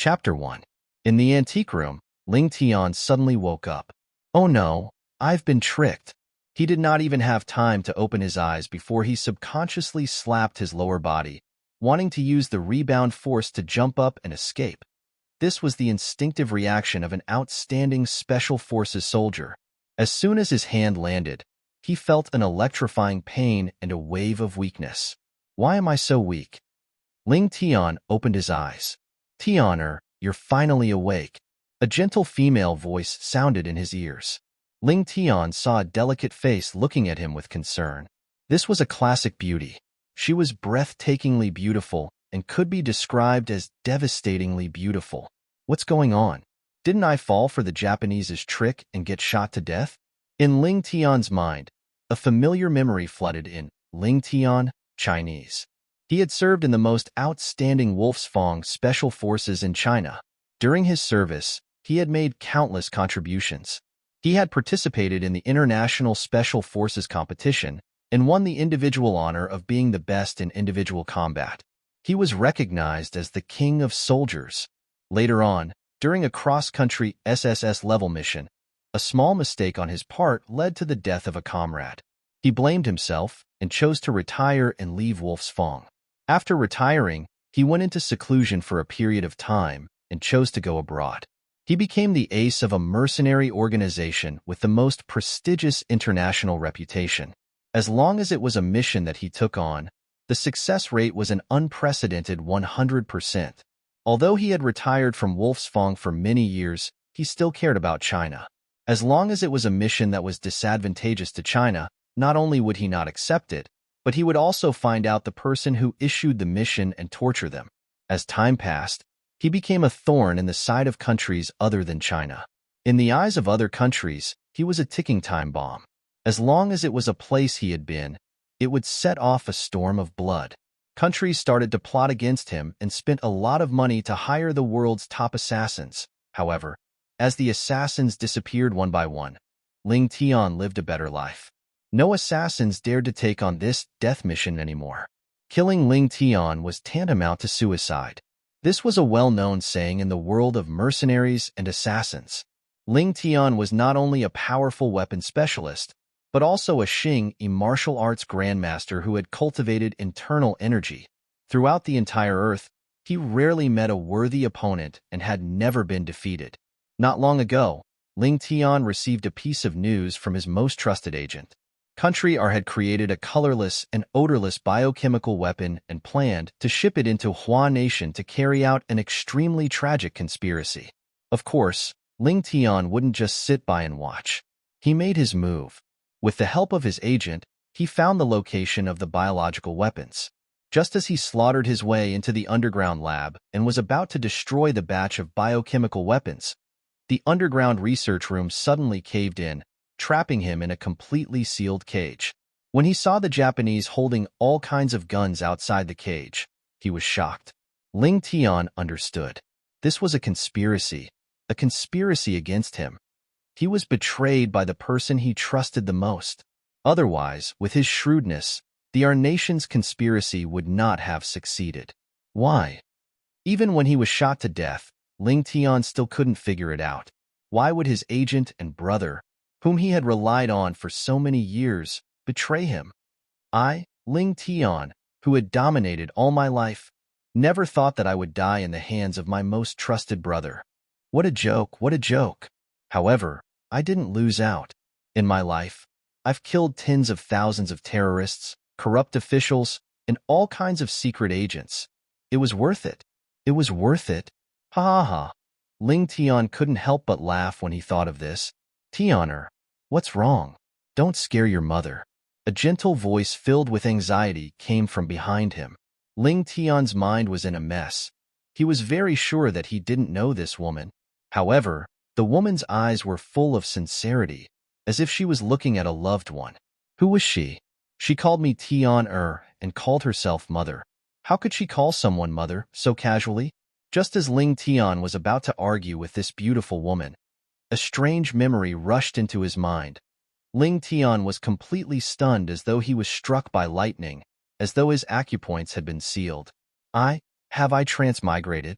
Chapter 1. In the antique room, Ling Tian suddenly woke up. Oh no, I've been tricked. He did not even have time to open his eyes before he subconsciously slapped his lower body, wanting to use the rebound force to jump up and escape. This was the instinctive reaction of an outstanding Special Forces soldier. As soon as his hand landed, he felt an electrifying pain and a wave of weakness. Why am I so weak? Ling Tian opened his eyes. Tianer, you're finally awake. A gentle female voice sounded in his ears. Ling Tian saw a delicate face looking at him with concern. This was a classic beauty. She was breathtakingly beautiful and could be described as devastatingly beautiful. What's going on? Didn't I fall for the Japanese's trick and get shot to death? In Ling Tian's mind, a familiar memory flooded in. Ling Tian, Chinese. He had served in the most outstanding Wolfsfang Special Forces in China. During his service, he had made countless contributions. He had participated in the International Special Forces competition and won the individual honor of being the best in individual combat. He was recognized as the King of Soldiers. Later on, during a cross-country SSS-level mission, a small mistake on his part led to the death of a comrade. He blamed himself and chose to retire and leave Wolfsfang. After retiring, he went into seclusion for a period of time and chose to go abroad. He became the ace of a mercenary organization with the most prestigious international reputation. As long as it was a mission that he took on, the success rate was an unprecedented 100%. Although he had retired from Wolfsfang for many years, he still cared about China. As long as it was a mission that was disadvantageous to China, not only would he not accept it, but he would also find out the person who issued the mission and torture them. As time passed, he became a thorn in the side of countries other than China. In the eyes of other countries, he was a ticking time bomb. As long as it was a place he had been, it would set off a storm of blood. Countries started to plot against him and spent a lot of money to hire the world's top assassins. However, as the assassins disappeared one by one, Ling Tian lived a better life. No assassins dared to take on this death mission anymore. Killing Ling Tian was tantamount to suicide. This was a well-known saying in the world of mercenaries and assassins. Ling Tian was not only a powerful weapon specialist, but also a Xing martial arts grandmaster who had cultivated internal energy. Throughout the entire Earth, he rarely met a worthy opponent and had never been defeated. Not long ago, Ling Tian received a piece of news from his most trusted agent. Country R had created a colorless and odorless biochemical weapon and planned to ship it into Hua Nation to carry out an extremely tragic conspiracy. Of course, Ling Tian wouldn't just sit by and watch. He made his move. With the help of his agent, he found the location of the biological weapons. Just as he slaughtered his way into the underground lab and was about to destroy the batch of biochemical weapons, the underground research room suddenly caved in, trapping him in a completely sealed cage. When he saw the Japanese holding all kinds of guns outside the cage, he was shocked. Ling Tian understood. This was a conspiracy against him. He was betrayed by the person he trusted the most. Otherwise, with his shrewdness, the R Nation's conspiracy would not have succeeded. Why? Even when he was shot to death, Ling Tian still couldn't figure it out. Why would his agent and brother, whom he had relied on for so many years, betray him? I, Ling Tian, who had dominated all my life, never thought that I would die in the hands of my most trusted brother. What a joke, what a joke. However, I didn't lose out. In my life, I've killed tens of thousands of terrorists, corrupt officials, and all kinds of secret agents. It was worth it. It was worth it. Ha ha ha. Ling Tian couldn't help but laugh when he thought of this. Tianer, what's wrong? Don't scare your mother. A gentle voice filled with anxiety came from behind him. Ling Tian's mind was in a mess. He was very sure that he didn't know this woman. However, the woman's eyes were full of sincerity, as if she was looking at a loved one. Who was she? She called me Tian and called herself mother. How could she call someone mother so casually? Just as Ling Tian was about to argue with this beautiful woman, a strange memory rushed into his mind. Ling Tian was completely stunned as though he was struck by lightning, as though his acupoints had been sealed. Have I transmigrated?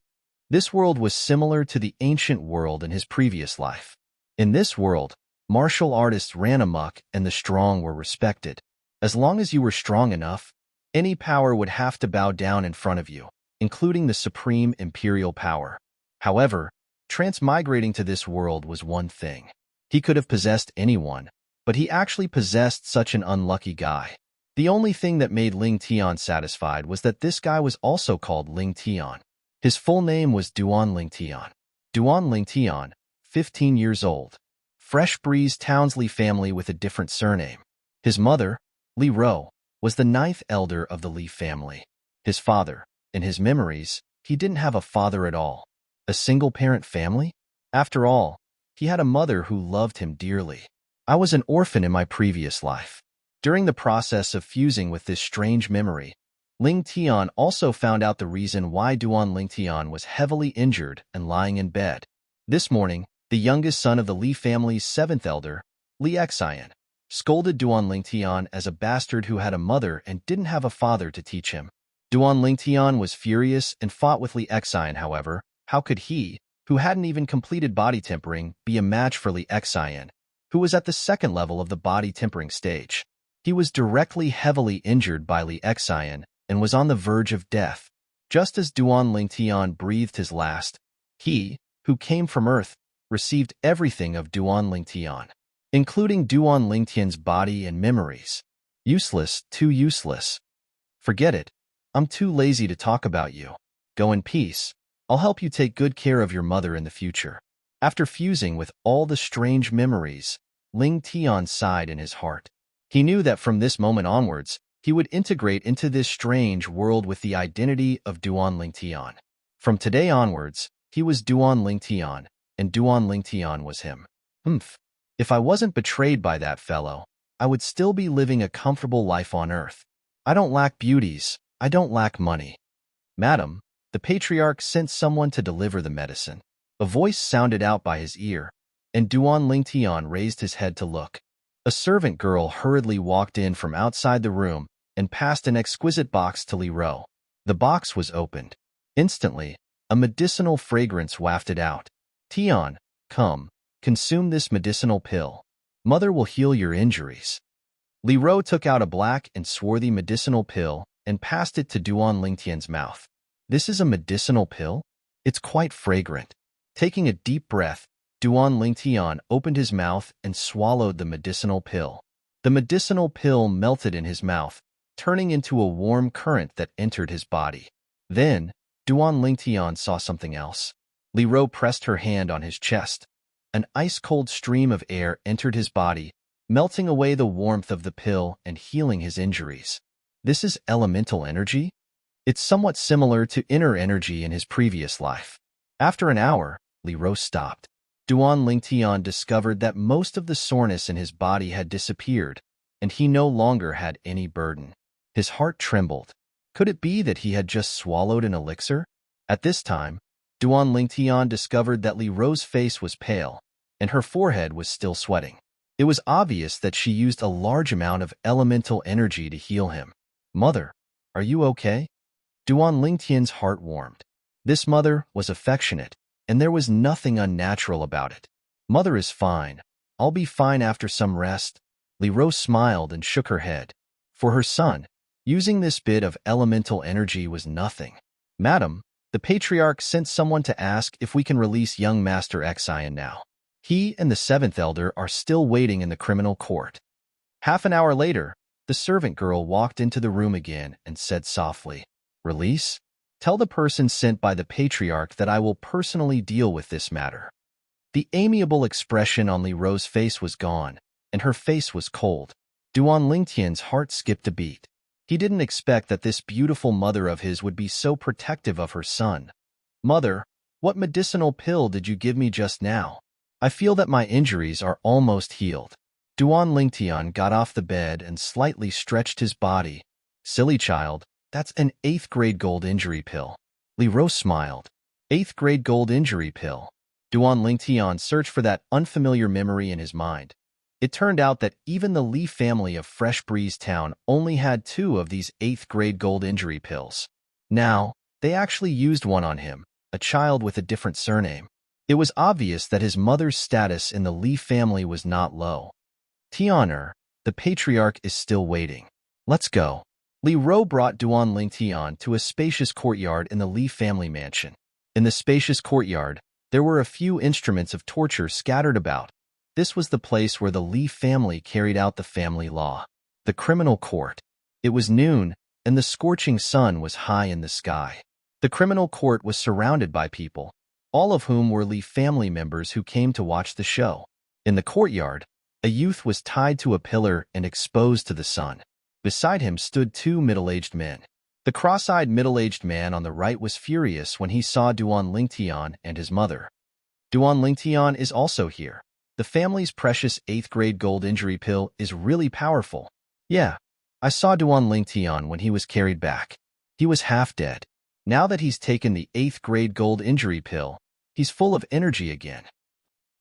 This world was similar to the ancient world in his previous life. In this world, martial artists ran amok and the strong were respected. As long as you were strong enough, any power would have to bow down in front of you, including the supreme imperial power. However, transmigrating to this world was one thing. He could have possessed anyone, but he actually possessed such an unlucky guy. The only thing that made Ling Tian satisfied was that this guy was also called Ling Tian. His full name was Duan Ling Tian. Duan Ling Tian, 15 years old. Fresh breeze Townsley family with a different surname. His mother, Li Ro, was the 9th elder of the Li family. His father, in his memories, he didn't have a father at all. A single-parent family? After all, he had a mother who loved him dearly. I was an orphan in my previous life. During the process of fusing with this strange memory, Ling Tian also found out the reason why Duan Ling Tian was heavily injured and lying in bed. This morning, the youngest son of the Li family's 7th elder, Li Xian, scolded Duan Ling Tian as a bastard who had a mother and didn't have a father to teach him. Duan Ling Tian was furious and fought with Li Xian. However, how could he, who hadn't even completed body tempering, be a match for Li Xian, who was at the 2nd level of the body tempering stage? He was directly heavily injured by Li Xian and was on the verge of death. Just as Duan Ling Tian breathed his last, he, who came from Earth, received everything of Duan Ling Tian, including Duan Ling Tian's body and memories. Useless, too useless. Forget it. I'm too lazy to talk about you. Go in peace. I'll help you take good care of your mother in the future. After fusing with all the strange memories, Ling Tian sighed in his heart. He knew that from this moment onwards, he would integrate into this strange world with the identity of Duan Ling Tian. From today onwards, he was Duan Ling Tian, and Duan Ling Tian was him. If I wasn't betrayed by that fellow, I would still be living a comfortable life on Earth. I don't lack beauties, I don't lack money. Madam, the patriarch sent someone to deliver the medicine. A voice sounded out by his ear, and Duan Ling Tian raised his head to look. A servant girl hurriedly walked in from outside the room and passed an exquisite box to Li Ro. The box was opened. Instantly, a medicinal fragrance wafted out. Tian, come, consume this medicinal pill. Mother will heal your injuries. Li Ro took out a black and swarthy medicinal pill and passed it to Duan Ling Tian's mouth. This is a medicinal pill? It's quite fragrant. Taking a deep breath, Duan Ling Tian opened his mouth and swallowed the medicinal pill. The medicinal pill melted in his mouth, turning into a warm current that entered his body. Then, Duan Ling Tian saw something else. Li Ro pressed her hand on his chest. An ice-cold stream of air entered his body, melting away the warmth of the pill and healing his injuries. This is elemental energy? It's somewhat similar to inner energy in his previous life. After an hour, Li Ro stopped. Duan Ling Tian discovered that most of the soreness in his body had disappeared, and he no longer had any burden. His heart trembled. Could it be that he had just swallowed an elixir? At this time, Duan Ling Tian discovered that Li Ro's face was pale, and her forehead was still sweating. It was obvious that she used a large amount of elemental energy to heal him. Mother, are you okay? Duan Ling Tian's heart warmed. This mother was affectionate, and there was nothing unnatural about it. Mother is fine. I'll be fine after some rest. Li Ro smiled and shook her head. For her son, using this bit of elemental energy was nothing. Madam, the patriarch sent someone to ask if we can release young Master Xian now. He and the 7th elder are still waiting in the criminal court. Half an hour later, the servant girl walked into the room again and said softly, Release? Tell the person sent by the patriarch that I will personally deal with this matter. The amiable expression on Li Ro's face was gone, and her face was cold. Duan Ling Tian's heart skipped a beat. He didn't expect that this beautiful mother of his would be so protective of her son. Mother, what medicinal pill did you give me just now? I feel that my injuries are almost healed. Duan Ling Tian got off the bed and slightly stretched his body. Silly child, that's an 8th grade gold injury pill. Li Ro smiled. 8th grade gold injury pill. Duan Ling Tian searched for that unfamiliar memory in his mind. It turned out that even the Li family of Fresh Breeze Town only had 2 of these 8th grade gold injury pills. Now, they actually used one on him, a child with a different surname. It was obvious that his mother's status in the Li family was not low. Tianer, the patriarch, is still waiting. Let's go. Li Ro brought Duan Ling Tian to a spacious courtyard in the Li family mansion. In the spacious courtyard, there were a few instruments of torture scattered about. This was the place where the Li family carried out the family law. The criminal court. It was noon, and the scorching sun was high in the sky. The criminal court was surrounded by people, all of whom were Li family members who came to watch the show. In the courtyard, a youth was tied to a pillar and exposed to the sun. Beside him stood two middle-aged men. The cross-eyed middle-aged man on the right was furious when he saw Duan Lingtian and his mother. Duan Lingtian is also here. The family's precious 8th grade gold injury pill is really powerful. Yeah, I saw Duan Lingtian when he was carried back. He was half dead. Now that he's taken the 8th grade gold injury pill, he's full of energy again.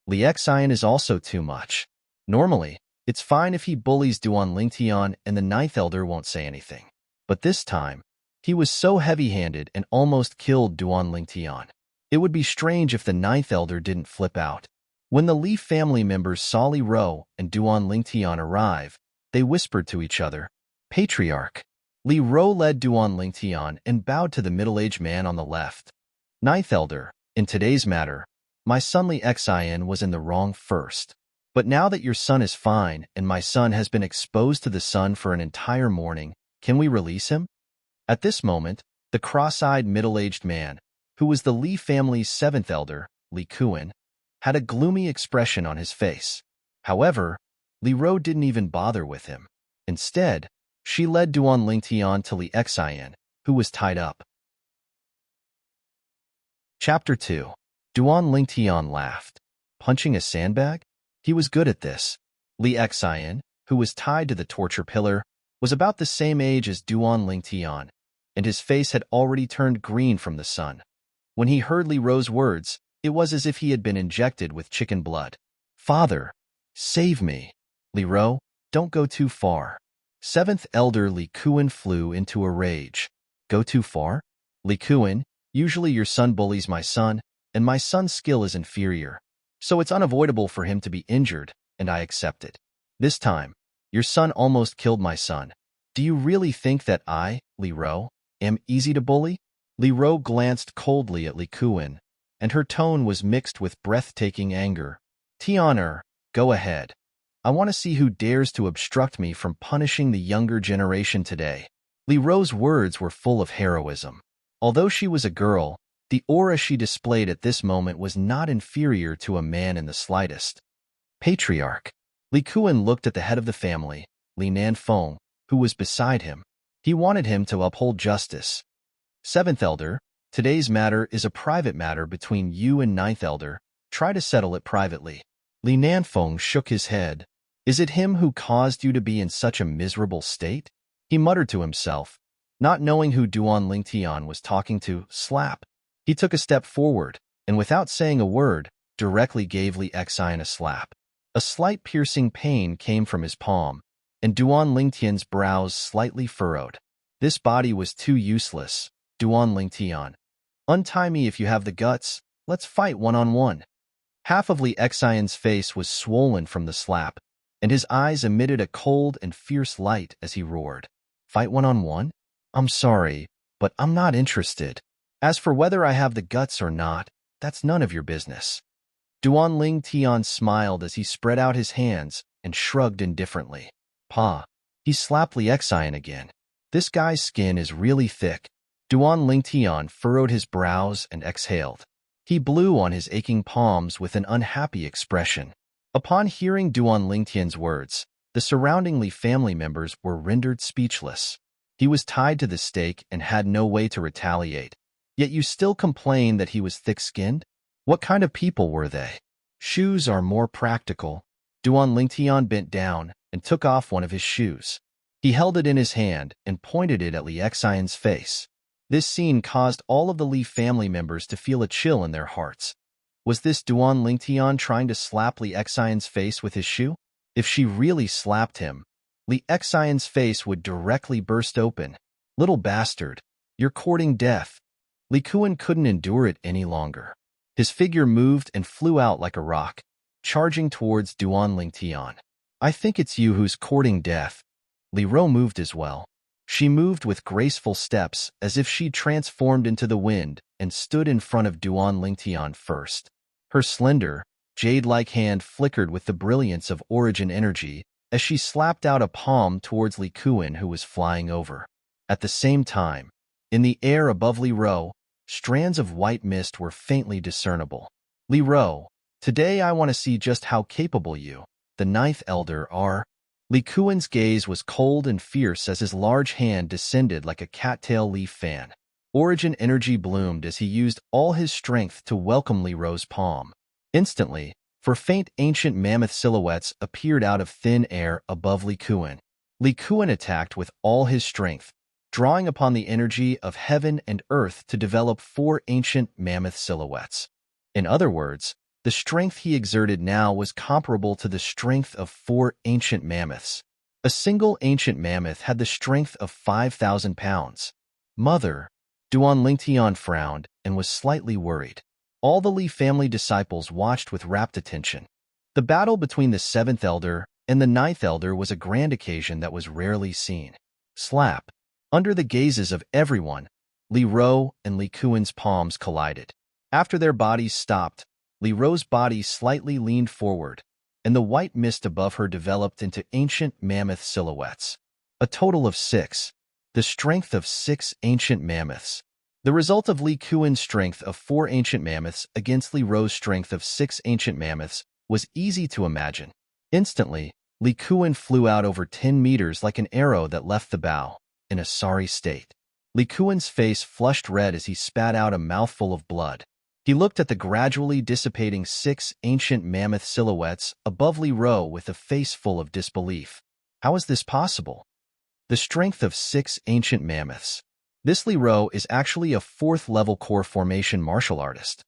Li Xian is also too much. Normally, it's fine if he bullies Duan Lingtian and the 9th elder won't say anything. But this time, he was so heavy-handed and almost killed Duan Lingtian. It would be strange if the 9th elder didn't flip out. When the Li family members saw Li Ro and Duan Lingtian arrive, they whispered to each other, "Patriarch." Li Ro led Duan Lingtian and bowed to the middle-aged man on the left. 9th elder, in today's matter, my son Li Xian was in the wrong first. But now that your son is fine and my son has been exposed to the sun for an entire morning, can we release him? At this moment, the cross-eyed middle-aged man, who was the Li family's 7th elder, Li Kuan, had a gloomy expression on his face. However, Li Ro didn't even bother with him. Instead, she led Duan Lingtian to Li Xian, who was tied up. Chapter 2. Duan Lingtian laughed. Punching a sandbag? He was good at this. Li Xian, who was tied to the torture pillar, was about the same age as Duan Lingtian, and his face had already turned green from the sun. When he heard Li Ro's words, it was as if he had been injected with chicken blood. "Father, save me." "Li Ro, don't go too far." 7th elder Li Kuan flew into a rage. "Go too far? Li Kuan, usually your son bullies my son, and my son's skill is inferior. So it's unavoidable for him to be injured, and I accept it. This time, your son almost killed my son. Do you really think that I, Li Ro, am easy to bully?" Li Ro glanced coldly at Li Kuan, and her tone was mixed with breathtaking anger. "Tianer, go ahead. I want to see who dares to obstruct me from punishing the younger generation today." Li Ro's words were full of heroism. Although she was a girl, the aura she displayed at this moment was not inferior to a man in the slightest. "Patriarch." Li Kuan looked at the head of the family, Li Nanfeng, who was beside him. He wanted him to uphold justice. 7th elder, today's matter is a private matter between you and 9th elder. Try to settle it privately. Li Nanfeng shook his head. "Is it him who caused you to be in such a miserable state?" He muttered to himself, not knowing who Duan Lingtian was talking to. Slap. He took a step forward, and without saying a word, directly gave Li Xian a slap. A slight piercing pain came from his palm, and Duan Lingtian's brows slightly furrowed. This body was too useless. "Duan Lingtian, untie me if you have the guts. Let's fight one-on-one." Half of Li Xian's face was swollen from the slap, and his eyes emitted a cold and fierce light as he roared. "Fight one-on-one? I'm sorry, but I'm not interested. As for whether I have the guts or not, that's none of your business." Duan Lingtian smiled as he spread out his hands and shrugged indifferently. "Pa." He slapped Li Xian again. "This guy's skin is really thick." Duan Lingtian furrowed his brows and exhaled. He blew on his aching palms with an unhappy expression. Upon hearing Duan Lingtian's words, the surrounding Li family members were rendered speechless. He was tied to the stake and had no way to retaliate. Yet you still complain that he was thick-skinned? What kind of people were they? Shoes are more practical. Duan Lingtian bent down and took off one of his shoes. He held it in his hand and pointed it at Li Xian's face. This scene caused all of the Li family members to feel a chill in their hearts. Was this Duan Lingtian trying to slap Li Xian's face with his shoe? If she really slapped him, Li Xian's face would directly burst open. "Little bastard, you're courting death." Li Kuan couldn't endure it any longer. His figure moved and flew out like a rock, charging towards Duan Lingtian. I think it's you who's courting death. Li Ro moved as well. She moved with graceful steps as if she'd transformed into the wind and stood in front of Duan Lingtian first. Her slender, jade-like hand flickered with the brilliance of origin energy as she slapped out a palm towards Li Kuan, who was flying over. At the same time, in the air above Li Ro, strands of white mist were faintly discernible. Li Ro, today I want to see just how capable you, the ninth elder, are. Li Kuan's gaze was cold and fierce as his large hand descended like a cattail leaf fan. Origin energy bloomed as he used all his strength to welcome Li Ro's palm. Instantly, four faint ancient mammoth silhouettes appeared out of thin air above Li Kuan. Li Kuan attacked with all his strength, drawing upon the energy of heaven and earth to develop 4 ancient mammoth silhouettes. In other words, the strength he exerted now was comparable to the strength of 4 ancient mammoths. A single ancient mammoth had the strength of 5,000 pounds. Mother, Duan Lingtian frowned and was slightly worried. All the Li family disciples watched with rapt attention. The battle between the 7th elder and the 9th elder was a grand occasion that was rarely seen. Slap. Under the gazes of everyone, Li Ro and Li Kuan's palms collided. After their bodies stopped, Li Ro's body slightly leaned forward, and the white mist above her developed into ancient mammoth silhouettes. A total of 6. The strength of 6 ancient mammoths. The result of Li Kuan's strength of 4 ancient mammoths against Li Ro's strength of 6 ancient mammoths was easy to imagine. Instantly, Li Kuan flew out over 10 meters like an arrow that left the bow, in a sorry state. Li Kuan's face flushed red as he spat out a mouthful of blood. He looked at the gradually dissipating 6 ancient mammoth silhouettes above Li Ro with a face full of disbelief. How is this possible? The strength of 6 ancient mammoths. This Li Ro is actually a 4th-level core formation martial artist.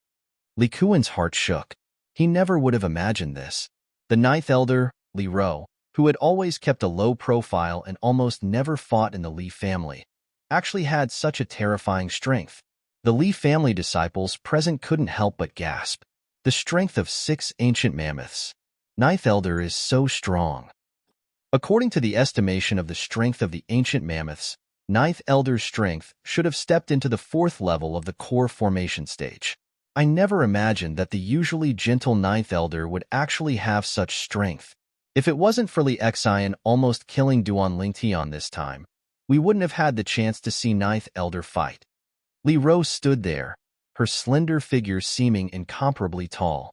Li Kuan's heart shook. He never would have imagined this. The 9th elder, Li Ro, who had always kept a low profile and almost never fought in the Li family, actually had such a terrifying strength. The Li family disciples present couldn't help but gasp. The strength of 6 ancient mammoths. 9th elder is so strong. According to the estimation of the strength of the ancient mammoths, 9th elder's strength should have stepped into the 4th level of the core formation stage. I never imagined that the usually gentle 9th elder would actually have such strength. If it wasn't for Li Xian almost killing Duan Lingtian this time, we wouldn't have had the chance to see 9th elder fight. Li Ro stood there, her slender figure seeming incomparably tall.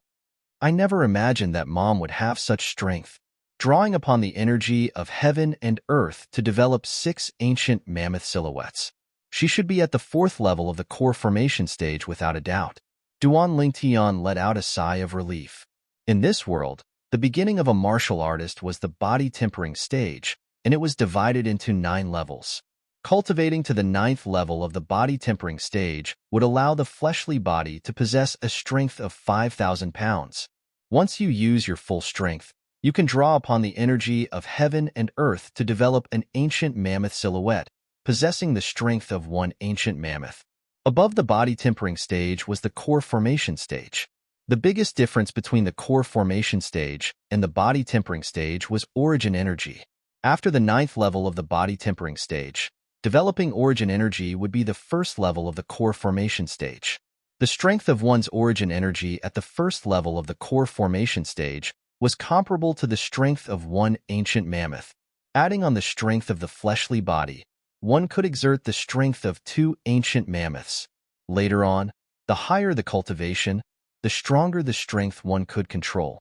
I never imagined that Mom would have such strength, drawing upon the energy of heaven and earth to develop 6 ancient mammoth silhouettes. She should be at the 4th level of the core formation stage without a doubt. Duan Lingtian let out a sigh of relief. In this world, the beginning of a martial artist was the body tempering stage, and it was divided into 9 levels. Cultivating to the 9th level of the body tempering stage would allow the fleshly body to possess a strength of 5,000 pounds. Once you use your full strength, you can draw upon the energy of heaven and earth to develop an ancient mammoth silhouette, possessing the strength of 1 ancient mammoth. Above the body tempering stage was the core formation stage. The biggest difference between the core formation stage and the body tempering stage was origin energy. After the 9th level of the body tempering stage, developing origin energy would be the 1st level of the core formation stage. The strength of one's origin energy at the 1st level of the core formation stage was comparable to the strength of 1 ancient mammoth. Adding on the strength of the fleshly body, one could exert the strength of 2 ancient mammoths. Later on, the higher the cultivation, the stronger the strength one could control.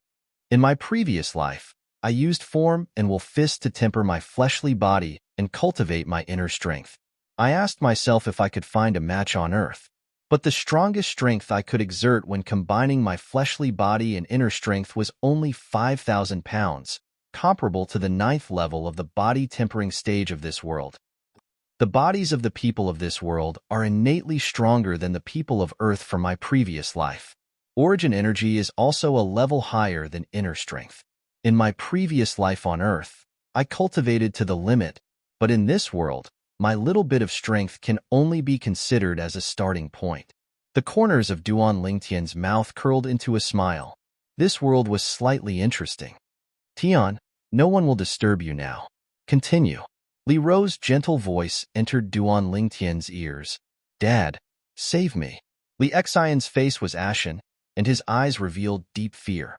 In my previous life, I used form and will fist to temper my fleshly body and cultivate my inner strength. I asked myself if I could find a match on earth. But the strongest strength I could exert when combining my fleshly body and inner strength was only 5,000 pounds, comparable to the 9th level of the body tempering stage of this world. The bodies of the people of this world are innately stronger than the people of Earth from my previous life. Origin energy is also a level higher than inner strength. In my previous life on Earth, I cultivated to the limit, but in this world, My little bit of strength can only be considered as a starting point. The corners of Duan Lingtian's mouth curled into a smile. This world was slightly interesting. Tian, no one will disturb you now. Continue. Li Ro's gentle voice entered Duan Lingtian's ears. Dad, save me. Li Xian's face was ashen, and his eyes revealed deep fear.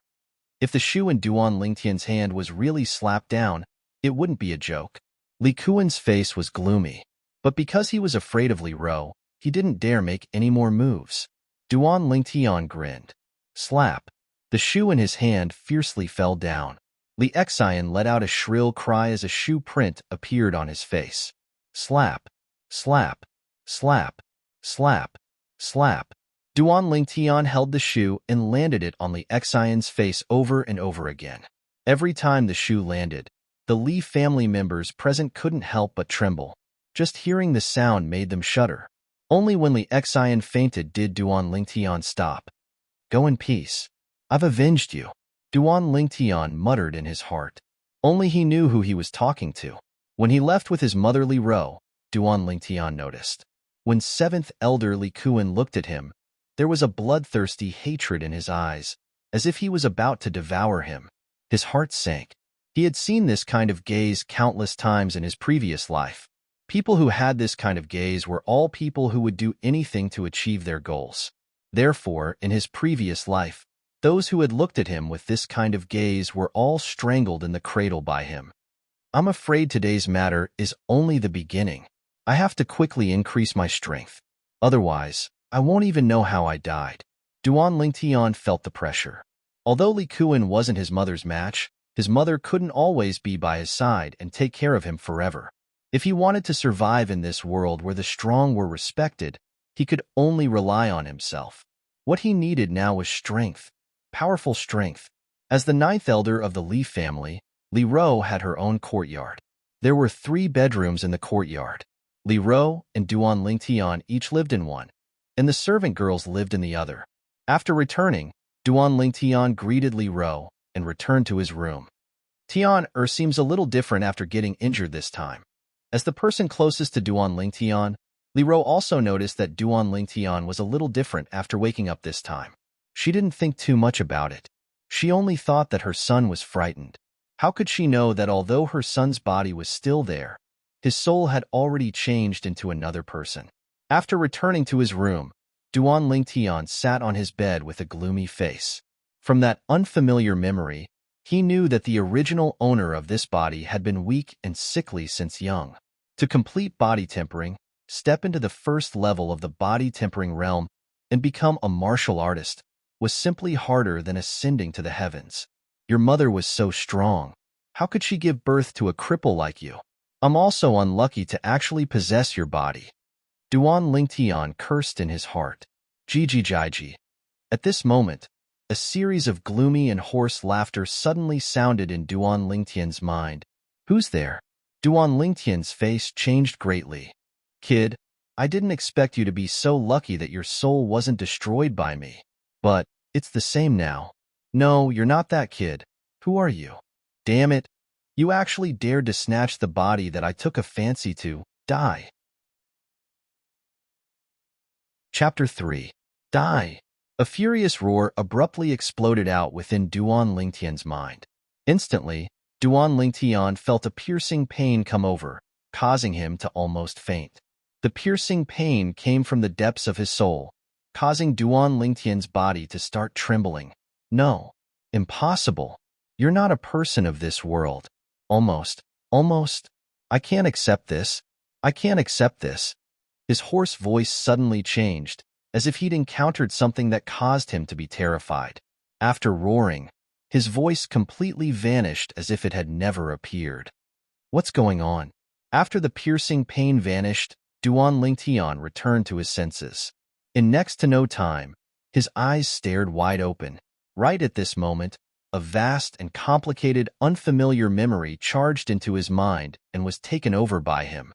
If the shoe in Duan Lingtian's hand was really slapped down, it wouldn't be a joke. Li Kuan's face was gloomy, but because he was afraid of Li Ro, he didn't dare make any more moves. Duan Lingtian grinned. Slap. The shoe in his hand fiercely fell down. Li Xian let out a shrill cry as a shoe print appeared on his face. Slap. Slap. Slap. Slap. Slap. Duan Lingtian held the shoe and landed it on Li Xian's face over and over again. Every time the shoe landed, the Li family members present couldn't help but tremble. Just hearing the sound made them shudder. Only when Li Xian fainted did Duan Lingtian stop. Go in peace. I've avenged you. Duan Lingtian muttered in his heart. Only he knew who he was talking to. When he left with his mother Li Ro, Duan Lingtian noticed. When 7th Elder Li Kuan looked at him, there was a bloodthirsty hatred in his eyes, as if he was about to devour him. His heart sank. He had seen this kind of gaze countless times in his previous life. People who had this kind of gaze were all people who would do anything to achieve their goals. Therefore, in his previous life, those who had looked at him with this kind of gaze were all strangled in the cradle by him. I'm afraid today's matter is only the beginning. I have to quickly increase my strength. Otherwise, I won't even know how I died. Duan Lingtian felt the pressure. Although Li Kuan wasn't his mother's match, his mother couldn't always be by his side and take care of him forever. If he wanted to survive in this world where the strong were respected, he could only rely on himself. What he needed now was strength, powerful strength. As the 9th elder of the Li family, Li Ro had her own courtyard. There were 3 bedrooms in the courtyard. Li Ro and Duan Lingtian each lived in one, and the servant girls lived in the other. After returning, Duan Lingtian greeted Li Ro and returned to his room. Tian seems a little different after getting injured this time. As the person closest to Duan Lingtian, Li Ro also noticed that Duan Lingtian was a little different after waking up this time. She didn't think too much about it. She only thought that her son was frightened. How could she know that although her son's body was still there, his soul had already changed into another person? After returning to his room, Duan Lingtian sat on his bed with a gloomy face. From that unfamiliar memory, he knew that the original owner of this body had been weak and sickly since young. To complete body tempering, step into the first level of the body tempering realm, and become a martial artist was simply harder than ascending to the heavens. Your mother was so strong. How could she give birth to a cripple like you? I'm also unlucky to actually possess your body. Duan Lingtian cursed in his heart. Jiji. At this moment, a series of gloomy and hoarse laughter suddenly sounded in Duan Lingtian's mind. Who's there? Duan Lingtian's face changed greatly. Kid, I didn't expect you to be so lucky that your soul wasn't destroyed by me. But it's the same now. No, you're not that kid. Who are you? Damn it. You actually dared to snatch the body that I took a fancy to. Die. Chapter 3. Die. A furious roar abruptly exploded out within Duan Lingtian's mind. Instantly, Duan Lingtian felt a piercing pain come over, causing him to almost faint. The piercing pain came from the depths of his soul, causing Duan Lingtian's body to start trembling. No. Impossible. You're not a person of this world. Almost. I can't accept this. I can't accept this. His hoarse voice suddenly changed, as if he'd encountered something that caused him to be terrified. After roaring, his voice completely vanished as if it had never appeared. What's going on? After the piercing pain vanished, Duan Lingtian returned to his senses. In next to no time, his eyes stared wide open. Right at this moment, a vast and complicated, unfamiliar memory charged into his mind and was taken over by him.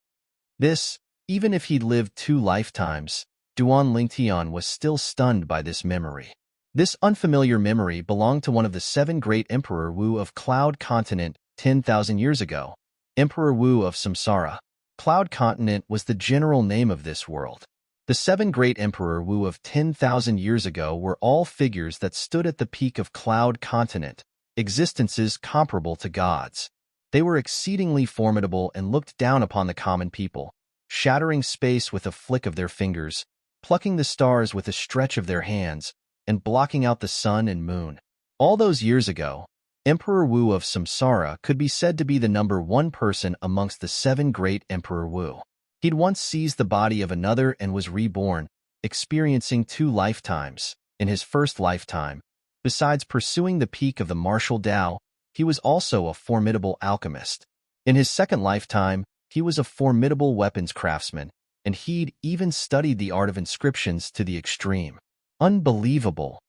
This, even if he'd lived 2 lifetimes, Duan Lingtian was still stunned by this memory. This unfamiliar memory belonged to one of the 7 great Emperor Wu of Cloud Continent 10,000 years ago, Emperor Wu of Samsara. Cloud Continent was the general name of this world. The seven great Emperor Wu of 10,000 years ago were all figures that stood at the peak of Cloud Continent, existences comparable to gods. They were exceedingly formidable and looked down upon the common people, shattering space with a flick of their fingers, plucking the stars with a stretch of their hands, and blocking out the sun and moon. All those years ago, Emperor Wu of Samsara could be said to be the number one person amongst the seven great Emperor Wu. He'd once seized the body of another and was reborn, experiencing 2 lifetimes. In his first lifetime, besides pursuing the peak of the martial Tao, he was also a formidable alchemist. In his second lifetime, he was a formidable weapons craftsman, and he'd even studied the art of inscriptions to the extreme. Unbelievable.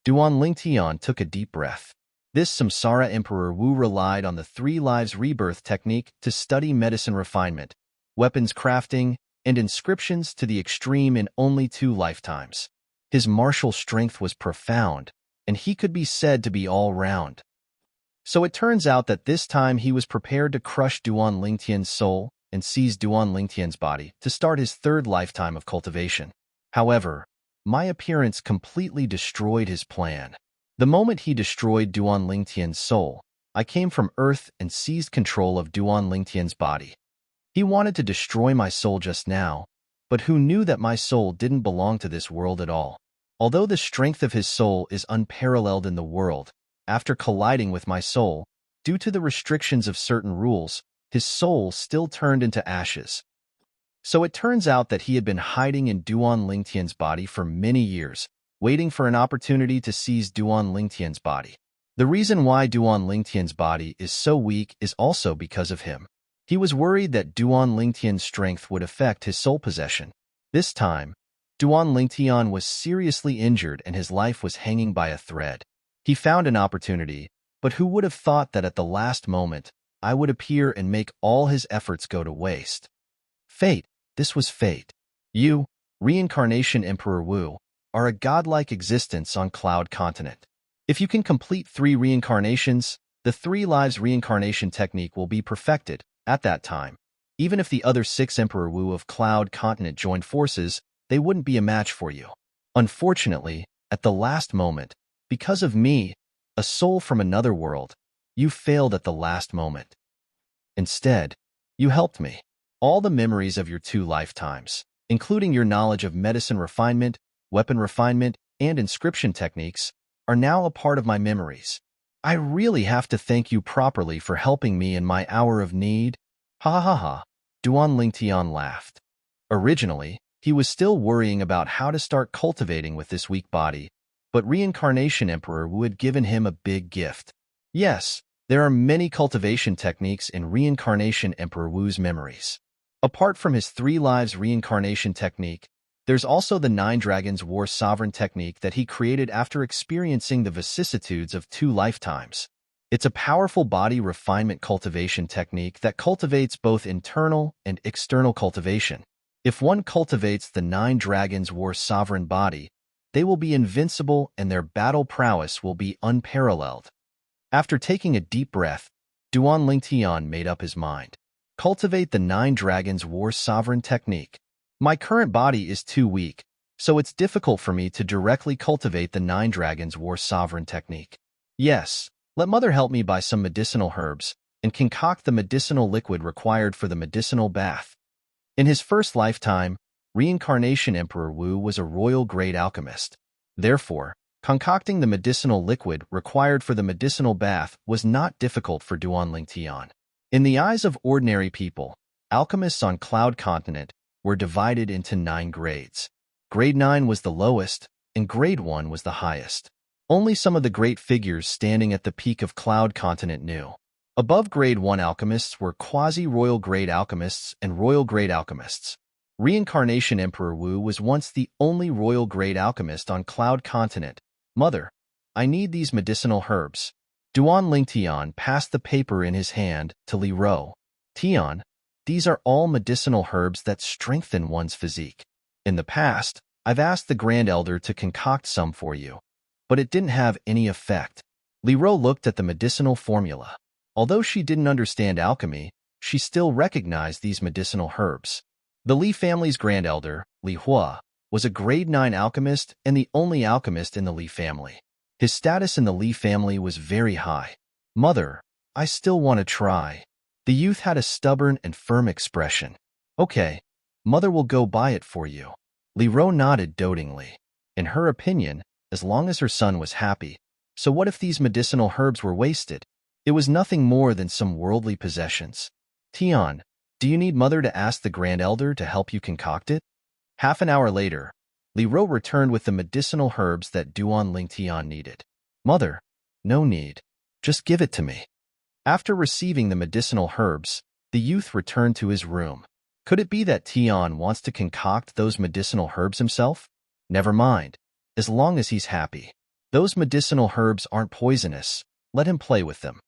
Duan Lingtian took a deep breath. This Samsara Emperor Wu relied on the 3 lives rebirth technique to study medicine refinement, weapons crafting, and inscriptions to the extreme in only 2 lifetimes. His martial strength was profound, and he could be said to be all-round. So it turns out that this time he was prepared to crush Duan Lingtian's soul and seize Duan Lingtian's body to start his 3rd lifetime of cultivation. However, my appearance completely destroyed his plan. The moment he destroyed Duan Lingtian's soul, I came from Earth and seized control of Duan Lingtian's body. He wanted to destroy my soul just now, but who knew that my soul didn't belong to this world at all? Although the strength of his soul is unparalleled in the world, after colliding with my soul, due to the restrictions of certain rules, his soul still turned into ashes. So it turns out that he had been hiding in Duan Lingtian's body for many years, waiting for an opportunity to seize Duan Lingtian's body. The reason why Duan Lingtian's body is so weak is also because of him. He was worried that Duan Lingtian's strength would affect his soul possession. This time, Duan Lingtian was seriously injured and his life was hanging by a thread. He found an opportunity, but who would have thought that at the last moment, I would appear and make all his efforts go to waste? Fate, this was fate. You, Reincarnation Emperor Wu, are a godlike existence on Cloud Continent. If you can complete 3 reincarnations, the 3 lives reincarnation technique will be perfected at that time. Even if the other 6 Emperor Wu of Cloud Continent joined forces, they wouldn't be a match for you. Unfortunately, at the last moment, because of me, a soul from another world, you failed at the last moment. Instead, you helped me. All the memories of your 2 lifetimes, including your knowledge of medicine refinement, weapon refinement, and inscription techniques, are now a part of my memories. I really have to thank you properly for helping me in my hour of need. Ha ha ha, Duan Lingtian laughed. Originally, he was still worrying about how to start cultivating with this weak body, but Reincarnation Emperor Wu had given him a big gift. Yes, there are many cultivation techniques in Reincarnation Emperor Wu's memories. Apart from his 3 lives reincarnation technique, there's also the 9 Dragons War Sovereign technique that he created after experiencing the vicissitudes of 2 lifetimes. It's a powerful body refinement cultivation technique that cultivates both internal and external cultivation. If one cultivates the 9 Dragons War Sovereign body, they will be invincible and their battle prowess will be unparalleled. After taking a deep breath, Duan Lingtian made up his mind. Cultivate the 9 Dragons War Sovereign technique. My current body is too weak, so it's difficult for me to directly cultivate the 9 Dragons War Sovereign technique. Yes, let Mother help me buy some medicinal herbs and concoct the medicinal liquid required for the medicinal bath. In his first lifetime, Reincarnation Emperor Wu was a royal-grade alchemist. Therefore, concocting the medicinal liquid required for the medicinal bath was not difficult for Duan Lingtian. In the eyes of ordinary people, alchemists on Cloud Continent were divided into 9 grades. Grade 9 was the lowest, and Grade 1 was the highest. Only some of the great figures standing at the peak of Cloud Continent knew. Above Grade 1 alchemists were quasi-royal grade alchemists and royal grade alchemists. Reincarnation Emperor Wu was once the only royal grade alchemist on Cloud Continent. Mother, I need these medicinal herbs. Duan Lingtian passed the paper in his hand to Li Ro. Tian, these are all medicinal herbs that strengthen one's physique. In the past, I've asked the Grand Elder to concoct some for you, but it didn't have any effect. Li Ro looked at the medicinal formula. Although she didn't understand alchemy, she still recognized these medicinal herbs. The Li family's grand elder, Li Hua, was a grade 9 alchemist and the only alchemist in the Li family. His status in the Li family was very high. "Mother, I still want to try." The youth had a stubborn and firm expression. "Okay, Mother will go buy it for you." Li Ro nodded dotingly. In her opinion, as long as her son was happy, so what if these medicinal herbs were wasted? It was nothing more than some worldly possessions. "Tian, do you need Mother to ask the Grand Elder to help you concoct it?" Half an hour later, Li Ro returned with the medicinal herbs that Duan Ling Tian needed. "Mother, no need. Just give it to me." After receiving the medicinal herbs, the youth returned to his room. Could it be that Tian wants to concoct those medicinal herbs himself? Never mind, as long as he's happy. Those medicinal herbs aren't poisonous. Let him play with them.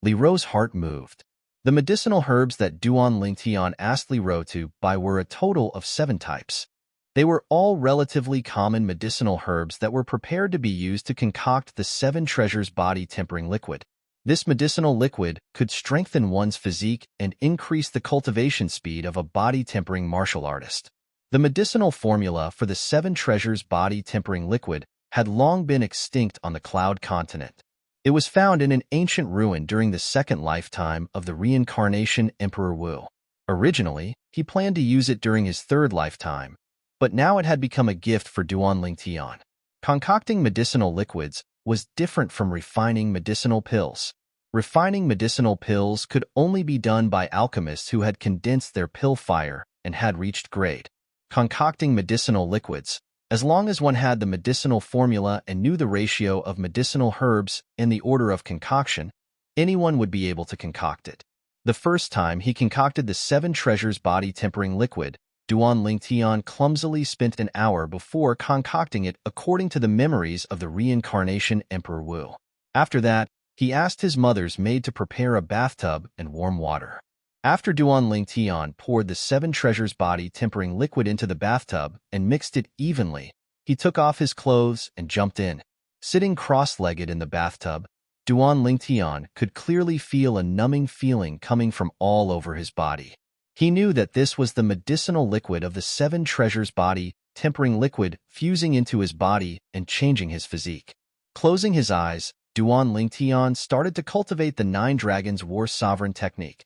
Li Ro's heart moved. The medicinal herbs that Duan Ling Tian asked Li Ro to buy were a total of 7 types. They were all relatively common medicinal herbs that were prepared to be used to concoct the 7 treasures body-tempering liquid. This medicinal liquid could strengthen one's physique and increase the cultivation speed of a body-tempering martial artist. The medicinal formula for the 7 treasures body-tempering liquid had long been extinct on the Cloud continent. It was found in an ancient ruin during the second lifetime of the reincarnation Emperor Wu. Originally, he planned to use it during his third lifetime, but now it had become a gift for Duan Ling Tian. Concocting medicinal liquids was different from refining medicinal pills. Refining medicinal pills could only be done by alchemists who had condensed their pill fire and had reached grade. Concocting medicinal liquids, as long as one had the medicinal formula and knew the ratio of medicinal herbs and the order of concoction, anyone would be able to concoct it. The first time he concocted the 7 treasures body-tempering liquid, Duan Ling Tian clumsily spent an hour before concocting it according to the memories of the reincarnation Emperor Wu. After that, he asked his mother's maid to prepare a bathtub and warm water. After Duan Ling Tian poured the 7 treasures body-tempering liquid into the bathtub and mixed it evenly, he took off his clothes and jumped in. Sitting cross-legged in the bathtub, Duan Ling Tian could clearly feel a numbing feeling coming from all over his body. He knew that this was the medicinal liquid of the 7 treasures body-tempering liquid fusing into his body and changing his physique. Closing his eyes, Duan Ling Tian started to cultivate the 9 Dragons War Sovereign technique.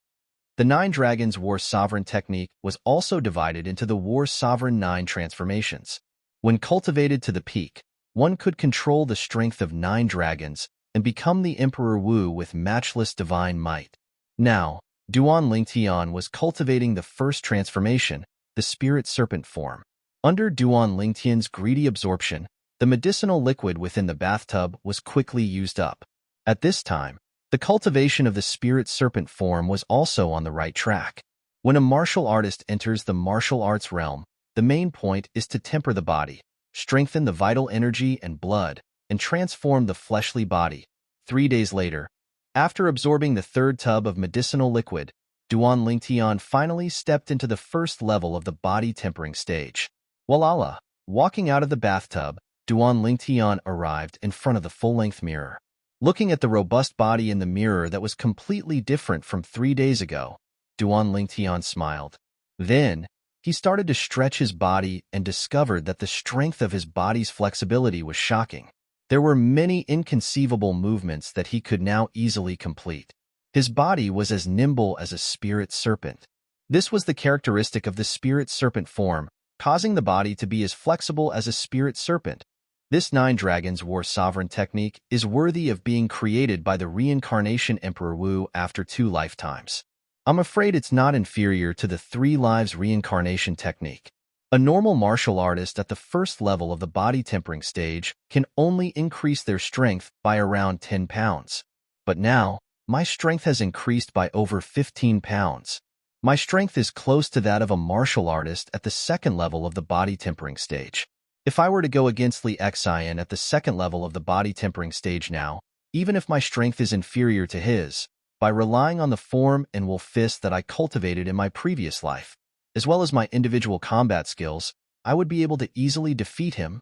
The 9 Dragons War Sovereign technique was also divided into the War Sovereign 9 transformations. When cultivated to the peak, one could control the strength of 9 dragons and become the Emperor Wu with matchless divine might. Now, Duan Ling Tian was cultivating the first transformation, the Spirit Serpent form. Under Duan Ling Tian's greedy absorption, the medicinal liquid within the bathtub was quickly used up. At this time, the cultivation of the Spirit Serpent form was also on the right track. When a martial artist enters the martial arts realm, the main point is to temper the body, strengthen the vital energy and blood, and transform the fleshly body. 3 days later, after absorbing the 3rd tub of medicinal liquid, Duan Ling Tian finally stepped into the first level of the body tempering stage. Walala, walking out of the bathtub, Duan Ling Tian arrived in front of the full-length mirror. Looking at the robust body in the mirror that was completely different from 3 days ago, Duan Ling Tian smiled. Then, he started to stretch his body and discovered that the strength of his body's flexibility was shocking. There were many inconceivable movements that he could now easily complete. His body was as nimble as a spirit serpent. This was the characteristic of the spirit serpent form, causing the body to be as flexible as a spirit serpent. This 9 Dragons War Sovereign technique is worthy of being created by the reincarnation Emperor Wu after 2 lifetimes. I'm afraid it's not inferior to the 3 lives reincarnation technique. A normal martial artist at the first level of the body tempering stage can only increase their strength by around 10 pounds. But now, my strength has increased by over 15 pounds. My strength is close to that of a martial artist at the second level of the body tempering stage. If I were to go against Li Xian at the second level of the body tempering stage now, even if my strength is inferior to his, by relying on the form and will fist that I cultivated in my previous life, as well as my individual combat skills, I would be able to easily defeat him.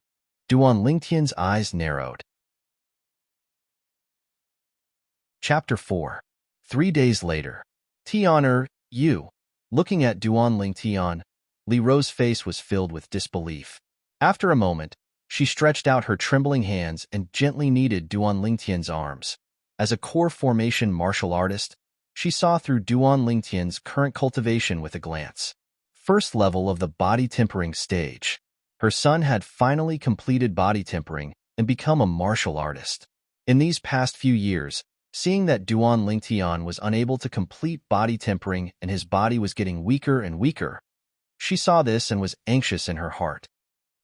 Duan Lingtian's eyes narrowed. Chapter 4. 3 days later. Tianer, You. Looking at Duan Lingtian, Li Ro's face was filled with disbelief. After a moment, she stretched out her trembling hands and gently kneaded Duan Lingtian's arms. As a core formation martial artist, she saw through Duan Lingtian's current cultivation with a glance. First level of the body tempering stage. Her son had finally completed body tempering and become a martial artist. In these past few years, seeing that Duan Lingtian was unable to complete body tempering and his body was getting weaker and weaker, she saw this and was anxious in her heart.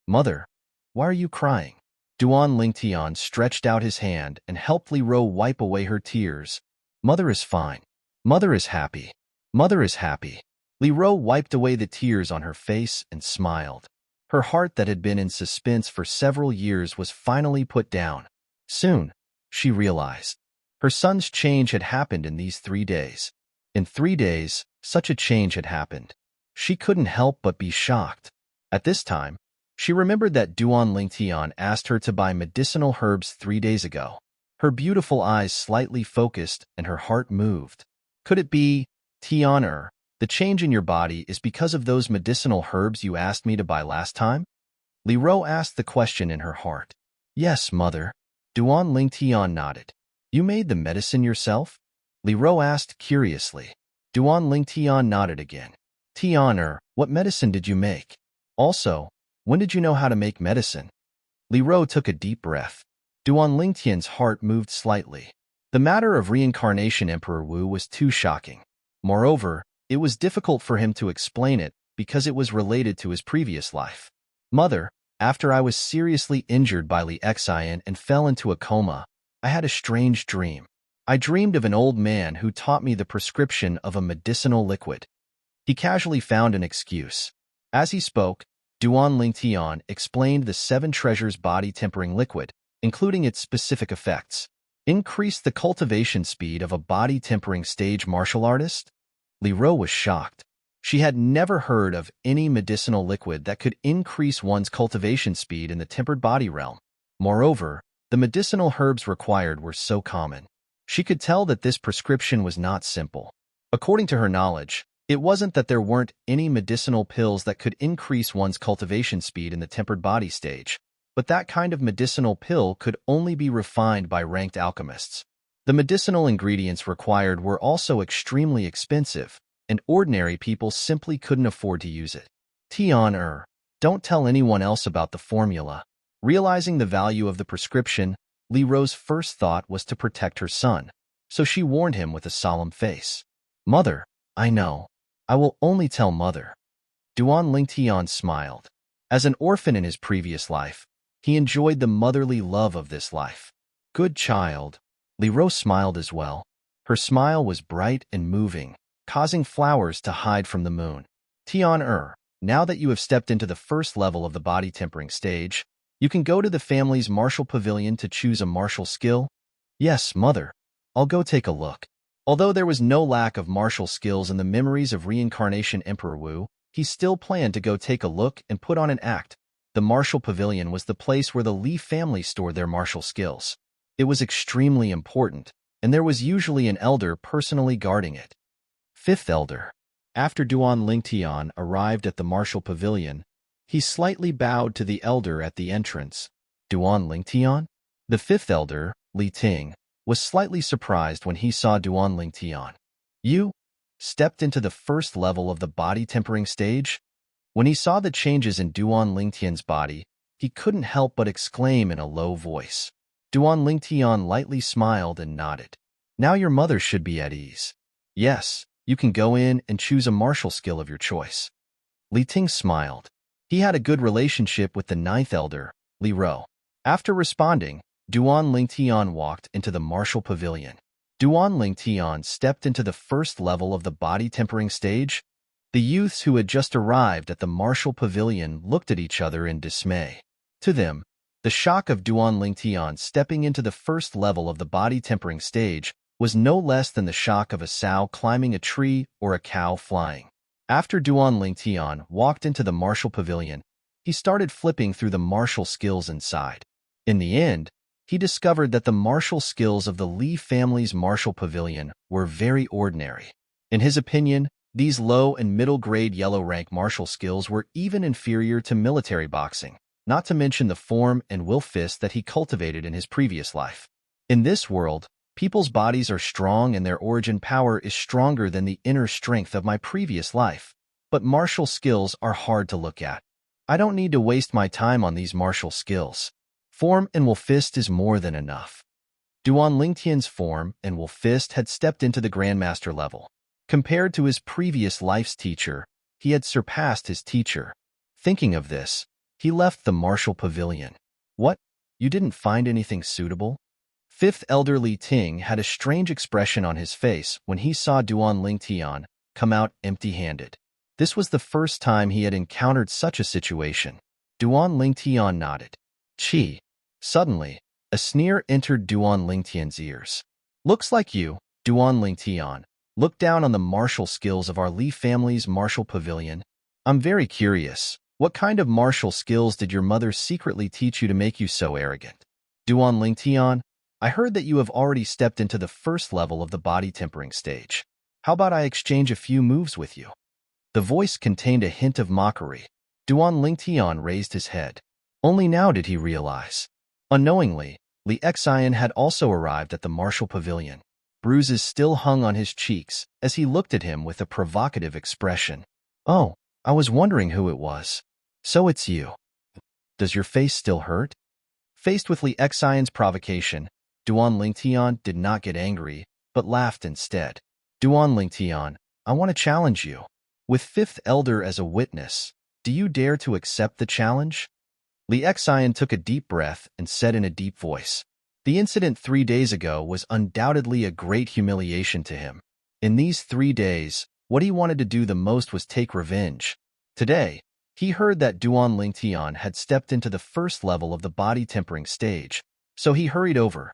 Mother, why are you crying? Duan Lingtian stretched out his hand and helped Li Ro wipe away her tears. Mother is fine. Mother is happy. Mother is happy. Li Ro wiped away the tears on her face and smiled. Her heart that had been in suspense for several years was finally put down. Soon, she realized. Her son's change had happened in these 3 days. In 3 days, such a change had happened. She couldn't help but be shocked. At this time, she remembered that Duan Lingtian asked her to buy medicinal herbs 3 days ago. Her beautiful eyes slightly focused and her heart moved. Could it be, Tian, the change in your body is because of those medicinal herbs you asked me to buy last time? Li Ro asked the question in her heart. Yes, mother. Duan Lingtian nodded. You made the medicine yourself? Li Ro asked curiously. Duan Lingtian nodded again. Tian, what medicine did you make? Also, when did you know how to make medicine? Li Ro took a deep breath. Duan Lingtian's heart moved slightly. The matter of reincarnation Emperor Wu was too shocking. Moreover, it was difficult for him to explain it because it was related to his previous life. Mother, after I was seriously injured by Li Xian and fell into a coma, I had a strange dream. I dreamed of an old man who taught me the prescription of a medicinal liquid. He casually found an excuse. As he spoke, Duan Lingtian explained the 7 treasures body tempering liquid, including its specific effects. Increase the cultivation speed of a body tempering stage martial artist? Li Ro was shocked. She had never heard of any medicinal liquid that could increase one's cultivation speed in the tempered body realm. Moreover, the medicinal herbs required were so common. She could tell that this prescription was not simple. According to her knowledge, it wasn't that there weren't any medicinal pills that could increase one's cultivation speed in the tempered body stage, but that kind of medicinal pill could only be refined by ranked alchemists. The medicinal ingredients required were also extremely expensive, and ordinary people simply couldn't afford to use it. Tian, don't tell anyone else about the formula. Realizing the value of the prescription, Li Ro's first thought was to protect her son, so she warned him with a solemn face. Mother, I know. I will only tell Mother. Duan Lingtian smiled. As an orphan in his previous life, he enjoyed the motherly love of this life. Good child. Li Ro smiled as well. Her smile was bright and moving, causing flowers to hide from the moon. Tian, now that you have stepped into the first level of the body tempering stage, you can go to the family's martial pavilion to choose a martial skill? Yes, Mother. I'll go take a look. Although there was no lack of martial skills in the memories of reincarnation Emperor Wu, he still planned to go take a look and put on an act. The martial pavilion was the place where the Li family stored their martial skills. It was extremely important, and there was usually an elder personally guarding it. 5th Elder. After Duan Lingtian arrived at the martial pavilion, he slightly bowed to the elder at the entrance. Duan Lingtian? The 5th Elder, Li Ting, was slightly surprised when he saw Duan Lingtian. You stepped into the first level of the body tempering stage? When he saw the changes in Duan Lingtian's body, he couldn't help but exclaim in a low voice. Duan Lingtian lightly smiled and nodded. Now your mother should be at ease. Yes, you can go in and choose a martial skill of your choice. Li Ting smiled. He had a good relationship with the 9th Elder, Li Ro. After responding, Duan Lingtian walked into the martial pavilion. Duan Lingtian stepped into the first level of the body tempering stage. The youths who had just arrived at the martial pavilion looked at each other in dismay. To them, the shock of Duan Lingtian stepping into the first level of the body tempering stage was no less than the shock of a sow climbing a tree or a cow flying. After Duan Lingtian walked into the martial pavilion, he started flipping through the martial skills inside. In the end, he discovered that the martial skills of the Li family's martial pavilion were very ordinary. In his opinion, These low and middle-grade yellow-rank martial skills were even inferior to military boxing, not to mention the form and will fist that he cultivated in his previous life. In this world, people's bodies are strong and their origin power is stronger than the inner strength of my previous life. But martial skills are hard to look at. I don't need to waste my time on these martial skills. Form and will fist is more than enough. Duan Lingtian's form and will fist had stepped into the Grandmaster level. Compared to his previous life's teacher, he had surpassed his teacher. Thinking of this, he left the martial pavilion. What? You didn't find anything suitable? Fifth Elder Li Ting had a strange expression on his face when he saw Duan Lingtian come out empty-handed. This was the first time he had encountered such a situation. Duan Lingtian nodded. Chi. Suddenly, a sneer entered Duan Lingtian's ears. Looks like you, Duan Lingtian. Look down on the martial skills of our Li family's martial pavilion. I'm very curious. What kind of martial skills did your mother secretly teach you to make you so arrogant? Duan Lingtian, I heard that you have already stepped into the first level of the body tempering stage. How about I exchange a few moves with you? The voice contained a hint of mockery. Duan Lingtian raised his head. Only now did he realize. Unknowingly, Li Xian had also arrived at the martial pavilion. Bruises still hung on his cheeks as he looked at him with a provocative expression. Oh, I was wondering who it was. So it's you. Does your face still hurt? Faced with Li Xian's provocation, Duan Lingtian did not get angry, but laughed instead. Duan Lingtian, I want to challenge you. With Fifth Elder as a witness, do you dare to accept the challenge? Li Xian took a deep breath and said in a deep voice. The incident 3 days ago was undoubtedly a great humiliation to him. In these 3 days, what he wanted to do the most was take revenge. Today, he heard that Duan Lingtian had stepped into the first level of the body tempering stage, so he hurried over.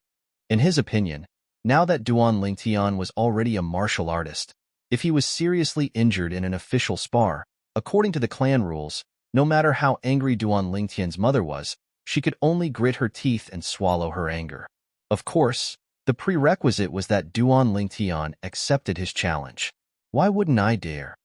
In his opinion, now that Duan Lingtian was already a martial artist, if he was seriously injured in an official spar, according to the clan rules, no matter how angry Duan Lingtian's mother was, she could only grit her teeth and swallow her anger. Of course, the prerequisite was that Duan Lingtian accepted his challenge. Why wouldn't I dare?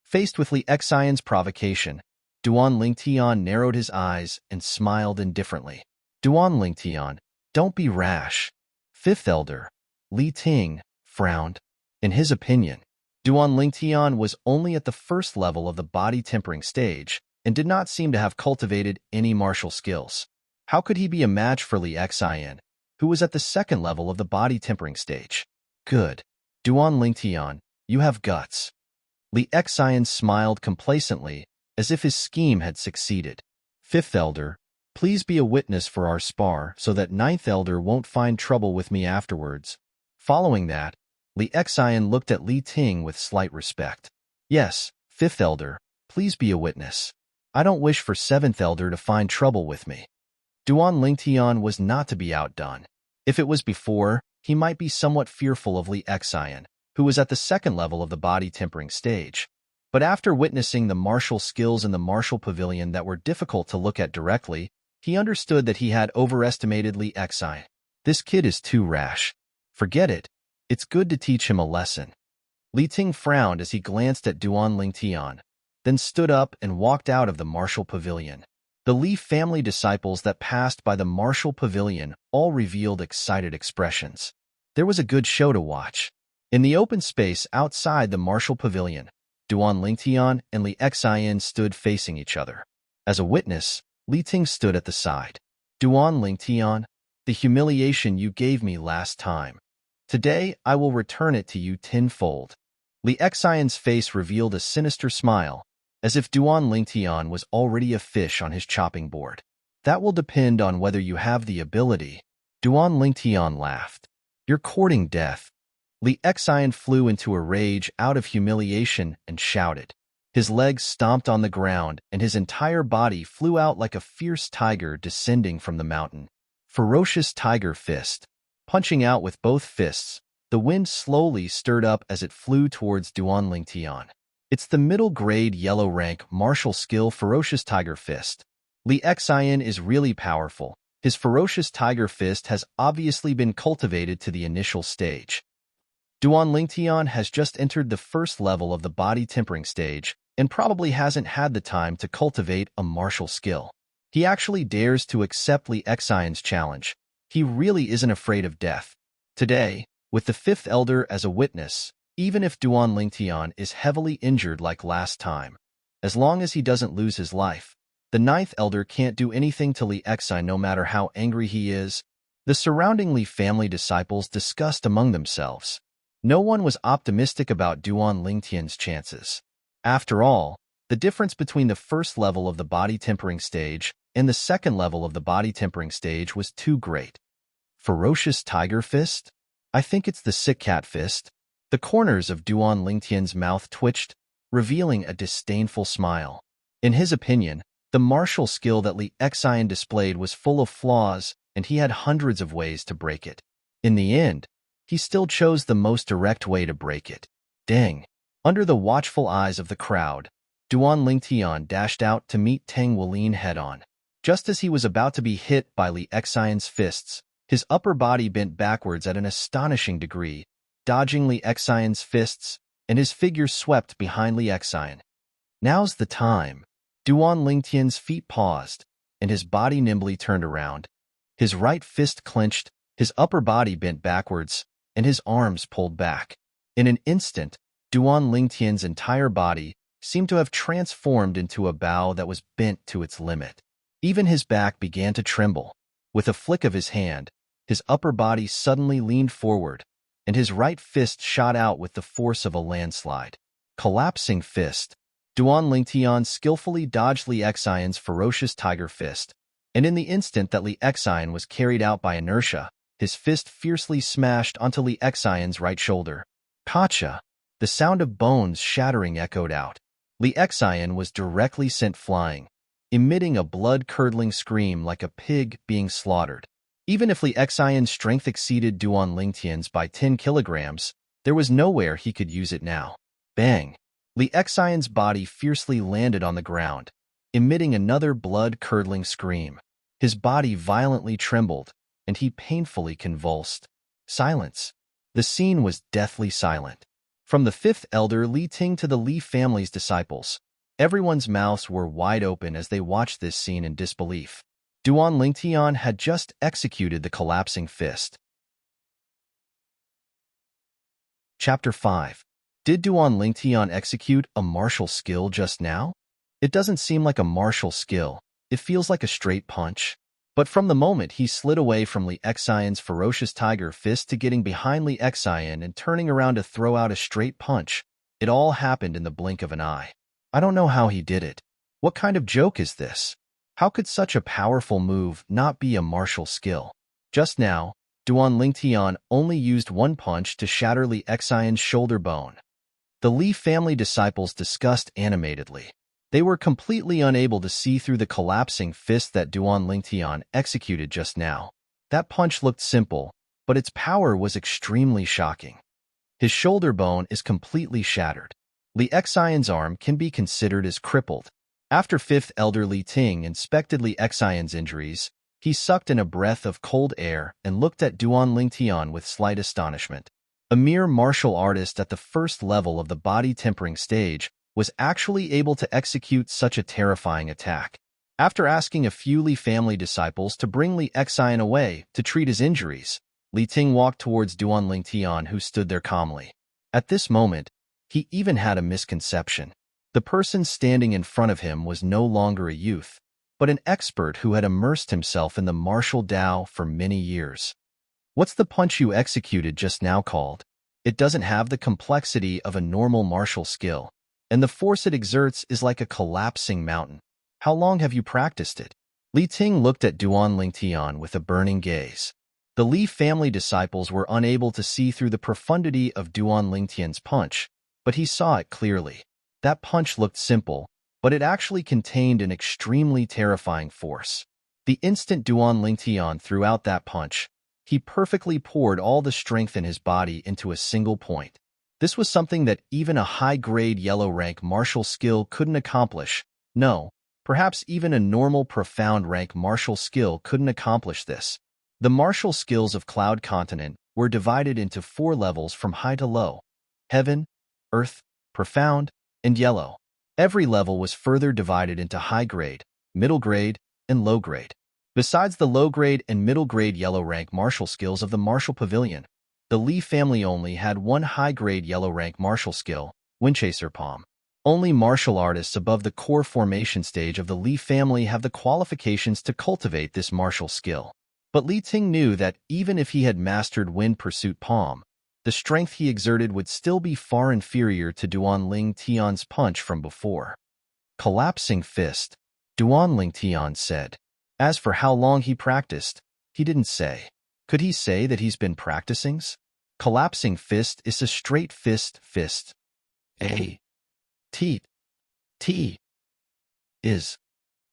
Faced with Li Xian's provocation, Duan Lingtian narrowed his eyes and smiled indifferently. Duan Lingtian, don't be rash. Fifth Elder, Li Ting, frowned. In his opinion, Duan Lingtian was only at the first level of the body tempering stage and did not seem to have cultivated any martial skills. How could he be a match for Li Xian, who was at the second level of the body tempering stage? Good. Duan Lingtian, you have guts. Li Xian smiled complacently, as if his scheme had succeeded. Fifth Elder, please be a witness for our spar so that Ninth Elder won't find trouble with me afterwards. Following that, Li Xian looked at Li Ting with slight respect. Yes, Fifth Elder, please be a witness. I don't wish for Seventh Elder to find trouble with me. Duan Lingtian was not to be outdone. If it was before, he might be somewhat fearful of Li Xian, who was at the second level of the body tempering stage. But after witnessing the martial skills in the martial pavilion that were difficult to look at directly, he understood that he had overestimated Li Xian. This kid is too rash. Forget it. It's good to teach him a lesson. Li Ting frowned as he glanced at Duan Lingtian, then stood up and walked out of the martial pavilion. The Li family disciples that passed by the martial pavilion all revealed excited expressions. There was a good show to watch. In the open space outside the martial pavilion, Duan Lingtian and Li Xian stood facing each other. As a witness, Li Ting stood at the side. Duan Lingtian, the humiliation you gave me last time. Today, I will return it to you tenfold. Li Xian's face revealed a sinister smile, as if Duan Lingtian was already a fish on his chopping board. That will depend on whether you have the ability. Duan Lingtian laughed. You're courting death. Li Xian flew into a rage out of humiliation and shouted. His legs stomped on the ground and his entire body flew out like a fierce tiger descending from the mountain. Ferocious tiger fist. Punching out with both fists, the wind slowly stirred up as it flew towards Duan Lingtian. It's the middle-grade yellow-rank martial skill Ferocious Tiger Fist. Li Xian is really powerful. His Ferocious Tiger Fist has obviously been cultivated to the initial stage. Duan Lingtian has just entered the first level of the body tempering stage and probably hasn't had the time to cultivate a martial skill. He actually dares to accept Li Xian's challenge. He really isn't afraid of death. Today, with the fifth elder as a witness, even if Duan Lingtian is heavily injured like last time, as long as he doesn't lose his life, the ninth elder can't do anything to Li Xian no matter how angry he is. The surrounding Li family disciples discussed among themselves. No one was optimistic about Duan Lingtian's chances. After all, the difference between the first level of the body tempering stage and the second level of the body tempering stage was too great. Ferocious tiger fist? I think it's the sick cat fist. The corners of Duan Lingtian's mouth twitched, revealing a disdainful smile. In his opinion, the martial skill that Li Xian displayed was full of flaws, and he had hundreds of ways to break it. In the end, he still chose the most direct way to break it. Dang! Under the watchful eyes of the crowd, Duan Lingtian dashed out to meet Tang Wulin head-on. Just as he was about to be hit by Li Xian's fists, his upper body bent backwards at an astonishing degree, dodging Li Xian's fists, and his figure swept behind Li Xian. Now's the time. Duan Lingtian's feet paused, and his body nimbly turned around. His right fist clenched, his upper body bent backwards, and his arms pulled back. In an instant, Duan Lingtian's entire body seemed to have transformed into a bow that was bent to its limit. Even his back began to tremble. With a flick of his hand, his upper body suddenly leaned forward, and his right fist shot out with the force of a landslide. Collapsing fist. Duan Lingtian skillfully dodged Li Xian's ferocious tiger fist, and in the instant that Li Xian was carried out by inertia, his fist fiercely smashed onto Li Xian's right shoulder. Kacha! The sound of bones shattering echoed out. Li Xian was directly sent flying, emitting a blood-curdling scream like a pig being slaughtered. Even if Li Xian's strength exceeded Duan Lingtian's by 10 kilograms, there was nowhere he could use it now. Bang! Li Xian's body fiercely landed on the ground, emitting another blood-curdling scream. His body violently trembled, and he painfully convulsed. Silence. The scene was deathly silent. From the fifth elder Li Ting to the Li family's disciples, everyone's mouths were wide open as they watched this scene in disbelief. Duan Lingtian had just executed the collapsing fist. Chapter 5. Did Duan Lingtian execute a martial skill just now? It doesn't seem like a martial skill. It feels like a straight punch. But from the moment he slid away from Li Xian's ferocious tiger fist to getting behind Li Xian and turning around to throw out a straight punch, it all happened in the blink of an eye. I don't know how he did it. What kind of joke is this? How could such a powerful move not be a martial skill? Just now, Duan Lingtian only used one punch to shatter Li Xian's shoulder bone. The Li family disciples discussed animatedly. They were completely unable to see through the collapsing fist that Duan Lingtian executed just now. That punch looked simple, but its power was extremely shocking. His shoulder bone is completely shattered. Li Xian's arm can be considered as crippled. After fifth elder Li Ting inspected Li Xian's injuries, he sucked in a breath of cold air and looked at Duan Lingtian with slight astonishment. A mere martial artist at the first level of the body tempering stage was actually able to execute such a terrifying attack. After asking a few Li family disciples to bring Li Xian away to treat his injuries, Li Ting walked towards Duan Lingtian, who stood there calmly. At this moment, he even had a misconception. The person standing in front of him was no longer a youth, but an expert who had immersed himself in the martial Tao for many years. What's the punch you executed just now called? It doesn't have the complexity of a normal martial skill, and the force it exerts is like a collapsing mountain. How long have you practiced it? Li Ting looked at Duan Lingtian with a burning gaze. The Li family disciples were unable to see through the profundity of Duan Lingtian's punch, but he saw it clearly. That punch looked simple, but it actually contained an extremely terrifying force. The instant Duan Lingtian threw out that punch, he perfectly poured all the strength in his body into a single point. This was something that even a high-grade yellow-rank martial skill couldn't accomplish. No, perhaps even a normal profound rank martial skill couldn't accomplish this. The martial skills of Cloud Continent were divided into 4 levels from high to low: heaven, earth, profound, and yellow. Every level was further divided into high grade, middle grade, and low grade. Besides the low grade and middle grade yellow rank martial skills of the martial pavilion, the Lee family only had one high grade yellow rank martial skill, Windchaser Palm. Only martial artists above the core formation stage of the Lee family have the qualifications to cultivate this martial skill. But Li Ting knew that even if he had mastered Wind Pursuit Palm, the strength he exerted would still be far inferior to Duan Ling Tian's punch from before. Collapsing fist, Duan Ling Tian said. As for how long he practiced, he didn't say. Could he say that he's been practicing? Collapsing fist is a straight fist. A. T. T. Is.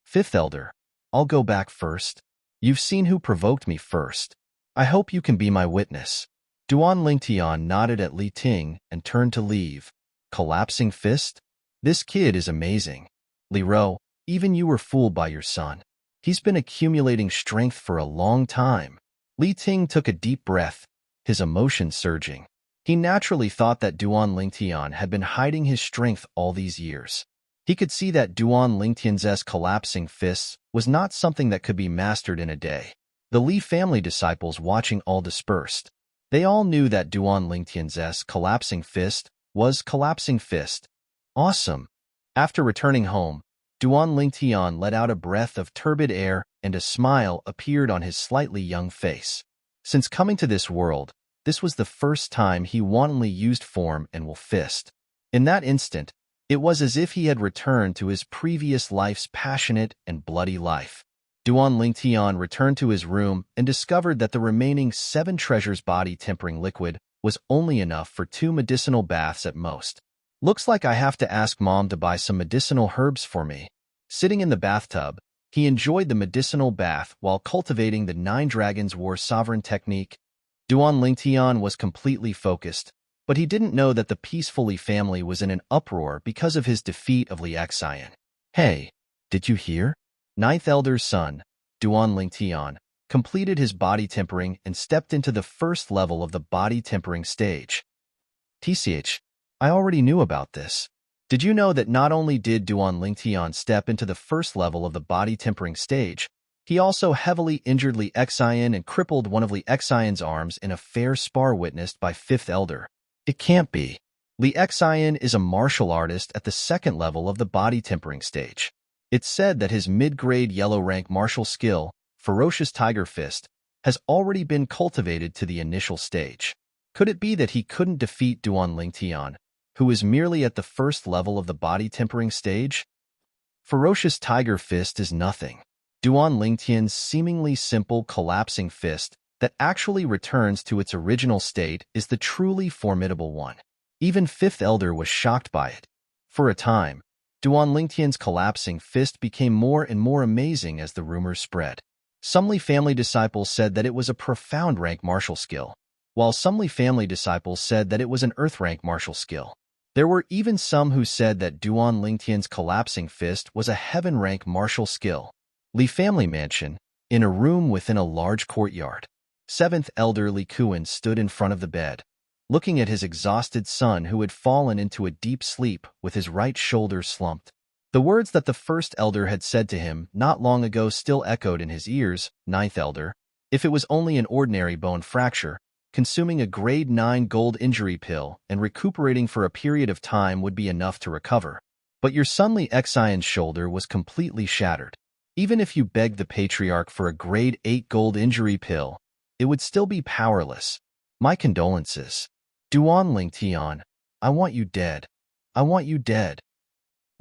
Fifth Elder, I'll go back first. You've seen who provoked me first. I hope you can be my witness. Duan Lingtian nodded at Li Ting and turned to leave. Collapsing fist? This kid is amazing. Li Ro, even you were fooled by your son. He's been accumulating strength for a long time. Li Ting took a deep breath, his emotions surging. He naturally thought that Duan Lingtian had been hiding his strength all these years. He could see that Duan Lingtian's collapsing fists was not something that could be mastered in a day. The Li family disciples watching all dispersed. They all knew that Duan Lingtian's collapsing fist was collapsing fist. Awesome. After returning home, Duan Lingtian let out a breath of turbid air and a smile appeared on his slightly young face. Since coming to this world, this was the first time he wantonly used form and will fist. In that instant, it was as if he had returned to his previous life's passionate and bloody life. Duan Lingtian returned to his room and discovered that the remaining 7 treasures body-tempering liquid was only enough for 2 medicinal baths at most. Looks like I have to ask Mom to buy some medicinal herbs for me. Sitting in the bathtub, he enjoyed the medicinal bath while cultivating the 9 Dragons War Sovereign technique. Duan Lingtian was completely focused, but he didn't know that the peaceful Li family was in an uproar because of his defeat of Li Xian. Hey, did you hear? 9th Elder's son, Duan Lingtian, completed his body tempering and stepped into the first level of the body tempering stage. TCH, I already knew about this. Did you know that not only did Duan Lingtian step into the first level of the body tempering stage, he also heavily injured Li Xian and crippled one of Li Xian's arms in a fair spar witnessed by 5th Elder. It can't be. Li Xian is a martial artist at the 2nd level of the body tempering stage. It's said that his mid-grade yellow rank martial skill, Ferocious Tiger Fist, has already been cultivated to the initial stage. Could it be that he couldn't defeat Duan Lingtian, who is merely at the 1st level of the body tempering stage? Ferocious Tiger Fist is nothing. Duan Lingtian's seemingly simple collapsing fist that actually returns to its original state is the truly formidable one. Even 5th Elder was shocked by it. For a time, Duan Lingtian's collapsing fist became more and more amazing as the rumors spread. Some Li family disciples said that it was a profound rank martial skill, while some Li family disciples said that it was an earth rank martial skill. There were even some who said that Duan Lingtian's collapsing fist was a heaven rank martial skill. Li family mansion, in a room within a large courtyard. 7th Elder Li Kuan stood in front of the bed, looking at his exhausted son who had fallen into a deep sleep with his right shoulder slumped. The words that the 1st Elder had said to him not long ago still echoed in his ears. 9th Elder, if it was only an ordinary bone fracture, consuming a grade 9 gold injury pill and recuperating for a period of time would be enough to recover. But your son Li Xian's shoulder was completely shattered. Even if you begged the Patriarch for a grade 8 gold injury pill, it would still be powerless. My condolences. Duan Lingtian, I want you dead. I want you dead.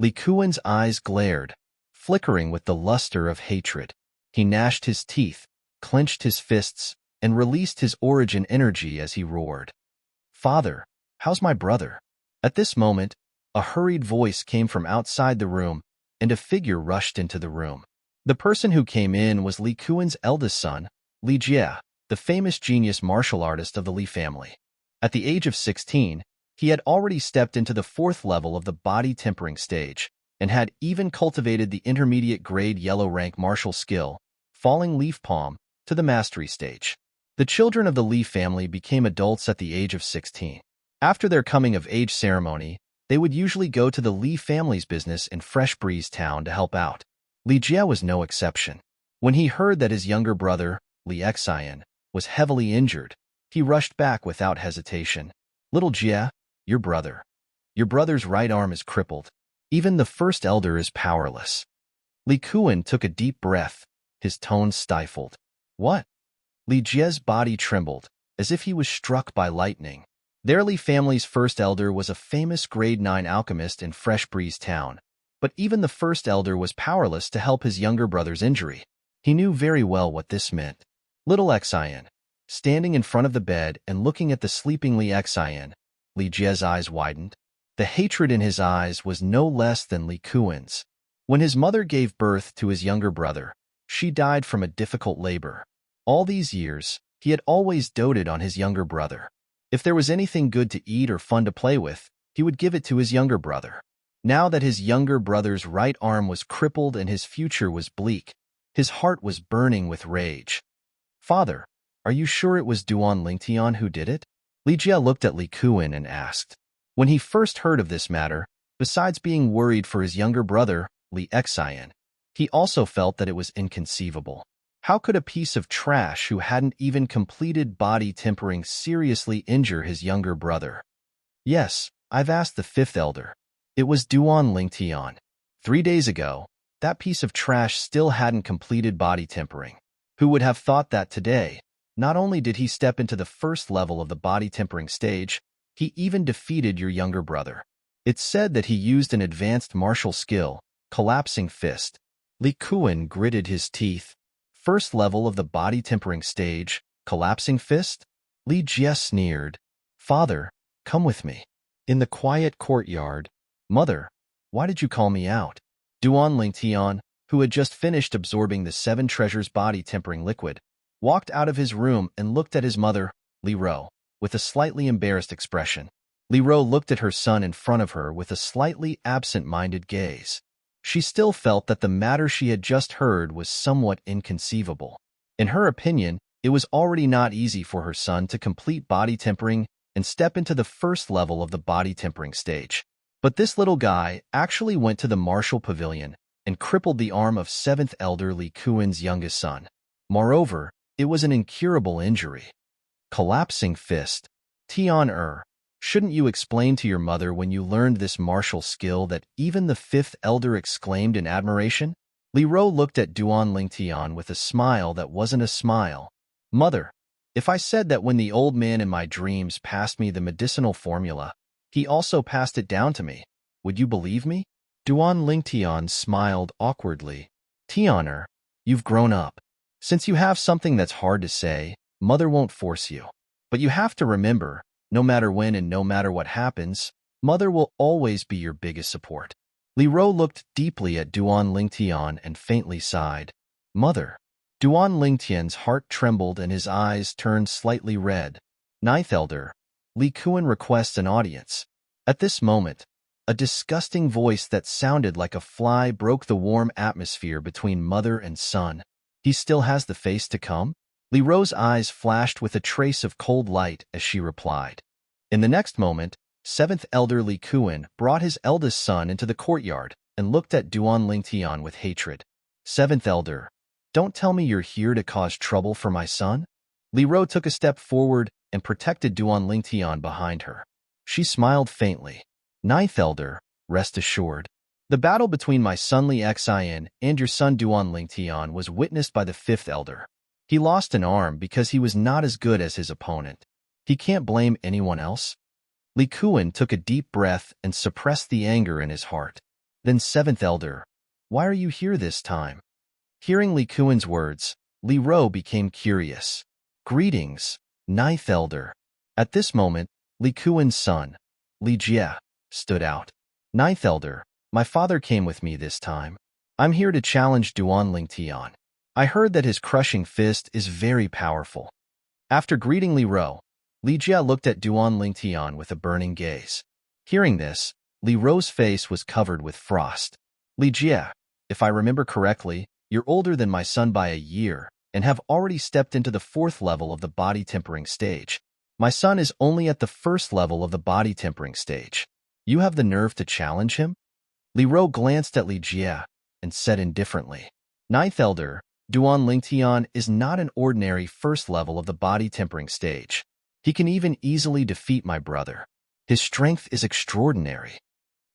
Li Kuan's eyes glared, flickering with the luster of hatred. He gnashed his teeth, clenched his fists, and released his origin energy as he roared. Father, how's my brother? At this moment, a hurried voice came from outside the room, and a figure rushed into the room. The person who came in was Li Kuan's eldest son, Li Jie, the famous genius martial artist of the Li family. At the age of 16, he had already stepped into the 4th level of the body tempering stage, and had even cultivated the intermediate grade yellow rank martial skill, Falling Leaf Palm, to the mastery stage. The children of the Li family became adults at the age of 16. After their coming-of-age ceremony, they would usually go to the Li family's business in Fresh Breeze Town to help out. Li Jie was no exception. When he heard that his younger brother, Li Xian, was heavily injured, he rushed back without hesitation. Little Jie, your brother. Your brother's right arm is crippled. Even the first elder is powerless. Li Kuan took a deep breath, his tone stifled. What? Li Jie's body trembled, as if he was struck by lightning. Their Li family's first elder was a famous grade 9 alchemist in Fresh Breeze Town, but even the first elder was powerless to help his younger brother's injury. He knew very well what this meant. Little Xian, standing in front of the bed and looking at the sleeping Li Xian, Li Jie's eyes widened. The hatred in his eyes was no less than Li Kuan's. When his mother gave birth to his younger brother, she died from a difficult labor. All these years, he had always doted on his younger brother. If there was anything good to eat or fun to play with, he would give it to his younger brother. Now that his younger brother's right arm was crippled and his future was bleak, his heart was burning with rage. Father, are you sure it was Duan Lingtian who did it? Li Jie looked at Li Kuan and asked. When he first heard of this matter, besides being worried for his younger brother, Li Xian, he also felt that it was inconceivable. How could a piece of trash who hadn't even completed body tempering seriously injure his younger brother? Yes, I've asked the fifth elder. It was Duan Lingtian. 3 days ago, that piece of trash still hadn't completed body tempering. Who would have thought that today? Not only did he step into the first level of the body tempering stage, he even defeated your younger brother. It's said that he used an advanced martial skill, collapsing fist. Li Kuan gritted his teeth. First level of the body tempering stage, collapsing fist? Li Jie sneered. Father, come with me. In the quiet courtyard. Mother, why did you call me out? Duan Lingtian, who had just finished absorbing the 7 treasures body tempering liquid, walked out of his room and looked at his mother, Li Ro, with a slightly embarrassed expression. Li Ro looked at her son in front of her with a slightly absent-minded gaze. She still felt that the matter she had just heard was somewhat inconceivable. In her opinion, it was already not easy for her son to complete body tempering and step into the first level of the body tempering stage. But this little guy actually went to the martial pavilion and crippled the arm of 7th elder Li Kuan's youngest son. Moreover, it was an incurable injury. Collapsing fist. Tian shouldn't you explain to your mother when you learned this martial skill that even the 5th elder exclaimed in admiration? Li Ro looked at Duan Lingtian with a smile that wasn't a smile. Mother, if I said that when the old man in my dreams passed me the medicinal formula, he also passed it down to me, would you believe me? Duan Lingtian smiled awkwardly. Tian you've grown up. Since you have something that's hard to say, Mother won't force you. But you have to remember, no matter when and no matter what happens, Mother will always be your biggest support. Li Ro looked deeply at Duan Lingtian and faintly sighed. Mother. Duan Lingtian's heart trembled and his eyes turned slightly red. 9th elder. Li Kuan requests an audience. At this moment, a disgusting voice that sounded like a fly broke the warm atmosphere between mother and son. He still has the face to come? Li Ro's eyes flashed with a trace of cold light as she replied. In the next moment, 7th elder Li Kuan brought his eldest son into the courtyard and looked at Duan Lingtian with hatred. 7th elder, don't tell me you're here to cause trouble for my son? Li Ro took a step forward and protected Duan Lingtian behind her. She smiled faintly. 9th elder, rest assured. The battle between my son Li Xian and your son Duan Lingtian was witnessed by the 5th elder. He lost an arm because he was not as good as his opponent. He can't blame anyone else. Li Kuan took a deep breath and suppressed the anger in his heart. Then 7th elder, why are you here this time? Hearing Li Kuan's words, Li Ro became curious. Greetings, 9th elder. At this moment, Li Kuan's son, Li Jie, stood out. 9th elder, my father came with me this time. I'm here to challenge Duan Lingtian. I heard that his crushing fist is very powerful. After greeting Li Ro, Li Jie looked at Duan Lingtian with a burning gaze. Hearing this, Li Ro's face was covered with frost. Li Jie, if I remember correctly, you're older than my son by a year, and have already stepped into the 4th level of the body tempering stage. My son is only at the 1st level of the body tempering stage. You have the nerve to challenge him? Li Ro glanced at Li Jie and said indifferently, Ninth Elder, Duan Lingtian is not an ordinary 1st level of the body tempering stage. He can even easily defeat my brother. His strength is extraordinary.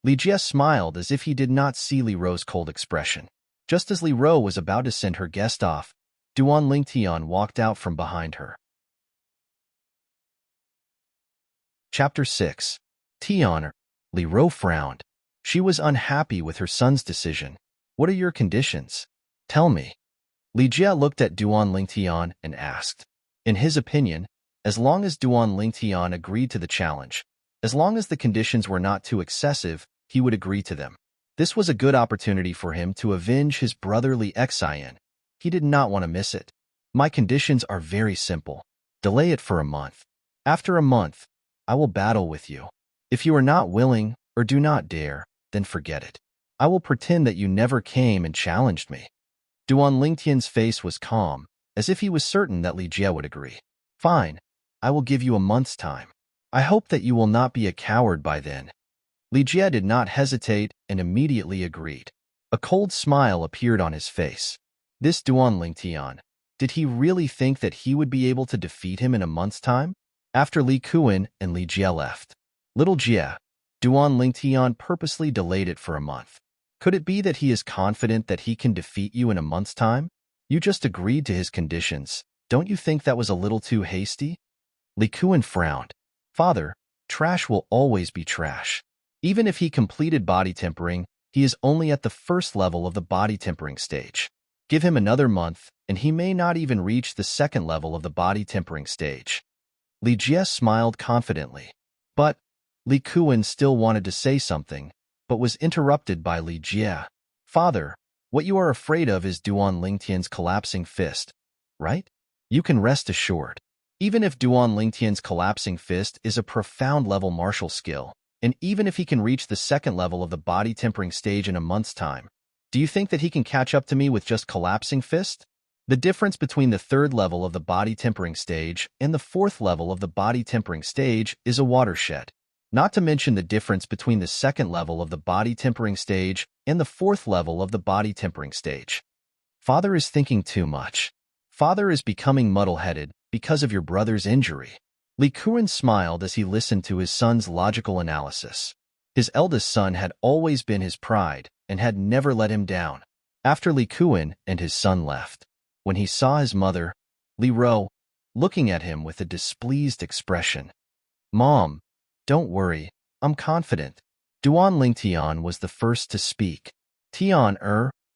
Li Jie smiled as if he did not see Li Ro's cold expression. Just as Li Ro was about to send her guest off, Duan Lingtian walked out from behind her. Chapter 6. Tian. Li Ro frowned. She was unhappy with her son's decision. What are your conditions? Tell me. Li Jie looked at Duan Lingtian and asked. In his opinion, as long as Duan Lingtian agreed to the challenge, as long as the conditions were not too excessive, he would agree to them. This was a good opportunity for him to avenge his brother Li Xian. He did not want to miss it. My conditions are very simple. Delay it for a month. After a month, I will battle with you. If you are not willing or do not dare, then forget it. I will pretend that you never came and challenged me. Duan Lingtian's face was calm, as if he was certain that Li Jie would agree. Fine, I will give you a month's time. I hope that you will not be a coward by then. Li Jie did not hesitate and immediately agreed. A cold smile appeared on his face. This Duan Lingtian, did he really think that he would be able to defeat him in a month's time? After Li Kuan and Li Jie left, Little Jie, Duan Lingtian purposely delayed it for a month. Could it be that he is confident that he can defeat you in a month's time? You just agreed to his conditions. Don't you think that was a little too hasty? Li Kuan frowned. Father, trash will always be trash. Even if he completed body tempering, he is only at the 1st level of the body tempering stage. Give him another month, and he may not even reach the 2nd level of the body tempering stage. Li Jie smiled confidently. But Li Kuan still wanted to say something, but was interrupted by Li Jie. Father, what you are afraid of is Duan Lingtian's collapsing fist, right? You can rest assured. Even if Duan Lingtian's collapsing fist is a profound level martial skill, and even if he can reach the 2nd level of the body tempering stage in a month's time, do you think that he can catch up to me with just collapsing fist? The difference between the 3rd level of the body tempering stage and the 4th level of the body tempering stage is a watershed. Not to mention the difference between the 2nd level of the body tempering stage and the 4th level of the body tempering stage. Father is thinking too much. Father is becoming muddle-headed because of your brother's injury. Li Kuan smiled as he listened to his son's logical analysis. His eldest son had always been his pride and had never let him down. After Li Kuan and his son left, when he saw his mother, Li Ro, looking at him with a displeased expression. Mom, don't worry, I'm confident. Duan Lingtian was the first to speak. Tian,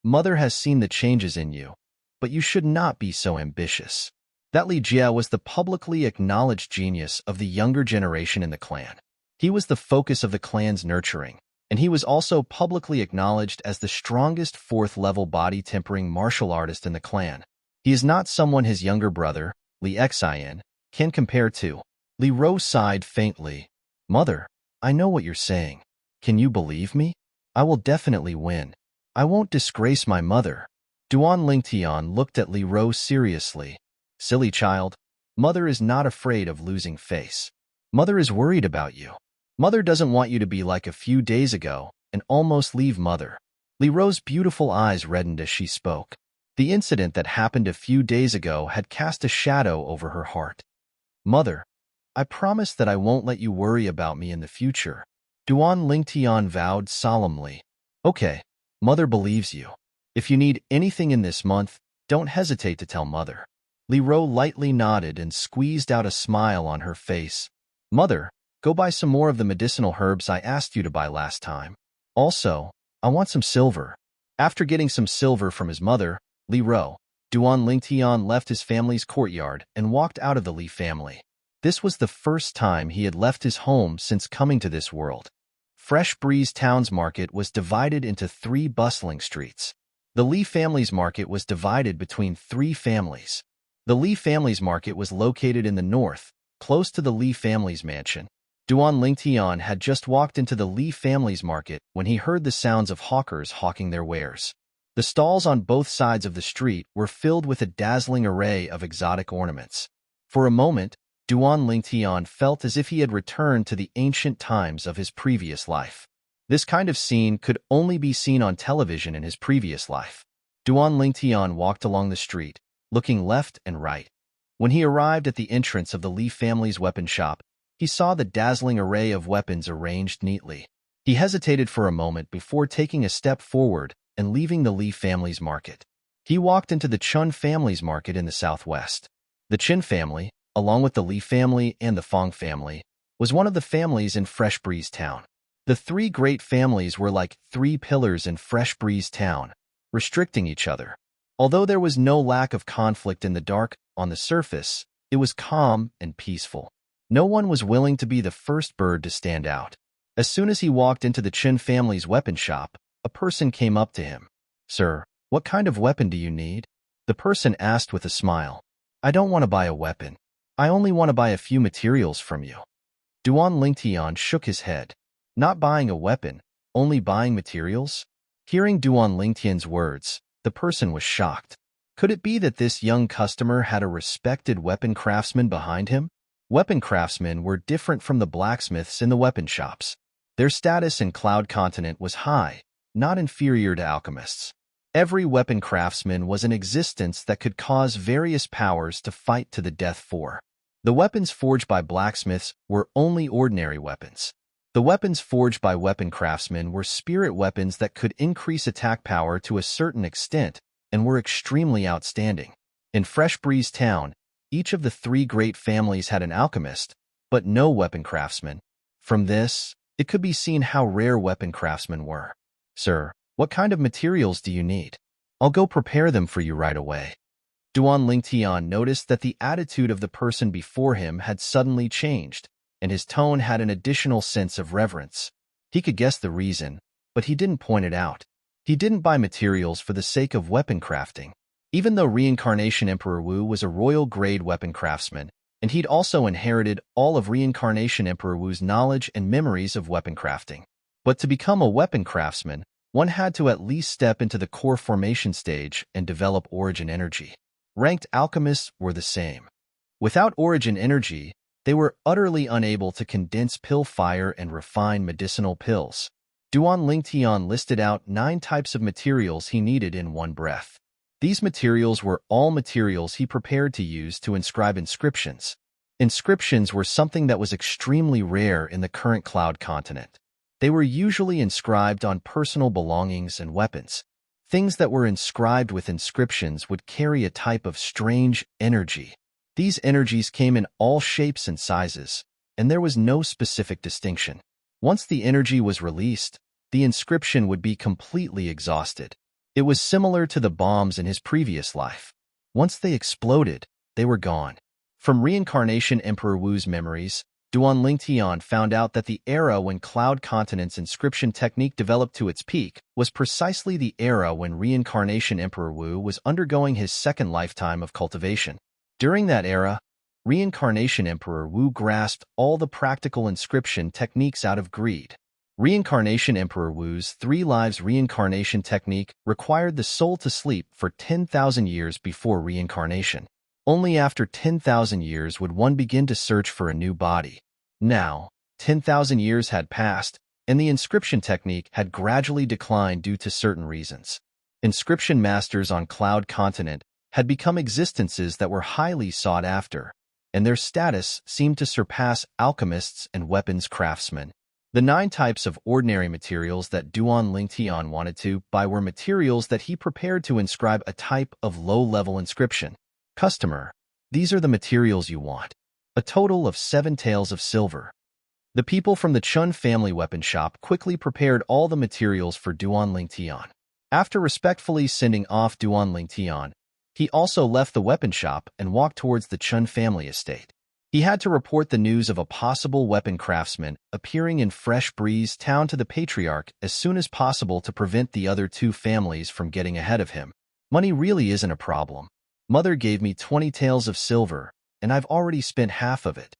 mother has seen the changes in you, but you should not be so ambitious. That Li Jie was the publicly acknowledged genius of the younger generation in the clan. He was the focus of the clan's nurturing, and he was also publicly acknowledged as the strongest 4th level body tempering martial artist in the clan. He is not someone his younger brother, Li Xian, can compare to. Li Ro sighed faintly. Mother, I know what you're saying. Can you believe me? I will definitely win. I won't disgrace my mother. Duan Lingtian looked at Li Ro seriously. Silly child, mother is not afraid of losing face. Mother is worried about you. Mother doesn't want you to be like a few days ago and almost leave mother. Li Ro's beautiful eyes reddened as she spoke. The incident that happened a few days ago had cast a shadow over her heart. Mother, I promise that I won't let you worry about me in the future. Duan Lingtian vowed solemnly. Okay, mother believes you. If you need anything in this month, don't hesitate to tell mother. Li Ro lightly nodded and squeezed out a smile on her face. Mother, go buy some more of the medicinal herbs I asked you to buy last time. Also, I want some silver. After getting some silver from his mother, Li Ro, Duan Lingtian left his family's courtyard and walked out of the Li family. This was the first time he had left his home since coming to this world. Fresh Breeze Town's market was divided into 3 bustling streets. The Li family's market was divided between 3 families. The Li family's market was located in the north, close to the Li family's mansion. Duan Lingtian had just walked into the Li family's market when he heard the sounds of hawkers hawking their wares. The stalls on both sides of the street were filled with a dazzling array of exotic ornaments. For a moment, Duan Lingtian felt as if he had returned to the ancient times of his previous life. This kind of scene could only be seen on television in his previous life. Duan Lingtian walked along the street, looking left and right. When he arrived at the entrance of the Li family's weapon shop, he saw the dazzling array of weapons arranged neatly. He hesitated for a moment before taking a step forward and leaving the Li family's market. He walked into the Chun family's market in the southwest. The Qin family, along with the Li family and the Fong family, was one of the families in Fresh Breeze Town. The three great families were like three pillars in Fresh Breeze Town, restricting each other. Although there was no lack of conflict in the dark, on the surface, it was calm and peaceful. No one was willing to be the first bird to stand out. As soon as he walked into the Qin family's weapon shop, a person came up to him. "Sir, what kind of weapon do you need?" The person asked with a smile. "I don't want to buy a weapon. I only want to buy a few materials from you." Duan Lingtian shook his head. Not buying a weapon, only buying materials? Hearing Duan Lingtian's words, the person was shocked. Could it be that this young customer had a respected weapon craftsman behind him? Weapon craftsmen were different from the blacksmiths in the weapon shops. Their status in Cloud Continent was high, not inferior to alchemists. Every weapon craftsman was an existence that could cause various powers to fight to the death for. The weapons forged by blacksmiths were only ordinary weapons. The weapons forged by weapon craftsmen were spirit weapons that could increase attack power to a certain extent and were extremely outstanding. In Fresh Breeze Town, each of the three great families had an alchemist, but no weapon craftsman. From this, it could be seen how rare weapon craftsmen were. "Sir, what kind of materials do you need? I'll go prepare them for you right away." Duan Lingtian noticed that the attitude of the person before him had suddenly changed, and his tone had an additional sense of reverence. He could guess the reason, but he didn't point it out. He didn't buy materials for the sake of weapon crafting. Even though Reincarnation Emperor Wu was a royal-grade weapon craftsman, and he'd also inherited all of Reincarnation Emperor Wu's knowledge and memories of weapon crafting. But to become a weapon craftsman, one had to at least step into the core formation stage and develop origin energy. Ranked alchemists were the same. Without origin energy, they were utterly unable to condense pill fire and refine medicinal pills. Duan Lingtian listed out 9 types of materials he needed in one breath. These materials were all materials he prepared to use to inscribe inscriptions. Inscriptions were something that was extremely rare in the current Cloud Continent. They were usually inscribed on personal belongings and weapons. Things that were inscribed with inscriptions would carry a type of strange energy. These energies came in all shapes and sizes, and there was no specific distinction. Once the energy was released, the inscription would be completely exhausted. It was similar to the bombs in his previous life. Once they exploded, they were gone. From Reincarnation Emperor Wu's memories, Duan Lingtian found out that the era when Cloud Continent's inscription technique developed to its peak was precisely the era when Reincarnation Emperor Wu was undergoing his second lifetime of cultivation. During that era, Reincarnation Emperor Wu grasped all the practical inscription techniques out of greed. Reincarnation Emperor Wu's 3 lives reincarnation technique required the soul to sleep for 10,000 years before reincarnation. Only after 10,000 years would one begin to search for a new body. Now, 10,000 years had passed, and the inscription technique had gradually declined due to certain reasons. Inscription masters on Cloud Continent had become existences that were highly sought after, and their status seemed to surpass alchemists and weapons craftsmen. The 9 types of ordinary materials that Duan Lingtian wanted to buy were materials that he prepared to inscribe a type of low-level inscription. Customer, these are the materials you want. A total of 7 taels of silver. The people from the Chun family weapon shop quickly prepared all the materials for Duan Lingtian. After respectfully sending off Duan Lingtian, he also left the weapon shop and walked towards the Chun family estate. He had to report the news of a possible weapon craftsman appearing in Fresh Breeze Town to the Patriarch as soon as possible to prevent the other 2 families from getting ahead of him. Money really isn't a problem. Mother gave me 20 taels of silver, and I've already spent half of it.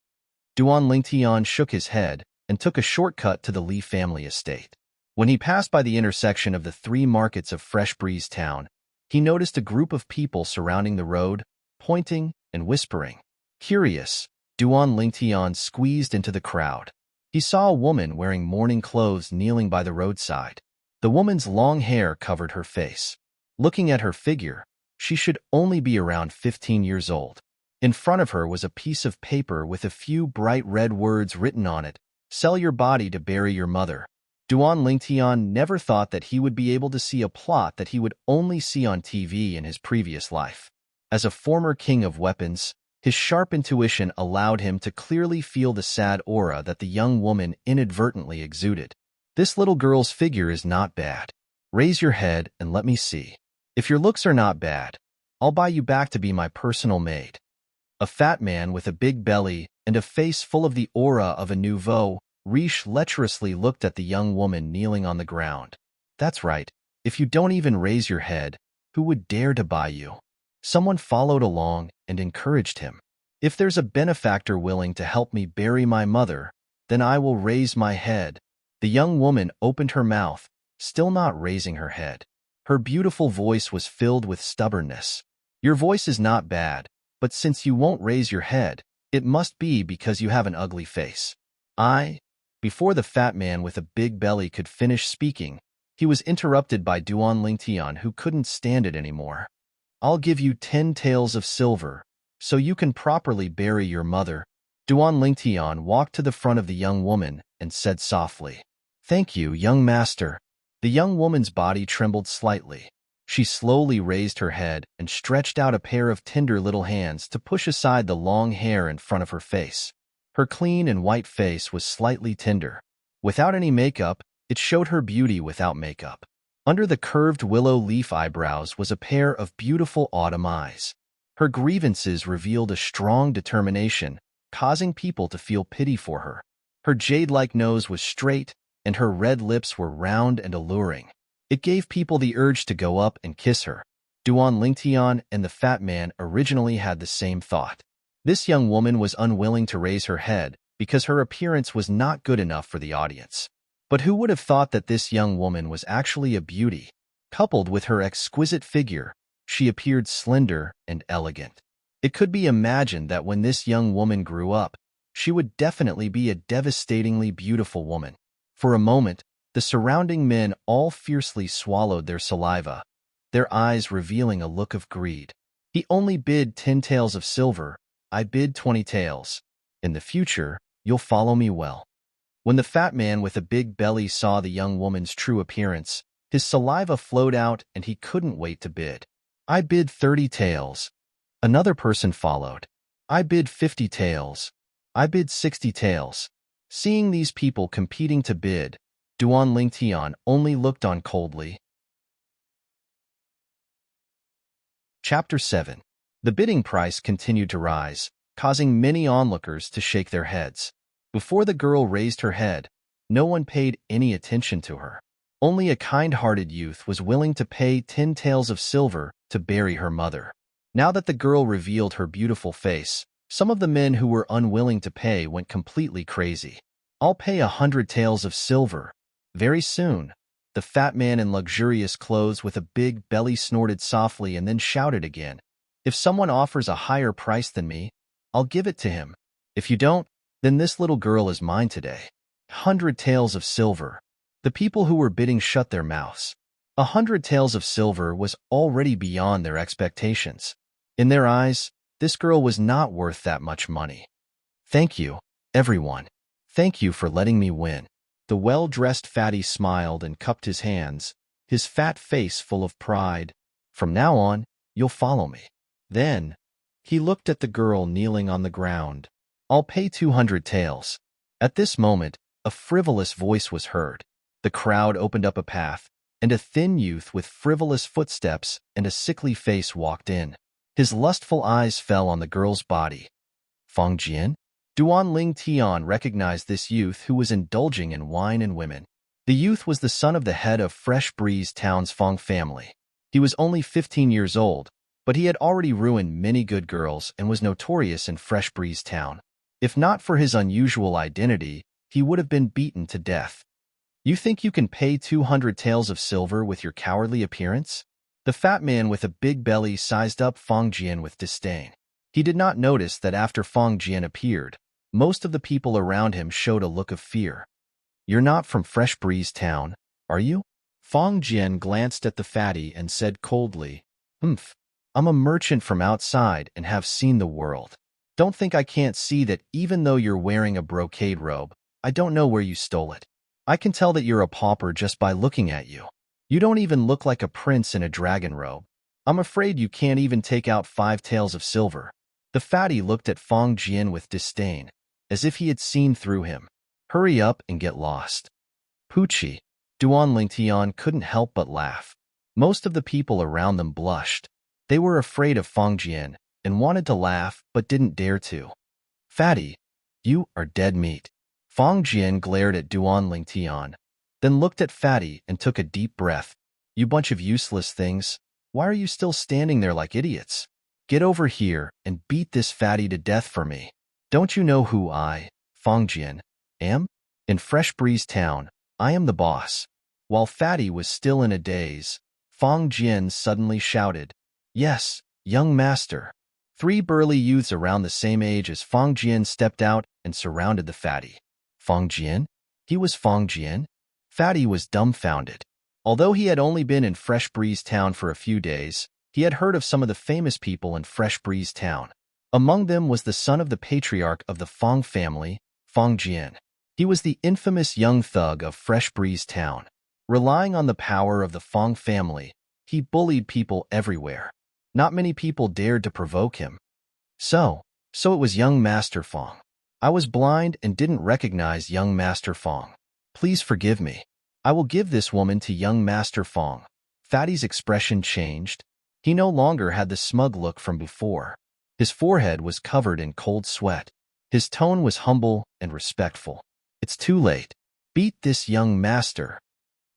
Duan Lingtian shook his head and took a shortcut to the Li family estate. When he passed by the intersection of the three markets of Fresh Breeze Town, he noticed a group of people surrounding the road, pointing and whispering. Curious, Duan Lingtian squeezed into the crowd. He saw a woman wearing mourning clothes kneeling by the roadside. The woman's long hair covered her face. Looking at her figure, she should only be around 15 years old. In front of her was a piece of paper with a few bright red words written on it. Sell your body to bury your mother. Duan Lingtian never thought that he would be able to see a plot that he would only see on TV in his previous life. As a former king of weapons, his sharp intuition allowed him to clearly feel the sad aura that the young woman inadvertently exuded. This little girl's figure is not bad. Raise your head and let me see. If your looks are not bad, I'll buy you back to be my personal maid. A fat man with a big belly and a face full of the aura of a nouveau riche lecherously looked at the young woman kneeling on the ground. That's right. If you don't even raise your head, who would dare to buy you? Someone followed along and encouraged him. If there's a benefactor willing to help me bury my mother, then I will raise my head. The young woman opened her mouth, still not raising her head. Her beautiful voice was filled with stubbornness. Your voice is not bad, but since you won't raise your head, it must be because you have an ugly face. Before the fat man with a big belly could finish speaking, he was interrupted by Duan Lingtian, who couldn't stand it anymore. I'll give you 10 taels of silver, so you can properly bury your mother. Duan Lingtian walked to the front of the young woman and said softly, Thank you, young master. The young woman's body trembled slightly. She slowly raised her head and stretched out a pair of tender little hands to push aside the long hair in front of her face. Her clean and white face was slightly tender. Without any makeup, it showed her beauty without makeup. Under the curved willow leaf eyebrows was a pair of beautiful autumn eyes. Her grievances revealed a strong determination, causing people to feel pity for her. Her jade-like nose was straight, and her red lips were round and alluring. It gave people the urge to go up and kiss her. Duan Lingtian and the fat man originally had the same thought. This young woman was unwilling to raise her head because her appearance was not good enough for the audience. But who would have thought that this young woman was actually a beauty? Coupled with her exquisite figure, she appeared slender and elegant. It could be imagined that when this young woman grew up, she would definitely be a devastatingly beautiful woman. For a moment, the surrounding men all fiercely swallowed their saliva, their eyes revealing a look of greed. He only bid 10 taels of silver. I bid 20 taels. In the future, you'll follow me well. When the fat man with a big belly saw the young woman's true appearance, his saliva flowed out and he couldn't wait to bid. I bid 30 taels. Another person followed. I bid 50 taels. I bid 60 taels. Seeing these people competing to bid, Duan Lingtian only looked on coldly. Chapter 7. The bidding price continued to rise, causing many onlookers to shake their heads. Before the girl raised her head, no one paid any attention to her. Only a kind-hearted youth was willing to pay 10 taels of silver to bury her mother. Now that the girl revealed her beautiful face, some of the men who were unwilling to pay went completely crazy. I'll pay 100 taels of silver. Very soon, the fat man in luxurious clothes with a big belly snorted softly and then shouted again. If someone offers a higher price than me, I'll give it to him. If you don't, then this little girl is mine today. 100 taels of silver. The people who were bidding shut their mouths. 100 taels of silver was already beyond their expectations. In their eyes, this girl was not worth that much money. Thank you, everyone. Thank you for letting me win. The well-dressed fatty smiled and cupped his hands, his fat face full of pride. From now on, you'll follow me. Then, he looked at the girl kneeling on the ground. I'll pay 200 taels. At this moment, a frivolous voice was heard. The crowd opened up a path, and a thin youth with frivolous footsteps and a sickly face walked in. His lustful eyes fell on the girl's body. Feng Jian? Duan Lingtian recognized this youth who was indulging in wine and women. The youth was the son of the head of Fresh Breeze Town's Feng family. He was only 15 years old, but he had already ruined many good girls and was notorious in Fresh Breeze Town. If not for his unusual identity, he would have been beaten to death. You think you can pay 200 taels of silver with your cowardly appearance? The fat man with a big belly sized up Fong Jian with disdain. He did not notice that after Fong Jian appeared, most of the people around him showed a look of fear. You're not from Fresh Breeze Town, are you? Fong Jian glanced at the fatty and said coldly, "Humph, I'm a merchant from outside and have seen the world. Don't think I can't see that even though you're wearing a brocade robe, I don't know where you stole it. I can tell that you're a pauper just by looking at you. You don't even look like a prince in a dragon robe. I'm afraid you can't even take out 5 taels of silver." The fatty looked at Fong Jian with disdain, as if he had seen through him. "Hurry up and get lost." Poochie. Duan Lingtian couldn't help but laugh. Most of the people around them blushed. They were afraid of Fong Jian and wanted to laugh but didn't dare to. "Fatty, you are dead meat." Fong Jian glared at Duan Lingtian, then looked at Fatty and took a deep breath. "You bunch of useless things, why are you still standing there like idiots? Get over here and beat this fatty to death for me. Don't you know who I, Fong Jian, am? In Fresh Breeze Town, I am the boss." While Fatty was still in a daze, Fong Jian suddenly shouted, "Yes, young master." 3 burly youths around the same age as Fong Jian stepped out and surrounded the fatty. Fong Jian? He was Fong Jian? Fatty was dumbfounded. Although he had only been in Fresh Breeze Town for a few days, he had heard of some of the famous people in Fresh Breeze Town. Among them was the son of the patriarch of the Fong family, Fong Jian. He was the infamous young thug of Fresh Breeze Town. Relying on the power of the Fong family, he bullied people everywhere. Not many people dared to provoke him. So it was young Master Fong. I was blind and didn't recognize young Master Fong. Please forgive me. I will give this woman to young Master Fong. Fatty's expression changed. He no longer had the smug look from before. His forehead was covered in cold sweat. His tone was humble and respectful. "It's too late. Beat this young master."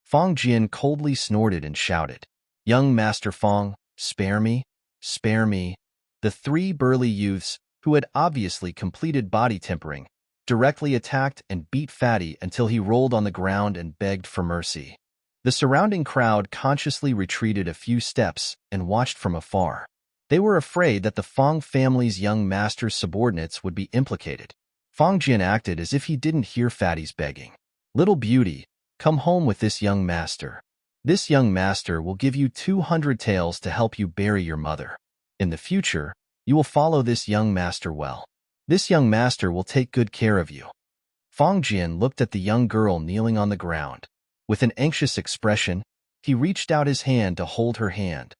Fong Jian coldly snorted and shouted, "Young Master Fong, spare me, spare me." The 3 burly youths, who had obviously completed body tempering, directly attacked and beat Fatty until he rolled on the ground and begged for mercy. The surrounding crowd consciously retreated a few steps and watched from afar. They were afraid that the Fong family's young master's subordinates would be implicated. Fong Jian acted as if he didn't hear Fatty's begging. "Little beauty, come home with this young master. This young master will give you 200 taels to help you bury your mother. In the future, you will follow this young master well. This young master will take good care of you." Fong Jian looked at the young girl kneeling on the ground. With an anxious expression, he reached out his hand to hold her hand.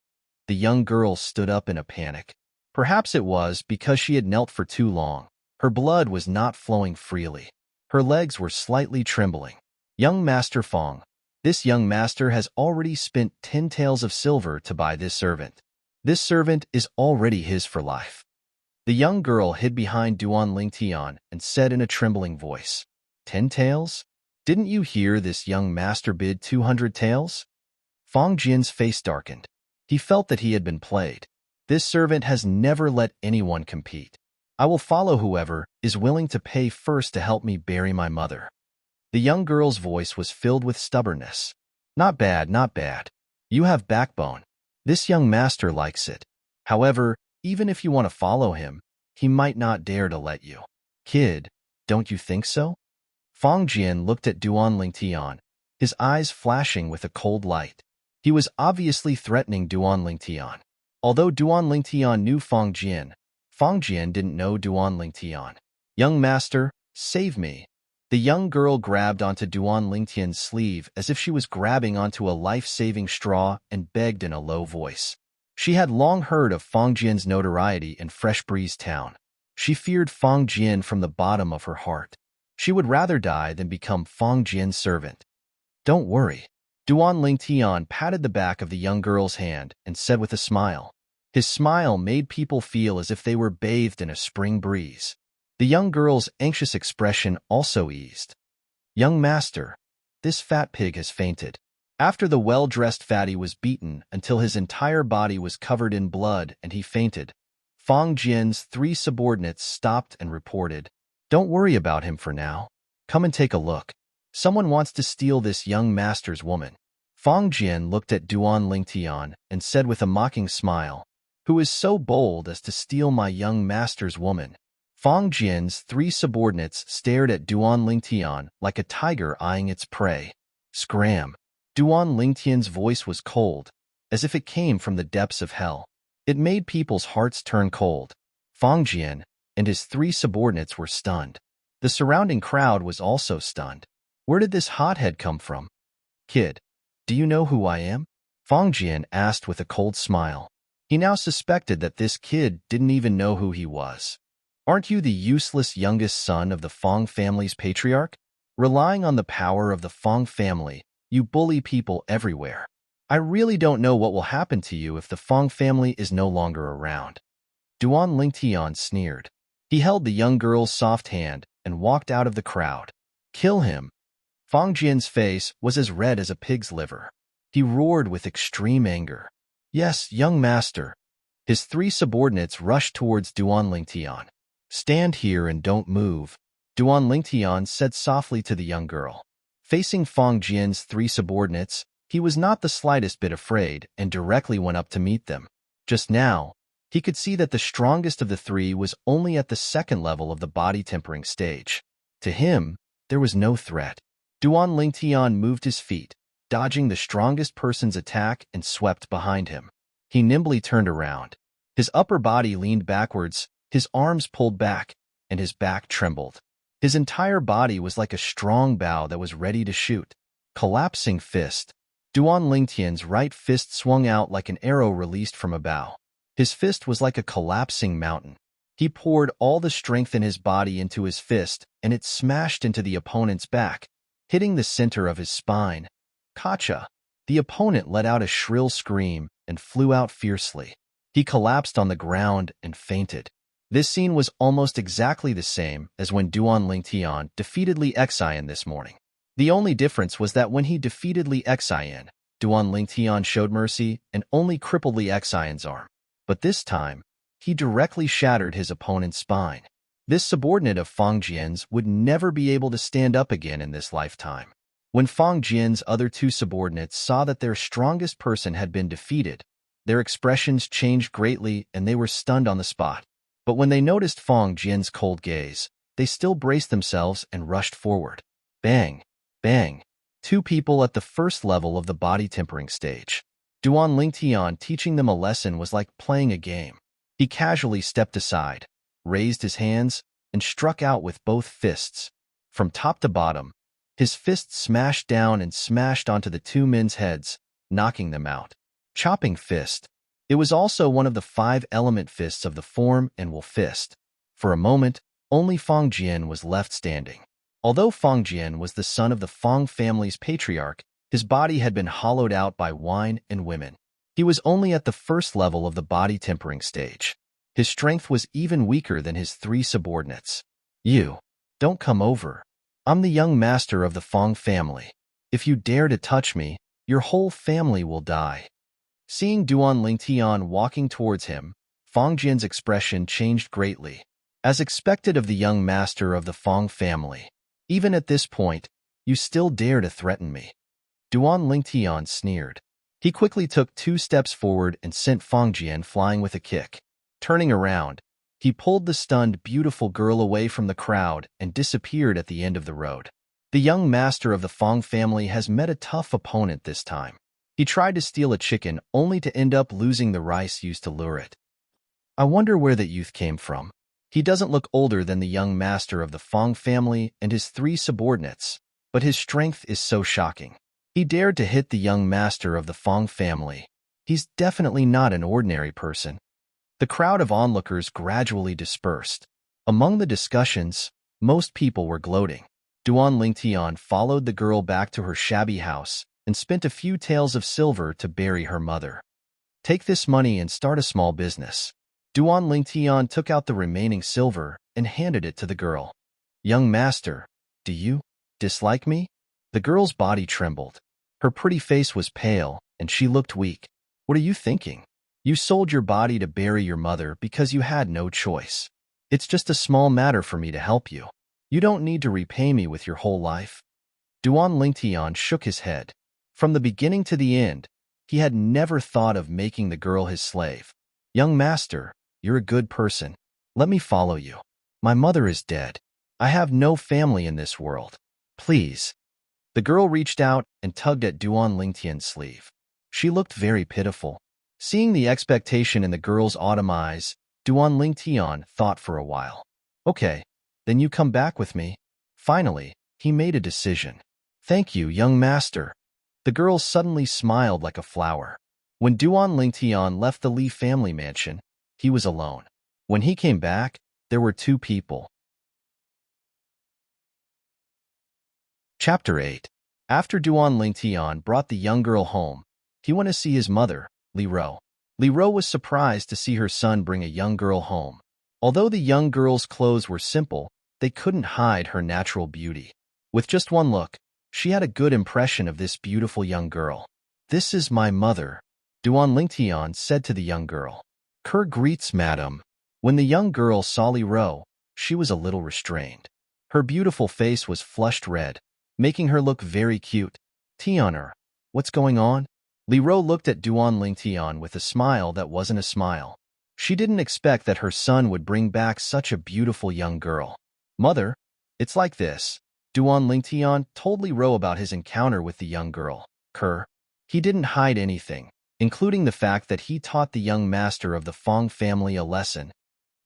The young girl stood up in a panic. Perhaps it was because she had knelt for too long. Her blood was not flowing freely. Her legs were slightly trembling. "Young Master Fong, this young master has already spent 10 taels of silver to buy this servant. This servant is already his for life." The young girl hid behind Duan Lingtian and said in a trembling voice, "10 taels? Didn't you hear this young master bid 200 taels?" Fong Jian's face darkened. He felt that he had been played. This servant has never let anyone compete. "I will follow whoever is willing to pay first to help me bury my mother." The young girl's voice was filled with stubbornness. "Not bad, not bad. You have backbone. This young master likes it. However, even if you want to follow him, he might not dare to let you." "Kid, don't you think so?" Fong Jian looked at Duan Lingtian, his eyes flashing with a cold light. He was obviously threatening Duan Lingtian. Although Duan Lingtian knew Fong Jian didn't know Duan Lingtian. "Young master, save me." The young girl grabbed onto Duan Lingtian's sleeve as if she was grabbing onto a life-saving straw and begged in a low voice. She had long heard of Fong Jian's notoriety in Fresh Breeze Town. She feared Fong Jian from the bottom of her heart. She would rather die than become Fong Jian's servant. "Don't worry." Duan Lingtian patted the back of the young girl's hand and said with a smile. His smile made people feel as if they were bathed in a spring breeze. The young girl's anxious expression also eased. "Young master, this fat pig has fainted." After the well-dressed fatty was beaten until his entire body was covered in blood and he fainted, Fong Jian's 3 subordinates stopped and reported, "Don't worry about him for now. Come and take a look." Someone wants to steal this young master's woman. Fong Jian looked at Duan Lingtian and said with a mocking smile, "Who is so bold as to steal my young master's woman?" Fong Jian's three subordinates stared at Duan Lingtian like a tiger eyeing its prey. Scram! Duan Lingtian's voice was cold, as if it came from the depths of hell. It made people's hearts turn cold. Fong Jian and his three subordinates were stunned. The surrounding crowd was also stunned. Where did this hothead come from? Kid, do you know who I am? Fong Jian asked with a cold smile. He now suspected that this kid didn't even know who he was. Aren't you the useless youngest son of the Fong family's patriarch? Relying on the power of the Fong family, you bully people everywhere. I really don't know what will happen to you if the Fong family is no longer around. Duan Lingtian sneered. He held the young girl's soft hand and walked out of the crowd. Kill him. Fong Jian's face was as red as a pig's liver. He roared with extreme anger. Yes, young master. His three subordinates rushed towards Duan Lingtian. Stand here and don't move, Duan Lingtian said softly to the young girl. Facing Fong Jian's three subordinates, he was not the slightest bit afraid and directly went up to meet them. Just now, he could see that the strongest of the three was only at the second level of the body tempering stage. To him, there was no threat. Duan Lingtian moved his feet, dodging the strongest person's attack and swept behind him. He nimbly turned around. His upper body leaned backwards, his arms pulled back, and his back trembled. His entire body was like a strong bow that was ready to shoot. Collapsing fist. Duan Lingtian's right fist swung out like an arrow released from a bow. His fist was like a collapsing mountain. He poured all the strength in his body into his fist, and it smashed into the opponent's back, hitting the center of his spine. Kacha! The opponent let out a shrill scream and flew out fiercely. He collapsed on the ground and fainted. This scene was almost exactly the same as when Duan Lingtian defeated Li Xian this morning. The only difference was that when he defeated Li Xian, Duan Lingtian showed mercy and only crippled Li Xian's arm. But this time, he directly shattered his opponent's spine. This subordinate of Fong Jian's would never be able to stand up again in this lifetime. When Fong Jian's other two subordinates saw that their strongest person had been defeated, their expressions changed greatly and they were stunned on the spot. But when they noticed Fong Jian's cold gaze, they still braced themselves and rushed forward. Bang! Bang! Two people at the first level of the body tempering stage. Duan Lingtian teaching them a lesson was like playing a game. He casually stepped aside, raised his hands, and struck out with both fists. From top to bottom, his fists smashed down and smashed onto the two men's heads, knocking them out. Chopping fist. It was also one of the 5 element fists of the form and wolf fist. For a moment, only Fong Jian was left standing. Although Fong Jian was the son of the Fong family's patriarch, his body had been hollowed out by wine and women. He was only at the first level of the body tempering stage. His strength was even weaker than his 3 subordinates. You, don't come over. I'm the young master of the Fong family. If you dare to touch me, your whole family will die. Seeing Duan Lingtian walking towards him, Fong Jian's expression changed greatly. As expected of the young master of the Fong family, even at this point, you still dare to threaten me. Duan Lingtian sneered. He quickly took 2 steps forward and sent Fong Jian flying with a kick. Turning around, he pulled the stunned, beautiful girl away from the crowd and disappeared at the end of the road. The young master of the Fong family has met a tough opponent this time. He tried to steal a chicken only to end up losing the rice used to lure it. I wonder where that youth came from. He doesn't look older than the young master of the Fong family and his 3 subordinates, but his strength is so shocking. He dared to hit the young master of the Fong family. He's definitely not an ordinary person. The crowd of onlookers gradually dispersed. Among the discussions, most people were gloating. Duan Lingtian followed the girl back to her shabby house and spent a few taels of silver to bury her mother. Take this money and start a small business. Duan Lingtian took out the remaining silver and handed it to the girl. Young master, do you dislike me? The girl's body trembled. Her pretty face was pale, and she looked weak. What are you thinking? You sold your body to bury your mother because you had no choice. It's just a small matter for me to help you. You don't need to repay me with your whole life. Duan Lingtian shook his head. From the beginning to the end, he had never thought of making the girl his slave. Young master, you're a good person. Let me follow you. My mother is dead. I have no family in this world. Please. The girl reached out and tugged at Duan Lingtian's sleeve. She looked very pitiful. Seeing the expectation in the girl's autumn eyes, Duan Lingtian thought for a while. Okay, then you come back with me. Finally, he made a decision. Thank you, young master. The girl suddenly smiled like a flower. When Duan Lingtian left the Li family mansion, he was alone. When he came back, there were two people. Chapter 8. After Duan Lingtian brought the young girl home, he went to see his mother, Li Ro. Li Ro was surprised to see her son bring a young girl home. Although the young girl's clothes were simple, they couldn't hide her natural beauty. With just one look, she had a good impression of this beautiful young girl. This is my mother, Duan Lingtian said to the young girl. Kerr greets madam. When the young girl saw Li Ro, she was a little restrained. Her beautiful face was flushed red, making her look very cute. Tianer, what's going on? Li Ro looked at Duan Lingtian with a smile that wasn't a smile. She didn't expect that her son would bring back such a beautiful young girl. Mother, it's like this. Duan Lingtian told Li Ro about his encounter with the young girl, Kerr. He didn't hide anything, including the fact that he taught the young master of the Fong family a lesson.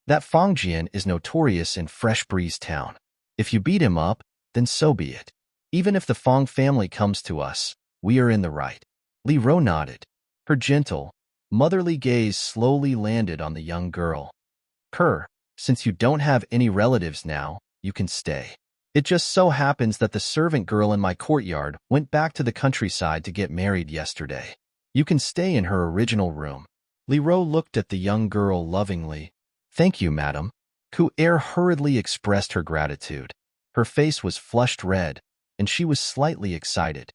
That Fongjian is notorious in Fresh Breeze Town. If you beat him up, then so be it. Even if the Fong family comes to us, we are in the right. Li Ro nodded. Her gentle, motherly gaze slowly landed on the young girl. Kerr, since you don't have any relatives now, you can stay. It just so happens that the servant girl in my courtyard went back to the countryside to get married yesterday. You can stay in her original room. Li Ro looked at the young girl lovingly. Thank you, madam. Ku Er hurriedly expressed her gratitude. Her face was flushed red, and she was slightly excited.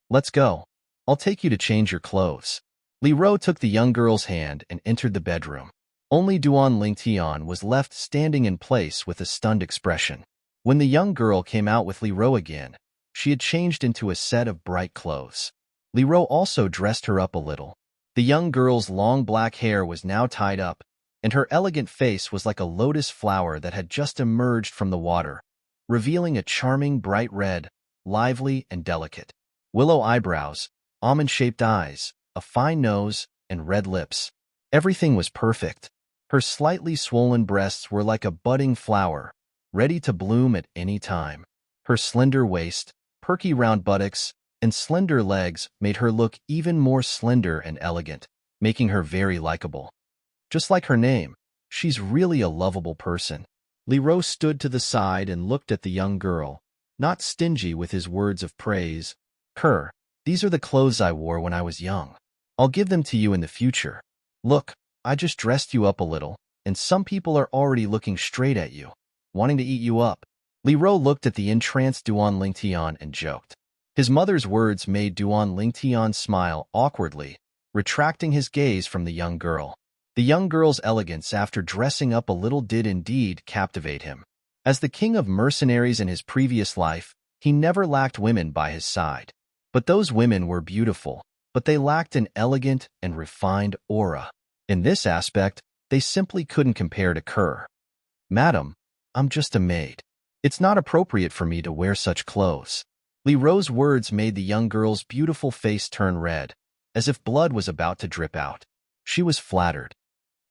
Let's go. I'll take you to change your clothes. Li Ro took the young girl's hand and entered the bedroom. Only Duan Lingtian was left standing in place with a stunned expression. When the young girl came out with Li Ro again, she had changed into a set of bright clothes. Li Ro also dressed her up a little. The young girl's long black hair was now tied up, and her elegant face was like a lotus flower that had just emerged from the water, revealing a charming bright red, lively and delicate. Willow eyebrows, almond-shaped eyes, a fine nose, and red lips. Everything was perfect. Her slightly swollen breasts were like a budding flower, ready to bloom at any time. Her slender waist, perky round buttocks, and slender legs made her look even more slender and elegant, making her very likable. Just like her name, she's really a lovable person. Li Ro stood to the side and looked at the young girl, not stingy with his words of praise. Kerr, these are the clothes I wore when I was young. I'll give them to you in the future. Look, I just dressed you up a little, and some people are already looking straight at you, wanting to eat you up. Li Ro looked at the entranced Duan Lingtian and joked. His mother's words made Duan Lingtian smile awkwardly, retracting his gaze from the young girl. The young girl's elegance after dressing up a little did indeed captivate him. As the king of mercenaries in his previous life, he never lacked women by his side. But those women were beautiful, but they lacked an elegant and refined aura. In this aspect, they simply couldn't compare to Kerr. Madam, I'm just a maid. It's not appropriate for me to wear such clothes. Li Ro's words made the young girl's beautiful face turn red, as if blood was about to drip out. She was flattered.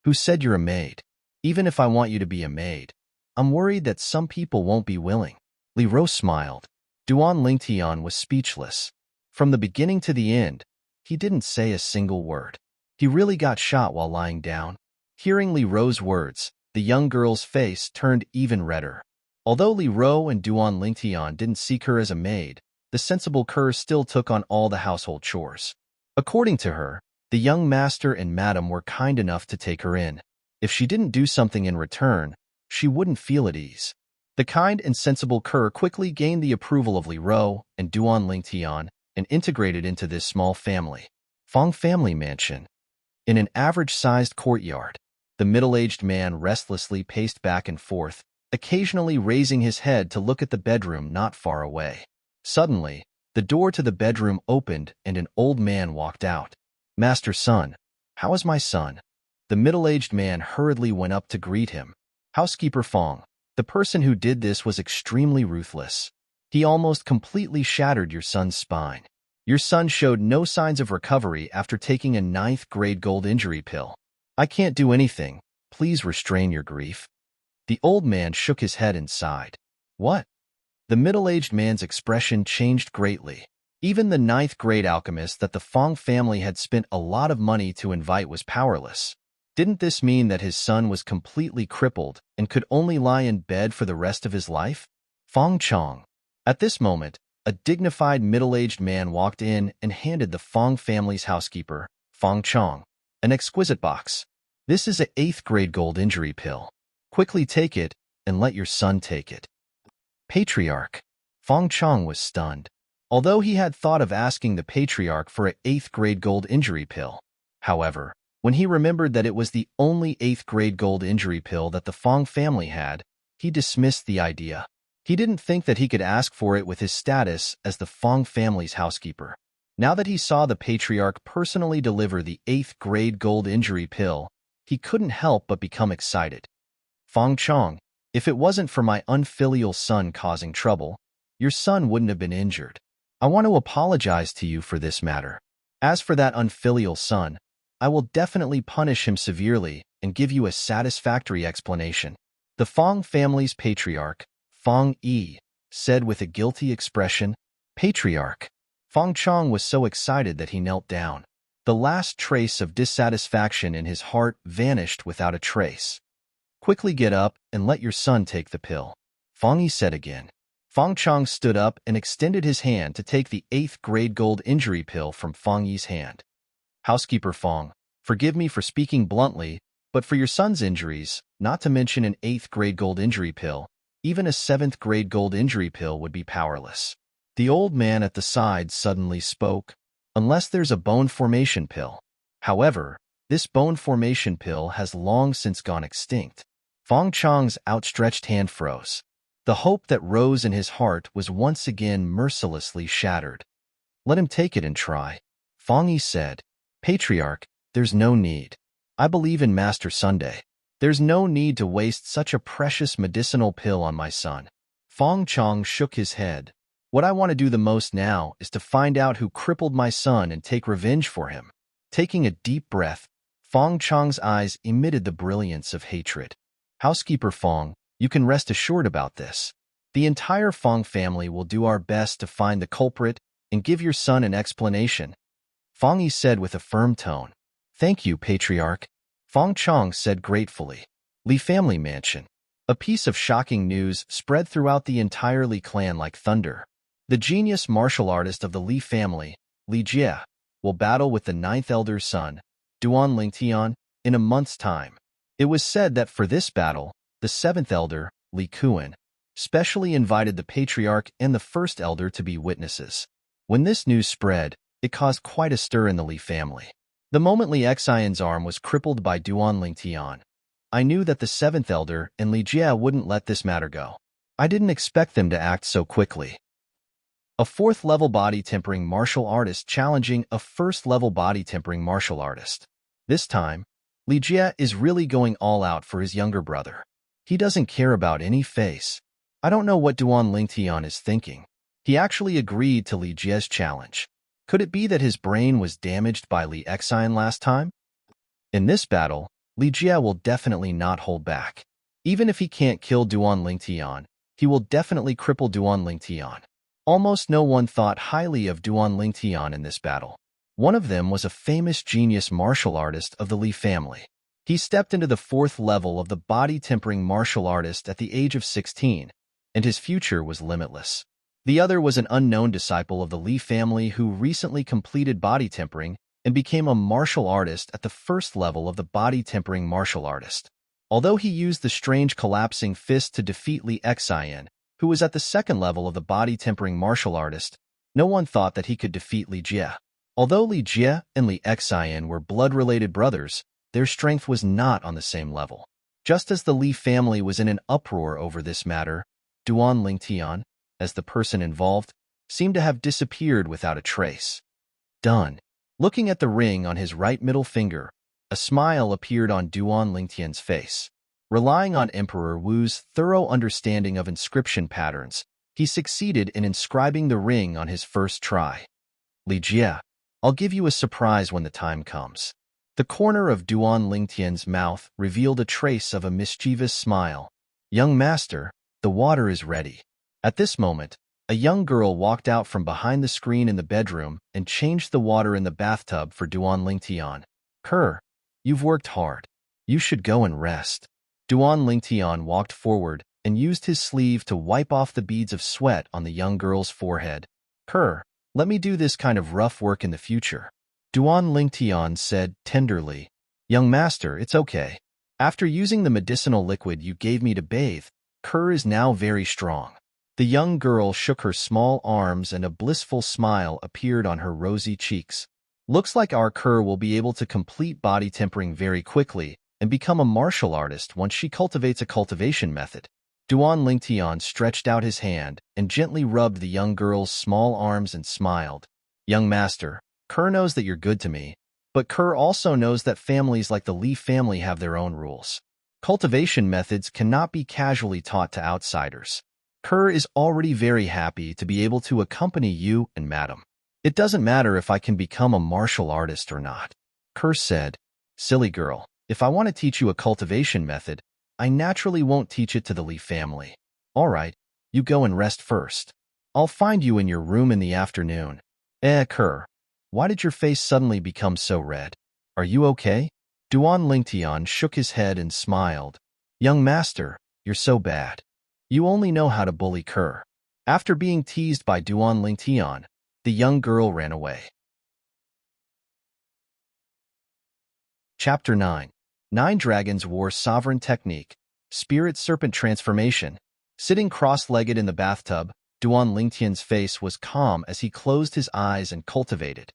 Who said you're a maid? Even if I want you to be a maid, I'm worried that some people won't be willing. Li Ro smiled. Duan Lingtian was speechless. From the beginning to the end, he didn't say a single word. He really got shot while lying down. Hearing Li Ro's words, the young girl's face turned even redder. Although Li Ro and Duan Lingtian didn't seek her as a maid, the sensible Kerr still took on all the household chores. According to her, the young master and madam were kind enough to take her in. If she didn't do something in return, she wouldn't feel at ease. The kind and sensible Kerr quickly gained the approval of Li Ro and Duan Lingtian and integrated into this small family. Fong family mansion. In an average-sized courtyard, the middle-aged man restlessly paced back and forth, occasionally raising his head to look at the bedroom not far away. Suddenly, the door to the bedroom opened and an old man walked out. Master Sun, how is my son? The middle-aged man hurriedly went up to greet him. Housekeeper Fong, the person who did this was extremely ruthless. He almost completely shattered your son's spine. Your son showed no signs of recovery after taking a 9th-grade gold injury pill. I can't do anything. Please restrain your grief. The old man shook his head and sighed. What? The middle-aged man's expression changed greatly. Even the 9th-grade alchemist that the Fong family had spent a lot of money to invite was powerless. Didn't this mean that his son was completely crippled and could only lie in bed for the rest of his life? Fong Chong. At this moment, a dignified middle-aged man walked in and handed the Fong family's housekeeper, Fong Chong, an exquisite box. This is a 8th-grade gold injury pill. Quickly take it and let your son take it. Patriarch. Fong Chong was stunned. Although he had thought of asking the patriarch for a 8th-grade gold injury pill. However, when he remembered that it was the only 8th-grade gold injury pill that the Fong family had, he dismissed the idea. He didn't think that he could ask for it with his status as the Fong family's housekeeper. Now that he saw the patriarch personally deliver the 8th-grade gold injury pill, he couldn't help but become excited. Fong Chong, if it wasn't for my unfilial son causing trouble, your son wouldn't have been injured. I want to apologize to you for this matter. As for that unfilial son, I will definitely punish him severely and give you a satisfactory explanation. The Fong family's patriarch, Fong Yi, said with a guilty expression. Patriarch. Fong Chong was so excited that he knelt down. The last trace of dissatisfaction in his heart vanished without a trace. Quickly get up and let your son take the pill. Fong Yi said again. Fong Chong stood up and extended his hand to take the 8th-grade gold injury pill from Fong Yi's hand. Housekeeper Fong, forgive me for speaking bluntly, but for your son's injuries, not to mention an 8th-grade gold injury pill, even a 7th-grade gold injury pill would be powerless. The old man at the side suddenly spoke. Unless there's a bone formation pill. However, this bone formation pill has long since gone extinct. Fong Chong's outstretched hand froze. The hope that rose in his heart was once again mercilessly shattered. Let him take it and try. Fong Yi said. Patriarch, there's no need. I believe in Master Sunday. There's no need to waste such a precious medicinal pill on my son. Fong Chong shook his head. What I want to do the most now is to find out who crippled my son and take revenge for him. Taking a deep breath, Fong Chong's eyes emitted the brilliance of hatred. Housekeeper Fong, you can rest assured about this. The entire Fong family will do our best to find the culprit and give your son an explanation. Fong Yi said with a firm tone. Thank you, Patriarch. Fong Chong said gratefully. Li family mansion. A piece of shocking news spread throughout the entire Li clan like thunder. The genius martial artist of the Li family, Li Jie, will battle with the 9th elder's son, Duan Lingtian, in a month's time. It was said that for this battle, the 7th elder, Li Kuan, specially invited the patriarch and the 1st elder to be witnesses. When this news spread, it caused quite a stir in the Li family. The moment Li Xian's arm was crippled by Duan Lingtian, I knew that the 7th elder and Li Jie wouldn't let this matter go. I didn't expect them to act so quickly. A 4th-level body-tempering martial artist challenging a 1st-level body-tempering martial artist. This time, Li Jie is really going all out for his younger brother. He doesn't care about any face. I don't know what Duan Lingtian is thinking. He actually agreed to Li Jie's challenge. Could it be that his brain was damaged by Li Xian last time? In this battle, Li Jie will definitely not hold back. Even if he can't kill Duan Lingtian, he will definitely cripple Duan Lingtian. Almost no one thought highly of Duan Lingtian in this battle. One of them was a famous genius martial artist of the Li family. He stepped into the 4th level of the body-tempering martial artist at the age of 16, and his future was limitless. The other was an unknown disciple of the Li family who recently completed body tempering and became a martial artist at the 1st level of the body-tempering martial artist. Although he used the strange collapsing fist to defeat Li Xian, who was at the 2nd level of the body-tempering martial artist, no one thought that he could defeat Li Jie. Although Li Jie and Li Xian were blood-related brothers, their strength was not on the same level. Just as the Li family was in an uproar over this matter, Duan Lingtian, as the person involved, seemed to have disappeared without a trace. Done. Looking at the ring on his right middle finger, a smile appeared on Duan Lingtian's face. Relying on Emperor Wu's thorough understanding of inscription patterns, he succeeded in inscribing the ring on his first try. Li Jie, I'll give you a surprise when the time comes. The corner of Duan Lingtian's mouth revealed a trace of a mischievous smile. Young master, the water is ready. At this moment, a young girl walked out from behind the screen in the bedroom and changed the water in the bathtub for Duan Lingtian. Kerr, you've worked hard. You should go and rest. Duan Lingtian walked forward and used his sleeve to wipe off the beads of sweat on the young girl's forehead. Kerr, let me do this kind of rough work in the future. Duan Lingtian said tenderly. Young master, it's okay. After using the medicinal liquid you gave me to bathe, Kerr is now very strong. The young girl shook her small arms and a blissful smile appeared on her rosy cheeks. Looks like our Kerr will be able to complete body tempering very quickly and become a martial artist once she cultivates a cultivation method. Duan Lingtian stretched out his hand and gently rubbed the young girl's small arms and smiled. Young master, Kerr knows that you're good to me, but Kerr also knows that families like the Li family have their own rules. Cultivation methods cannot be casually taught to outsiders. Kerr is already very happy to be able to accompany you and madam. It doesn't matter if I can become a martial artist or not. Kerr said, Silly girl, if I want to teach you a cultivation method, I naturally won't teach it to the Li family. All right, you go and rest first. I'll find you in your room in the afternoon. Kerr, why did your face suddenly become so red? Are you okay? Duan Lingtian shook his head and smiled. Young master, you're so bad. You only know how to bully Kerr. After being teased by Duan Lingtian, the young girl ran away. Chapter 9. 9 Dragons War Sovereign Technique, Spirit Serpent Transformation. Sitting cross-legged in the bathtub, Duan Lingtian's face was calm as he closed his eyes and cultivated.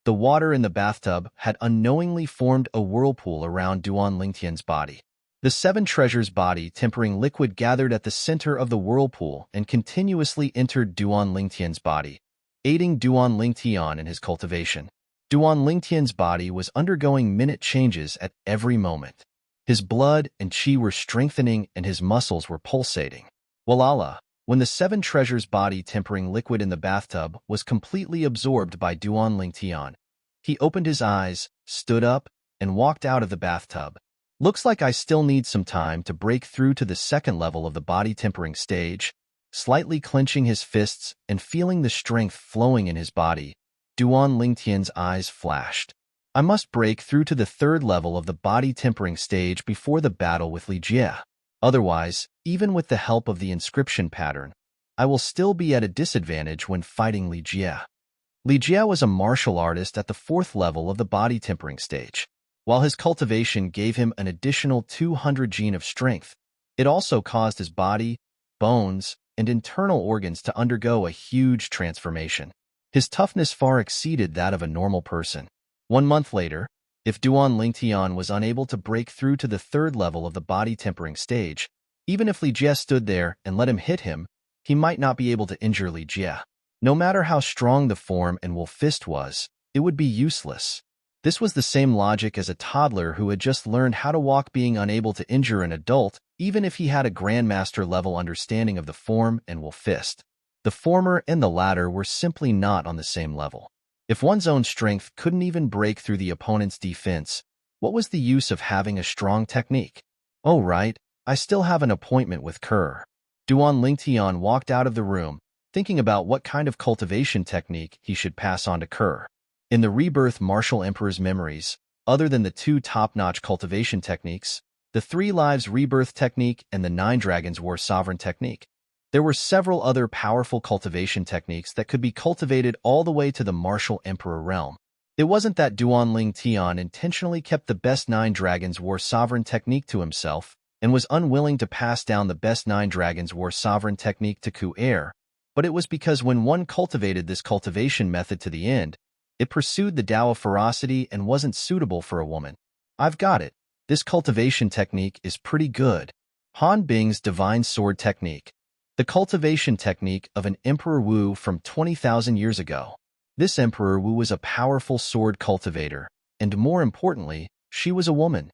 The water in the bathtub had unknowingly formed a whirlpool around Duan Lingtian's body. The 7 treasures body tempering liquid gathered at the center of the whirlpool and continuously entered Duan Lingtian's body, aiding Duan Lingtian in his cultivation. Duan Lingtian's body was undergoing minute changes at every moment. His blood and qi were strengthening and his muscles were pulsating. Walala, when the 7 treasures body tempering liquid in the bathtub was completely absorbed by Duan Lingtian, he opened his eyes, stood up, and walked out of the bathtub. Looks like I still need some time to break through to the 2nd level of the body tempering stage. Slightly clenching his fists and feeling the strength flowing in his body, Duan Lingtian's eyes flashed. I must break through to the 3rd level of the body tempering stage before the battle with Li Jie. Otherwise, even with the help of the inscription pattern, I will still be at a disadvantage when fighting Li Jie. Li Jie was a martial artist at the 4th level of the body tempering stage. While his cultivation gave him an additional 200 gene of strength, it also caused his body, bones, and internal organs to undergo a huge transformation. His toughness far exceeded that of a normal person. 1 month later, if Duan Lingtian was unable to break through to the 3rd level of the body tempering stage, even if Li Jie stood there and let him hit him, he might not be able to injure Li Jie. No matter how strong the form and wolf fist was, it would be useless. This was the same logic as a toddler who had just learned how to walk being unable to injure an adult, even if he had a grandmaster-level understanding of the form and wolf fist. The former and the latter were simply not on the same level. If one's own strength couldn't even break through the opponent's defense, what was the use of having a strong technique? Oh right, I still have an appointment with Kerr. Duan Lingtian walked out of the room, thinking about what kind of cultivation technique he should pass on to Kerr. In the Rebirth Martial Emperor's memories, other than the 2 top-notch cultivation techniques, the 3 Lives Rebirth technique and the 9 Dragons War Sovereign technique, there were several other powerful cultivation techniques that could be cultivated all the way to the Martial Emperor realm. It wasn't that Duan Lingtian intentionally kept the best 9 Dragons War Sovereign technique to himself and was unwilling to pass down the best 9 Dragons War Sovereign technique to Ku Air, but it was because when one cultivated this cultivation method to the end, it pursued the Tao of ferocity and wasn't suitable for a woman. I've got it. This cultivation technique is pretty good. Han Bing's Divine Sword Technique. The cultivation technique of an Emperor Wu from 20,000 years ago. This Emperor Wu was a powerful sword cultivator, and more importantly, she was a woman.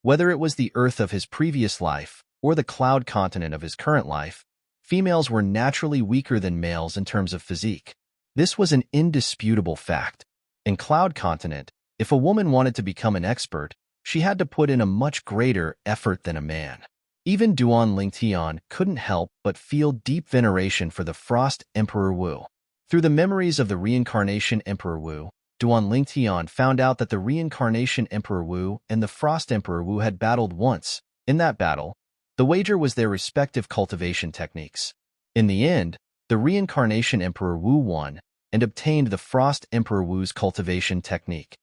Whether it was the Earth of his previous life or the cloud continent of his current life, females were naturally weaker than males in terms of physique. This was an indisputable fact. In Cloud Continent, if a woman wanted to become an expert, she had to put in a much greater effort than a man. Even Duan Lingtian couldn't help but feel deep veneration for the Frost Emperor Wu. Through the memories of the Reincarnation Emperor Wu, Duan Lingtian found out that the Reincarnation Emperor Wu and the Frost Emperor Wu had battled once. In that battle, the wager was their respective cultivation techniques. In the end, the Reincarnation Emperor Wu won and obtained the Frost Emperor Wu's cultivation technique.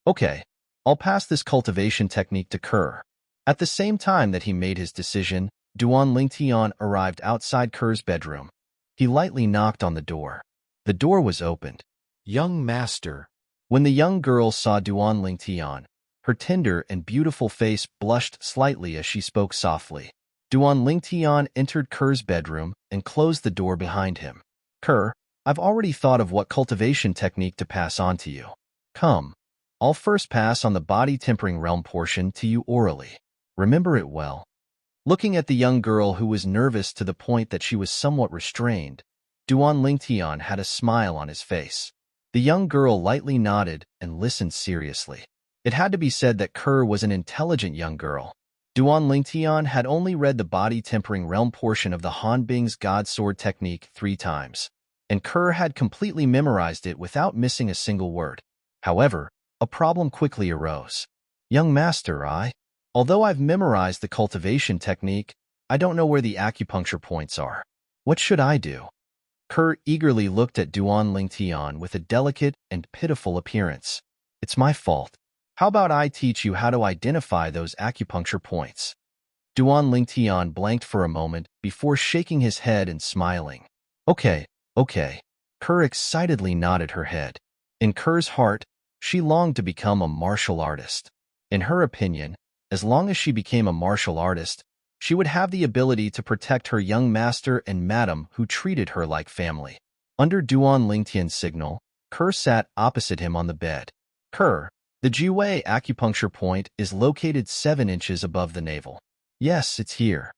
Okay, I'll pass this cultivation technique to Kerr. At the same time that he made his decision, Duan Lingtian arrived outside Kerr's bedroom. He lightly knocked on the door. The door was opened. Young master. When the young girl saw Duan Lingtian, her tender and beautiful face blushed slightly as she spoke softly. Duan Lingtian entered Kerr's bedroom and closed the door behind him. Kerr, I've already thought of what cultivation technique to pass on to you. Come, I'll first pass on the body tempering realm portion to you orally. Remember it well. Looking at the young girl who was nervous to the point that she was somewhat restrained, Duan Lingtian had a smile on his face. The young girl lightly nodded and listened seriously. It had to be said that Kerr was an intelligent young girl. Duan Lingtian had only read the body tempering realm portion of the Han Bing's God Sword technique 3 times, and Kerr had completely memorized it without missing a single word. However, a problem quickly arose. Young master, although I've memorized the cultivation technique, I don't know where the acupuncture points are. What should I do? Kerr eagerly looked at Duan Lingtian with a delicate and pitiful appearance. It's my fault. How about I teach you how to identify those acupuncture points? Duan Lingtian blanked for a moment before shaking his head and smiling. Okay. Kerr excitedly nodded her head. In Kerr's heart, she longed to become a martial artist. In her opinion, as long as she became a martial artist, she would have the ability to protect her young master and madam who treated her like family. Under Duan Lingtian's signal, Kerr sat opposite him on the bed. Kerr, the Jiwei acupuncture point is located 7 inches above the navel. Yes, it's here.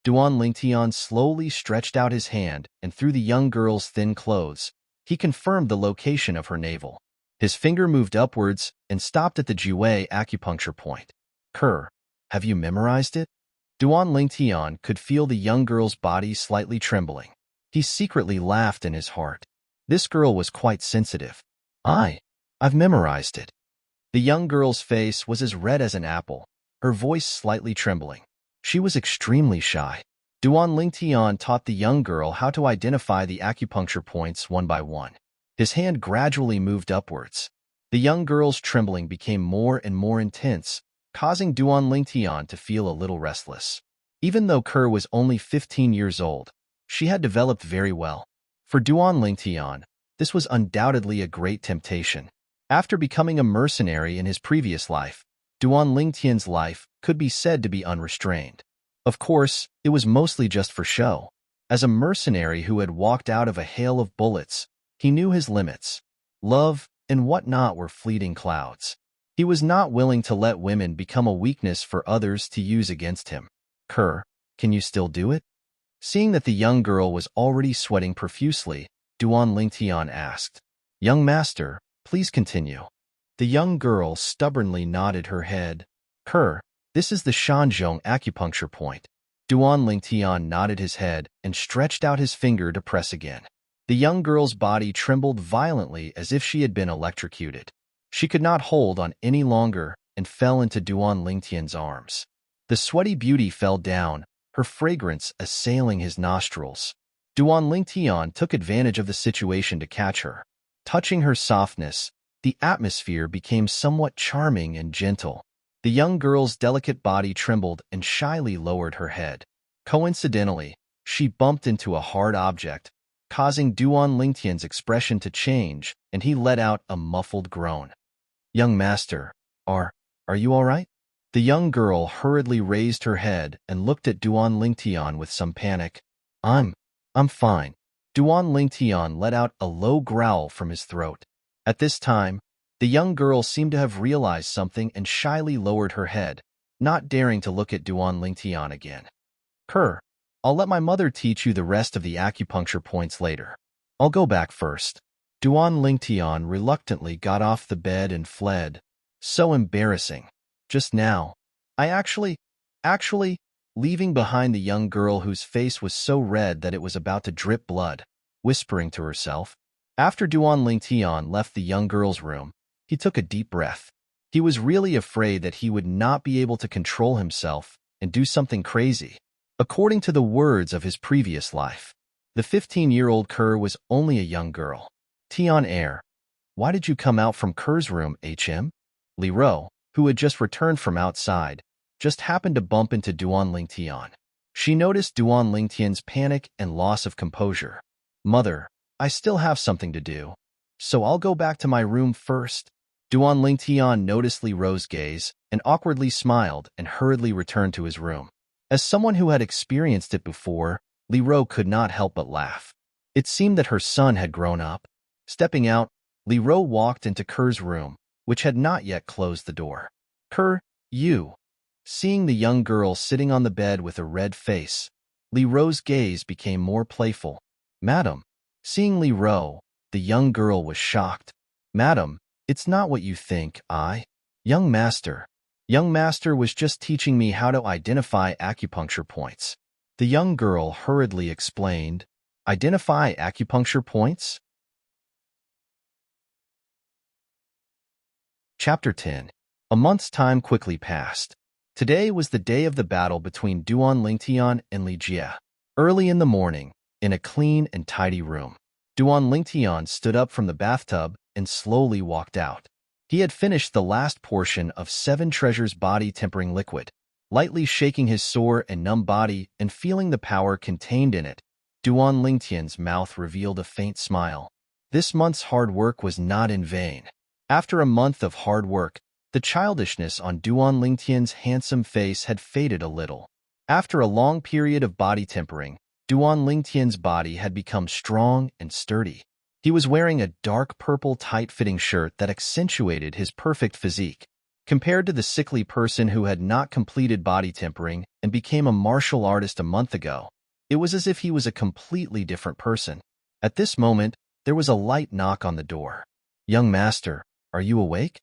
Duan Lingtian slowly stretched out his hand, and through the young girl's thin clothes, he confirmed the location of her navel. His finger moved upwards and stopped at the Jiwei acupuncture point. Kerr, have you memorized it? Duan Lingtian could feel the young girl's body slightly trembling. He secretly laughed in his heart. This girl was quite sensitive. I've memorized it. The young girl's face was as red as an apple, her voice slightly trembling. She was extremely shy. Duan Lingtian taught the young girl how to identify the acupuncture points one by one. His hand gradually moved upwards. The young girl's trembling became more and more intense, causing Duan Lingtian to feel a little restless. Even though Kerr was only 15 years old, she had developed very well. For Duan Lingtian, this was undoubtedly a great temptation. After becoming a mercenary in his previous life, Duan Lingtian's life could be said to be unrestrained. Of course, it was mostly just for show. As a mercenary who had walked out of a hail of bullets, he knew his limits. Love and whatnot were fleeting clouds. He was not willing to let women become a weakness for others to use against him. Kerr, can you still do it? Seeing that the young girl was already sweating profusely, Duan Lingtian asked. Young master, please continue. The young girl stubbornly nodded her head. Kerr, this is the Shanzhong acupuncture point. Duan Lingtian nodded his head and stretched out his finger to press again. The young girl's body trembled violently as if she had been electrocuted. She could not hold on any longer and fell into Duan Lingtian's arms. The sweaty beauty fell down, her fragrance assailing his nostrils. Duan Lingtian took advantage of the situation to catch her. Touching her softness, the atmosphere became somewhat charming and gentle. The young girl's delicate body trembled and shyly lowered her head. Coincidentally, she bumped into a hard object, causing Duan Lingtian's expression to change, and he let out a muffled groan. Young master, are you all right? The young girl hurriedly raised her head and looked at Duan Lingtian with some panic. I'm, I'm fine. Duan Lingtian let out a low growl from his throat. At this time, the young girl seemed to have realized something and shyly lowered her head, not daring to look at Duan Lingtian again. Kerr, I'll let my mother teach you the rest of the acupuncture points later. I'll go back first. Duan Lingtian reluctantly got off the bed and fled. So embarrassing. Just now. Actually, leaving behind the young girl whose face was so red that it was about to drip blood, whispering to herself. After Duan Lingtian left the young girl's room, he took a deep breath. He was really afraid that he would not be able to control himself and do something crazy. According to the words of his previous life, the 15-year-old Kerr was only a young girl. Tian Air, why did you come out from Kerr's room, HM? Li Ro, who had just returned from outside, just happened to bump into Duan Lingtian. She noticed Duan Lingtian's panic and loss of composure. Mother, I still have something to do, so I'll go back to my room first. Duan Lingtian noticed Li Ro's gaze and awkwardly smiled and hurriedly returned to his room. As someone who had experienced it before, Li Ro could not help but laugh. It seemed that her son had grown up. Stepping out, Li Ro walked into Kerr's room, which had not yet closed the door. Kerr, you. Seeing the young girl sitting on the bed with a red face, Li Ro's gaze became more playful. Madam. Seeing Li Ro, the young girl was shocked. Madam, it's not what you think, Young master. Young master was just teaching me how to identify acupuncture points. The young girl hurriedly explained. Identify acupuncture points? Chapter 10. A month's time quickly passed. Today was the day of the battle between Duan Lingtian and Li Jie. Early in the morning, in a clean and tidy room, Duan Lingtian stood up from the bathtub and slowly walked out. He had finished the last portion of 7 Treasures body tempering liquid. Lightly shaking his sore and numb body and feeling the power contained in it, Duan Lingtian's mouth revealed a faint smile. This month's hard work was not in vain. After a month of hard work, the childishness on Duan Lingtian's handsome face had faded a little. After a long period of body tempering, Duan Lingtian's body had become strong and sturdy. He was wearing a dark purple tight-fitting shirt that accentuated his perfect physique. Compared to the sickly person who had not completed body tempering and became a martial artist a month ago, it was as if he was a completely different person. At this moment, there was a light knock on the door. Young master, are you awake?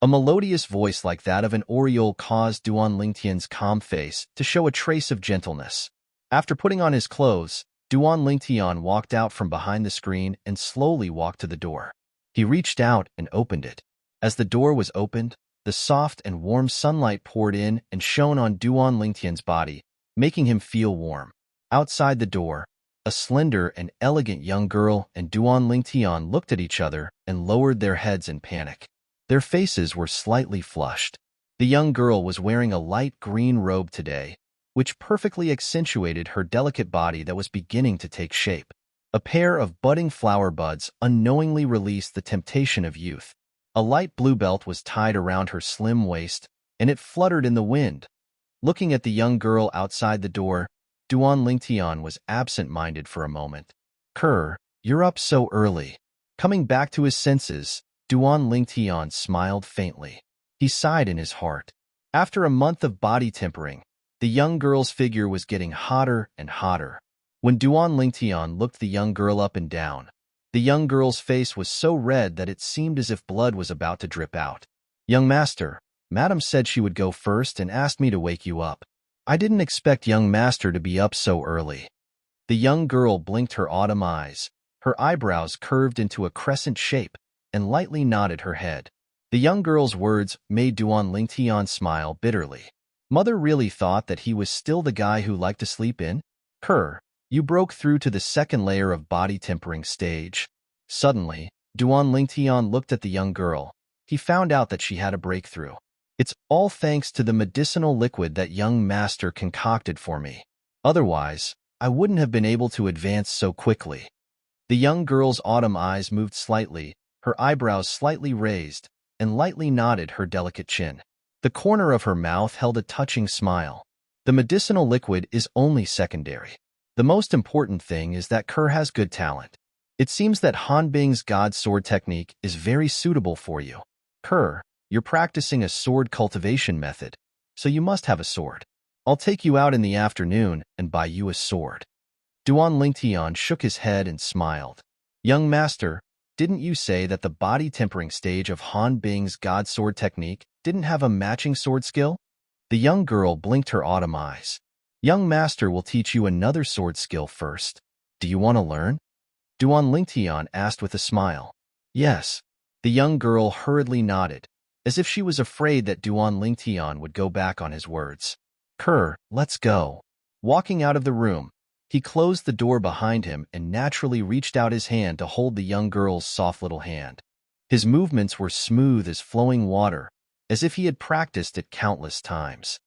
A melodious voice like that of an oriole caused Duan Lingtian's calm face to show a trace of gentleness. After putting on his clothes, Duan Lingtian walked out from behind the screen and slowly walked to the door. He reached out and opened it. As the door was opened, the soft and warm sunlight poured in and shone on Duan Lingtian's body, making him feel warm. Outside the door, a slender and elegant young girl and Duan Lingtian looked at each other and lowered their heads in panic. Their faces were slightly flushed. The young girl was wearing a light green robe today, which perfectly accentuated her delicate body that was beginning to take shape. A pair of budding flower buds unknowingly released the temptation of youth. A light blue belt was tied around her slim waist, and it fluttered in the wind. Looking at the young girl outside the door, Duan Lingtian was absent-minded for a moment. Kerr, you're up so early. Coming back to his senses, Duan Lingtian smiled faintly. He sighed in his heart. After a month of body tempering, the young girl's figure was getting hotter and hotter. When Duan Lingtian looked the young girl up and down, the young girl's face was so red that it seemed as if blood was about to drip out. Young master, Madam said she would go first and asked me to wake you up. I didn't expect young master to be up so early. The young girl blinked her autumn eyes. Her eyebrows curved into a crescent shape and lightly nodded her head. The young girl's words made Duan Lingtian smile bitterly. Mother really thought that he was still the guy who liked to sleep in? Kerr, you broke through to the second layer of body tempering stage. Suddenly, Duan Lingtian looked at the young girl. He found out that she had a breakthrough. It's all thanks to the medicinal liquid that young master concocted for me. Otherwise, I wouldn't have been able to advance so quickly. The young girl's autumn eyes moved slightly, her eyebrows slightly raised, and lightly nodded her delicate chin. The corner of her mouth held a touching smile. The medicinal liquid is only secondary. The most important thing is that Kerr has good talent. It seems that Han Bing's God Sword technique is very suitable for you. Kerr, you're practicing a sword cultivation method, so you must have a sword. I'll take you out in the afternoon and buy you a sword. Duan Lingtian shook his head and smiled. Young master, didn't you say that the body tempering stage of Han Bing's God Sword technique didn't have a matching sword skill? The young girl blinked her autumn eyes. Young master will teach you another sword skill first. Do you want to learn? Duan Lingtian asked with a smile. Yes. The young girl hurriedly nodded, as if she was afraid that Duan Lingtian would go back on his words. Kerr, let's go. Walking out of the room, he closed the door behind him and naturally reached out his hand to hold the young girl's soft little hand. His movements were smooth as flowing water, as if he had practiced it countless times.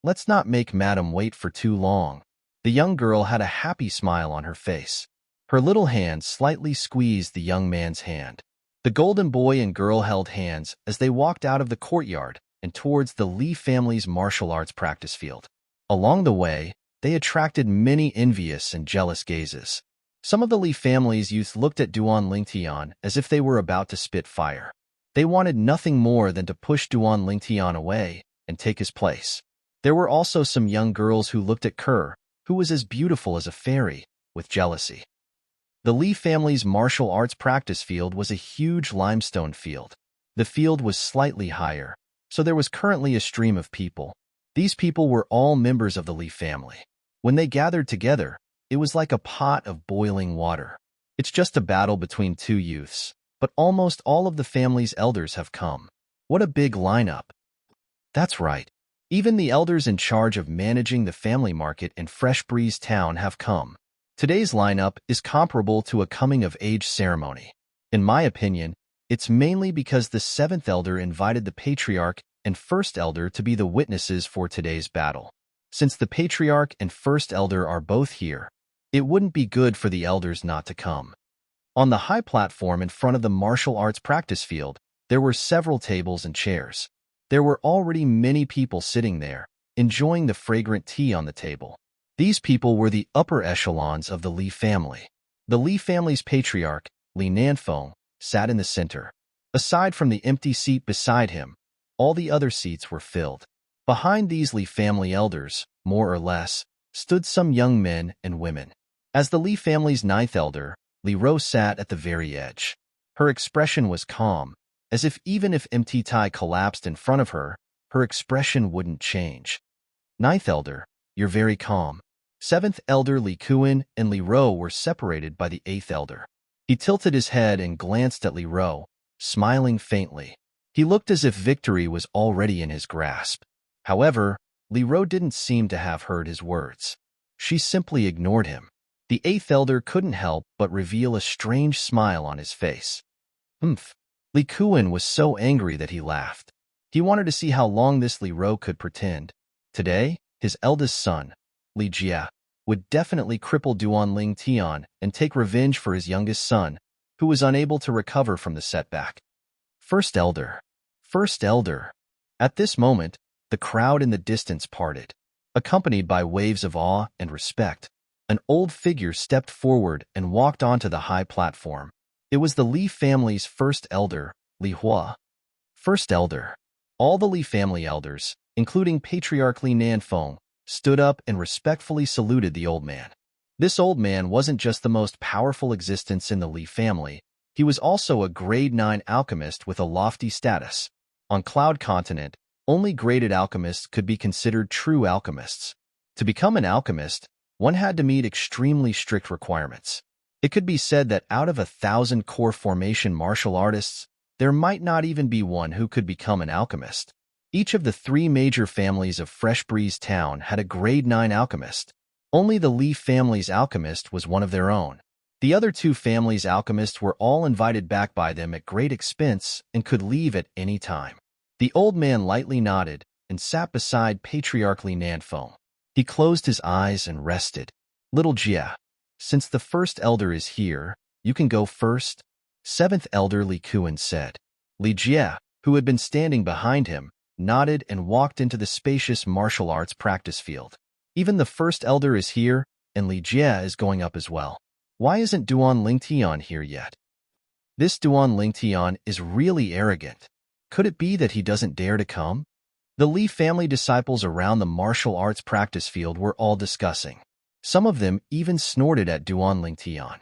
Let's not make Madam wait for too long. The young girl had a happy smile on her face. Her little hand slightly squeezed the young man's hand. The golden boy and girl held hands as they walked out of the courtyard and towards the Li family's martial arts practice field. Along the way, they attracted many envious and jealous gazes. Some of the Li family's youth looked at Duan Lingtian as if they were about to spit fire. They wanted nothing more than to push Duan Lingtian away and take his place. There were also some young girls who looked at Kerr, who was as beautiful as a fairy, with jealousy. The Li family's martial arts practice field was a huge limestone field. The field was slightly higher, so there was currently a stream of people. These people were all members of the Li family. When they gathered together, it was like a pot of boiling water. It's just a battle between two youths, but almost all of the family's elders have come. What a big lineup. That's right. Even the elders in charge of managing the family market in Fresh Breeze Town have come. Today's lineup is comparable to a coming-of-age ceremony. In my opinion, it's mainly because the 7th elder invited the patriarch and 1st elder to be the witnesses for today's battle. Since the patriarch and 1st elder are both here, it wouldn't be good for the elders not to come. On the high platform in front of the martial arts practice field, there were several tables and chairs. There were already many people sitting there, enjoying the fragrant tea on the table. These people were the upper echelons of the Li family. The Li family's patriarch, Li Nanfeng, sat in the center. Aside from the empty seat beside him, all the other seats were filled. Behind these Li family elders, more or less, stood some young men and women. As the Li family's 9th elder, Li Rou sat at the very edge. Her expression was calm, as if even if empty Tai collapsed in front of her, her expression wouldn't change. 9th elder, you're very calm. 7th elder Li Kuan and Li Rou were separated by the 8th elder. He tilted his head and glanced at Li Rou, smiling faintly. He looked as if victory was already in his grasp. However, Li Rou didn't seem to have heard his words. She simply ignored him. The 8th elder couldn't help but reveal a strange smile on his face. Humph. Li Kuan was so angry that he laughed. He wanted to see how long this Li Rou could pretend. Today, his eldest son, Li Jia, would definitely cripple Duan Lingtian and take revenge for his youngest son, who was unable to recover from the setback. 1st elder. 1st elder. At this moment, the crowd in the distance parted. Accompanied by waves of awe and respect, an old figure stepped forward and walked onto the high platform. It was the Li family's 1st elder, Li Hua. 1st elder. All the Li family elders, including Patriarch Li Nanfeng, stood up and respectfully saluted the old man. This old man wasn't just the most powerful existence in the Li family, he was also a grade 9 alchemist with a lofty status. On Cloud Continent, only graded alchemists could be considered true alchemists. To become an alchemist, one had to meet extremely strict requirements. It could be said that out of 1,000 core formation martial artists, there might not even be one who could become an alchemist. Each of the 3 major families of Fresh Breeze Town had a grade 9 alchemist. Only the Li family's alchemist was one of their own. The other 2 families' alchemists were all invited back by them at great expense and could leave at any time. The old man lightly nodded and sat beside Patriarch Li Nanfeng. He closed his eyes and rested. Little Jia, since the 1st elder is here, you can go first, 7th elder Li Kuan said. Li Jia, who had been standing behind him, nodded and walked into the spacious martial arts practice field. Even the 1st elder is here, and Li Jie is going up as well. Why isn't Duan Lingtian here yet? This Duan Lingtian is really arrogant. Could it be that he doesn't dare to come? The Li family disciples around the martial arts practice field were all discussing. Some of them even snorted at Duan Lingtian.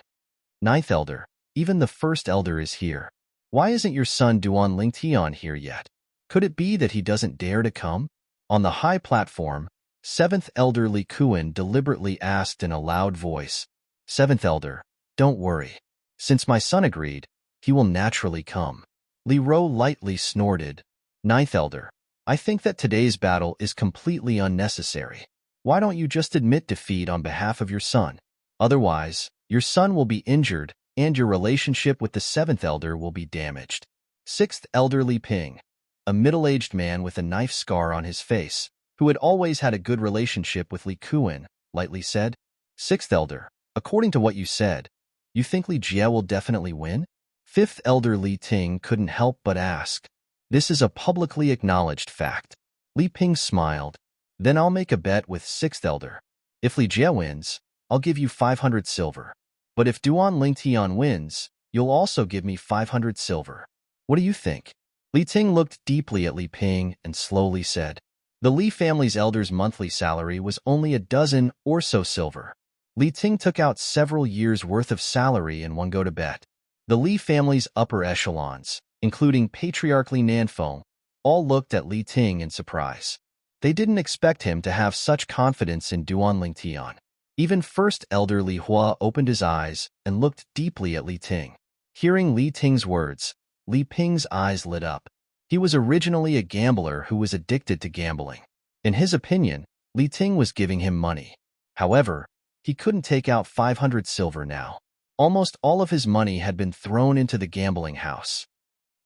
Ninth Elder, even the first elder is here. Why isn't your son Duan Lingtian here yet? Could it be that he doesn't dare to come? On the high platform, seventh elder Li Kuan deliberately asked in a loud voice, Seventh elder, don't worry. Since my son agreed, he will naturally come. Li Ro lightly snorted. Ninth elder, I think that today's battle is completely unnecessary. Why don't you just admit defeat on behalf of your son? Otherwise, your son will be injured and your relationship with the seventh elder will be damaged. Sixth elder Li Ping, a middle-aged man with a knife scar on his face, who had always had a good relationship with Li Kuan, lightly said, Sixth elder, according to what you said, you think Li Jie will definitely win? Fifth elder Li Ting couldn't help but ask. This is a publicly acknowledged fact. Li Ping smiled. Then I'll make a bet with sixth elder. If Li Jie wins, I'll give you 500 silver. But if Duan Lingtian wins, you'll also give me 500 silver. What do you think? Li Ting looked deeply at Li Ping and slowly said, The Li family's elder's monthly salary was only a dozen or so silver. Li Ting took out several years' worth of salary in one go to bet. The Li family's upper echelons, including Patriarch Li Nanfeng, all looked at Li Ting in surprise. They didn't expect him to have such confidence in Duan Lingtian. Even first elder Li Hua opened his eyes and looked deeply at Li Ting. Hearing Li Ting's words, Li Ping's eyes lit up. He was originally a gambler who was addicted to gambling. In his opinion, Li Ting was giving him money. However, he couldn't take out 500 silver now. Almost all of his money had been thrown into the gambling house.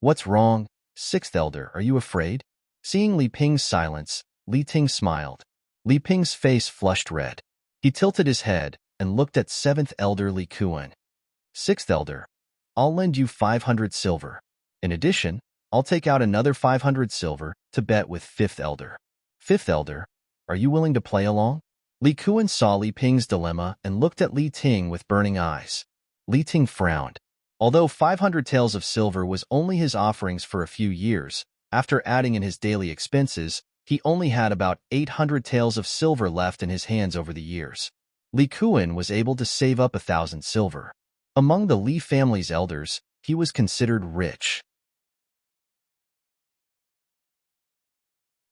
What's wrong? Sixth elder, are you afraid? Seeing Li Ping's silence, Li Ting smiled. Li Ping's face flushed red. He tilted his head and looked at seventh elder Li Kuan. Sixth elder, I'll lend you 500 silver. In addition, I'll take out another 500 silver to bet with fifth elder. Fifth elder, are you willing to play along? Li Kuan saw Li Ping's dilemma and looked at Li Ting with burning eyes. Li Ting frowned. Although 500 taels of silver was only his offerings for a few years, after adding in his daily expenses, he only had about 800 taels of silver left in his hands over the years. Li Kuan was able to save up 1,000 silver. Among the Li family's elders, he was considered rich.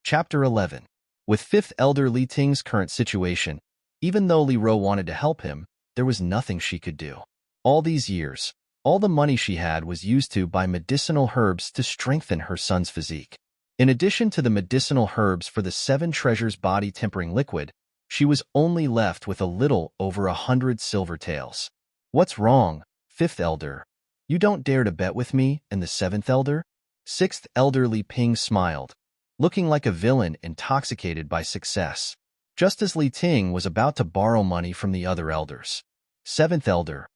Chapter 11. With fifth elder Li Ting's current situation, even though Li Ro wanted to help him, there was nothing she could do. All these years, all the money she had was used to buy medicinal herbs to strengthen her son's physique. In addition to the medicinal herbs for the 7 treasures body-tempering liquid, she was only left with a little over 100 silver taels. What's wrong, fifth elder? You don't dare to bet with me and the seventh elder? Sixth elder Li Ping smiled, looking like a villain intoxicated by success, just as Li Ting was about to borrow money from the other elders. Seventh elder,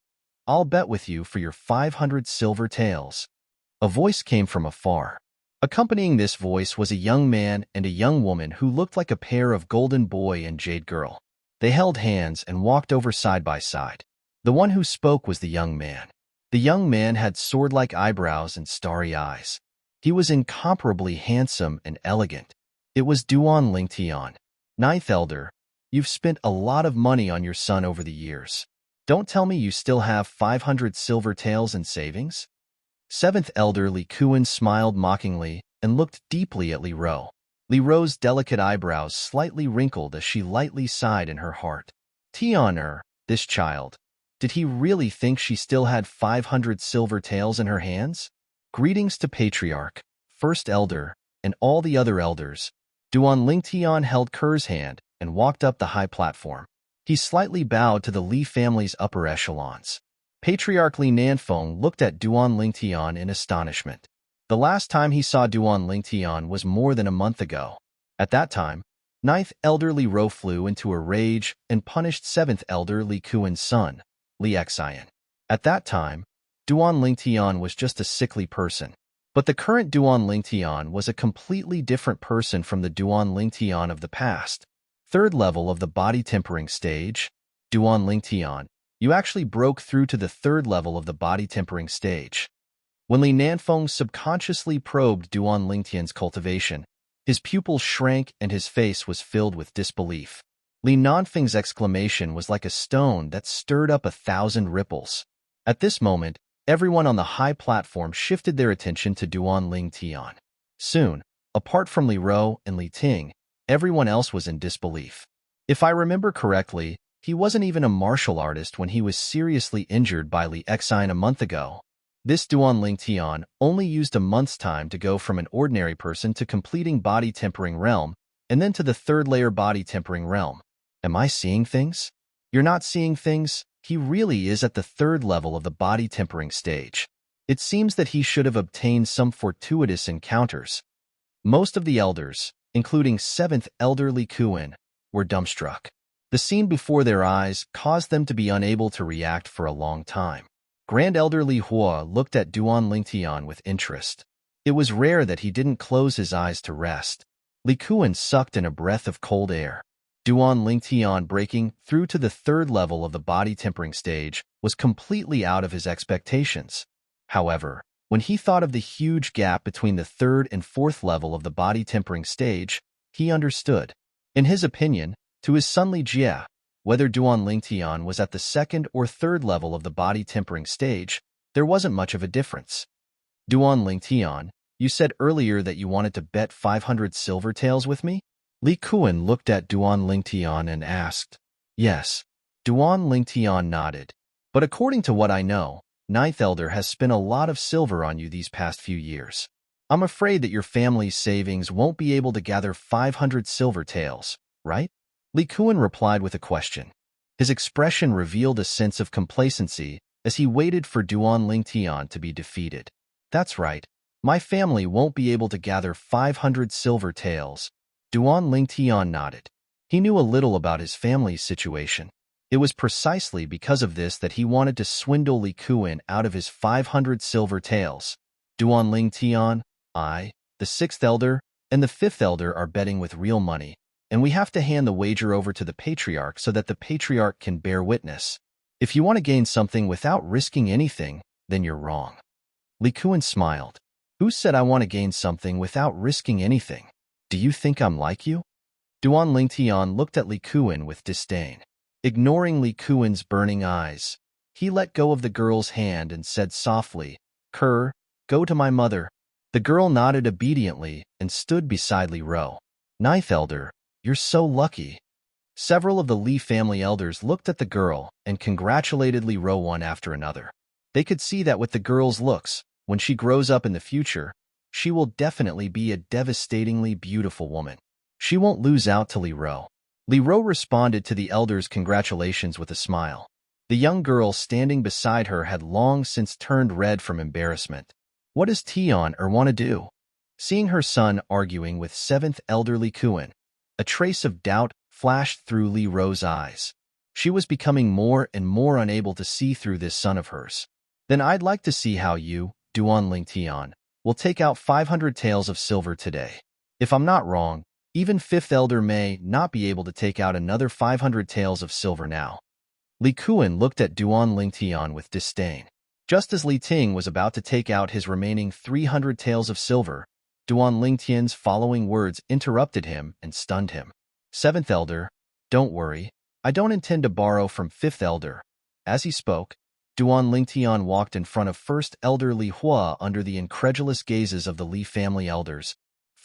I'll bet with you for your 500 silver taels. A voice came from afar. Accompanying this voice was a young man and a young woman who looked like a pair of golden boy and jade girl. They held hands and walked over side by side. The one who spoke was the young man. The young man had sword-like eyebrows and starry eyes. He was incomparably handsome and elegant. It was Duan Lingtian. Ninth elder, you've spent a lot of money on your son over the years. Don't tell me you still have 500 silver taels in savings? Seventh elder Li Kuan smiled mockingly and looked deeply at Li Ro. Li Ro's delicate eyebrows slightly wrinkled as she lightly sighed in her heart. Tian this child. Did he really think she still had 500 silver taels in her hands? Greetings to Patriarch, First Elder, and all the other elders. Duan Lingtian held Ker's hand and walked up the high platform. He slightly bowed to the Li family's upper echelons. Patriarch Li Nanfeng looked at Duan Lingtian in astonishment. The last time he saw Duan Lingtian was more than a month ago. At that time, ninth elder Li Ro flew into a rage and punished seventh elder Li Kuan's son, Li Xian. At that time, Duan Lingtian was just a sickly person. But the current Duan Lingtian was a completely different person from the Duan Lingtian of the past. Third level of the body tempering stage, Duan Lingtian, you actually broke through to the third level of the body tempering stage. When Li Nanfeng subconsciously probed Duan Lingtian's cultivation, his pupils shrank and his face was filled with disbelief. Li Nanfeng's exclamation was like a stone that stirred up 1,000 ripples. At this moment, everyone on the high platform shifted their attention to Duan Lingtian. Soon, apart from Li Ro and Li Ting, everyone else was in disbelief. If I remember correctly, he wasn't even a martial artist when he was seriously injured by Li Xin a month ago. This Duan Lingtian only used a month's time to go from an ordinary person to completing body tempering realm, and then to the third layer body tempering realm. Am I seeing things? You're not seeing things. He really is at the third level of the body tempering stage. It seems that he should have obtained some fortuitous encounters. Most of the elders, including 7th Elder Li Kuan, were dumbstruck. The scene before their eyes caused them to be unable to react for a long time. Grand Elder Li Hua looked at Duan Lingtian with interest. It was rare that he didn't close his eyes to rest. Li Kuan sucked in a breath of cold air. Duan Lingtian breaking through to the third level of the body tempering stage was completely out of his expectations. However, when he thought of the huge gap between the third and fourth level of the body tempering stage, he understood. In his opinion, to his son Li Jie, whether Duan Lingtian was at the second or third level of the body tempering stage, there wasn't much of a difference. Duan Lingtian, you said earlier that you wanted to bet 500 silver taels with me? Li Kuan looked at Duan Lingtian and asked. Yes. Duan Lingtian nodded. But according to what I know, Ninth Elder has spent a lot of silver on you these past few years. I'm afraid that your family's savings won't be able to gather 500 silver taels, right? Li Kuan replied with a question. His expression revealed a sense of complacency as he waited for Duan Lingtian to be defeated. That's right. My family won't be able to gather 500 silver taels. Duan Lingtian nodded. He knew a little about his family's situation. It was precisely because of this that he wanted to swindle Li Kuan out of his 500 silver taels. Duan Lingtian, I, the 6th Elder, and the 5th Elder are betting with real money, and we have to hand the wager over to the Patriarch so that the Patriarch can bear witness. If you want to gain something without risking anything, then you're wrong. Li Kuan smiled. Who said I want to gain something without risking anything? Do you think I'm like you? Duan Lingtian looked at Li Kuan with disdain. Ignoring Li Kuan's burning eyes, he let go of the girl's hand and said softly, Kerr, go to my mother. The girl nodded obediently and stood beside Li Ro. Ninth Elder, you're so lucky. Several of the Li family elders looked at the girl and congratulated Li Ro one after another. They could see that with the girl's looks, when she grows up in the future, she will definitely be a devastatingly beautiful woman. She won't lose out to Li Ro. Li Ro responded to the elders' congratulations with a smile. The young girl standing beside her had long since turned red from embarrassment. What does Tian want to do? Seeing her son arguing with 7th Elder Li Kuan, a trace of doubt flashed through Li Ro's eyes. She was becoming more and more unable to see through this son of hers. Then I'd like to see how you, Duan Lingtian, will take out 500 taels of silver today. If I'm not wrong, even 5th Elder may not be able to take out another 500 taels of silver now. Li Kuan looked at Duan Lingtian with disdain. Just as Li Ting was about to take out his remaining 300 taels of silver, Duan Lingtian's following words interrupted him and stunned him. 7th Elder, don't worry, I don't intend to borrow from 5th Elder. As he spoke, Duan Lingtian walked in front of 1st Elder Li Hua under the incredulous gazes of the Li family elders.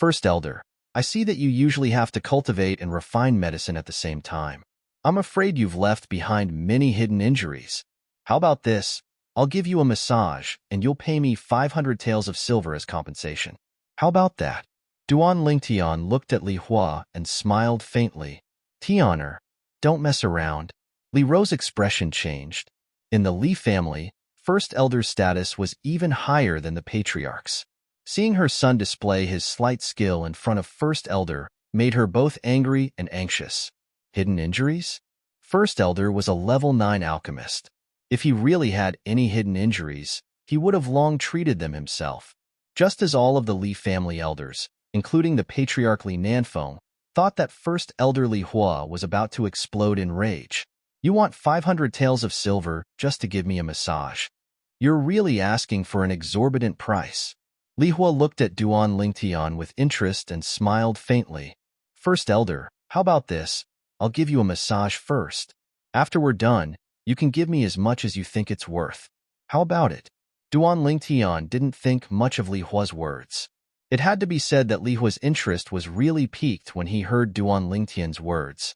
1st Elder, I see that you usually have to cultivate and refine medicine at the same time. I'm afraid you've left behind many hidden injuries. How about this? I'll give you a massage, and you'll pay me 500 taels of silver as compensation. How about that? Duan Lingtian looked at Li Hua and smiled faintly. Tianer, don't mess around. Li Ro's expression changed. In the Li family, 1st Elder's status was even higher than the Patriarch's. Seeing her son display his slight skill in front of 1st Elder made her both angry and anxious. Hidden injuries? 1st Elder was a level 9 alchemist. If he really had any hidden injuries, he would have long treated them himself. Just as all of the Li family elders, including the Patriarch Li Nanfeng, thought that 1st Elder Li Hua was about to explode in rage. You want 500 taels of silver just to give me a massage. You're really asking for an exorbitant price. Li Hua looked at Duan Lingtian with interest and smiled faintly. First Elder, how about this? I'll give you a massage first. After we're done, you can give me as much as you think it's worth. How about it? Duan Lingtian didn't think much of Li Hua's words. It had to be said that Li Hua's interest was really piqued when he heard Duan Lingtian's words.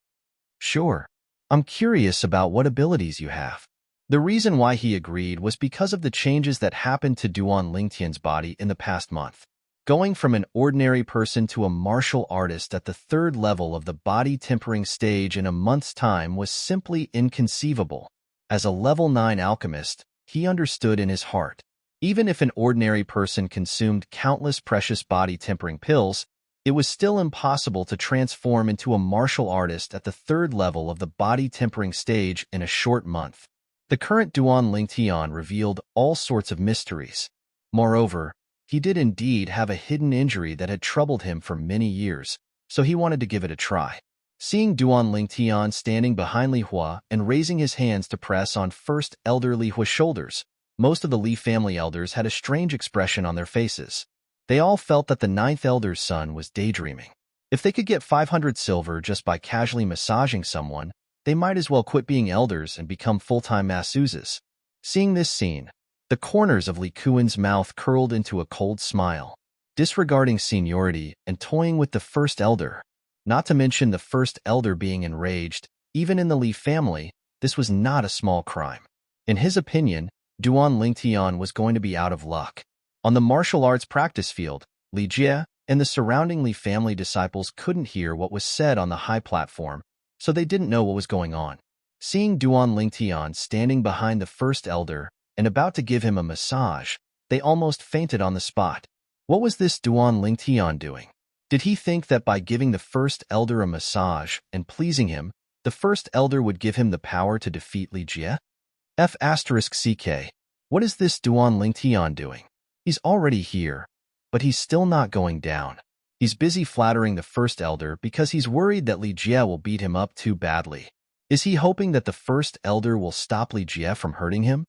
Sure. I'm curious about what abilities you have. The reason why he agreed was because of the changes that happened to Duan Lingtian's body in the past month. Going from an ordinary person to a martial artist at the third level of the body tempering stage in a month's time was simply inconceivable. As a level 9 alchemist, he understood in his heart. Even if an ordinary person consumed countless precious body tempering pills, it was still impossible to transform into a martial artist at the third level of the body tempering stage in a short month. The current Duan Lingtian revealed all sorts of mysteries. Moreover, he did indeed have a hidden injury that had troubled him for many years, so he wanted to give it a try. Seeing Duan Lingtian standing behind Li Hua and raising his hands to press on First Elder Li Hua's shoulders, most of the Li family elders had a strange expression on their faces. They all felt that the 9th Elder's son was daydreaming. If they could get 500 silver just by casually massaging someone, they might as well quit being elders and become full-time masseuses. Seeing this scene, the corners of Li Kuan's mouth curled into a cold smile. Disregarding seniority and toying with the First Elder, not to mention the First Elder being enraged, even in the Li family, this was not a small crime. In his opinion, Duan Lingtian was going to be out of luck. On the martial arts practice field, Li Jie and the surrounding Li family disciples couldn't hear what was said on the high platform, so they didn't know what was going on. Seeing Duan Lingtian standing behind the First Elder and about to give him a massage, they almost fainted on the spot. What was this Duan Lingtian doing? Did he think that by giving the First Elder a massage and pleasing him, the First Elder would give him the power to defeat Li Jie? F***CK. What is this Duan Lingtian doing? He's already here, but he's still not going down. He's busy flattering the First Elder because he's worried that Li Jie will beat him up too badly. Is he hoping that the First Elder will stop Li Jie from hurting him?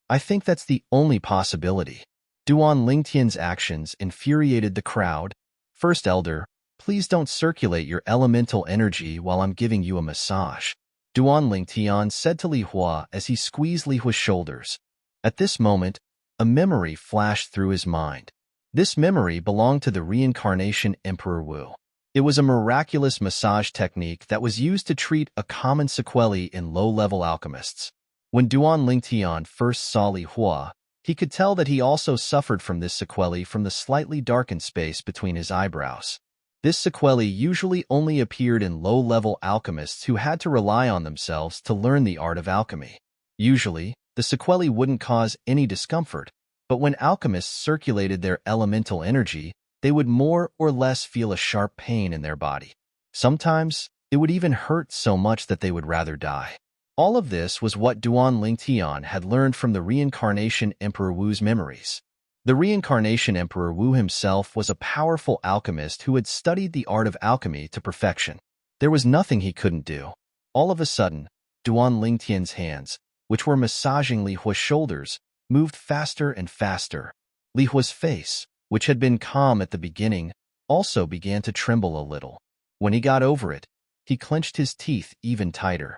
I think that's the only possibility. Duan Lingtian's actions infuriated the crowd. First Elder, please don't circulate your elemental energy while I'm giving you a massage. Duan Lingtian said to Li Hua as he squeezed Li Hua's shoulders. At this moment, a memory flashed through his mind. This memory belonged to the reincarnation Emperor Wu. It was a miraculous massage technique that was used to treat a common sequelae in low-level alchemists. When Duan Lingtian first saw Li Hua, he could tell that he also suffered from this sequelae from the slightly darkened space between his eyebrows. This sequelae usually only appeared in low-level alchemists who had to rely on themselves to learn the art of alchemy. Usually, the sequelae wouldn't cause any discomfort, but when alchemists circulated their elemental energy, they would more or less feel a sharp pain in their body. Sometimes, it would even hurt so much that they would rather die. All of this was what Duan Lingtian had learned from the reincarnation Emperor Wu's memories. The reincarnation Emperor Wu himself was a powerful alchemist who had studied the art of alchemy to perfection. There was nothing he couldn't do. All of a sudden, Duan Lingtian's hands, which were massaging Li Hua's shoulders, moved faster and faster. Li Hua's face, which had been calm at the beginning, also began to tremble a little. When he got over it, he clenched his teeth even tighter.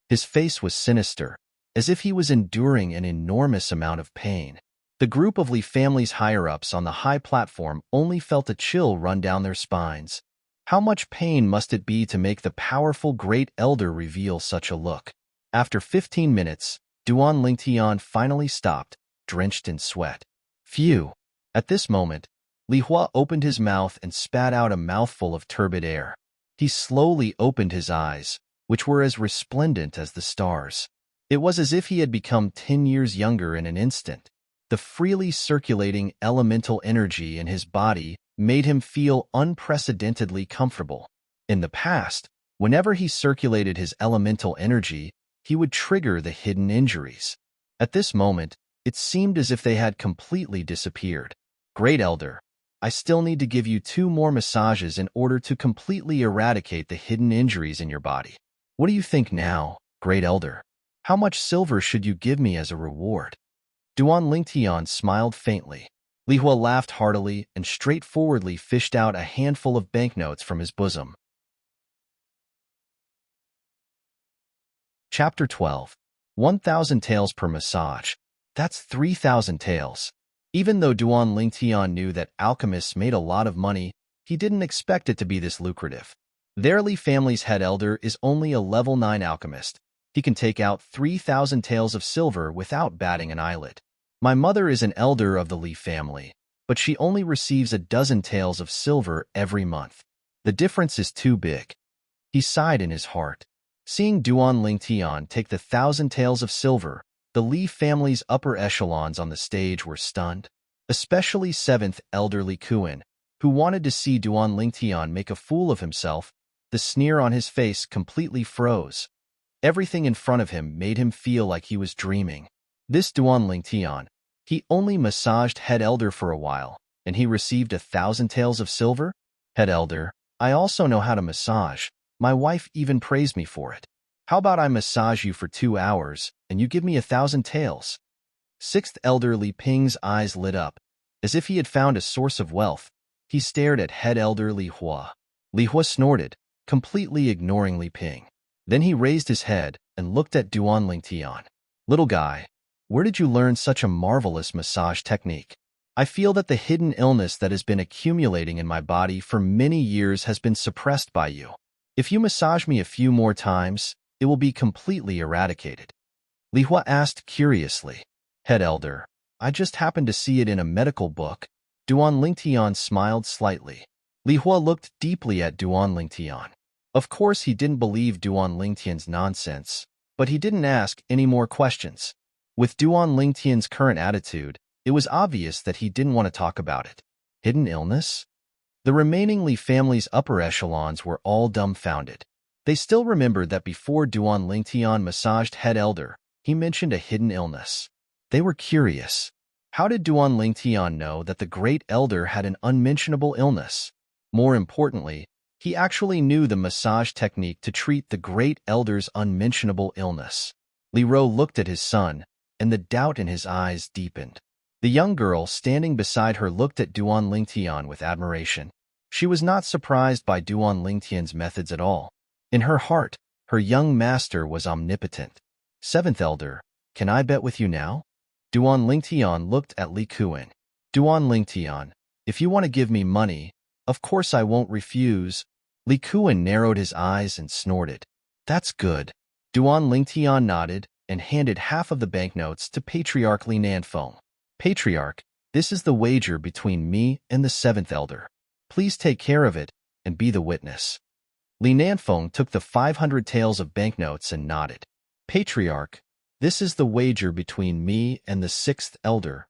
His face was sinister, as if he was enduring an enormous amount of pain. The group of Li family's higher-ups on the high platform only felt a chill run down their spines. How much pain must it be to make the powerful Great Elder reveal such a look? After 15 minutes, Duan Lingtian finally stopped, drenched in sweat. Phew! At this moment, Li Hua opened his mouth and spat out a mouthful of turbid air. He slowly opened his eyes, which were as resplendent as the stars. It was as if he had become 10 years younger in an instant. The freely circulating elemental energy in his body made him feel unprecedentedly comfortable. In the past, whenever he circulated his elemental energy, he would trigger the hidden injuries. At this moment, it seemed as if they had completely disappeared. Great Elder, I still need to give you 2 more massages in order to completely eradicate the hidden injuries in your body. What do you think now, great elder. How much silver should you give me as a reward? Duan Lingtian smiled faintly. Li Hua laughed heartily and straightforwardly fished out a handful of banknotes from his bosom. Chapter 12. 1,000 taels per massage. That's 3,000 taels. Even though Duan Lingtian knew that alchemists made a lot of money, he didn't expect it to be this lucrative. Their Li family's head elder is only a level 9 alchemist. He can take out 3,000 taels of silver without batting an eyelid. My mother is an elder of the Li family, but she only receives a dozen taels of silver every month. The difference is too big. He sighed in his heart. Seeing Duan Lingtian take the 1,000 taels of silver, the Li family's upper echelons on the stage were stunned, especially 7th elder Li Kuan, who wanted to see Duan Lingtian make a fool of himself. The sneer on his face completely froze. Everything in front of him made him feel like he was dreaming. This Duan Lingtian, he only massaged head elder for a while, and he received 1,000 taels of silver? Head elder, I also know how to massage. My wife even praised me for it. How about I massage you for 2 hours, and you give me 1,000 taels? 6th elder Li Ping's eyes lit up. As if he had found a source of wealth, he stared at head elder Li Hua. Li Hua snorted, completely ignoring Li Ping. Then he raised his head and looked at Duan Lingtian. Little guy, where did you learn such a marvelous massage technique? I feel that the hidden illness that has been accumulating in my body for many years has been suppressed by you. If you massage me a few more times, it will be completely eradicated. Li Hua asked curiously. Head elder, I just happened to see it in a medical book. Duan Lingtian smiled slightly. Li Hua looked deeply at Duan Lingtian. Of course he didn't believe Duan Lingtian's nonsense, but he didn't ask any more questions. With Duan Lingtian's current attitude, it was obvious that he didn't want to talk about it. Hidden illness? The remaining Li family's upper echelons were all dumbfounded. They still remembered that before Duan Lingtian massaged head elder, he mentioned a hidden illness. They were curious. How did Duan Lingtian know that the great elder had an unmentionable illness? More importantly, he actually knew the massage technique to treat the great elder's unmentionable illness. Li Ro looked at his son, and the doubt in his eyes deepened. The young girl standing beside her looked at Duan Lingtian with admiration. She was not surprised by Duan Lingtian's methods at all. In her heart, her young master was omnipotent. 7th elder, can I bet with you now? Duan Lingtian looked at Li Kuan. Duan Lingtian, if you want to give me money, of course I won't refuse. Li Kuan narrowed his eyes and snorted. That's good. Duan Lingtian nodded and handed half of the banknotes to Patriarch Li Nanfeng. Patriarch, this is the wager between me and the 7th elder. Please take care of it and be the witness. Li Nanfeng took the 500 taels of banknotes and nodded. Patriarch, this is the wager between me and the 6th elder.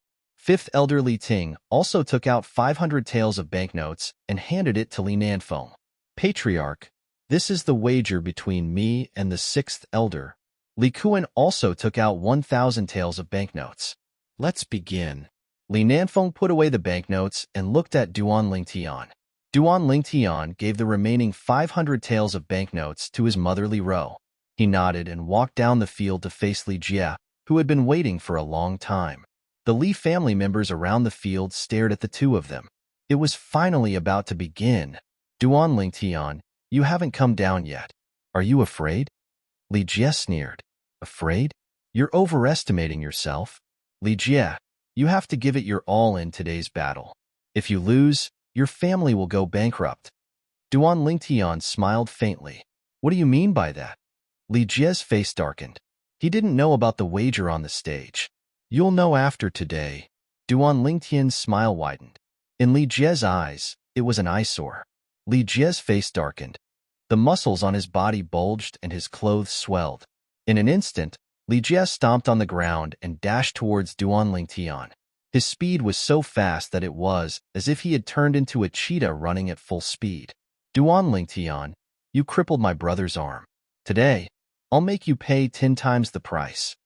5th elder Li Ting also took out 500 taels of banknotes and handed it to Li Nanfeng. Patriarch, this is the wager between me and the 6th elder. Li Kuan also took out 1,000 taels of banknotes. Let's begin. Li Nanfeng put away the banknotes and looked at Duan Lingtian. Duan Lingtian gave the remaining 500 taels of banknotes to his mother Li Ro. He nodded and walked down the field to face Li Jie, who had been waiting for a long time. The Li family members around the field stared at the two of them. It was finally about to begin. Duan Lingtian, you haven't come down yet. Are you afraid? Li Jie sneered. Afraid? You're overestimating yourself. Li Jie, you have to give it your all in today's battle. If you lose, your family will go bankrupt. Duan Lingtian smiled faintly. What do you mean by that? Li Jie's face darkened. He didn't know about the wager on the stage. You'll know after today. Duan Lingtian's smile widened. In Li Jie's eyes, it was an eyesore. Li Jie's face darkened. The muscles on his body bulged and his clothes swelled. In an instant, Li Jie stomped on the ground and dashed towards Duan Lingtian. His speed was so fast that it was as if he had turned into a cheetah running at full speed. Duan Lingtian, you crippled my brother's arm. Today, I'll make you pay 10 times the price.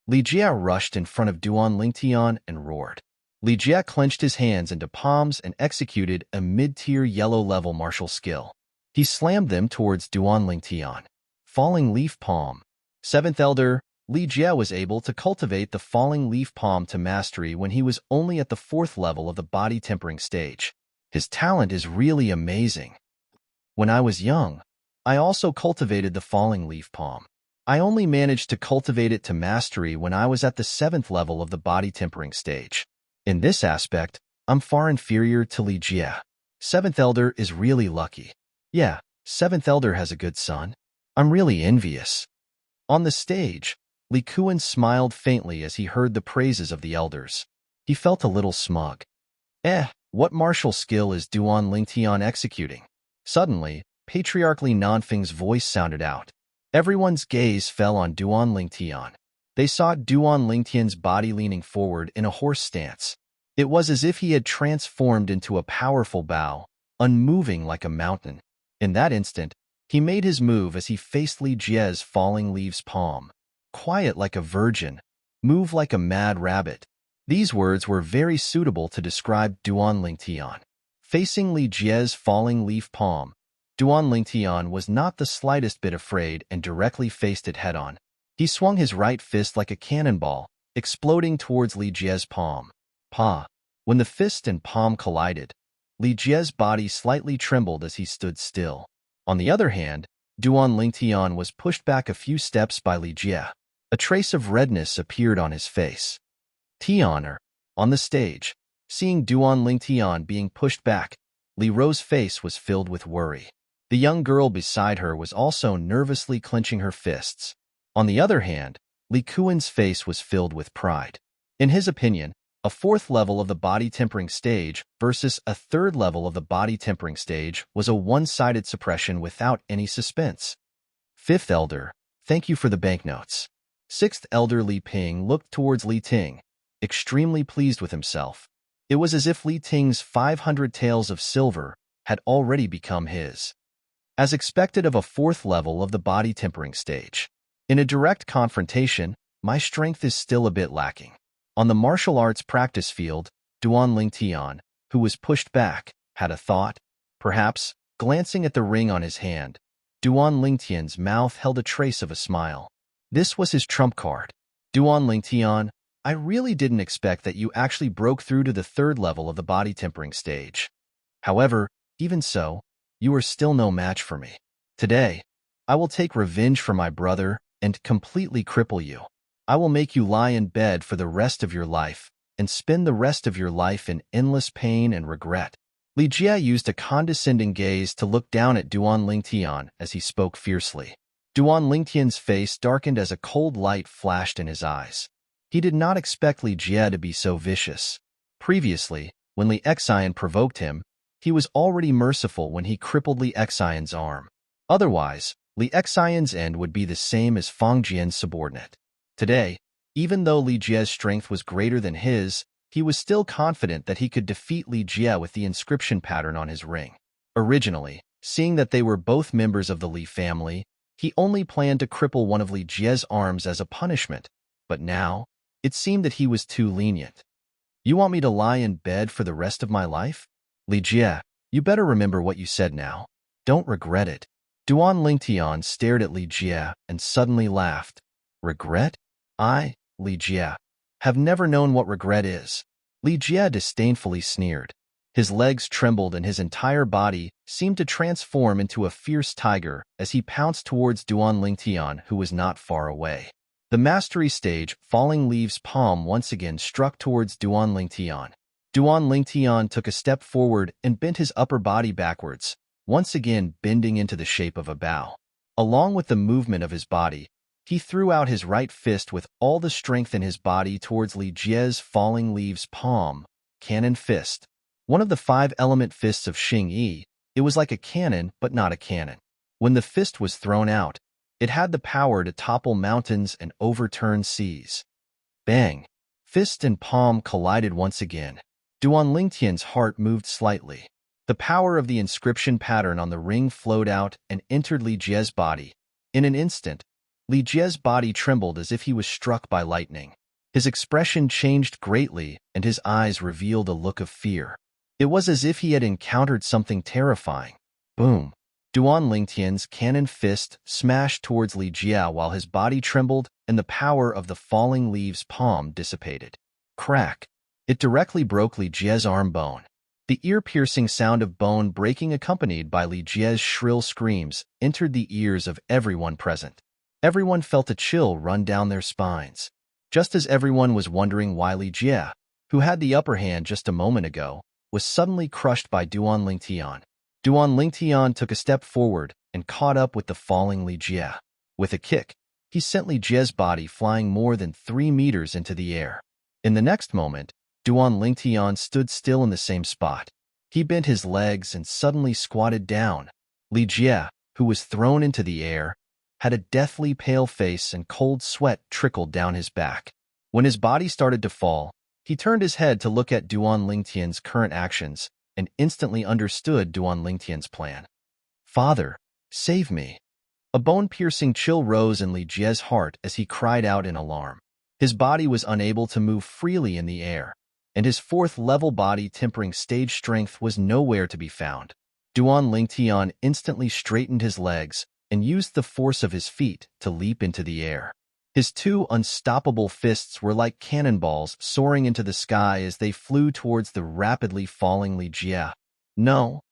Li Jie rushed in front of Duan Lingtian and roared. Li Jie clenched his hands into palms and executed a mid-tier yellow-level martial skill. He slammed them towards Duan Lingtian. Falling leaf palm. Seventh Elder, Li Jie was able to cultivate the falling leaf palm to mastery when he was only at the 4th level of the body tempering stage. His talent is really amazing. When I was young, I also cultivated the falling leaf palm. I only managed to cultivate it to mastery when I was at the 7th level of the body tempering stage. In this aspect, I'm far inferior to Li Jie. 7th Elder is really lucky. Yeah, 7th Elder has a good son. I'm really envious. On the stage, Li Kuan smiled faintly as he heard the praises of the elders. He felt a little smug. What martial skill is Duan Lingtian executing? Suddenly, Patriarch Li Nanfeng's voice sounded out. Everyone's gaze fell on Duan Lingtian. They saw Duan Lingtian's body leaning forward in a horse stance. It was as if he had transformed into a powerful bow, unmoving like a mountain. In that instant, he made his move as he faced Li Jie's falling leaves palm. Quiet like a virgin, move like a mad rabbit. These words were very suitable to describe Duan Lingtian. Facing Li Jie's falling leaf palm, Duan Lingtian was not the slightest bit afraid and directly faced it head-on. He swung his right fist like a cannonball, exploding towards Li Jie's palm. Pa! When the fist and palm collided, Li Jie's body slightly trembled as he stood still. On the other hand, Duan Lingtian was pushed back a few steps by Li Jie. A trace of redness appeared on his face. Tianer, on the stage, seeing Duan Lingtian being pushed back, Li Ro's face was filled with worry. The young girl beside her was also nervously clenching her fists. On the other hand, Li Kuan's face was filled with pride. In his opinion, a 4th level of the body tempering stage versus a 3rd level of the body tempering stage was a one-sided suppression without any suspense. 5th Elder, thank you for the banknotes. 6th Elder Li Ping looked towards Li Ting, extremely pleased with himself. It was as if Li Ting's 500 taels of silver had already become his. As expected of a 4th level of the body tempering stage. In a direct confrontation, my strength is still a bit lacking. On the martial arts practice field, Duan Lingtian, who was pushed back, had a thought. Perhaps, glancing at the ring on his hand, Duan Lingtian's mouth held a trace of a smile. This was his trump card. Duan Lingtian, I really didn't expect that you actually broke through to the 3rd level of the body tempering stage. However, even so, you are still no match for me. Today, I will take revenge for my brother and completely cripple you. I will make you lie in bed for the rest of your life and spend the rest of your life in endless pain and regret. Li Jie used a condescending gaze to look down at Duan Lingtian as he spoke fiercely. Duan Lingtian's face darkened as a cold light flashed in his eyes. He did not expect Li Jie to be so vicious. Previously, when Li Xian provoked him, he was already merciful when he crippled Li Xian's arm. Otherwise, Li Xian's end would be the same as Fang Jian's subordinate. Today, even though Li Jie's strength was greater than his, he was still confident that he could defeat Li Jie with the inscription pattern on his ring. Originally, seeing that they were both members of the Li family, he only planned to cripple one of Li Jie's arms as a punishment, but now, it seemed that he was too lenient. You want me to lie in bed for the rest of my life? Li Jie, you better remember what you said now. Don't regret it. Duan Lingtian stared at Li Jie and suddenly laughed. Regret? I, Li Jie, have never known what regret is. Li Jie disdainfully sneered. His legs trembled and his entire body seemed to transform into a fierce tiger as he pounced towards Duan Lingtian, who was not far away. The mastery stage, falling leaves palm once again struck towards Duan Lingtian. Duan Lingtian took a step forward and bent his upper body backwards, once again bending into the shape of a bow. Along with the movement of his body, he threw out his right fist with all the strength in his body towards Li Jie's falling leaves palm, cannon fist. One of the 5-element fists of Xing Yi, it was like a cannon but not a cannon. When the fist was thrown out, it had the power to topple mountains and overturn seas. Bang! Fist and palm collided once again. Duan Lingtian's heart moved slightly. The power of the inscription pattern on the ring flowed out and entered Li Jie's body. In an instant, Li Jie's body trembled as if he was struck by lightning. His expression changed greatly and his eyes revealed a look of fear. It was as if he had encountered something terrifying. Boom! Duan Lingtian's cannon fist smashed towards Li Jie while his body trembled and the power of the falling leaves' palm dissipated. Crack! It directly broke Li Jie's arm bone. The ear-piercing sound of bone breaking accompanied by Li Jie's shrill screams entered the ears of everyone present. Everyone felt a chill run down their spines. Just as everyone was wondering why Li Jie, who had the upper hand just a moment ago, was suddenly crushed by Duan Lingtian. Duan Lingtian took a step forward and caught up with the falling Li Jie. With a kick, he sent Li Jie's body flying more than 3 meters into the air. In the next moment, Duan Lingtian stood still in the same spot. He bent his legs and suddenly squatted down. Li Jie, who was thrown into the air, had a deathly pale face and cold sweat trickled down his back. When his body started to fall, he turned his head to look at Duan Lingtian's current actions and instantly understood Duan Lingtian's plan. "Father, save me." A bone-piercing chill rose in Li Jie's heart as he cried out in alarm. His body was unable to move freely in the air, and his 4th-level body tempering stage strength was nowhere to be found. Duan Lingtian instantly straightened his legs and used the force of his feet to leap into the air. His 2 unstoppable fists were like cannonballs soaring into the sky as they flew towards the rapidly falling Li Jie. "No!"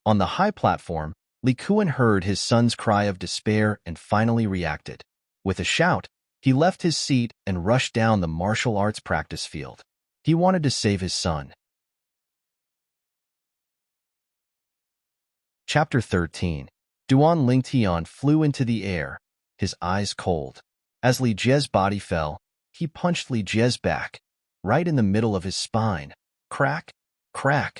On the high platform, Li Kuan heard his son's cry of despair and finally reacted. With a shout, he left his seat and rushed down the martial arts practice field. He wanted to save his son. Chapter 13. Duan Lingtian flew into the air, his eyes cold. As Li Jie's body fell, he punched Li Jie's back, right in the middle of his spine. Crack! Crack!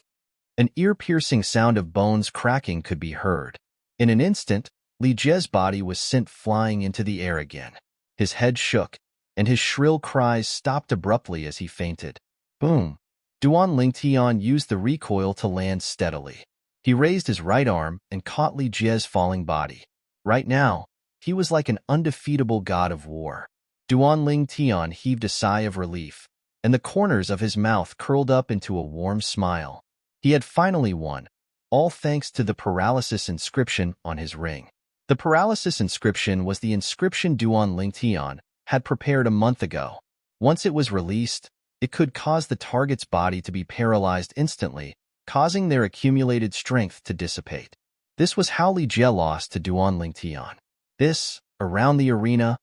An ear-piercing sound of bones cracking could be heard. In an instant, Li Jie's body was sent flying into the air again. His head shook, and his shrill cries stopped abruptly as he fainted. Boom! Duan Lingtian used the recoil to land steadily. He raised his right arm and caught Li Jie's falling body. Right now, he was like an undefeatable god of war. Duan Lingtian heaved a sigh of relief, and the corners of his mouth curled up into a warm smile. He had finally won, all thanks to the paralysis inscription on his ring. The paralysis inscription was the inscription Duan Lingtian had prepared a month ago. Once it was released, it could cause the target's body to be paralyzed instantly, causing their accumulated strength to dissipate. This was how Li Jie lost to Duan Lingtian. Around the arena,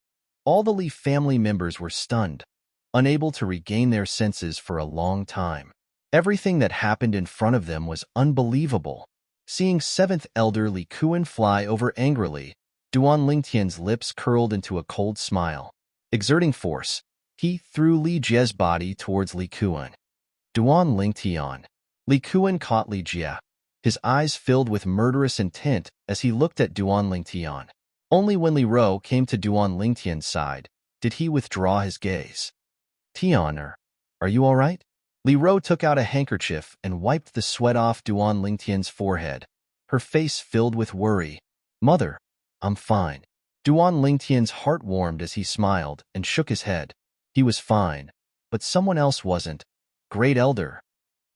all the Li family members were stunned, unable to regain their senses for a long time. Everything that happened in front of them was unbelievable. Seeing 7th Elder Li Kuan fly over angrily, Duan Lingtian's lips curled into a cold smile. Exerting force, he threw Li Jie's body towards Li Kuan. Duan Lingtian. Li Kuan caught Li Jie, his eyes filled with murderous intent as he looked at Duan Lingtian. Only when Li Ro came to Duan Lingtian's side did he withdraw his gaze. "Tian, are you all right?" Li Ro took out a handkerchief and wiped the sweat off Duan Lingtian's forehead, her face filled with worry. "Mother, I'm fine." Duan Lingtian's heart warmed as he smiled and shook his head. He was fine, but someone else wasn't. Great Elder.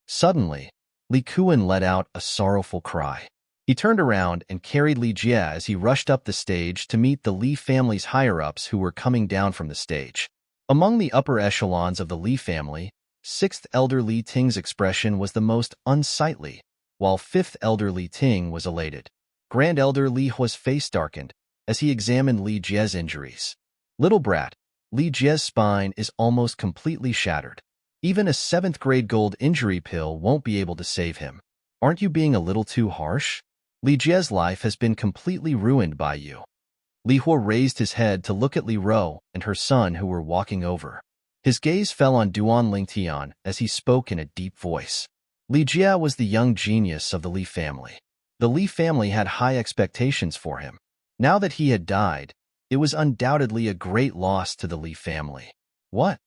Suddenly, Li Kuan let out a sorrowful cry. He turned around and carried Li Jie as he rushed up the stage to meet the Li family's higher-ups who were coming down from the stage. Among the upper echelons of the Li family, 6th Elder Li Ting's expression was the most unsightly, while 5th Elder Li Ting was elated. Grand Elder Li Hua's face darkened as he examined Li Jie's injuries. "Little brat, Li Jie's spine is almost completely shattered. Even a 7th-grade gold injury pill won't be able to save him. Aren't you being a little too harsh? Li Jie's life has been completely ruined by you." Li Hua raised his head to look at Li Ro and her son who were walking over. His gaze fell on Duan Lingtian as he spoke in a deep voice. Li Jie was the young genius of the Li family. The Li family had high expectations for him. Now that he had died, it was undoubtedly a great loss to the Li family. "What?"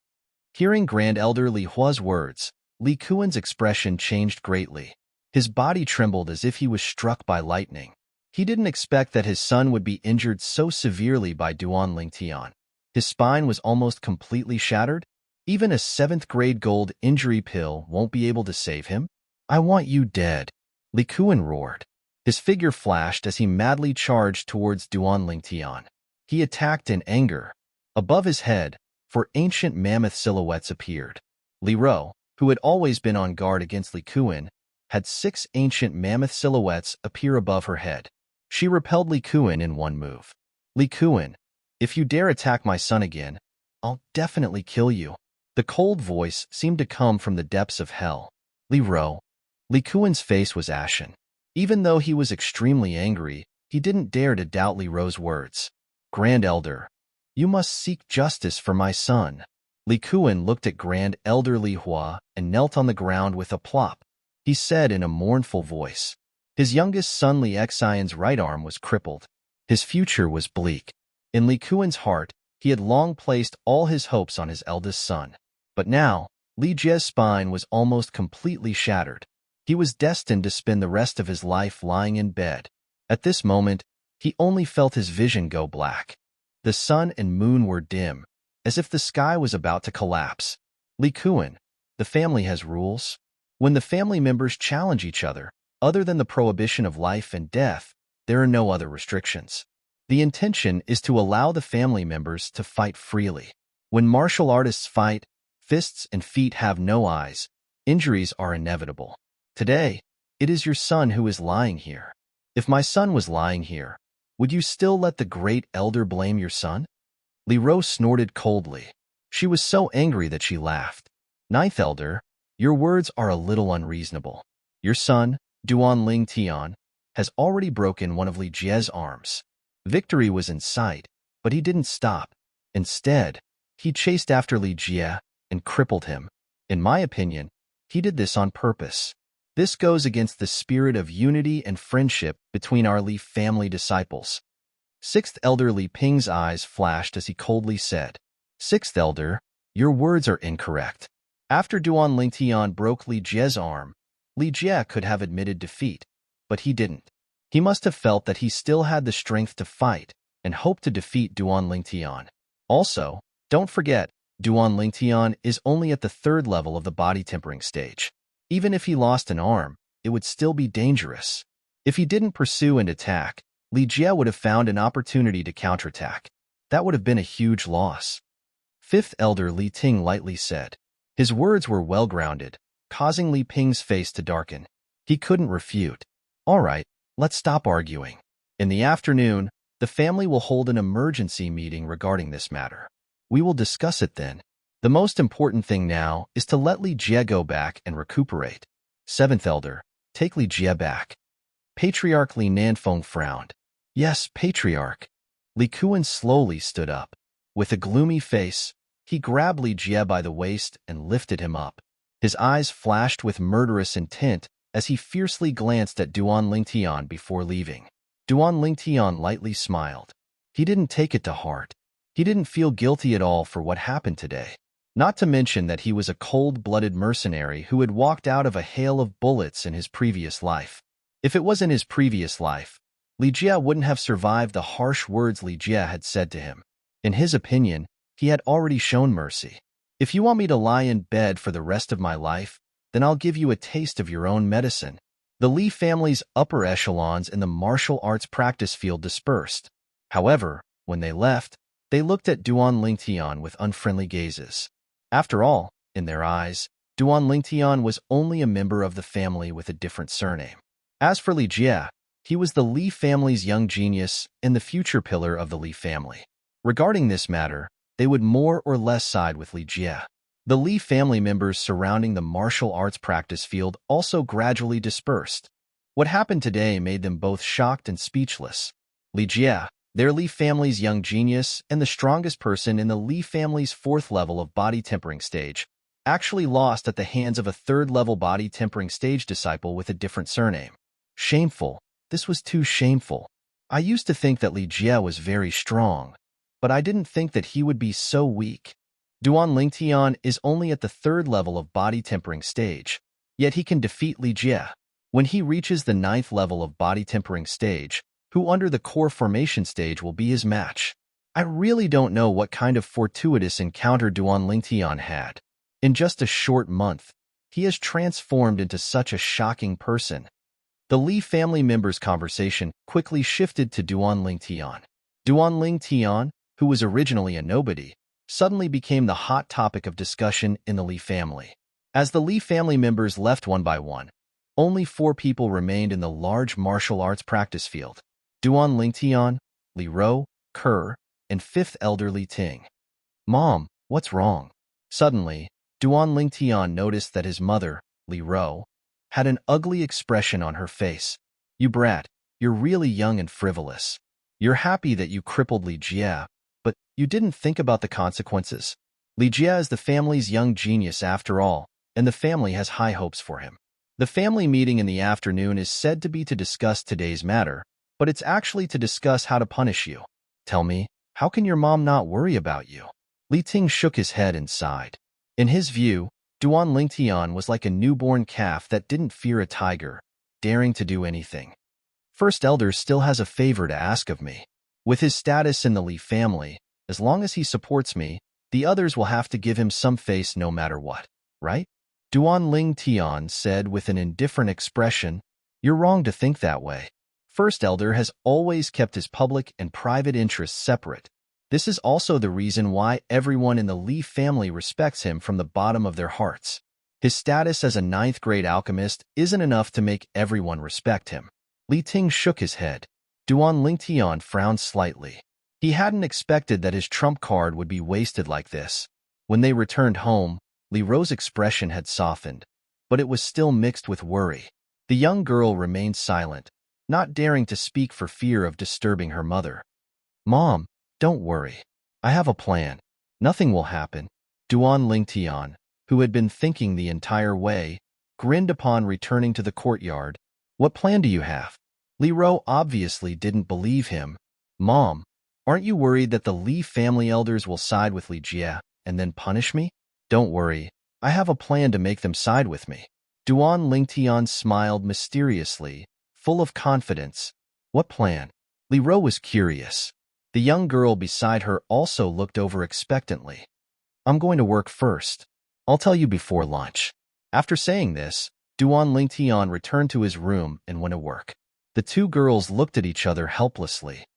Hearing Grand Elder Li Hua's words, Li Kuan's expression changed greatly. His body trembled as if he was struck by lightning. He didn't expect that his son would be injured so severely by Duan Lingtian. His spine was almost completely shattered. Even a 7th-grade gold injury pill won't be able to save him. "I want you dead," Li Kuan roared. His figure flashed as he madly charged towards Duan Lingtian. He attacked in anger. Above his head, four ancient mammoth silhouettes appeared. Li Ro, who had always been on guard against Li Kuan, had 6 ancient mammoth silhouettes appear above her head. She repelled Li Kuan in one move. Li Kuan, if you dare attack my son again, I'll definitely kill you. The cold voice seemed to come from the depths of hell. Li Ro. Li Kuan's face was ashen. Even though he was extremely angry, he didn't dare to doubt Li Ro's words. Grand Elder, you must seek justice for my son. Li Kuan looked at Grand Elder Li Hua and knelt on the ground with a plop. He said in a mournful voice. His youngest son Li Xian's right arm was crippled. His future was bleak. In Li Kuan's heart, he had long placed all his hopes on his eldest son. But now, Li Jie's spine was almost completely shattered. He was destined to spend the rest of his life lying in bed. At this moment, he only felt his vision go black. The sun and moon were dim, as if the sky was about to collapse. Li Kuan, the family has rules. When the family members challenge each other, other than the prohibition of life and death, there are no other restrictions. The intention is to allow the family members to fight freely. When martial artists fight, fists and feet have no eyes. Injuries are inevitable. Today, it is your son who is lying here. If my son was lying here, would you still let the great elder blame your son? Li Ro snorted coldly. She was so angry that she laughed. Ninth Elder, your words are a little unreasonable. Your son, Duan Lingtian, has already broken one of Li Jie's arms. Victory was in sight, but he didn't stop. Instead, he chased after Li Jie and crippled him. In my opinion, he did this on purpose. This goes against the spirit of unity and friendship between our Li family disciples. Sixth Elder Li Ping's eyes flashed as he coldly said, Sixth Elder, your words are incorrect. After Duan Lingtian broke Li Jie's arm, Li Jie could have admitted defeat, but he didn't. He must have felt that he still had the strength to fight and hoped to defeat Duan Lingtian. Also, don't forget, Duan Lingtian is only at the 3rd level of the body tempering stage. Even if he lost an arm, it would still be dangerous. If he didn't pursue and attack, Li Jie would have found an opportunity to counterattack. That would have been a huge loss. Fifth Elder Li Ting lightly said. His words were well-grounded, causing Li Ping's face to darken. He couldn't refute. All right, let's stop arguing. In the afternoon, the family will hold an emergency meeting regarding this matter. We will discuss it then. The most important thing now is to let Li Jie go back and recuperate. Seventh Elder, take Li Jie back. Patriarch Li Nanfeng frowned. Yes, Patriarch. Li Kuan slowly stood up. With a gloomy face, he grabbed Li Jie by the waist and lifted him up. His eyes flashed with murderous intent as he fiercely glanced at Duan Lingtian before leaving. Duan Lingtian lightly smiled. He didn't take it to heart. He didn't feel guilty at all for what happened today. Not to mention that he was a cold-blooded mercenary who had walked out of a hail of bullets in his previous life. If it was in his previous life, Li Jie wouldn't have survived the harsh words Li Jie had said to him. In his opinion, he had already shown mercy. If you want me to lie in bed for the rest of my life, then I'll give you a taste of your own medicine. The Li family's upper echelons in the martial arts practice field dispersed. However, when they left, they looked at Duan Lingtian with unfriendly gazes. After all, in their eyes, Duan Lingtian was only a member of the family with a different surname. As for Li Jie, he was the Li family's young genius and the future pillar of the Li family. Regarding this matter, they would more or less side with Li Jie. The Li family members surrounding the martial arts practice field also gradually dispersed. What happened today made them both shocked and speechless. Li Jie, their Li family's young genius and the strongest person in the Li family's 4th level of body tempering stage, actually lost at the hands of a 3rd level body tempering stage disciple with a different surname. Shameful. This was too shameful. I used to think that Li Jie was very strong, but I didn't think that he would be so weak. Duan Lingtian is only at the 3rd level of body tempering stage, yet he can defeat Li Jie. When he reaches the 9th level of body tempering stage, who under the core formation stage will be his match? I really don't know what kind of fortuitous encounter Duan Lingtian had. In just a short month, he has transformed into such a shocking person. The Li family members' conversation quickly shifted to Duan Ling Tian. Duan Ling Tian, who was originally a nobody, suddenly became the hot topic of discussion in the Li family. As the Li family members left one by one, only 4 people remained in the large martial arts practice field: Duan Ling Tian, Li Ro, Ke, and 5th elder Li Ting. "Mom, what's wrong?" Suddenly, Duan Ling Tian noticed that his mother, Li Ro, had an ugly expression on her face. "You brat, you're really young and frivolous. You're happy that you crippled Li Jie, but you didn't think about the consequences. Li Jie is the family's young genius after all, and the family has high hopes for him." The family meeting in the afternoon is said to be to discuss today's matter, but it's actually to discuss how to punish you. "Tell me, how can your mom not worry about you?" Li Ting shook his head and sighed. In his view, Duan Ling Tian was like a newborn calf that didn't fear a tiger, daring to do anything. "First elder still has a favor to ask of me. With his status in the Li family, as long as he supports me, the others will have to give him some face no matter what, right?" Duan Ling Tian said with an indifferent expression. "You're wrong to think that way. First elder has always kept his public and private interests separate. This is also the reason why everyone in the Li family respects him from the bottom of their hearts. His status as a 9th-grade alchemist isn't enough to make everyone respect him." Li Ting shook his head. Duan Ling Tian frowned slightly. He hadn't expected that his trump card would be wasted like this. When they returned home, Li Ro's expression had softened, but it was still mixed with worry. The young girl remained silent, not daring to speak for fear of disturbing her mother. "Mom, don't worry. I have a plan. Nothing will happen." Duan Ling Tian, who had been thinking the entire way, grinned upon returning to the courtyard. "What plan do you have?" Li Ro obviously didn't believe him. "Mom, aren't you worried that the Li family elders will side with Li Jie and then punish me?" "Don't worry. I have a plan to make them side with me." Duan Ling Tian smiled mysteriously, full of confidence. "What plan?" Li Ro was curious. The young girl beside her also looked over expectantly. "I'm going to work first. I'll tell you before lunch." After saying this, Duan Ling Tian returned to his room and went to work. The 2 girls looked at each other helplessly.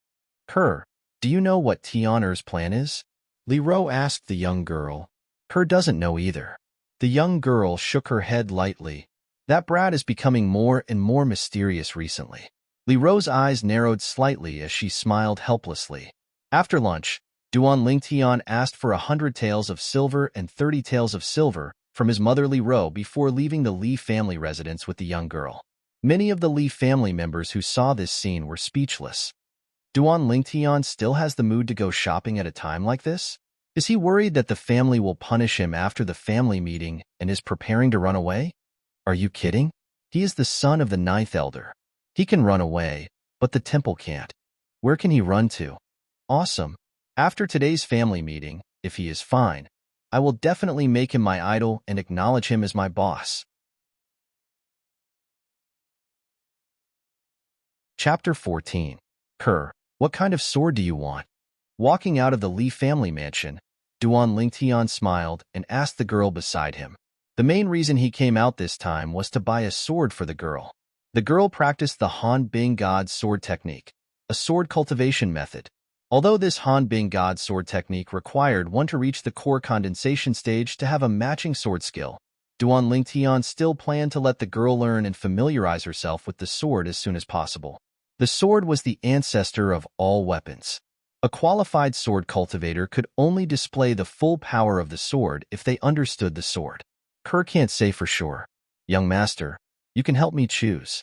"Ke, do you know what Tianer's plan is?" Li Ro asked the young girl. Ke doesn't know either. The young girl shook her head lightly. "That brat is becoming more and more mysterious recently." Li Ro's eyes narrowed slightly as she smiled helplessly. After lunch, Duan Ling Tian asked for 100 taels of silver and 30 taels of silver from his mother Li Ro before leaving the Li family residence with the young girl. Many of the Li family members who saw this scene were speechless. Duan Ling Tian still has the mood to go shopping at a time like this? Is he worried that the family will punish him after the family meeting and is preparing to run away? Are you kidding? He is the son of the 9th elder. He can run away, but the temple can't. Where can he run to? Awesome. After today's family meeting, if he is fine, I will definitely make him my idol and acknowledge him as my boss. Chapter 14. Ke, what kind of sword do you want? Walking out of the Li family mansion, Duan Ling Tian smiled and asked the girl beside him. The main reason he came out this time was to buy a sword for the girl. The girl practiced the Han Bing God sword technique, a sword cultivation method. Although this Han Bing God sword technique required one to reach the core condensation stage to have a matching sword skill, Duan Ling Tian still planned to let the girl learn and familiarize herself with the sword as soon as possible. The sword was the ancestor of all weapons. A qualified sword cultivator could only display the full power of the sword if they understood the sword. Ke can't say for sure. Young master, you can help me choose.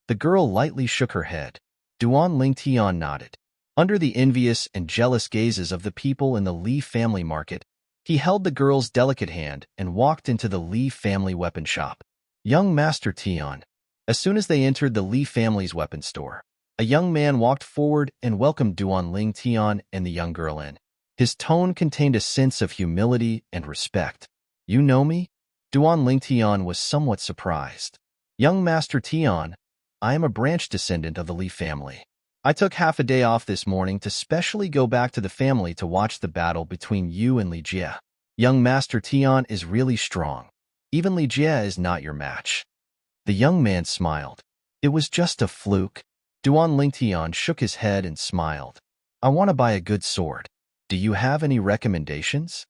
The girl lightly shook her head. Duan Ling Tian nodded. Under the envious and jealous gazes of the people in the Li family market, he held the girl's delicate hand and walked into the Li family weapon shop. Young Master Tian. As soon as they entered the Li family's weapon store, a young man walked forward and welcomed Duan Ling Tian and the young girl in. His tone contained a sense of humility and respect. "You know me?" Duan Ling Tian was somewhat surprised. "Young Master Tian, I am a branch descendant of the Li family. I took half a day off this morning to specially go back to the family to watch the battle between you and Li Jie. Young Master Tian is really strong. Even Li Jie is not your match." The young man smiled. It was just a fluke. Duan Lingtian shook his head and smiled. I want to buy a good sword. Do you have any recommendations?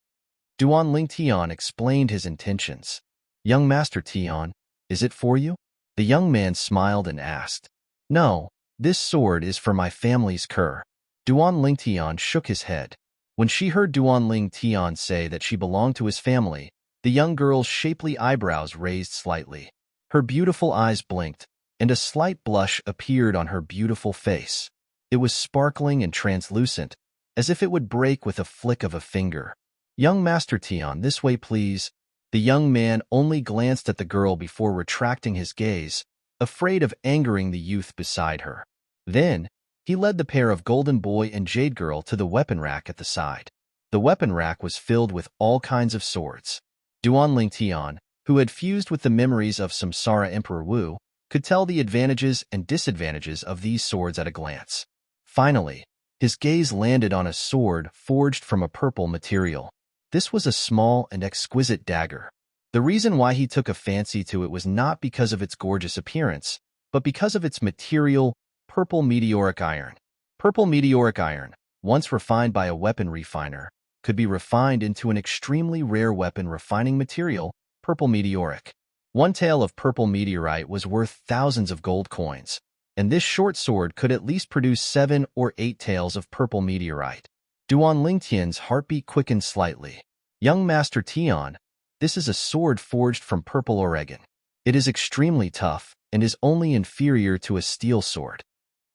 Duan Lingtian explained his intentions. Young Master Tian, is it for you? The young man smiled and asked. No, this sword is for my family's cur. Duan Lingtian shook his head. When she heard Duan Lingtian say that she belonged to his family, the young girl's shapely eyebrows raised slightly. Her beautiful eyes blinked, and a slight blush appeared on her beautiful face. It was sparkling and translucent, as if it would break with a flick of a finger. Young Master Tian, this way please. The young man only glanced at the girl before retracting his gaze, afraid of angering the youth beside her. Then, he led the pair of Golden Boy and Jade Girl to the weapon rack at the side. The weapon rack was filled with all kinds of swords. Duan Lingtian, who had fused with the memories of Samsara Emperor Wu, could tell the advantages and disadvantages of these swords at a glance. Finally, his gaze landed on a sword forged from a purple material. This was a small and exquisite dagger. The reason why he took a fancy to it was not because of its gorgeous appearance, but because of its material, purple meteoric iron. Purple meteoric iron, once refined by a weapon refiner, could be refined into an extremely rare weapon refining material, purple meteoric. One tael of purple meteorite was worth thousands of gold coins, and this short sword could at least produce 7 or 8 taels of purple meteorite. Duan Lingtian's heartbeat quickened slightly. Young Master Tian, this is a sword forged from purple Oregon. It is extremely tough and is only inferior to a steel sword.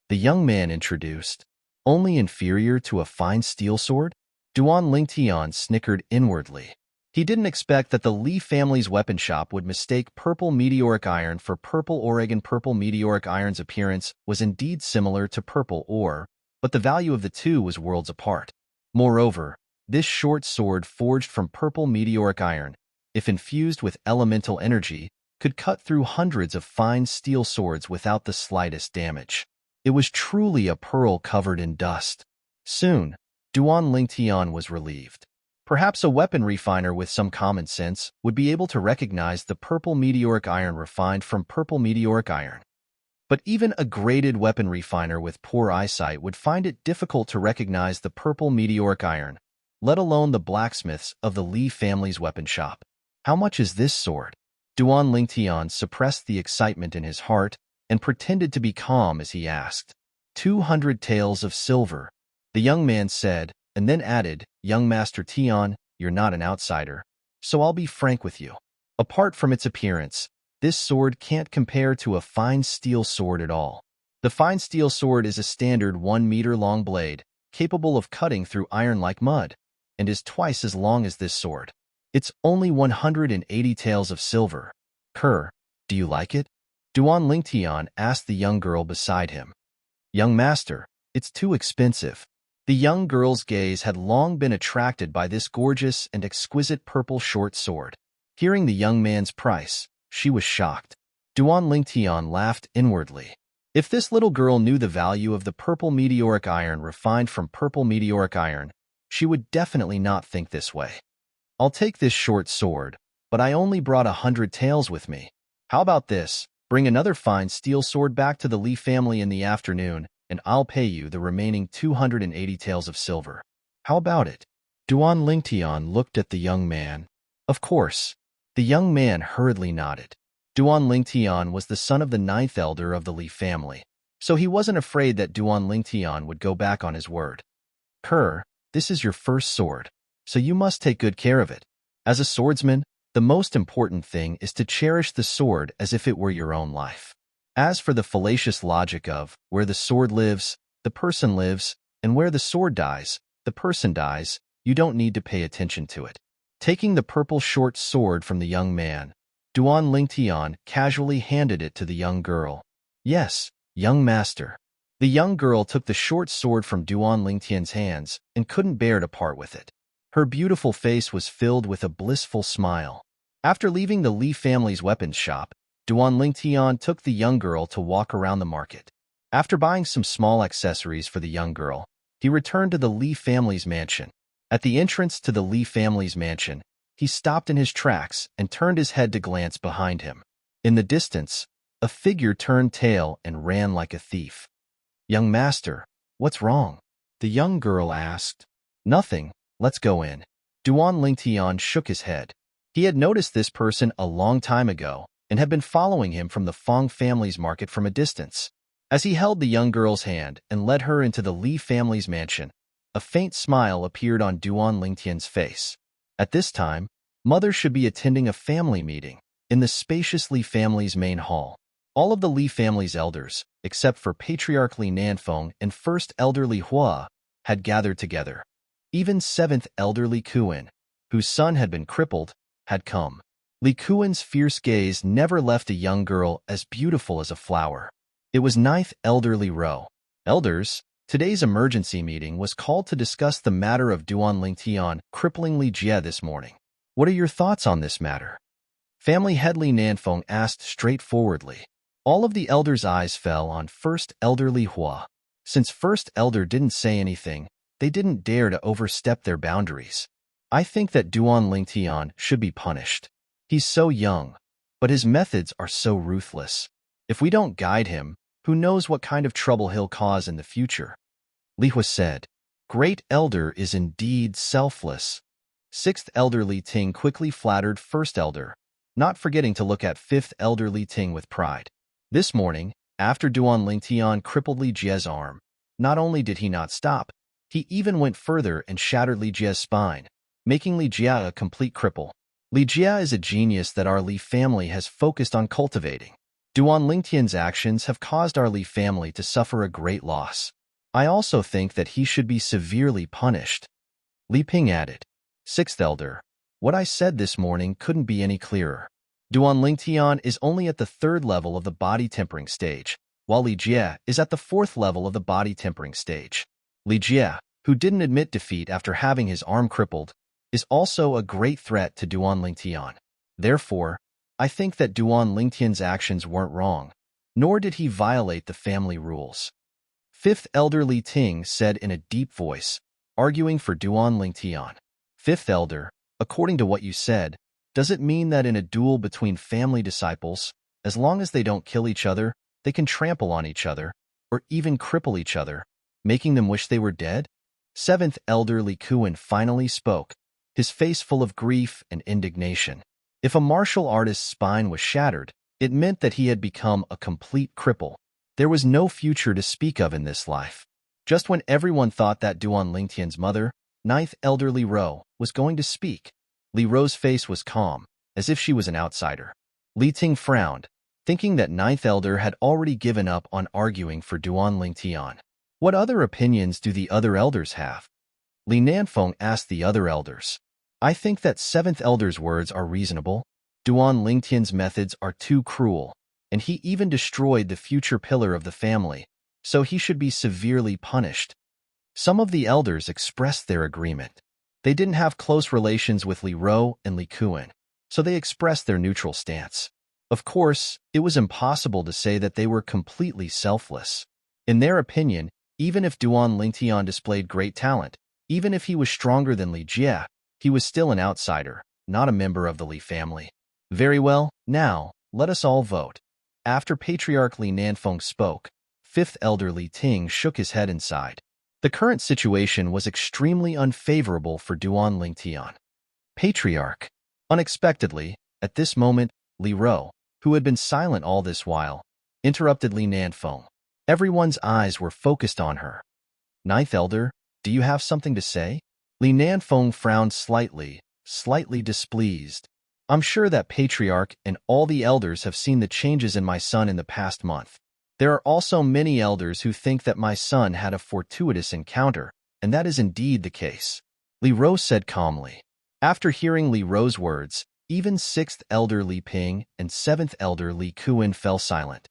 The young man introduced. Only inferior to a fine steel sword? Duan Lingtian snickered inwardly. He didn't expect that the Li family's weapon shop would mistake purple meteoric iron for purple Oregon. Purple meteoric iron's appearance was indeed similar to purple ore, but the value of the two was worlds apart. Moreover, this short sword forged from purple meteoric iron, if infused with elemental energy, could cut through hundreds of fine steel swords without the slightest damage. It was truly a pearl covered in dust. Soon, Duan Lingtian was relieved. Perhaps a weapon refiner with some common sense would be able to recognize the purple meteoric iron refined from purple meteoric iron. But even a graded weapon refiner with poor eyesight would find it difficult to recognize the purple meteoric iron, let alone the blacksmiths of the Li family's weapon shop. How much is this sword? Duan Lingtian suppressed the excitement in his heart and pretended to be calm as he asked. 200 taels of silver, the young man said, and then added, Young Master Tian, you're not an outsider, so I'll be frank with you. Apart from its appearance, this sword can't compare to a fine steel sword at all. The fine steel sword is a standard 1-meter-long blade, capable of cutting through iron like mud, and is twice as long as this sword. It's only 180 taels of silver. Kerr, do you like it? Duan Lingtian asked the young girl beside him. Young master, it's too expensive. The young girl's gaze had long been attracted by this gorgeous and exquisite purple short sword. Hearing the young man's price, she was shocked. Duan Lingtian laughed inwardly. If this little girl knew the value of the purple meteoric iron refined from purple meteoric iron, she would definitely not think this way. I'll take this short sword, but I only brought 100 taels with me. How about this? Bring another fine steel sword back to the Li family in the afternoon, and I'll pay you the remaining 280 taels of silver. How about it? Duan Lingtian looked at the young man. Of course. The young man hurriedly nodded. Duan Lingtian was the son of the 9th elder of the Li family, so he wasn't afraid that Duan Lingtian would go back on his word. Kerr, this is your first sword, so you must take good care of it. As a swordsman, the most important thing is to cherish the sword as if it were your own life. As for the fallacious logic of where the sword lives, the person lives, and where the sword dies, the person dies, you don't need to pay attention to it. Taking the purple short sword from the young man, Duan Lingtian casually handed it to the young girl. Yes, young master. The young girl took the short sword from Duan Lingtian's hands and couldn't bear to part with it. Her beautiful face was filled with a blissful smile. After leaving the Li family's weapons shop, Duan Lingtian took the young girl to walk around the market. After buying some small accessories for the young girl, he returned to the Li family's mansion. At the entrance to the Li family's mansion, he stopped in his tracks and turned his head to glance behind him. In the distance, A figure turned tail and ran like a thief. "Young master, what's wrong?" The young girl asked. "Nothing, let's go in." Duan Lingtian shook his head. He had noticed this person a long time ago and had been following him from the Fong family's market from a distance. As he held the young girl's hand and led her into the Li family's mansion, a faint smile appeared on Duan Lingtian's face. At this time, Mother should be attending a family meeting in the spacious Li family's main hall. All of the Li family's elders, except for Patriarch Li Nanfeng and First Elder Li Hua, had gathered together. Even 7th Elder Li Kuan, whose son had been crippled, had come. Li Kuan's fierce gaze never left a young girl as beautiful as a flower. It was 9th Elder Li Ro. "Elders, today's emergency meeting was called to discuss the matter of Duan Lingtian crippling Li Jie this morning. What are your thoughts on this matter?" Family head Li Nanfeng asked straightforwardly. All of the elders' eyes fell on First Elder Li Hua. Since First Elder didn't say anything, they didn't dare to overstep their boundaries. "I think that Duan Lingtian should be punished. He's so young, but his methods are so ruthless. If we don't guide him, who knows what kind of trouble he'll cause in the future?" Li Hua said. "Great Elder is indeed selfless." 6th Elder Li Ting quickly flattered First Elder, not forgetting to look at 5th Elder Li Ting with pride. This morning, after Duan Lingtian crippled Li Jie's arm, not only did he not stop, he even went further and shattered Li Jie's spine, making Li Jie a complete cripple. Li Jie is a genius that our Li family has focused on cultivating. Duan Lingtian's actions have caused our Li family to suffer a great loss. I also think that he should be severely punished." Li Ping added. 6th Elder, what I said this morning couldn't be any clearer. Duan Lingtian is only at the 3rd level of the body tempering stage, while Li Jie is at the 4th level of the body tempering stage. Li Jie, who didn't admit defeat after having his arm crippled, is also a great threat to Duan Lingtian. Therefore, I think that Duan Lingtian's actions weren't wrong, nor did he violate the family rules. 5th Elder Li Ting said in a deep voice, arguing for Duan Lingtian. 5th Elder, according to what you said, does it mean that in a duel between family disciples, as long as they don't kill each other, they can trample on each other, or even cripple each other, making them wish they were dead? 7th Elder Li Kuan finally spoke, his face full of grief and indignation. If a martial artist's spine was shattered, it meant that he had become a complete cripple. There was no future to speak of in this life. Just when everyone thought that Duan Lingtian's mother, 9th Elder Li Ro, was going to speak, Li Ro's face was calm, as if she was an outsider. Li Ting frowned, thinking that 9th Elder had already given up on arguing for Duan Lingtian. What other opinions do the other elders have? Li Nanfeng asked the other elders. I think that 7th Elder's words are reasonable. Duan Lingtian's methods are too cruel, and he even destroyed the future pillar of the family, so he should be severely punished. Some of the elders expressed their agreement. They didn't have close relations with Li Ro and Li Kuan, so they expressed their neutral stance. Of course, it was impossible to say that they were completely selfless. In their opinion, even if Duan Lingtian displayed great talent, even if he was stronger than Li Jie, he was still an outsider, not a member of the Li family. Very well, now, let us all vote. After Patriarch Li Nanfeng spoke, 5th Elder Li Ting shook his head and sighed. The current situation was extremely unfavorable for Duan Lingtian. Patriarch. Unexpectedly, at this moment, Li Ro, who had been silent all this while, interrupted Li Nanfeng. Everyone's eyes were focused on her. 9th Elder, do you have something to say? Li Nanfeng frowned slightly displeased. I'm sure that Patriarch and all the elders have seen the changes in my son in the past month. There are also many elders who think that my son had a fortuitous encounter, and that is indeed the case. Li Ro said calmly. After hearing Li Ro's words, even 6th Elder Li Ping and 7th Elder Li Kuan fell silent.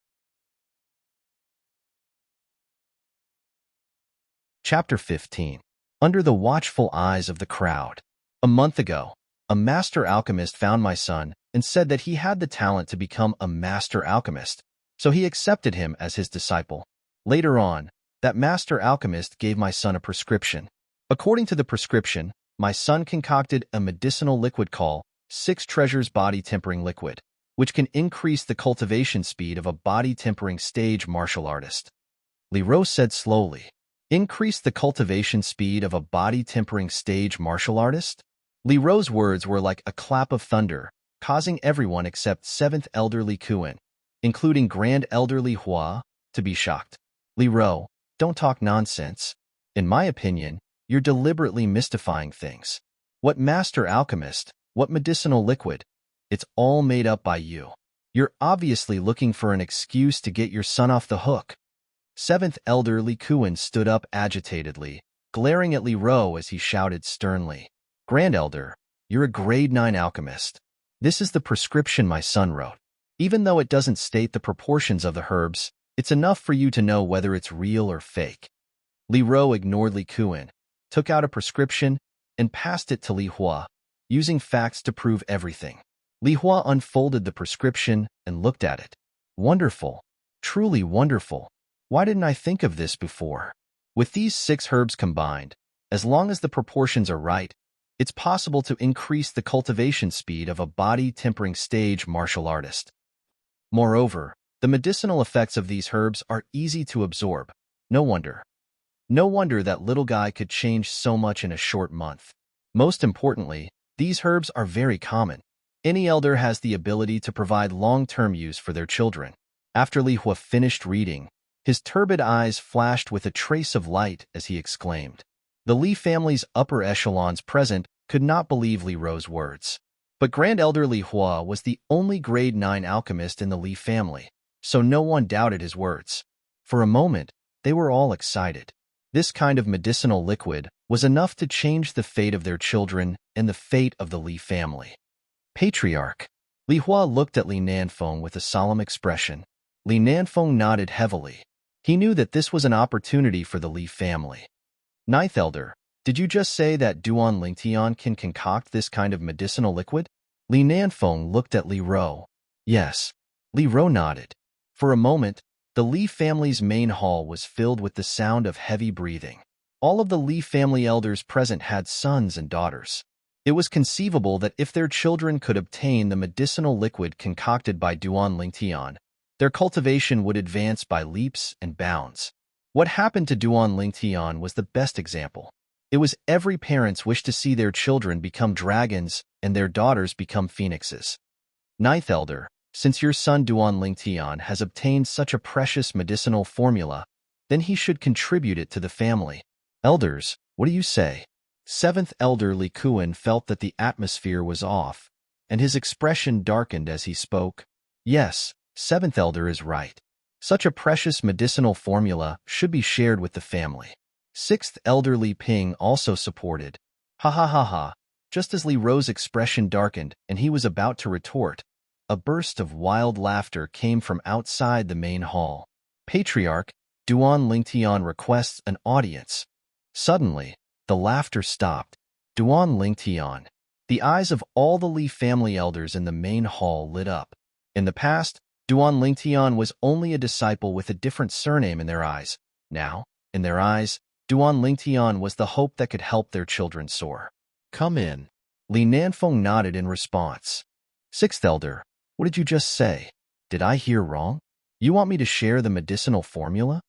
Chapter 15. Under the watchful eyes of the crowd. A month ago, a master alchemist found my son and said that he had the talent to become a master alchemist, so he accepted him as his disciple. Later on, that master alchemist gave my son a prescription. According to the prescription, my son concocted a medicinal liquid called 6 Treasures Body Tempering Liquid. which can increase the cultivation speed of a body-tempering stage martial artist. Li Rou said slowly. Increase the cultivation speed of a body-tempering stage martial artist? Li Rou's words were like a clap of thunder, causing everyone except 7th Elder Li Kuan, including Grand Elder Li Hua, to be shocked. Li Rou, don't talk nonsense. In my opinion, you're deliberately mystifying things. What master alchemist, what medicinal liquid? It's all made up by you. You're obviously looking for an excuse to get your son off the hook. 7th Elder Li Kuan stood up agitatedly, glaring at Li Rou as he shouted sternly. Grand Elder, you're a grade 9 alchemist. This is the prescription my son wrote. Even though it doesn't state the proportions of the herbs, it's enough for you to know whether it's real or fake. Li Rou ignored Li Kuan, took out a prescription, and passed it to Li Hua, using facts to prove everything. Li Hua unfolded the prescription and looked at it. Wonderful. Truly wonderful. Why didn't I think of this before? With these 6 herbs combined, as long as the proportions are right, it's possible to increase the cultivation speed of a body-tempering stage martial artist. Moreover, the medicinal effects of these herbs are easy to absorb. No wonder that little guy could change so much in a short month. Most importantly, these herbs are very common. Any elder has the ability to provide long-term use for their children. After Li Hua finished reading, his turbid eyes flashed with a trace of light as he exclaimed. The Li family's upper echelons present could not believe Li Rou's words. But Grand Elder Li Hua was the only grade 9 alchemist in the Li family, so no one doubted his words. For a moment, they were all excited. This kind of medicinal liquid was enough to change the fate of their children and the fate of the Li family. Patriarch. Li Hua looked at Li Nanfeng with a solemn expression. Li Nanfeng nodded heavily. He knew that this was an opportunity for the Li family. 9th Elder, did you just say that Duan Lingtian can concoct this kind of medicinal liquid? Li Nanfeng looked at Li Rou. Yes. Li Rou nodded. For a moment, the Li family's main hall was filled with the sound of heavy breathing. All of the Li family elders present had sons and daughters. It was conceivable that if their children could obtain the medicinal liquid concocted by Duan Lingtian, their cultivation would advance by leaps and bounds. What happened to Duan Lingtian was the best example. It was every parent's wish to see their children become dragons and their daughters become phoenixes. 9th Elder, since your son Duan Lingtian has obtained such a precious medicinal formula, then he should contribute it to the family. Elders, what do you say? 7th Elder Li Kuan felt that the atmosphere was off, and his expression darkened as he spoke. Yes, 7th Elder is right. Such a precious medicinal formula should be shared with the family. 6th Elder Li Ping also supported. Ha ha ha ha. Just as Li Rou's expression darkened and he was about to retort, a burst of wild laughter came from outside the main hall. Patriarch, Duan Lingtian requests an audience. Suddenly, the laughter stopped. Duan Lingtian. The eyes of all the Li family elders in the main hall lit up. In the past, Duan Lingtian was only a disciple with a different surname in their eyes. Now, in their eyes, Duan Lingtian was the hope that could help their children soar. Come in. Li Nanfeng nodded in response. 6th Elder, what did you just say? Did I hear wrong? You want me to share the medicinal formula?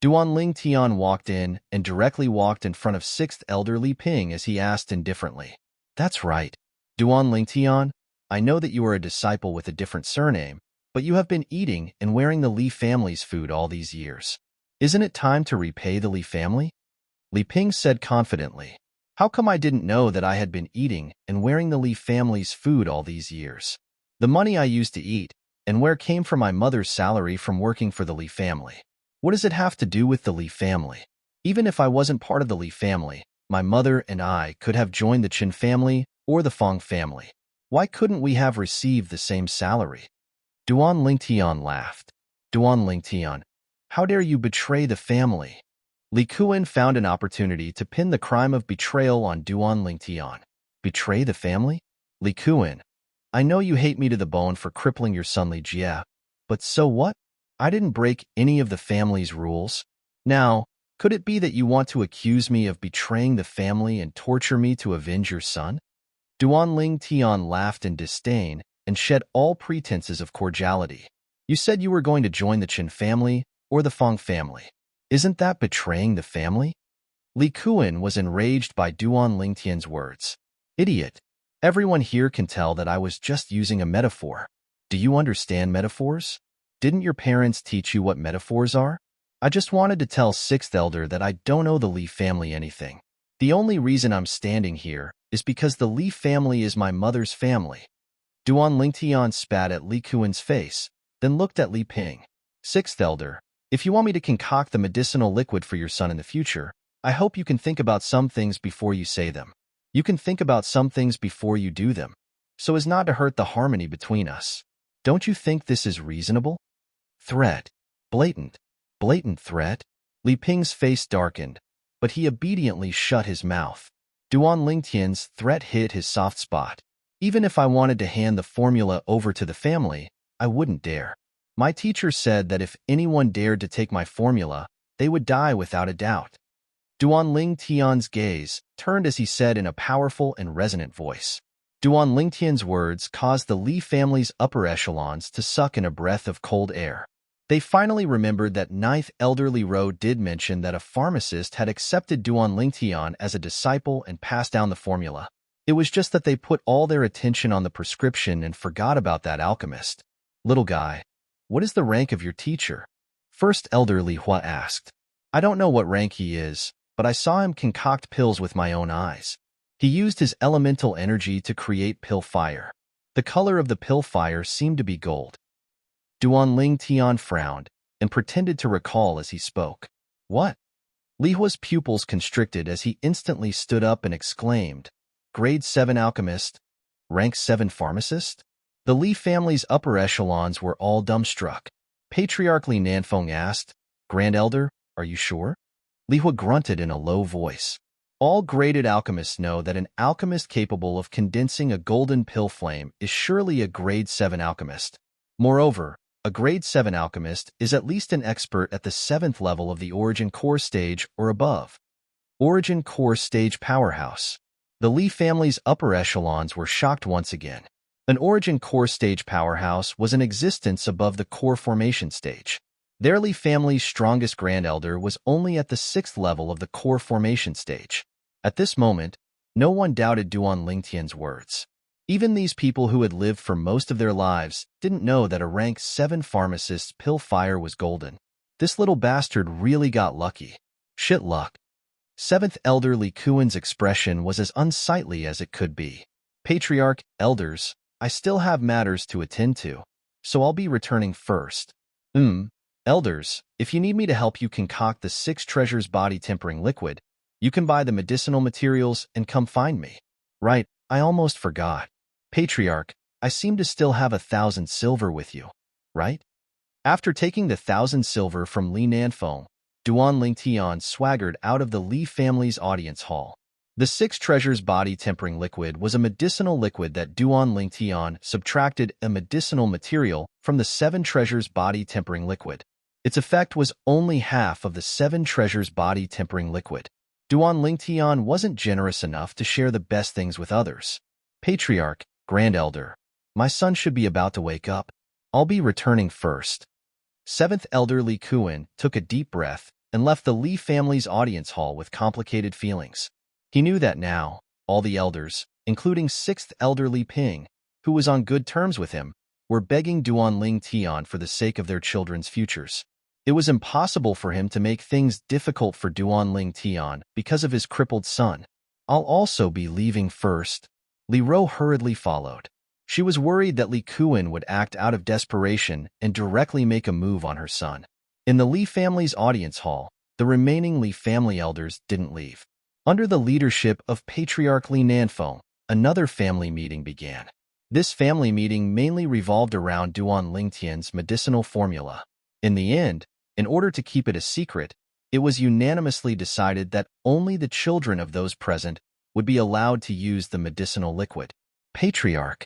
Duan Lingtian walked in and directly walked in front of 6th Elder Li Ping as he asked indifferently. That's right. Duan Lingtian, I know that you are a disciple with a different surname, but you have been eating and wearing the Li family's food all these years. Isn't it time to repay the Li family? Li Ping said confidently. How come I didn't know that I had been eating and wearing the Li family's food all these years? The money I used to eat and wear came from my mother's salary from working for the Li family. What does it have to do with the Li family? Even if I wasn't part of the Li family, my mother and I could have joined the Qin family or the Fong family. Why couldn't we have received the same salary? Duan Lingtian laughed. Duan Lingtian, how dare you betray the family? Li Kuan found an opportunity to pin the crime of betrayal on Duan Lingtian. Betray the family? Li Kuan, I know you hate me to the bone for crippling your son Li Jie, but so what? I didn't break any of the family's rules. Now, could it be that you want to accuse me of betraying the family and torture me to avenge your son? Duan Lingtian laughed in disdain and shed all pretenses of cordiality. You said you were going to join the Chen family or the Fong family. Isn't that betraying the family? Li Kuan was enraged by Duan Lingtian's words. Idiot. Everyone here can tell that I was just using a metaphor. Do you understand metaphors? Didn't your parents teach you what metaphors are? I just wanted to tell Sixth Elder that I don't owe the Li family anything. The only reason I'm standing here is because the Li family is my mother's family. Duan Lingtian spat at Li Kuan's face, then looked at Li Ping. Sixth Elder, if you want me to concoct the medicinal liquid for your son in the future, I hope you can think about some things before you say them. You can think about some things before you do them, so as not to hurt the harmony between us. Don't you think this is reasonable? Threat. Blatant threat. Li Ping's face darkened, but he obediently shut his mouth. Duan Lingtian's threat hit his soft spot. Even if I wanted to hand the formula over to the family, I wouldn't dare. My teacher said that if anyone dared to take my formula, they would die without a doubt. Duan Lingtian's gaze turned as he said in a powerful and resonant voice. Duan Lingtian's words caused the Li family's upper echelons to suck in a breath of cold air. They finally remembered that ninth elderly Ro did mention that a pharmacist had accepted Duan Lingtian as a disciple and passed down the formula. It was just that they put all their attention on the prescription and forgot about that alchemist. Little guy, what is the rank of your teacher? First elderly Hua asked. I don't know what rank he is, but I saw him concoct pills with my own eyes. He used his elemental energy to create pill fire. The color of the pill fire seemed to be gold. Duan Lingtian frowned and pretended to recall as he spoke. What? Li Hua's pupils constricted as he instantly stood up and exclaimed, Grade 7 alchemist, rank 7 pharmacist? The Li family's upper echelons were all dumbstruck. Patriarch Li Nanfeng asked, Grand Elder, are you sure? Li Hua grunted in a low voice. All graded alchemists know that an alchemist capable of condensing a golden pill flame is surely a grade 7 alchemist. Moreover, a grade 7 alchemist is at least an expert at the 7th level of the Origin Core stage or above. Origin Core stage powerhouse. The Li family's upper echelons were shocked once again. An Origin Core stage powerhouse was in existence above the Core formation stage. Their Li family's strongest Grand Elder was only at the 6th level of the Core formation stage. At this moment, no one doubted Duan Lingtian's words. Even these people who had lived for most of their lives didn't know that a rank 7 pharmacist's pill fire was golden. This little bastard really got lucky. Shit luck. 7th Elder Li Kuan's expression was as unsightly as it could be. Patriarch, elders, I still have matters to attend to, so I'll be returning first. Elders, if you need me to help you concoct the 6 treasures body tempering liquid, you can buy the medicinal materials and come find me. Right, I almost forgot. Patriarch, I seem to still have 1,000 silver with you, right? After taking the 1,000 silver from Li Nanfeng, Duan Lingtian swaggered out of the Li family's audience hall. The 6 treasures body tempering liquid was a medicinal liquid that Duan Lingtian subtracted a medicinal material from the 7 treasures body tempering liquid. Its effect was only half of the 7 treasures body tempering liquid. Duan Lingtian wasn't generous enough to share the best things with others. Patriarch, Grand Elder, my son should be about to wake up. I'll be returning first. 7th Elder Li Kuan took a deep breath and left the Li family's audience hall with complicated feelings. He knew that now, all the elders, including 6th Elder Li Ping, who was on good terms with him, were begging Duan Lingtian for the sake of their children's futures. It was impossible for him to make things difficult for Duan Lingtian because of his crippled son. I'll also be leaving first. Li Ro hurriedly followed. She was worried that Li Kuan would act out of desperation and directly make a move on her son. In the Li family's audience hall, the remaining Li family elders didn't leave. Under the leadership of Patriarch Li Nanfeng, another family meeting began. This family meeting mainly revolved around Duan Lingtian's medicinal formula. In the end, in order to keep it a secret, it was unanimously decided that only the children of those present would be allowed to use the medicinal liquid. Patriarch.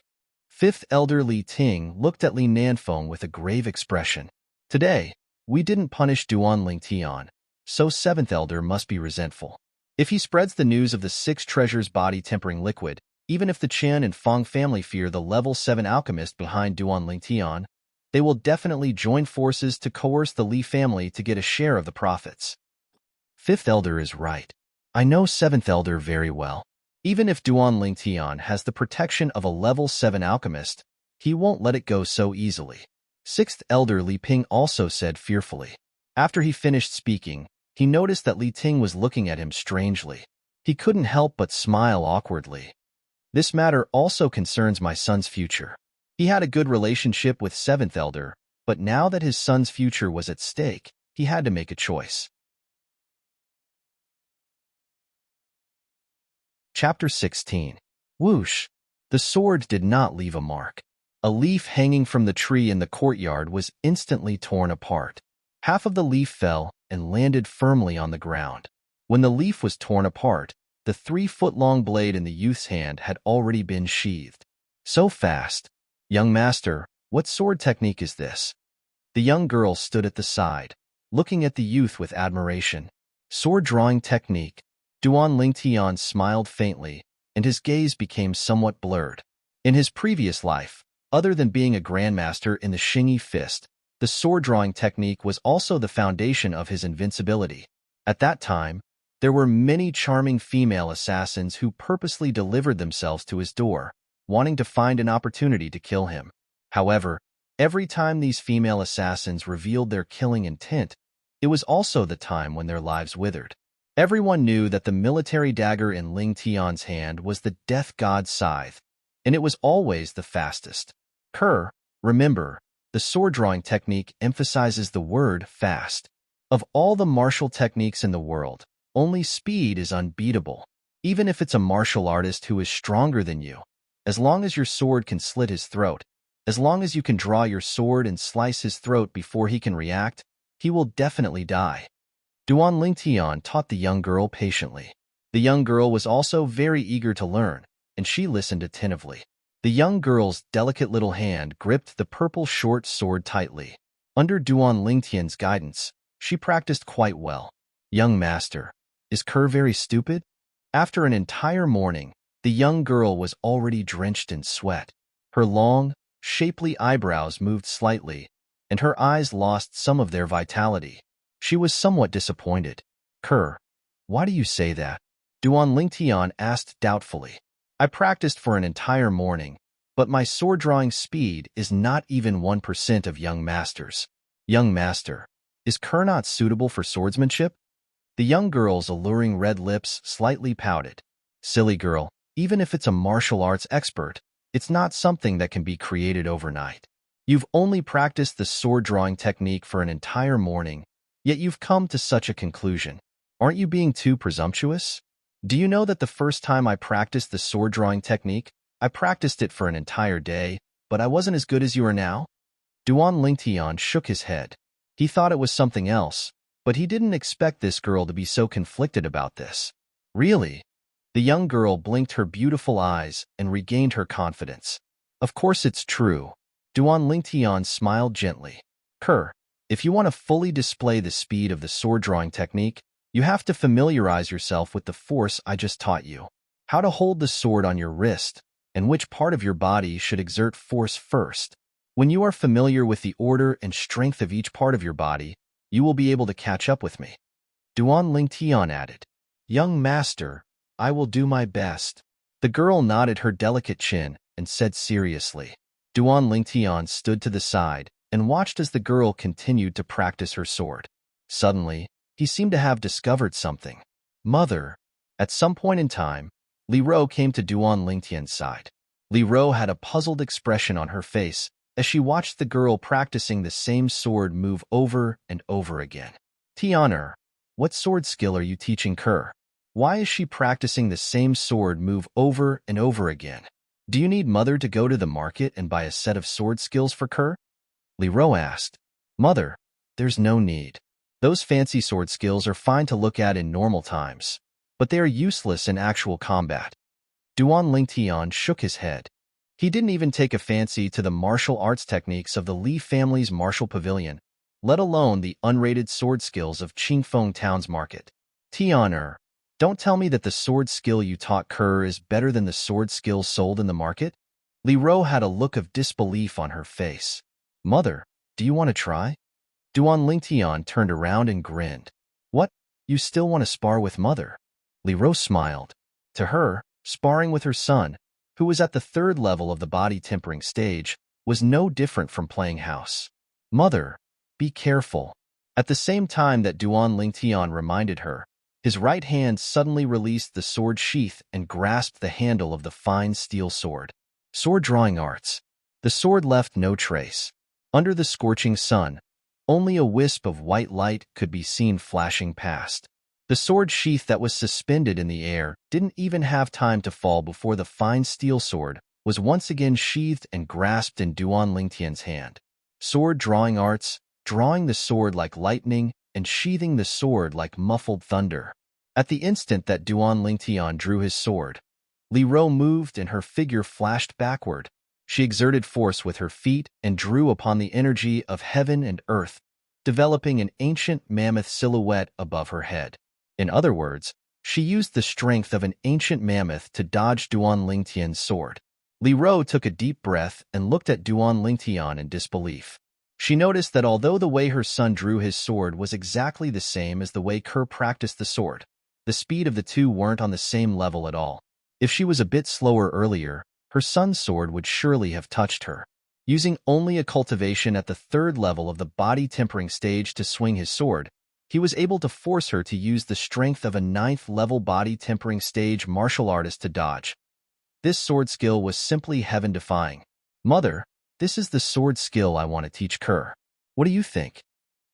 5th Elder Li Ting looked at Li Nanfeng with a grave expression. Today, we didn't punish Duan Lingtian, so 7th Elder must be resentful. If he spreads the news of the 6 treasures body tempering liquid, Even if the Chen and Fong family fear the level 7 alchemist behind Duan Lingtian, they will definitely join forces to coerce the Li family to get a share of the profits. Fifth Elder is right. I know Seventh Elder very well. Even if Duan Lingtian has the protection of a level 7 alchemist, he won't let it go so easily. Sixth Elder Li Ping also said fearfully. After he finished speaking, he noticed that Li Ting was looking at him strangely. He couldn't help but smile awkwardly. This matter also concerns my son's future. He had a good relationship with Seventh Elder, but now that his son's future was at stake, he had to make a choice. Chapter 16. Whoosh! The sword did not leave a mark. A leaf hanging from the tree in the courtyard was instantly torn apart. Half of the leaf fell and landed firmly on the ground. When the leaf was torn apart, the 3-foot-long blade in the youth's hand had already been sheathed. So fast. Young master, what sword technique is this? The young girl stood at the side, looking at the youth with admiration. Sword drawing technique. Duan Lingtian smiled faintly, and his gaze became somewhat blurred. In his previous life, other than being a grandmaster in the Xingyi fist, the sword drawing technique was also the foundation of his invincibility. At that time, there were many charming female assassins who purposely delivered themselves to his door, wanting to find an opportunity to kill him. However, every time these female assassins revealed their killing intent, it was also the time when their lives withered. Everyone knew that the military dagger in Ling Tian's hand was the death god's scythe, and it was always the fastest. Remember, the sword drawing technique emphasizes the word fast. Of all the martial techniques in the world, only speed is unbeatable. Even if it's a martial artist who is stronger than you, as long as your sword can slit his throat, as long as you can draw your sword and slice his throat before he can react, he will definitely die. Duan Lingtian taught the young girl patiently. The young girl was also very eager to learn, and she listened attentively. The young girl's delicate little hand gripped the purple short sword tightly. Under Duan Lingtian's guidance, she practiced quite well. Young master, is Kerr very stupid? After an entire morning, the young girl was already drenched in sweat. Her long, shapely eyebrows moved slightly, and her eyes lost some of their vitality. She was somewhat disappointed. Kerr, why do you say that? Duan Lingtian asked doubtfully. I practiced for an entire morning, but my sword-drawing speed is not even 1% of young master's. Young master, is Kerr not suitable for swordsmanship? The young girl's alluring red lips slightly pouted. Silly girl, even if it's a martial arts expert, it's not something that can be created overnight. You've only practiced the sword-drawing technique for an entire morning, yet you've come to such a conclusion. Aren't you being too presumptuous? Do you know that the first time I practiced the sword-drawing technique, I practiced it for an entire day, but I wasn't as good as you are now? Duan Lingtian shook his head. He thought it was something else, but he didn't expect this girl to be so conflicted about this. Really? The young girl blinked her beautiful eyes and regained her confidence. Of course it's true. Duan Lingtian smiled gently. Kerr, if you want to fully display the speed of the sword-drawing technique, you have to familiarize yourself with the force I just taught you. How to hold the sword on your wrist, and which part of your body should exert force first. When you are familiar with the order and strength of each part of your body, you will be able to catch up with me. Duan Lingtian added. Young master, I will do my best. The girl nodded her delicate chin and said seriously. Duan Lingtian stood to the side and watched as the girl continued to practice her sword. Suddenly, he seemed to have discovered something. Mother. At some point in time, Li Ro came to Duan Lingtian's side. Li Ro had a puzzled expression on her face as she watched the girl practicing the same sword move over and over again. Tianer, what sword skill are you teaching Kerr? Why is she practicing the same sword move over and over again? Do you need Mother to go to the market and buy a set of sword skills for Kerr? Li Ro asked. Mother, there's no need. Those fancy sword skills are fine to look at in normal times, but they are useless in actual combat. Duan Lingtian shook his head. He didn't even take a fancy to the martial arts techniques of the Li family's martial pavilion, let alone the unrated sword skills of Qingfeng Town's market. Tianer, Don't tell me that the sword skill you taught Kerr is better than the sword skill sold in the market? Li Ro had a look of disbelief on her face. Mother, do you want to try? Duan Lingtian turned around and grinned. What? You still want to spar with Mother? Li Ro smiled. To her, sparring with her son, who was at the third level of the body tempering stage, was no different from playing house. Mother, be careful. At the same time that Duan Lingtian reminded her, his right hand suddenly released the sword sheath and grasped the handle of the fine steel sword. Sword drawing arts. The sword left no trace. Under the scorching sun, only a wisp of white light could be seen flashing past. The sword sheath that was suspended in the air didn't even have time to fall before the fine steel sword was once again sheathed and grasped in Duan Lingtian's hand. Sword drawing arts, drawing the sword like lightning and sheathing the sword like muffled thunder. At the instant that Duan Lingtian drew his sword, Li Ro moved and her figure flashed backward. She exerted force with her feet and drew upon the energy of heaven and earth, developing an ancient mammoth silhouette above her head. In other words, she used the strength of an ancient mammoth to dodge Duan Lingtian's sword. Li Ro took a deep breath and looked at Duan Lingtian in disbelief. She noticed that although the way her son drew his sword was exactly the same as the way Kerr practiced the sword, the speed of the two weren't on the same level at all. If she was a bit slower earlier, her son's sword would surely have touched her. Using only a cultivation at the third level of the body tempering stage to swing his sword, he was able to force her to use the strength of a ninth-level body tempering stage martial artist to dodge. This sword skill was simply heaven-defying. Mother, this is the sword skill I want to teach Kerr. What do you think?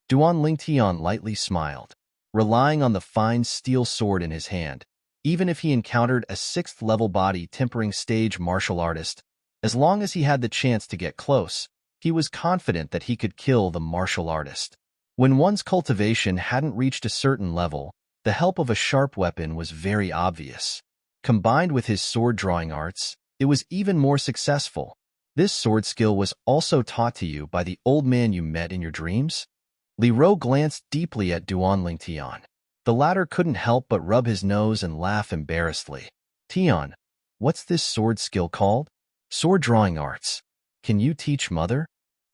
Duan Lingtian lightly smiled. Relying on the fine steel sword in his hand, even if he encountered a sixth-level body tempering stage martial artist, as long as he had the chance to get close, he was confident that he could kill the martial artist. When one's cultivation hadn't reached a certain level, the help of a sharp weapon was very obvious. Combined with his sword drawing arts, it was even more successful. This sword skill was also taught to you by the old man you met in your dreams? Li Ro glanced deeply at Duan Lingtian. The latter couldn't help but rub his nose and laugh embarrassedly. Tian, what's this sword skill called? Sword drawing arts. Can you teach Mother?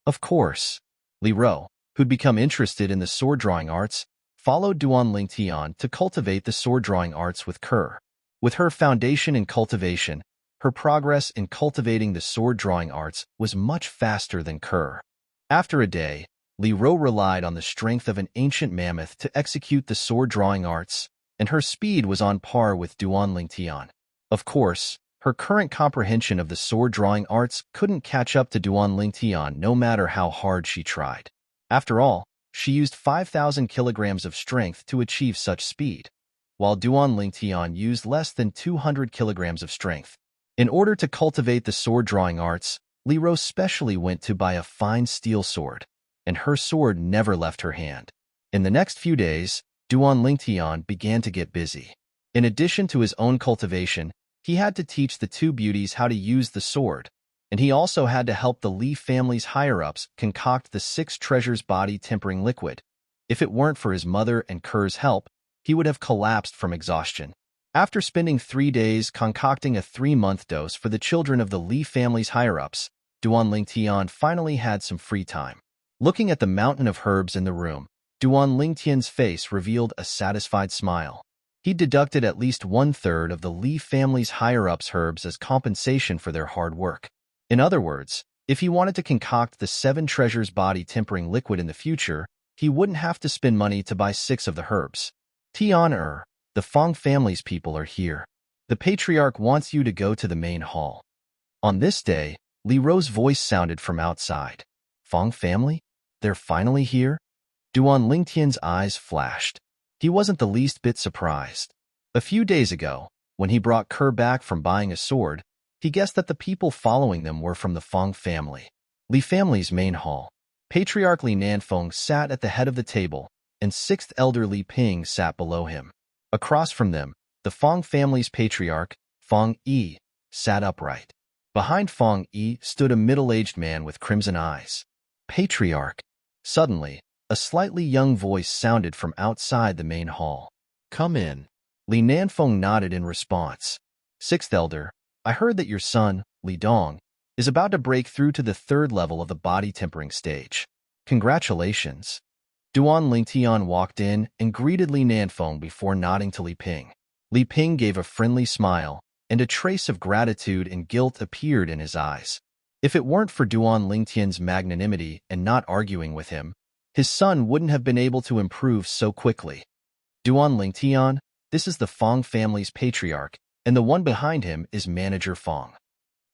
Of course. Li Ro, who'd become interested in the sword drawing arts, followed Duan Lingtian to cultivate the sword drawing arts with Kerr. With her foundation in cultivation, her progress in cultivating the sword drawing arts was much faster than Kerr. After a day, Li Ro relied on the strength of an ancient mammoth to execute the sword drawing arts, and her speed was on par with Duan Lingtian. Of course, her current comprehension of the sword drawing arts couldn't catch up to Duan Lingtian no matter how hard she tried. After all, she used 5,000 kilograms of strength to achieve such speed, while Duan Lingtian used less than 200 kilograms of strength. In order to cultivate the sword drawing arts, Li Ro specially went to buy a fine steel sword, and her sword never left her hand. In the next few days, Duan Lingtian began to get busy. In addition to his own cultivation, he had to teach the two beauties how to use the sword, and he also had to help the Li family's higher-ups concoct the 6 treasures body tempering liquid. If it weren't for his mother and Kerr's help, he would have collapsed from exhaustion. After spending 3 days concocting a 3-month dose for the children of the Li family's higher-ups, Duan Lingtian finally had some free time. Looking at the mountain of herbs in the room, Duan Lingtian's face revealed a satisfied smile. He deducted at least 1/3 of the Li family's higher-ups' herbs as compensation for their hard work. In other words, if he wanted to concoct the 7 treasures body tempering liquid in the future, he wouldn't have to spend money to buy 6 of the herbs. Tian, the Fong family's people are here. The patriarch wants you to go to the main hall. On this day, Li Ro's voice sounded from outside. Fong family? They're finally here? Duan Lingtian's eyes flashed. He wasn't the least bit surprised. A few days ago, when he brought Kerr back from buying a sword, he guessed that the people following them were from the Fong family. Li family's main hall. Patriarch Li Nanfeng sat at the head of the table, and 6th elder Li Ping sat below him. Across from them, the Fong family's patriarch, Fong Yi, sat upright. Behind Fong Yi stood a middle-aged man with crimson eyes. Patriarch. Suddenly, a slightly young voice sounded from outside the main hall. Come in. Li Nanfeng nodded in response. Sixth Elder, I heard that your son, Li Dong, is about to break through to the third level of the body tempering stage. Congratulations. Duan Lingtian walked in and greeted Li Nanfeng before nodding to Li Ping. Li Ping gave a friendly smile, and a trace of gratitude and guilt appeared in his eyes. If it weren't for Duan Lingtian's magnanimity and not arguing with him, his son wouldn't have been able to improve so quickly. Duan Lingtian, this is the Fong family's patriarch, and the one behind him is Manager Fong.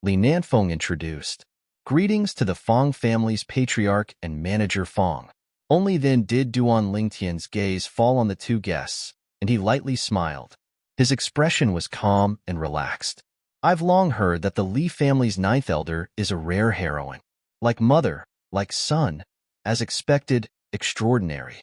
Li Nanfeng introduced. Greetings to the Fong family's patriarch and Manager Fong. Only then did Duan Lingtian's gaze fall on the two guests, and he lightly smiled. His expression was calm and relaxed. I've long heard that the Li family's ninth elder is a rare heroine. Like mother, like son, as expected, extraordinary.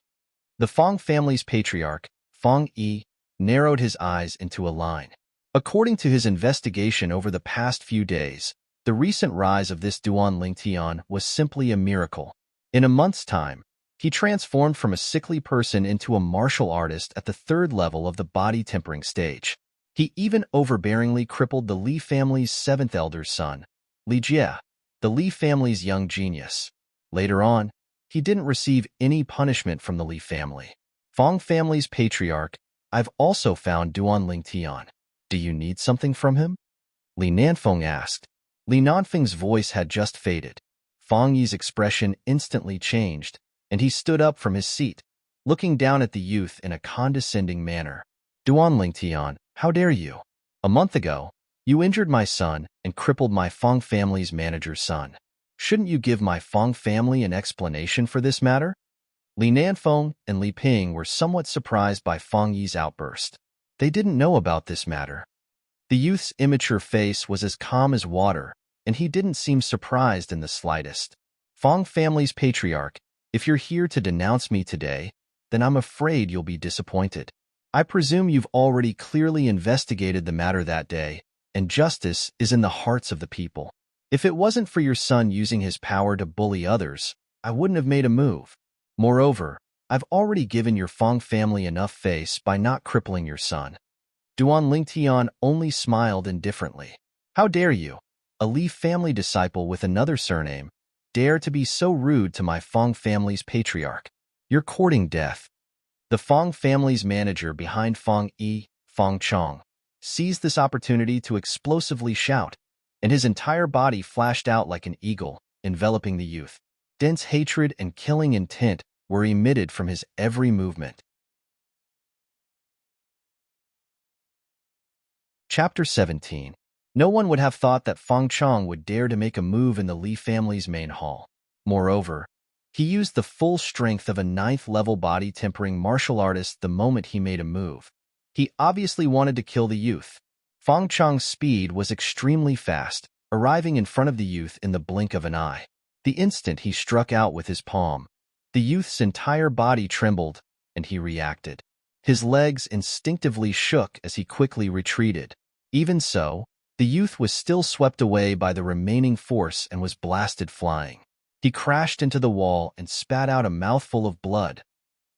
The Fong family's patriarch, Fong Yi, narrowed his eyes into a line. According to his investigation over the past few days, the recent rise of this Duan Lingtian was simply a miracle. In a month's time, he transformed from a sickly person into a martial artist at the third level of the body tempering stage. He even overbearingly crippled the Li family's seventh elder's son, Li Jie, the Li family's young genius. Later on, he didn't receive any punishment from the Li family. Fong family's patriarch, I've also found Duan Lingtian. Do you need something from him? Li Nanfeng asked. Li Nanfeng's voice had just faded. Fong Yi's expression instantly changed, and he stood up from his seat, looking down at the youth in a condescending manner. Duan Lingtian, how dare you? A month ago, you injured my son and crippled my Fong family's manager's son. Shouldn't you give my Fong family an explanation for this matter? Li Nanfeng and Li Ping were somewhat surprised by Fong Yi's outburst. They didn't know about this matter. The youth's immature face was as calm as water, and he didn't seem surprised in the slightest. Fong family's patriarch, if you're here to denounce me today, then I'm afraid you'll be disappointed. I presume you've already clearly investigated the matter that day, and justice is in the hearts of the people. If it wasn't for your son using his power to bully others, I wouldn't have made a move. Moreover, I've already given your Fong family enough face by not crippling your son. Duan Lingtian only smiled indifferently. How dare you, a Li family disciple with another surname, dare to be so rude to my Fong family's patriarch? You're courting death. The Fong family's manager behind Fong Yi, Fong Chong, seized this opportunity to explosively shout, and his entire body flashed out like an eagle, enveloping the youth. Dense hatred and killing intent were emitted from his every movement. Chapter 17. No one would have thought that Fong Chong would dare to make a move in the Li family's main hall. Moreover, he used the full strength of a ninth-level body-tempering martial artist the moment he made a move. He obviously wanted to kill the youth. Fong Chong's speed was extremely fast, arriving in front of the youth in the blink of an eye. The instant he struck out with his palm, the youth's entire body trembled, and he reacted. His legs instinctively shook as he quickly retreated. Even so, the youth was still swept away by the remaining force and was blasted flying. He crashed into the wall and spat out a mouthful of blood.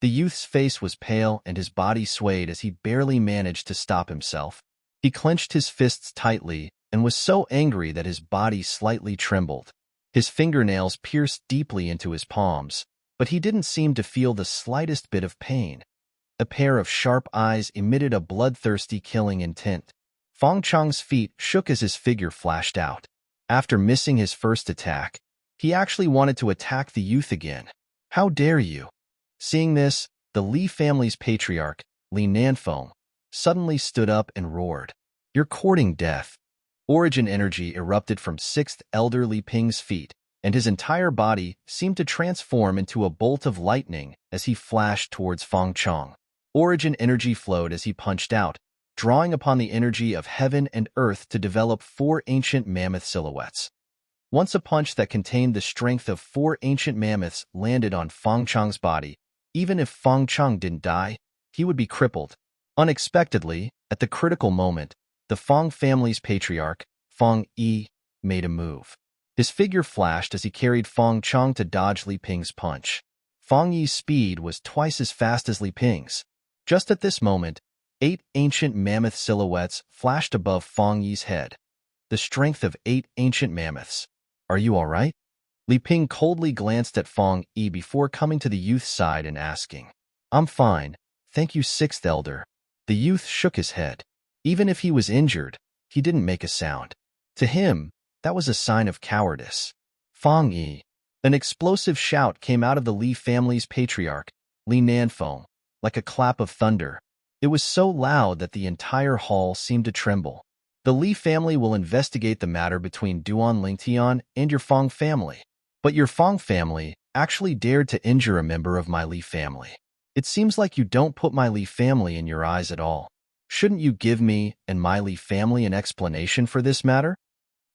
The youth's face was pale and his body swayed as he barely managed to stop himself. He clenched his fists tightly and was so angry that his body slightly trembled. His fingernails pierced deeply into his palms, but he didn't seem to feel the slightest bit of pain. A pair of sharp eyes emitted a bloodthirsty killing intent. Fong Chong's feet shook as his figure flashed out. After missing his first attack, he actually wanted to attack the youth again. How dare you? Seeing this, the Li family's patriarch, Li Nanfeng, suddenly stood up and roared. You're courting death. Origin energy erupted from sixth elder Li Ping's feet, and his entire body seemed to transform into a bolt of lightning as he flashed towards Fong Chong. Origin energy flowed as he punched out, drawing upon the energy of heaven and earth to develop 4 ancient mammoth silhouettes. Once a punch that contained the strength of 4 ancient mammoths landed on Fong Chong's body, even if Fong Chong didn't die, he would be crippled. Unexpectedly, at the critical moment, the Fong family's patriarch, Fong Yi, made a move. His figure flashed as he carried Fong Chong to dodge Li Ping's punch. Fong Yi's speed was twice as fast as Li Ping's. Just at this moment, 8 ancient mammoth silhouettes flashed above Fang Yi's head. The strength of 8 ancient mammoths. Are you all right? Li Ping coldly glanced at Fang Yi before coming to the youth's side and asking. I'm fine, thank you, sixth elder. The youth shook his head. Even if he was injured, he didn't make a sound. To him, that was a sign of cowardice. Fang Yi. An explosive shout came out of the Li family's patriarch, Li Nanfeng, like a clap of thunder. It was so loud that the entire hall seemed to tremble. The Li family will investigate the matter between Duan Lingtian and your Fang family. But your Fang family actually dared to injure a member of my Li family. It seems like you don't put my Li family in your eyes at all. Shouldn't you give me and my Li family an explanation for this matter?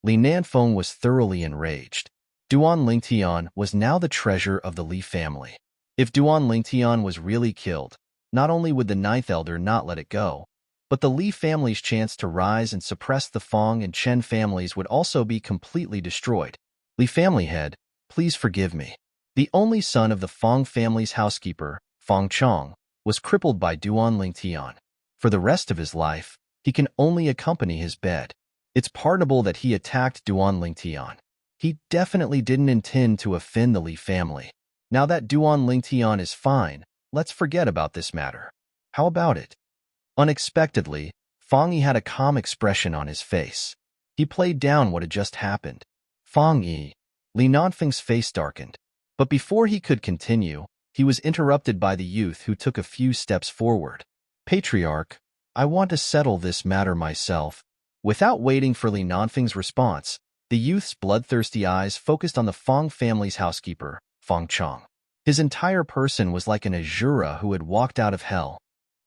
Li Nanfeng was thoroughly enraged. Duan Lingtian was now the treasure of the Li family. If Duan Lingtian was really killed, not only would the ninth elder not let it go, but the Li family's chance to rise and suppress the Fang and Chen families would also be completely destroyed. Li family head, please forgive me. The only son of the Fang family's housekeeper, Fang Chong, was crippled by Duan Lingtian. For the rest of his life, he can only accompany his bed. It's pardonable that he attacked Duan Lingtian. He definitely didn't intend to offend the Li family. Now that Duan Lingtian is fine, let's forget about this matter. How about it? Unexpectedly, Fang Yi had a calm expression on his face. He played down what had just happened. Fang Yi. Li Nanfeng's face darkened. But before he could continue, he was interrupted by the youth who took a few steps forward. Patriarch, I want to settle this matter myself. Without waiting for Li Nanfeng's response, the youth's bloodthirsty eyes focused on the Fang family's housekeeper, Fang Chong. His entire person was like an Azura who had walked out of hell.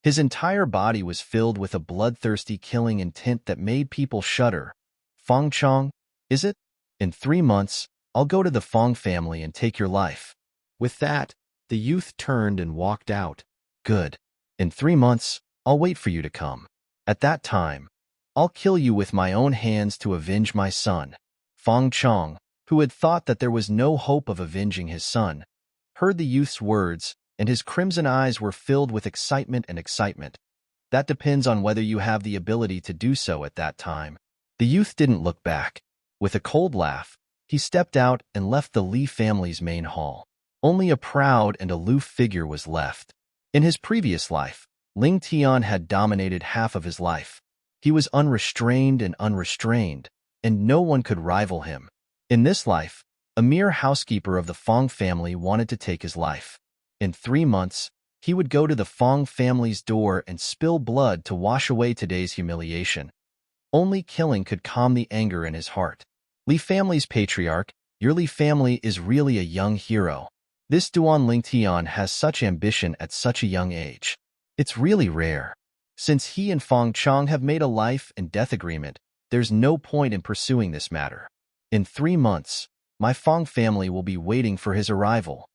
His entire body was filled with a bloodthirsty killing intent that made people shudder. Fang Chong, is it? In 3 months, I'll go to the Fang family and take your life. With that, the youth turned and walked out. Good. In 3 months, I'll wait for you to come. At that time, I'll kill you with my own hands to avenge my son. Fang Chong, who had thought that there was no hope of avenging his son, heard the youth's words, and his crimson eyes were filled with excitement and excitement. That depends on whether you have the ability to do so at that time. The youth didn't look back. With a cold laugh, he stepped out and left the Li family's main hall. Only a proud and aloof figure was left. In his previous life, Ling Tian had dominated half of his life. He was unrestrained, and no one could rival him. In this life, a mere housekeeper of the Fang family wanted to take his life. In 3 months, he would go to the Fang family's door and spill blood to wash away today's humiliation. Only killing could calm the anger in his heart. Li family's patriarch, your Li family is really a young hero. This Duan Lingtian has such ambition at such a young age. It's really rare. Since he and Fang Chong have made a life and death agreement, there's no point in pursuing this matter. In 3 months, my Fang family will be waiting for his arrival.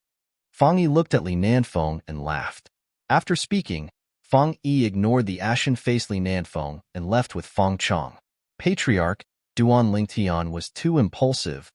Fang Yi looked at Li Nanfeng and laughed. After speaking, Fang Yi ignored the ashen-faced Li Nanfeng and left with Fang Chong. Patriarch, Duan Lingtian was too impulsive.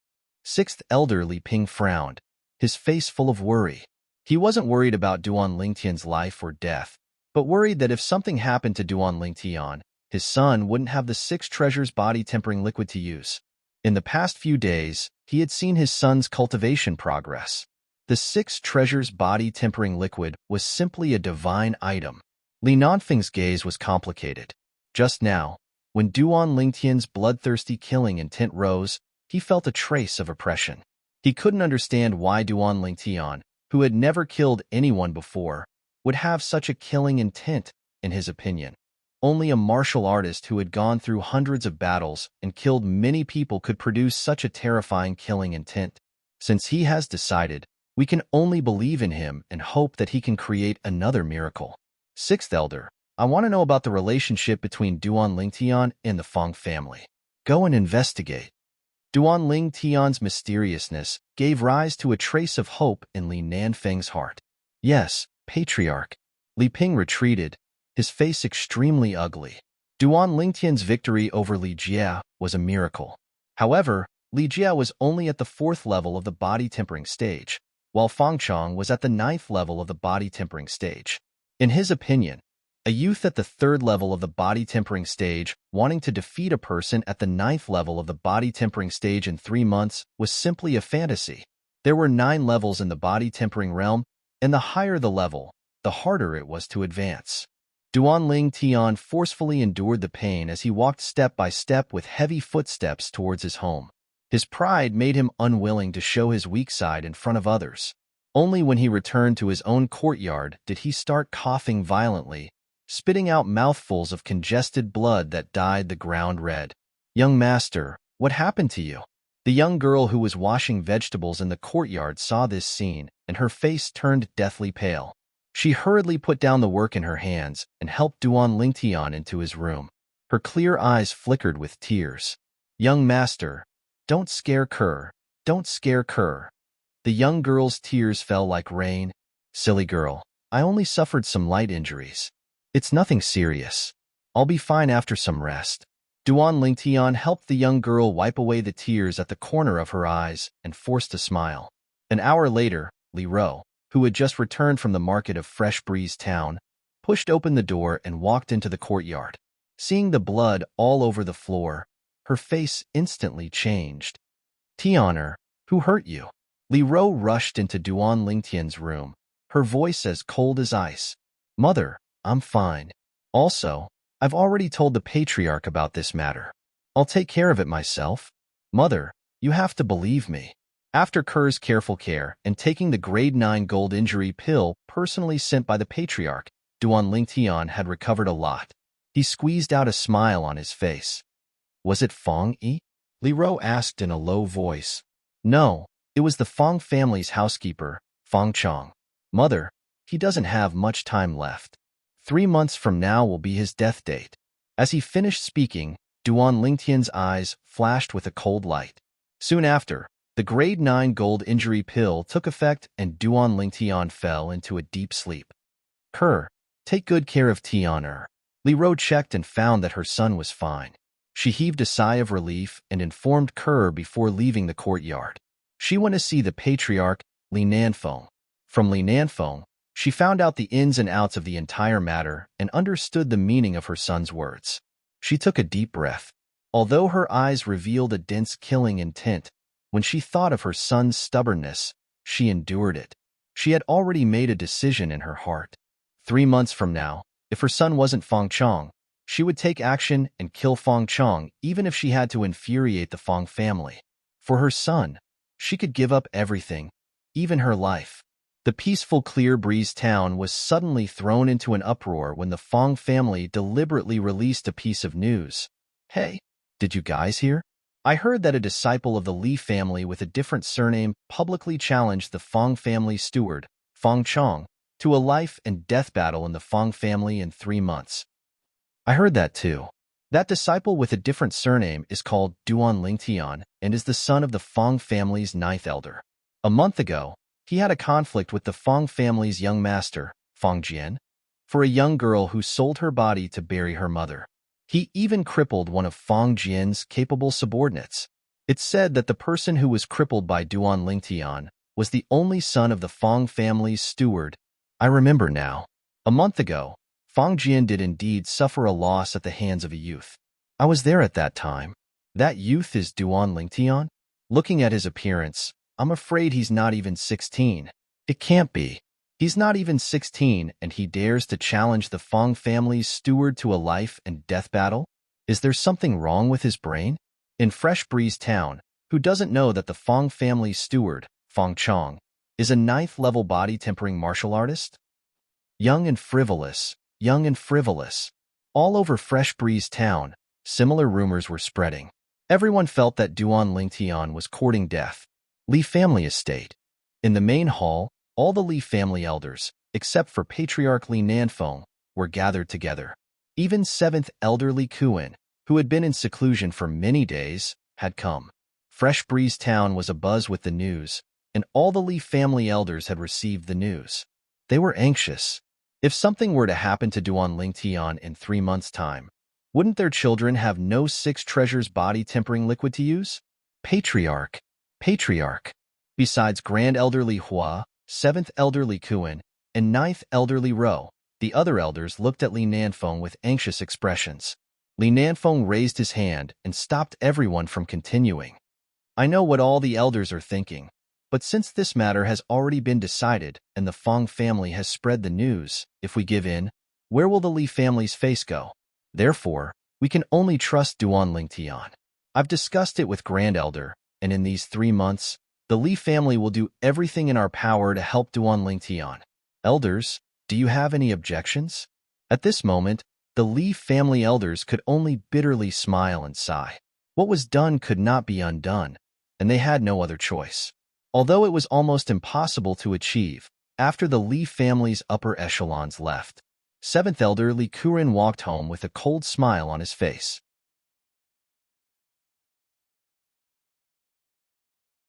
Sixth elder Li Ping frowned, his face full of worry. He wasn't worried about Duan Lingtian's life or death, but worried that if something happened to Duan Lingtian, his son wouldn't have the 6 treasures body-tempering liquid to use. In the past few days, he had seen his son's cultivation progress. The 6 treasures body-tempering liquid was simply a divine item. Li Nanfeng's gaze was complicated. Just now, when Duan Lingtian's bloodthirsty killing intent rose, he felt a trace of oppression. He couldn't understand why Duan Lingtian, who had never killed anyone before, would have such a killing intent, in his opinion. Only a martial artist who had gone through hundreds of battles and killed many people could produce such a terrifying killing intent. Since he has decided, we can only believe in him and hope that he can create another miracle. Sixth elder, I want to know about the relationship between Duan Lingtian and the Fang family. Go and investigate. Duan Lingtian's mysteriousness gave rise to a trace of hope in Li Nanfeng's heart. Yes, Patriarch. Li Ping retreated, his face extremely ugly. Duan Lingtian's victory over Li Jia was a miracle. However, Li Jia was only at the 4th level of the body-tempering stage, while Fang Chong was at the 9th level of the body-tempering stage. In his opinion, A youth at the 3rd level of the body tempering stage wanting to defeat a person at the 9th level of the body tempering stage in 3 months was simply a fantasy. There were 9 levels in the body tempering realm, and the higher the level, the harder it was to advance. Duan Ling Tian forcefully endured the pain as he walked step by step with heavy footsteps towards his home. His pride made him unwilling to show his weak side in front of others. Only when he returned to his own courtyard did he start coughing violently, spitting out mouthfuls of congested blood that dyed the ground red. "Young master, what happened to you?" The young girl who was washing vegetables in the courtyard saw this scene, and her face turned deathly pale. She hurriedly put down the work in her hands and helped Duan Lingtian into his room. Her clear eyes flickered with tears. "Young master, don't scare Kerr. Don't scare Kerr." The young girl's tears fell like rain. "Silly girl, I only suffered some light injuries. It's nothing serious. I'll be fine after some rest." Duan Lingtian helped the young girl wipe away the tears at the corner of her eyes and forced a smile. An hour later, Li Ro, who had just returned from the market of Fresh Breeze Town, pushed open the door and walked into the courtyard. Seeing the blood all over the floor, her face instantly changed. "Tianer, who hurt you?" Li Ro rushed into Duan Lingtian's room, her voice as cold as ice. "Mother, I'm fine. Also, I've already told the patriarch about this matter. I'll take care of it myself. Mother, you have to believe me." After Kerr's careful care and taking the grade 9 gold injury pill personally sent by the patriarch, Duan Lingtian had recovered a lot. He squeezed out a smile on his face. "Was it Fong Yi?" Li Ro asked in a low voice. "No, it was the Fong family's housekeeper, Fong Chong. Mother, he doesn't have much time left. 3 months from now will be his death date." As he finished speaking, Duan Lingtian's eyes flashed with a cold light. Soon after, the grade 9 gold injury pill took effect and Duan Lingtian fell into a deep sleep. "Kerr, take good care of Tianer." Li Ro checked and found that her son was fine. She heaved a sigh of relief and informed Kerr before leaving the courtyard. She went to see the patriarch, Li Nanfeng. From Li Nanfeng, she found out the ins and outs of the entire matter and understood the meaning of her son's words. She took a deep breath. Although her eyes revealed a dense killing intent, when she thought of her son's stubbornness, she endured it. She had already made a decision in her heart. 3 months from now, if her son wasn't Fong Chong, she would take action and kill Fong Chong even if she had to infuriate the Fong family. For her son, she could give up everything, even her life. The peaceful Clear Breeze town was suddenly thrown into an uproar when the Fong family deliberately released a piece of news. "Hey, did you guys hear? I heard that a disciple of the Li family with a different surname publicly challenged the Fong family steward, Fong Chong, to a life and death battle in the Fong family in 3 months." "I heard that too. That disciple with a different surname is called Duan Lingtian and is the son of the Fong family's 9th elder. A month ago, he had a conflict with the Fong family's young master, Fong Jian, for a young girl who sold her body to bury her mother. He even crippled one of Fong Jian's capable subordinates. It's said that the person who was crippled by Duan Lingtian was the only son of the Fong family's steward. I remember now. A month ago, Fong Jian did indeed suffer a loss at the hands of a youth. I was there at that time. That youth is Duan Lingtian? Looking at his appearance, I'm afraid he's not even 16. It can't be. He's not even 16 and he dares to challenge the Fong family's steward to a life and death battle? Is there something wrong with his brain? In Fresh Breeze Town, who doesn't know that the Fong family's steward, Fong Chong, is a 9th level body tempering martial artist? Young and frivolous, young and frivolous. All over Fresh Breeze Town, similar rumors were spreading. Everyone felt that Duan Lingtian was courting death. Li family estate. In the main hall, all the Li family elders, except for Patriarch Li Nanfeng, were gathered together. Even 7th elder Li Kuan, who had been in seclusion for many days, had come. Fresh Breeze Town was abuzz with the news, and all the Li family elders had received the news. They were anxious. If something were to happen to Duan Lingtian in 3 months' time, wouldn't their children have no 6 treasures body tempering liquid to use? Patriarch. Besides Grand Elder Li Hua, 7th elder Li Kuan, and 9th elder Li Ro, The other elders looked at Li Nanfeng with anxious expressions. Li Nanfeng raised his hand and stopped everyone from continuing. I know what all the elders are thinking, but since this matter has already been decided and the Feng family has spread the news, if we give in, where will the Li family's face go? Therefore, we can only trust Duan Lingtian. I've discussed it with Grand Elder, and in these 3 months, the Li family will do everything in our power to help Duan Lingtian. Elders, do you have any objections? At this moment, the Li family elders could only bitterly smile and sigh. What was done could not be undone, and they had no other choice. Although it was almost impossible to achieve, after the Li family's upper echelons left, 7th Elder Li Kurin walked home with a cold smile on his face.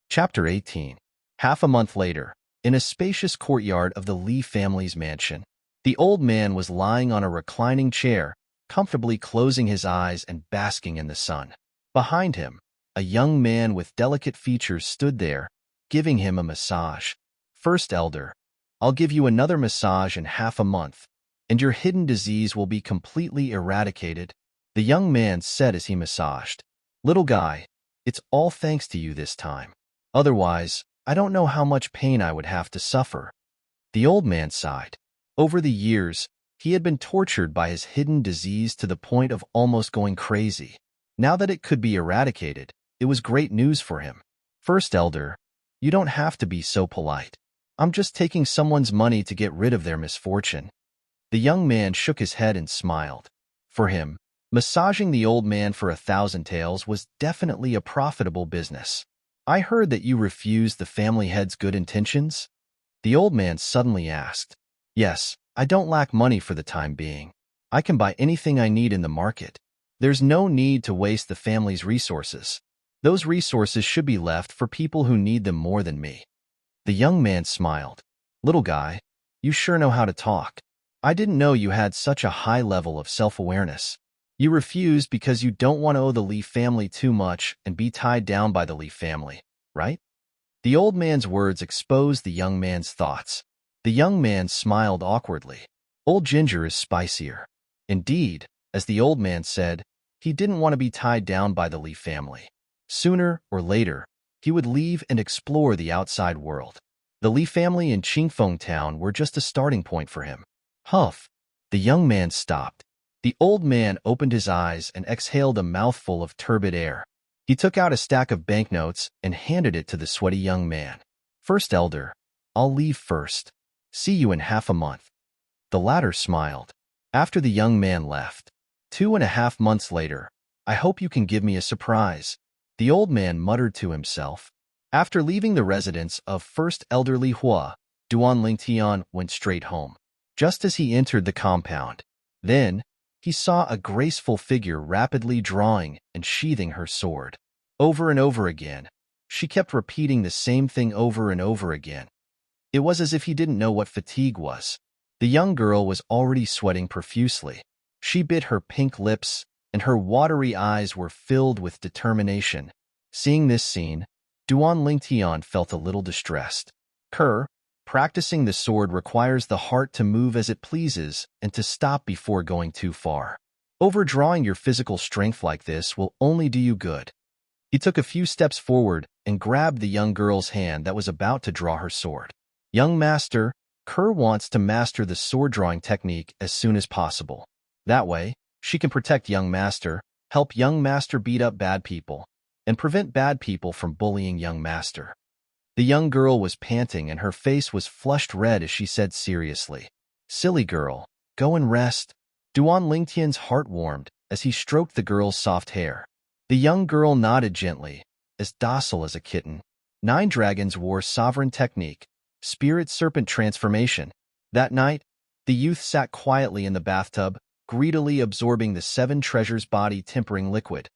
Chapter 18. Half a month later, in a spacious courtyard of the Li family's mansion, the old man was lying on a reclining chair, comfortably closing his eyes and basking in the sun. Behind him, a young man with delicate features stood there, giving him a massage. First Elder, I'll give you another massage in half a month, and your hidden disease will be completely eradicated, the young man said as he massaged. Little guy, it's all thanks to you this time. Otherwise, I don't know how much pain I would have to suffer. The old man sighed. Over the years, he had been tortured by his hidden disease to the point of almost going crazy. Now that it could be eradicated, it was great news for him. First Elder, you don't have to be so polite. I'm just taking someone's money to get rid of their misfortune. The young man shook his head and smiled. For him, massaging the old man for 1,000 taels was definitely a profitable business. I heard that you refused the family head's good intentions? The old man suddenly asked. Yes, I don't lack money for the time being. I can buy anything I need in the market. There's no need to waste the family's resources. Those resources should be left for people who need them more than me. The young man smiled. Little guy, you sure know how to talk. I didn't know you had such a high level of self-awareness. You refused because you don't want to owe the Li family too much and be tied down by the Li family, right? The old man's words exposed the young man's thoughts. The young man smiled awkwardly. Old ginger is spicier. Indeed, as the old man said, he didn't want to be tied down by the Li family. Sooner or later, he would leave and explore the outside world. The Li family in Qingfeng town were just a starting point for him. Huff! The young man stopped. The old man opened his eyes and exhaled a mouthful of turbid air. He took out a stack of banknotes and handed it to the sweaty young man. First Elder, I'll leave first. See you in half a month. The latter smiled. After the young man left, 2.5 months later, I hope you can give me a surprise, the old man muttered to himself. After leaving the residence of First Elder Li Hua, Duan Lingtian went straight home. Just as he entered the compound, then he saw a graceful figure rapidly drawing and sheathing her sword. Over and over again, she kept repeating the same thing over and over again. It was as if he didn't know what fatigue was. The young girl was already sweating profusely. She bit her pink lips, and her watery eyes were filled with determination. Seeing this scene, Duan Lingtian felt a little distressed. Practicing the sword requires the heart to move as it pleases and to stop before going too far. Overdrawing your physical strength like this will only do you good. He took a few steps forward and grabbed the young girl's hand that was about to draw her sword. Young master, Kerr wants to master the sword-drawing technique as soon as possible. That way, she can protect young master, help young master beat up bad people, and prevent bad people from bullying young master. The young girl was panting and her face was flushed red as she said seriously, Silly girl, go and rest. Duan Lingtian's heart warmed as he stroked the girl's soft hair. The young girl nodded gently, as docile as a kitten. 9 dragons wore sovereign technique, spirit serpent transformation. That night, the youth sat quietly in the bathtub, greedily absorbing the 7 treasures body-tempering liquid.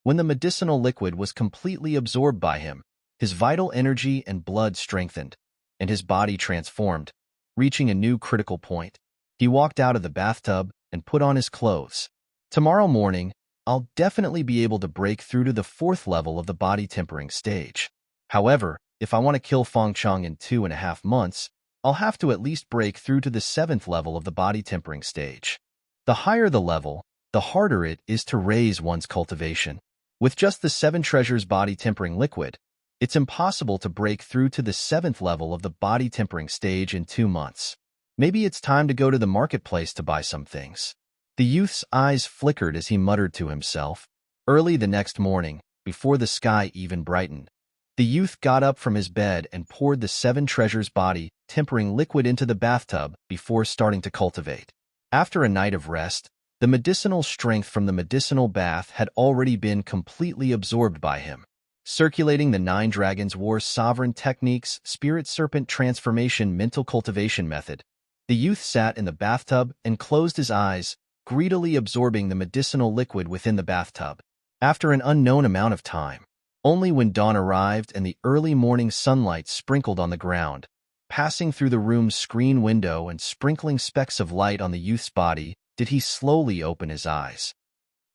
When the medicinal liquid was completely absorbed by him, his vital energy and blood strengthened, and his body transformed, reaching a new critical point. He walked out of the bathtub and put on his clothes. Tomorrow morning, I'll definitely be able to break through to the 4th level of the body tempering stage. However, if I want to kill Feng Chang in 2.5 months, I'll have to at least break through to the 7th level of the body tempering stage. The higher the level, the harder it is to raise one's cultivation. With just the 7 treasures body tempering liquid, it's impossible to break through to the 7th level of the body tempering stage in 2 months. Maybe it's time to go to the marketplace to buy some things. The youth's eyes flickered as he muttered to himself. Early the next morning, before the sky even brightened, the youth got up from his bed and poured the 7 treasures body tempering liquid into the bathtub before starting to cultivate. After a night of rest, the medicinal strength from the medicinal bath had already been completely absorbed by him. Circulating the 9 Dragons War Sovereign Techniques Spirit Serpent Transformation Mental Cultivation Method, the youth sat in the bathtub and closed his eyes, greedily absorbing the medicinal liquid within the bathtub. After an unknown amount of time, only when dawn arrived and the early morning sunlight sprinkled on the ground, passing through the room's screen window and sprinkling specks of light on the youth's body, did he slowly open his eyes.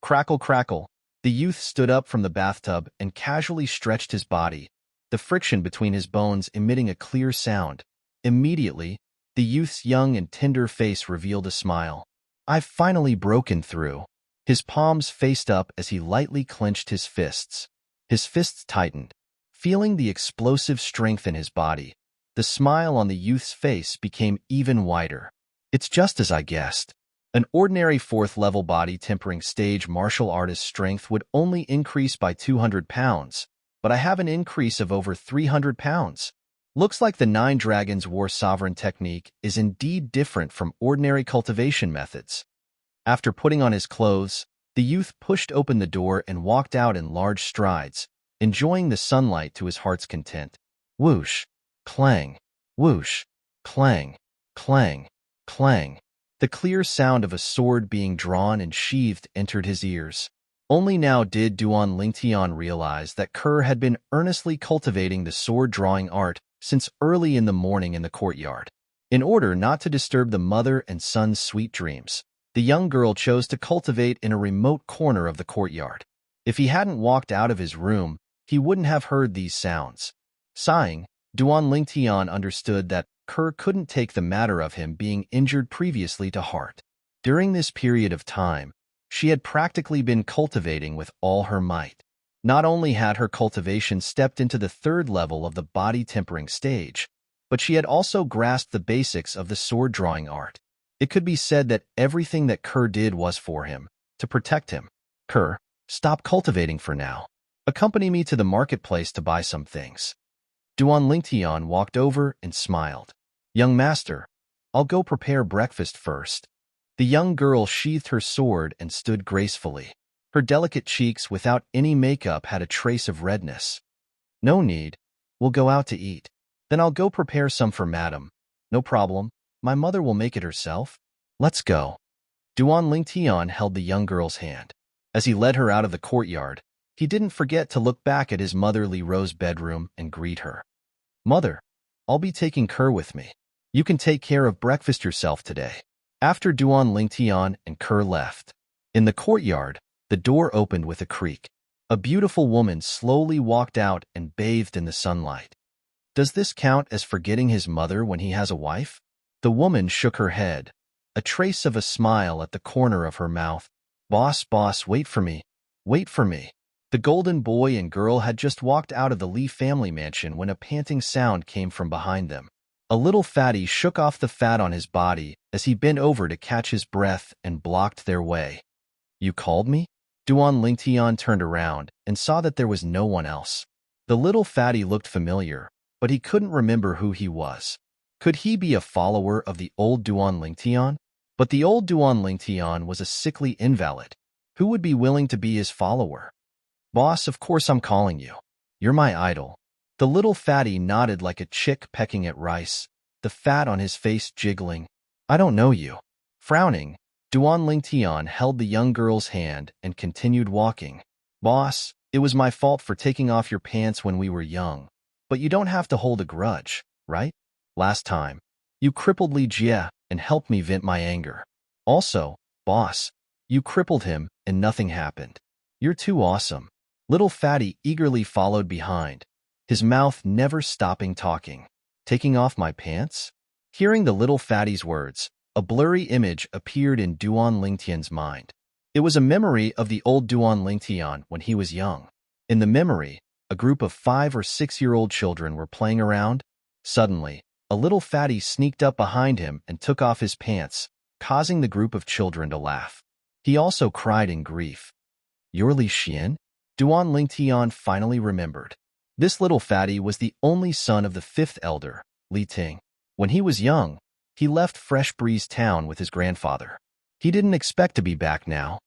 Crackle, crackle. The youth stood up from the bathtub and casually stretched his body, the friction between his bones emitting a clear sound. Immediately, the youth's young and tender face revealed a smile. I've finally broken through. His palms faced up as he lightly clenched his fists. His fists tightened. Feeling the explosive strength in his body, the smile on the youth's face became even wider. It's just as I guessed. An ordinary 4th-level body tempering stage martial artist strength would only increase by 200 pounds, but I have an increase of over 300 pounds. Looks like the 9 Dragons War Sovereign technique is indeed different from ordinary cultivation methods. After putting on his clothes, the youth pushed open the door and walked out in large strides, enjoying the sunlight to his heart's content. Whoosh, clang, whoosh, clang, clang, clang. The clear sound of a sword being drawn and sheathed entered his ears. Only now did Duan Lingtian realize that Kerr had been earnestly cultivating the sword-drawing art since early in the morning in the courtyard. In order not to disturb the mother and son's sweet dreams, the young girl chose to cultivate in a remote corner of the courtyard. If he hadn't walked out of his room, he wouldn't have heard these sounds. Sighing, Duan Lingtian understood that Kerr couldn't take the matter of him being injured previously to heart. During this period of time, she had practically been cultivating with all her might. Not only had her cultivation stepped into the 3rd level of the body tempering stage, but she had also grasped the basics of the sword-drawing art. It could be said that everything that Kerr did was for him, to protect him. Kerr, stop cultivating for now. Accompany me to the marketplace to buy some things. Duan Lingtian walked over and smiled. Young master, I'll go prepare breakfast first. The young girl sheathed her sword and stood gracefully. Her delicate cheeks without any makeup had a trace of redness. No need. We'll go out to eat. Then I'll go prepare some for madam. No problem. My mother will make it herself. Let's go. Duan Lingtian held the young girl's hand. As he led her out of the courtyard, he didn't forget to look back at his motherly rose bedroom and greet her. Mother, I'll be taking Kerr with me. You can take care of breakfast yourself today. After Duan Lingtian and Kerr left, in the courtyard, the door opened with a creak. A beautiful woman slowly walked out and bathed in the sunlight. Does this count as forgetting his mother when he has a wife? The woman shook her head, a trace of a smile at the corner of her mouth. Boss, wait for me. Wait for me. The golden boy and girl had just walked out of the Lee family mansion when a panting sound came from behind them. A little fatty shook off the fat on his body as he bent over to catch his breath and blocked their way. You called me? Duan Lingtian turned around and saw that there was no one else. The little fatty looked familiar, but he couldn't remember who he was. Could he be a follower of the old Duan Lingtian? But the old Duan Lingtian was a sickly invalid. Who would be willing to be his follower? Boss, of course I'm calling you. You're my idol. The little fatty nodded like a chick pecking at rice, the fat on his face jiggling. I don't know you. Frowning, Duan Lingtian held the young girl's hand and continued walking. Boss, it was my fault for taking off your pants when we were young, but you don't have to hold a grudge, right? Last time, you crippled Li Jie and helped me vent my anger. Also, boss, you crippled him and nothing happened. You're too awesome. Little fatty eagerly followed behind, his mouth never stopping talking. Taking off my pants? Hearing the little fatty's words, a blurry image appeared in Duan Lingtian's mind. It was a memory of the old Duan Lingtian when he was young. In the memory, a group of 5 or 6-year-old children were playing around. Suddenly, a little fatty sneaked up behind him and took off his pants, causing the group of children to laugh. He also cried in grief. "You're Li Xian?" Duan Lingtian finally remembered. This little fatty was the only son of the 5th elder, Li Ting. When he was young, he left Fresh Breeze Town with his grandfather. He didn't expect to be back now.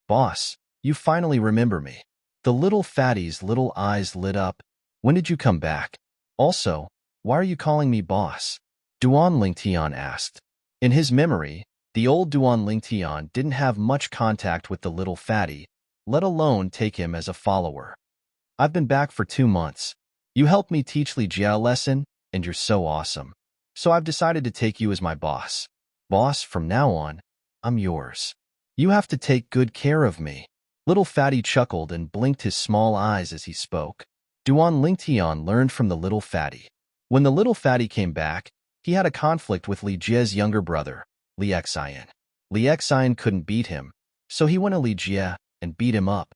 "Boss, you finally remember me." The little fatty's little eyes lit up. "When did you come back? Also, why are you calling me boss?" Duan Lingtian asked. In his memory, the old Duan Lingtian didn't have much contact with the little fatty, let alone take him as a follower. "I've been back for 2 months. You helped me teach Li Jia a lesson, and you're so awesome. So I've decided to take you as my boss. Boss, from now on, I'm yours. You have to take good care of me." Little fatty chuckled and blinked his small eyes as he spoke. Duan Lingtian learned from the little fatty. When the little fatty came back, he had a conflict with Li Jia's younger brother, Li Xian. Li Xian couldn't beat him, so he went to Li Jia and beat him up.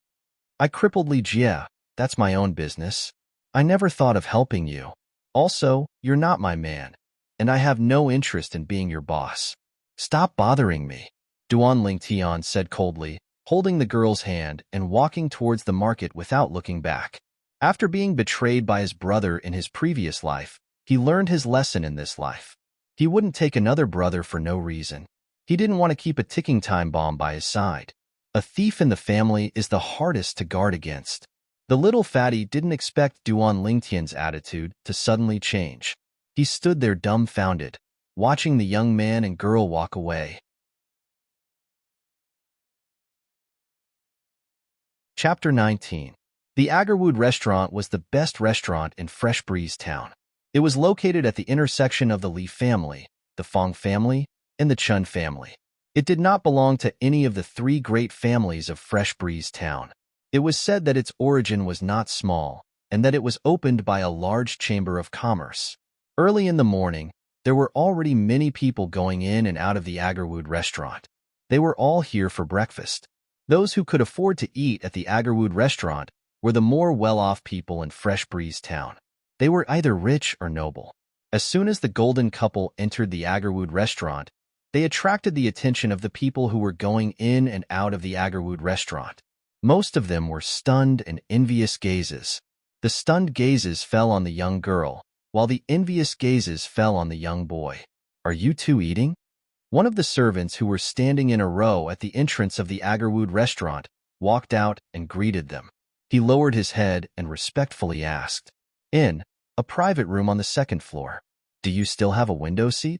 "I crippled Li Jia. That's my own business. I never thought of helping you. Also, you're not my man, and I have no interest in being your boss. Stop bothering me," Duan Lingtian said coldly, holding the girl's hand and walking towards the market without looking back. After being betrayed by his brother in his previous life, he learned his lesson in this life. He wouldn't take another brother for no reason. He didn't want to keep a ticking time bomb by his side. A thief in the family is the hardest to guard against. The little fatty didn't expect Duan Lingtian's attitude to suddenly change. He stood there dumbfounded, watching the young man and girl walk away. Chapter 19. The Agarwood restaurant was the best restaurant in Fresh Breeze Town. It was located at the intersection of the Li family, the Fong family, and the Chun family. It did not belong to any of the 3 great families of Fresh Breeze Town. It was said that its origin was not small, and that it was opened by a large chamber of commerce. Early in the morning, there were already many people going in and out of the Agarwood restaurant. They were all here for breakfast. Those who could afford to eat at the Agarwood restaurant were the more well-off people in Fresh Breeze Town. They were either rich or noble. As soon as the golden couple entered the Agarwood restaurant, they attracted the attention of the people who were going in and out of the Agarwood restaurant. Most of them were stunned and envious gazes. The stunned gazes fell on the young girl, while the envious gazes fell on the young boy. "Are you two eating?" One of the servants who were standing in a row at the entrance of the Agarwood restaurant walked out and greeted them. He lowered his head and respectfully asked, "In a private room on the 2nd floor. Do you still have a window seat?"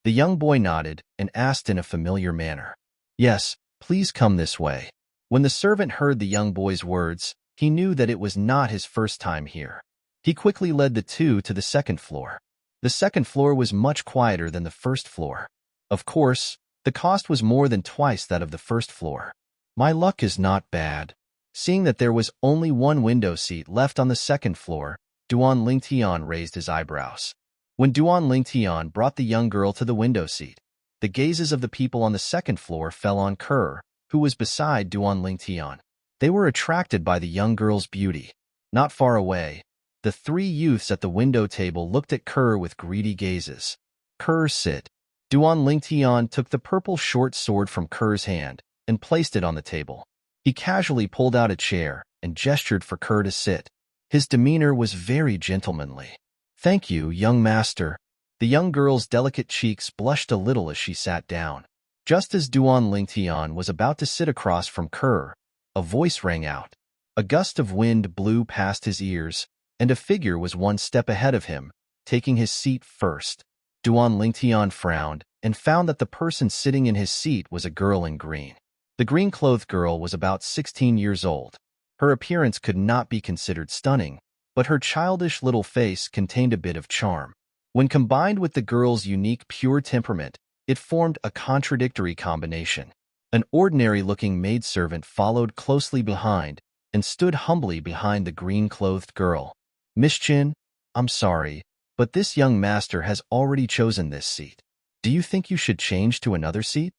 The young boy nodded and asked in a familiar manner, "Yes, please come this way." When the servant heard the young boy's words, he knew that it was not his first time here. He quickly led the two to the 2nd floor. The 2nd floor was much quieter than the 1st floor. Of course, the cost was more than twice that of the 1st floor. "My luck is not bad." Seeing that there was only one window seat left on the 2nd floor, Duan Lingtian raised his eyebrows. When Duan Lingtian brought the young girl to the window seat, the gazes of the people on the 2nd floor fell on Kerr, who was beside Duan Lingtian. They were attracted by the young girl's beauty. Not far away, the 3 youths at the window table looked at Kerr with greedy gazes. "Kerr, sit." Duan Lingtian took the purple short sword from Kerr's hand and placed it on the table. He casually pulled out a chair and gestured for Kerr to sit. His demeanor was very gentlemanly. "Thank you, young master." The young girl's delicate cheeks blushed a little as she sat down. Just as Duan Lingtian was about to sit across from Kerr, a voice rang out. A gust of wind blew past his ears, and a figure was 1 step ahead of him, taking his seat first. Duan Lingtian frowned and found that the person sitting in his seat was a girl in green. The green-clothed girl was about 16 years old. Her appearance could not be considered stunning, but her childish little face contained a bit of charm. When combined with the girl's unique pure temperament, it formed a contradictory combination. An ordinary-looking maidservant followed closely behind and stood humbly behind the green-clothed girl. "Miss Chin, I'm sorry, But this young master has already chosen this seat. Do you think you should change to another seat?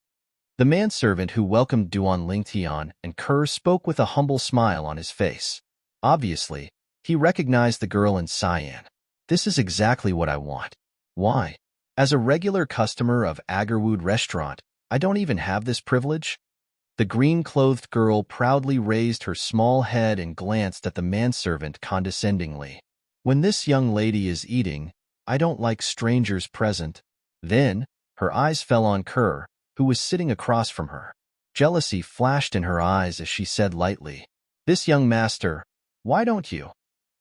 The manservant who welcomed Duan Lingtian and Kerr spoke with a humble smile on his face. Obviously, he recognized the girl in cyan. This is exactly what I want. Why? As a regular customer of Agarwood restaurant, I don't even have this privilege? The green-clothed girl proudly raised her small head and glanced at the manservant condescendingly. When this young lady is eating, I don't like strangers present. Then, her eyes fell on Kerr, who was sitting across from her. Jealousy flashed in her eyes as she said lightly, "This young master, why don't you?"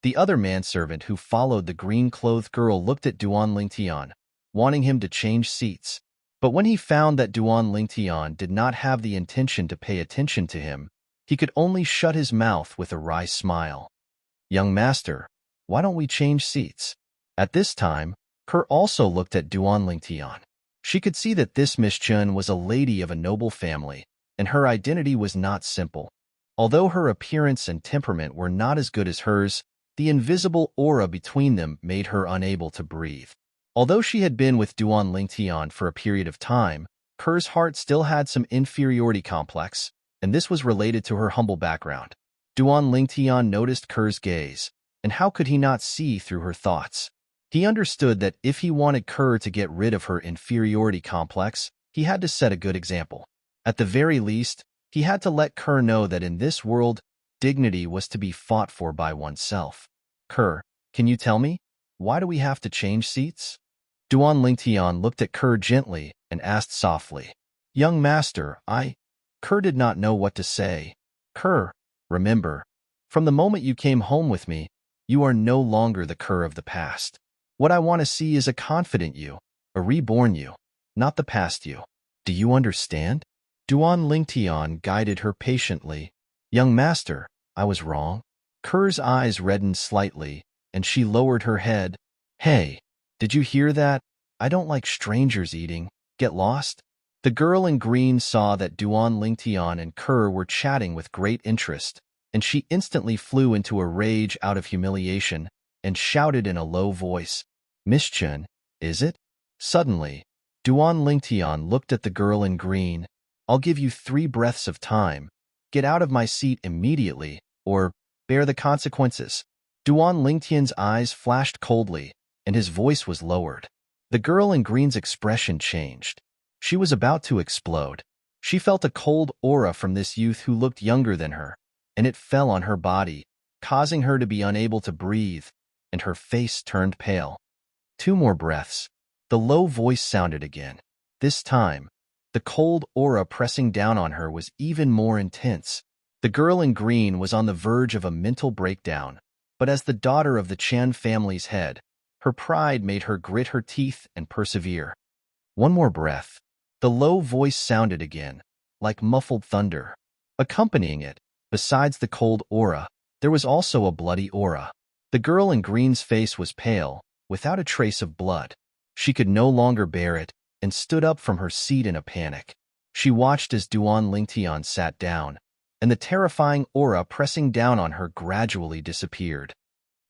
The other manservant who followed the green-clothed girl looked at Duan Lingtian, wanting him to change seats. But when he found that Duan Lingtian did not have the intention to pay attention to him, he could only shut his mouth with a wry smile. "Young master, why don't we change seats?" At this time, Kerr also looked at Duan Lingtian. She could see that this Miss Chun was a lady of a noble family, and her identity was not simple. Although her appearance and temperament were not as good as hers, the invisible aura between them made her unable to breathe. Although she had been with Duan Lingtian for a period of time, Kerr's heart still had some inferiority complex, and this was related to her humble background. Duan Lingtian noticed Kerr's gaze, and how could he not see through her thoughts? He understood that if he wanted Kerr to get rid of her inferiority complex, he had to set a good example. At the very least, he had to let Kerr know that in this world, dignity was to be fought for by oneself. "Kerr, can you tell me, why do we have to change seats?" Duan Lingtian looked at Kerr gently and asked softly, "Young master, Kerr did not know what to say. "Kerr, remember, from the moment you came home with me, you are no longer the Kerr of the past. What I want to see is a confident you, a reborn you, not the past you. Do you understand?" Duan Lingtian guided her patiently. "Young master, I was wrong." Kerr's eyes reddened slightly, and she lowered her head. "Hey, did you hear that? I don't like strangers eating. Get lost?" The girl in green saw that Duan Lingtian and Kerr were chatting with great interest, and she instantly flew into a rage out of humiliation and shouted in a low voice, "Miss Chun, is it?" Suddenly, Duan Lingtian looked at the girl in green. "I'll give you 3 breaths of time. Get out of my seat immediately, or bear the consequences." Duan Lingtian's eyes flashed coldly, and his voice was lowered. The girl in green's expression changed. She was about to explode. She felt a cold aura from this youth who looked younger than her, and it fell on her body, causing her to be unable to breathe, and her face turned pale. 2 more breaths. The low voice sounded again. This time, the cold aura pressing down on her was even more intense. The girl in green was on the verge of a mental breakdown, but as the daughter of the Chan family's head, her pride made her grit her teeth and persevere. 1 more breath. The low voice sounded again, like muffled thunder. Accompanying it, besides the cold aura, there was also a bloody aura. The girl in green's face was pale, without a trace of blood. She could no longer bear it, and stood up from her seat in a panic. She watched as Duan Lingtian sat down, and the terrifying aura pressing down on her gradually disappeared.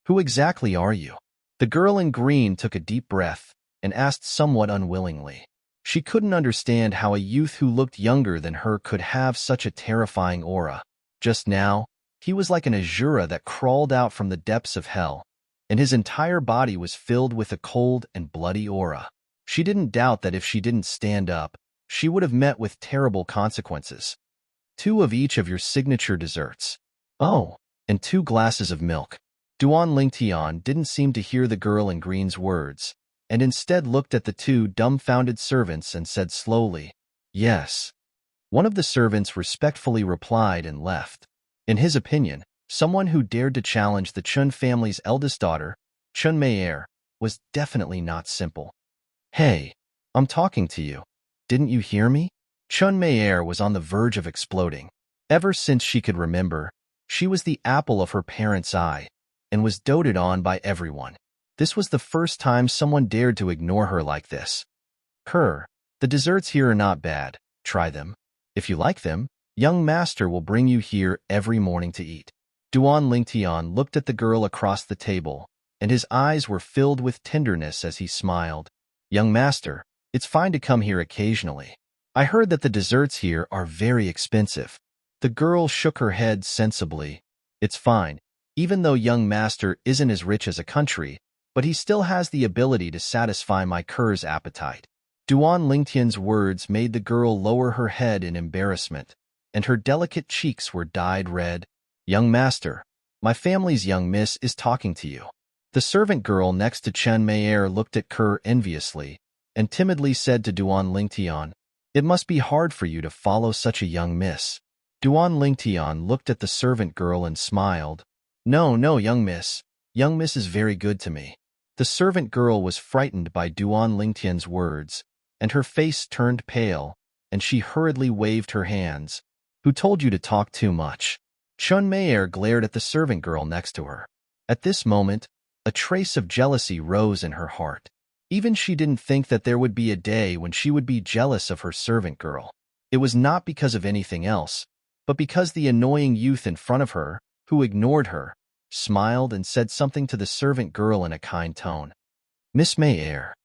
"Who exactly are you?" The girl in green took a deep breath and asked somewhat unwillingly. She couldn't understand how a youth who looked younger than her could have such a terrifying aura. Just now, he was like an Azura that crawled out from the depths of hell, and his entire body was filled with a cold and bloody aura. She didn't doubt that if she didn't stand up, she would have met with terrible consequences. 2 of each of your signature desserts. Oh, and 2 glasses of milk. Duan Lingtian didn't seem to hear the girl in green's words, and instead looked at the 2 dumbfounded servants and said slowly, "Yes." One of the servants respectfully replied and left. In his opinion, someone who dared to challenge the Chun family's eldest daughter, Chun Mei, was definitely not simple. "Hey, I'm talking to you. Didn't you hear me?" Chun Mei was on the verge of exploding. Ever since she could remember, she was the apple of her parents' eye, and was doted on by everyone. This was the first time someone dared to ignore her like this. "Kerr, the desserts here are not bad. Try them. If you like them, young master will bring you here every morning to eat." Duan Lingtian looked at the girl across the table, and his eyes were filled with tenderness as he smiled. "Young master, it's fine to come here occasionally. I heard that the desserts here are very expensive." The girl shook her head sensibly. "It's fine, even though young master isn't as rich as a country, but he still has the ability to satisfy my cur's appetite." Duan Lingtian's words made the girl lower her head in embarrassment, and her delicate cheeks were dyed red. "Young master, my family's young miss is talking to you." The servant girl next to Chen Meier looked at Kerr enviously and timidly said to Duan Lingtian, "It must be hard for you to follow such a young miss." Duan Lingtian looked at the servant girl and smiled. No, young miss. Young miss is very good to me." The servant girl was frightened by Duan Lingtian's words, and her face turned pale, and she hurriedly waved her hands. "Who told you to talk too much?" Chun Meier glared at the servant girl next to her. At this moment, a trace of jealousy rose in her heart. Even she didn't think that there would be a day when she would be jealous of her servant girl. It was not because of anything else, but because the annoying youth in front of her, who ignored her, smiled and said something to the servant girl in a kind tone. Miss Meier,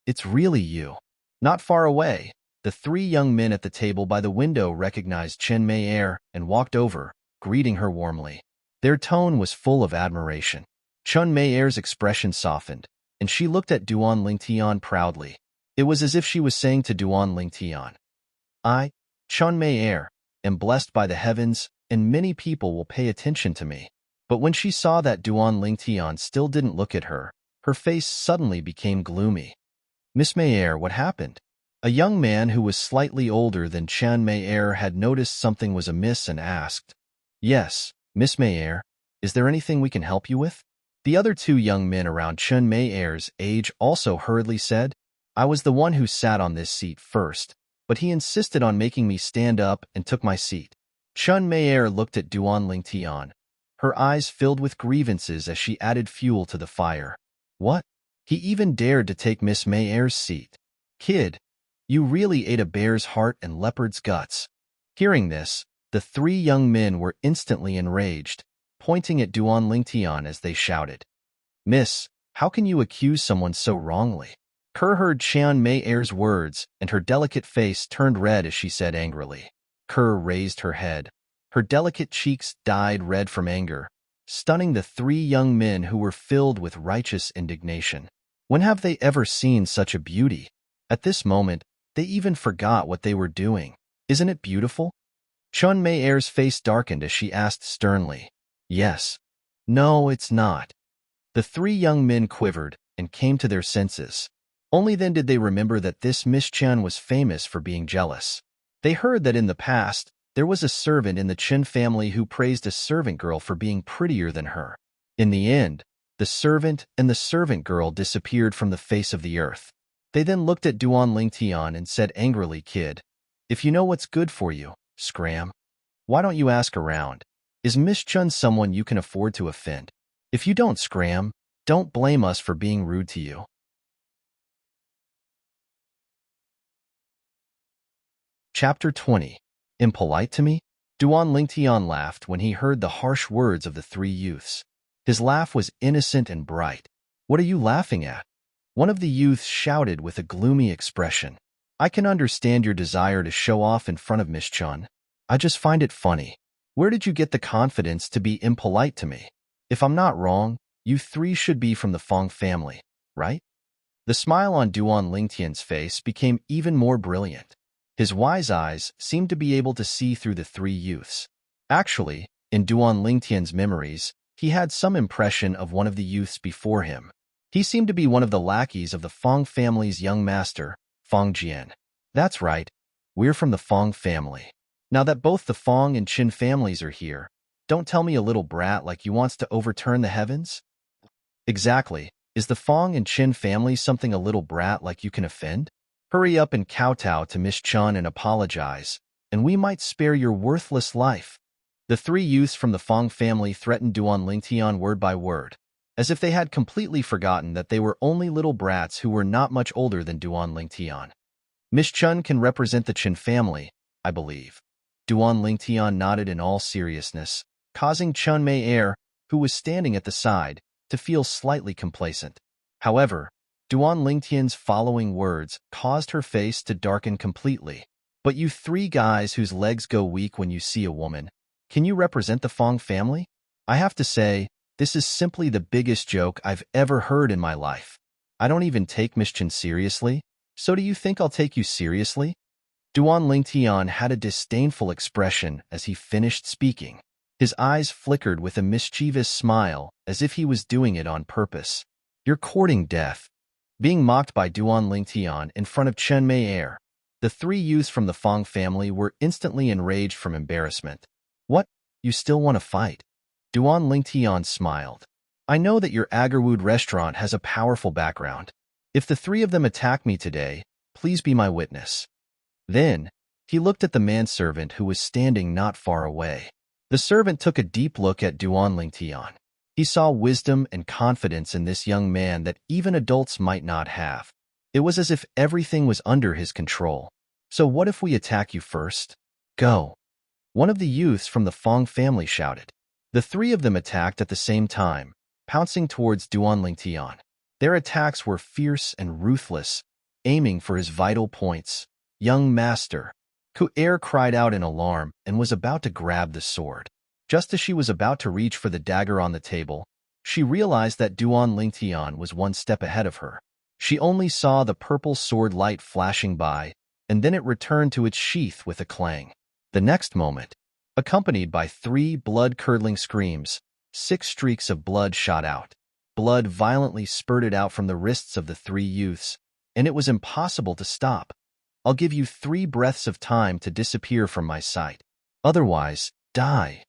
it's really you." Not far away, the three young men at the table by the window recognized Chen Meier and walked over, greeting her warmly. Their tone was full of admiration. Chun Meier's expression softened, and she looked at Duan Lingtian proudly. It was as if she was saying to Duan Lingtian, "I, Chun Meier, am blessed by the heavens, and many people will pay attention to me." But when she saw that Duan Lingtian still didn't look at her, her face suddenly became gloomy. "Miss Meier, what happened?" A young man who was slightly older than Chan Meier had noticed something was amiss and asked, "Yes, Miss Meier, is there anything we can help you with?" The other two young men around Chun Meier's age also hurriedly said, "I was the one who sat on this seat first, but he insisted on making me stand up and took my seat." Chun Meier looked at Duan Lingtian. Her eyes filled with grievances as she added fuel to the fire. "What? He even dared to take Miss Meier's seat. Kid, you really ate a bear's heart and leopard's guts." Hearing this, the three young men were instantly enraged, pointing at Duan Lingtian as they shouted, "Miss, how can you accuse someone so wrongly?" Kerr heard Chian Meier's words, and her delicate face turned red as she said angrily. Kerr raised her head. Her delicate cheeks dyed red from anger, stunning the three young men who were filled with righteous indignation. When have they ever seen such a beauty? At this moment, they even forgot what they were doing. "Isn't it beautiful?" Chun Meier's face darkened as she asked sternly. "Yes." "No, it's not." The three young men quivered and came to their senses. Only then did they remember that this Miss Chen was famous for being jealous. They heard that in the past, there was a servant in the Chen family who praised a servant girl for being prettier than her. In the end, the servant and the servant girl disappeared from the face of the earth. They then looked at Duan Lingtian and said angrily, "Kid, if you know what's good for you, scram. Why don't you ask around? Is Miss Chun someone you can afford to offend? If you don't scram, don't blame us for being rude to you." Chapter 20. Impolite to me? Duan Lingtian laughed when he heard the harsh words of the three youths. His laugh was innocent and bright. "What are you laughing at?" One of the youths shouted with a gloomy expression. "I can understand your desire to show off in front of Miss Chun. I just find it funny. Where did you get the confidence to be impolite to me? If I'm not wrong, you three should be from the Fong family, right?" The smile on Duan Lingtian's face became even more brilliant. His wise eyes seemed to be able to see through the three youths. Actually, in Duan Lingtian's memories, he had some impression of one of the youths before him. He seemed to be one of the lackeys of the Fong family's young master, Fong Jian. "That's right, we're from the Fong family. Now that both the Fong and Qin families are here, don't tell me a little brat like you wants to overturn the heavens." "Exactly. Is the Fong and Qin family something a little brat like you can offend? Hurry up and kowtow to Miss Chun and apologize, and we might spare your worthless life." The three youths from the Fong family threatened Duan Lingtian word by word, as if they had completely forgotten that they were only little brats who were not much older than Duan Lingtian. "Miss Chun can represent the Qin family, I believe." Duan Lingtian nodded in all seriousness, causing Chun Meier, who was standing at the side, to feel slightly complacent. However, Duan Lingtian's following words caused her face to darken completely. But you three guys whose legs go weak when you see a woman, can you represent the Fong family? I have to say, this is simply the biggest joke I've ever heard in my life. I don't even take Miss Chen seriously, so do you think I'll take you seriously? Duan Lingtian had a disdainful expression as he finished speaking. His eyes flickered with a mischievous smile, as if he was doing it on purpose. You're courting death. Being mocked by Duan Lingtian in front of Chen Mei, the three youths from the Fong family were instantly enraged from embarrassment. What? You still want to fight? Duan Lingtian smiled. I know that your Agarwood restaurant has a powerful background. If the three of them attack me today, please be my witness. Then, he looked at the manservant who was standing not far away. The servant took a deep look at Duan Lingtian. He saw wisdom and confidence in this young man that even adults might not have. It was as if everything was under his control. So what if we attack you first? Go. One of the youths from the Fong family shouted. The three of them attacked at the same time, pouncing towards Duan Lingtian. Their attacks were fierce and ruthless, aiming for his vital points. Young master. Ku'er cried out in alarm and was about to grab the sword. Just as she was about to reach for the dagger on the table, she realized that Duan Lingtian was one step ahead of her. She only saw the purple sword light flashing by, and then it returned to its sheath with a clang. The next moment, accompanied by 3 blood-curdling screams, 6 streaks of blood shot out. Blood violently spurted out from the wrists of the 3 youths, and it was impossible to stop. I'll give you 3 breaths of time to disappear from my sight. Otherwise, die.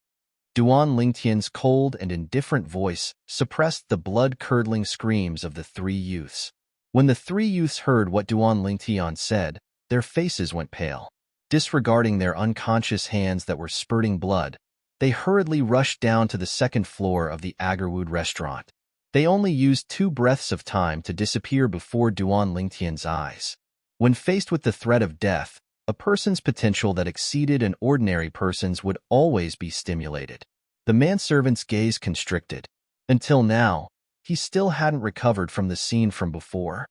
Duan Lingtian's cold and indifferent voice suppressed the blood-curdling screams of the 3 youths. When the 3 youths heard what Duan Lingtian said, their faces went pale. Disregarding their unconscious hands that were spurting blood, they hurriedly rushed down to the 2nd floor of the Agarwood restaurant. They only used 2 breaths of time to disappear before Duan Lingtian's eyes. When faced with the threat of death, a person's potential that exceeded an ordinary person's would always be stimulated. The manservant's gaze constricted. Until now, he still hadn't recovered from the scene from before.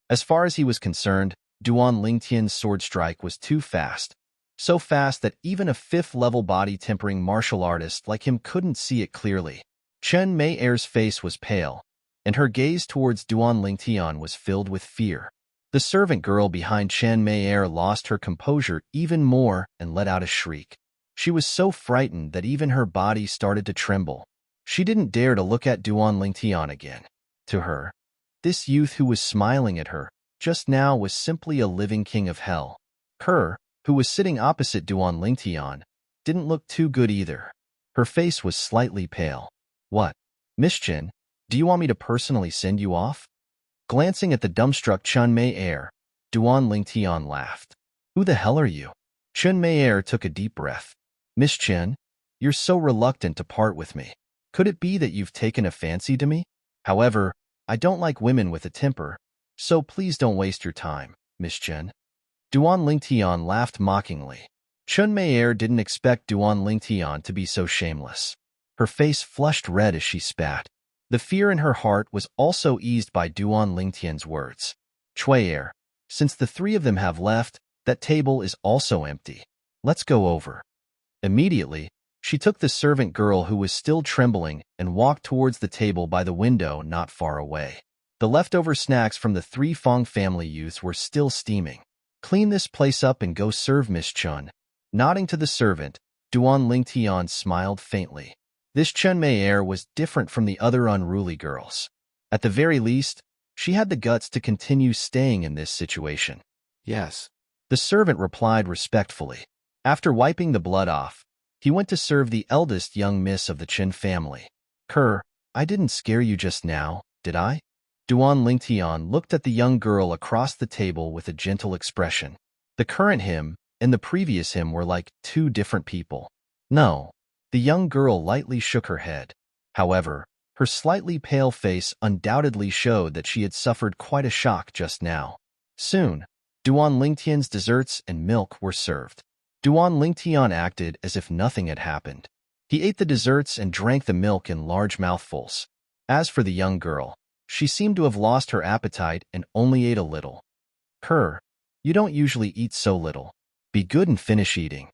As far as he was concerned, Duan Lingtian's sword strike was too fast. So fast that even a 5th-level body-tempering martial artist like him couldn't see it clearly. Chen Mei's face was pale, and her gaze towards Duan Lingtian was filled with fear. The servant girl behind Chen Mei lost her composure even more and let out a shriek. She was so frightened that even her body started to tremble. She didn't dare to look at Duan Lingtian again. To her, this youth who was smiling at her just now was simply a living king of hell. Her, who was sitting opposite Duan Lingtian, didn't look too good either. Her face was slightly pale. What? Miss Chen, do you want me to personally send you off? Glancing at the dumbstruck Chen Mei, Duan Lingtian laughed. Who the hell are you? Chen Mei took a deep breath. Miss Chen, you're so reluctant to part with me. Could it be that you've taken a fancy to me? However, I don't like women with a temper, so please don't waste your time, Miss Chen. Duan Lingtian laughed mockingly. Chen Mei didn't expect Duan Lingtian to be so shameless. Her face flushed red as she spat. The fear in her heart was also eased by Duan Lingtian's words. Chui, since the 3 of them have left, that table is also empty. Let's go over. Immediately, she took the servant girl who was still trembling and walked towards the table by the window not far away. The leftover snacks from the 3 Fong family youths were still steaming. Clean this place up and go serve Miss Chun. Nodding to the servant, Duan Lingtian smiled faintly. This Chen Mei was different from the other unruly girls. At the very least, she had the guts to continue staying in this situation. Yes. The servant replied respectfully. After wiping the blood off, he went to serve the eldest young miss of the Chen family. Kerr, I didn't scare you just now, did I? Duan Lingtian looked at the young girl across the table with a gentle expression. The current him and the previous him were like 2 different people. No. The young girl lightly shook her head. However, her slightly pale face undoubtedly showed that she had suffered quite a shock just now. Soon, Duan Lingtian's desserts and milk were served. Duan Lingtian acted as if nothing had happened. He ate the desserts and drank the milk in large mouthfuls. As for the young girl, she seemed to have lost her appetite and only ate a little. "Her, you don't usually eat so little. Be good and finish eating."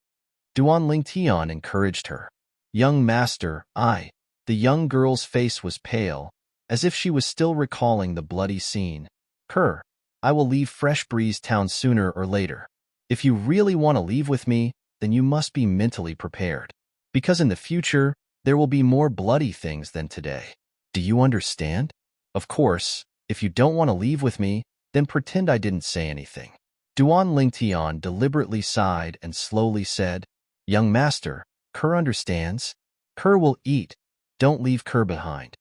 Duan Lingtian encouraged her. "Young master, I." The young girl's face was pale, as if she was still recalling the bloody scene. "Her, I will leave Fresh Breeze Town sooner or later. If you really want to leave with me, then you must be mentally prepared. Because in the future, there will be more bloody things than today. Do you understand? Of course, if you don't want to leave with me, then pretend I didn't say anything." Duan Lingtian deliberately sighed and slowly said, "Young master, Kerr understands. Kerr will eat. Don't leave Kerr behind."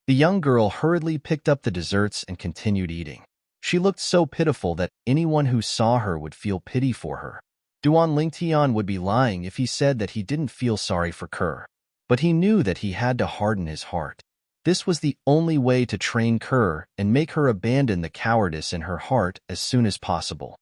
The young girl hurriedly picked up the desserts and continued eating. She looked so pitiful that anyone who saw her would feel pity for her. Duan Lingtian would be lying if he said that he didn't feel sorry for Kerr. But he knew that he had to harden his heart. This was the only way to train Kerr and make her abandon the cowardice in her heart as soon as possible.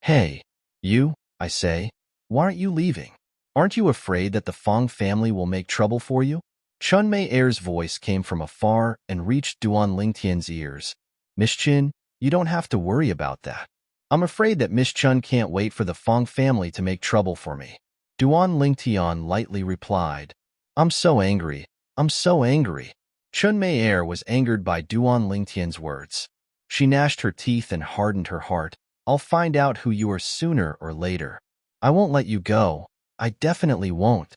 "Hey, you, I say, why aren't you leaving? Aren't you afraid that the Fong family will make trouble for you?" Chun Mei Er's voice came from afar and reached Duan Lingtian's ears. "Miss Chin, you don't have to worry about that. I'm afraid that Miss Chun can't wait for the Fong family to make trouble for me." Duan Lingtian lightly replied, "I'm so angry. I'm so angry." Chun Mei Er was angered by Duan Lingtian's words. She gnashed her teeth and hardened her heart. "I'll find out who you are sooner or later. I won't let you go. I definitely won't."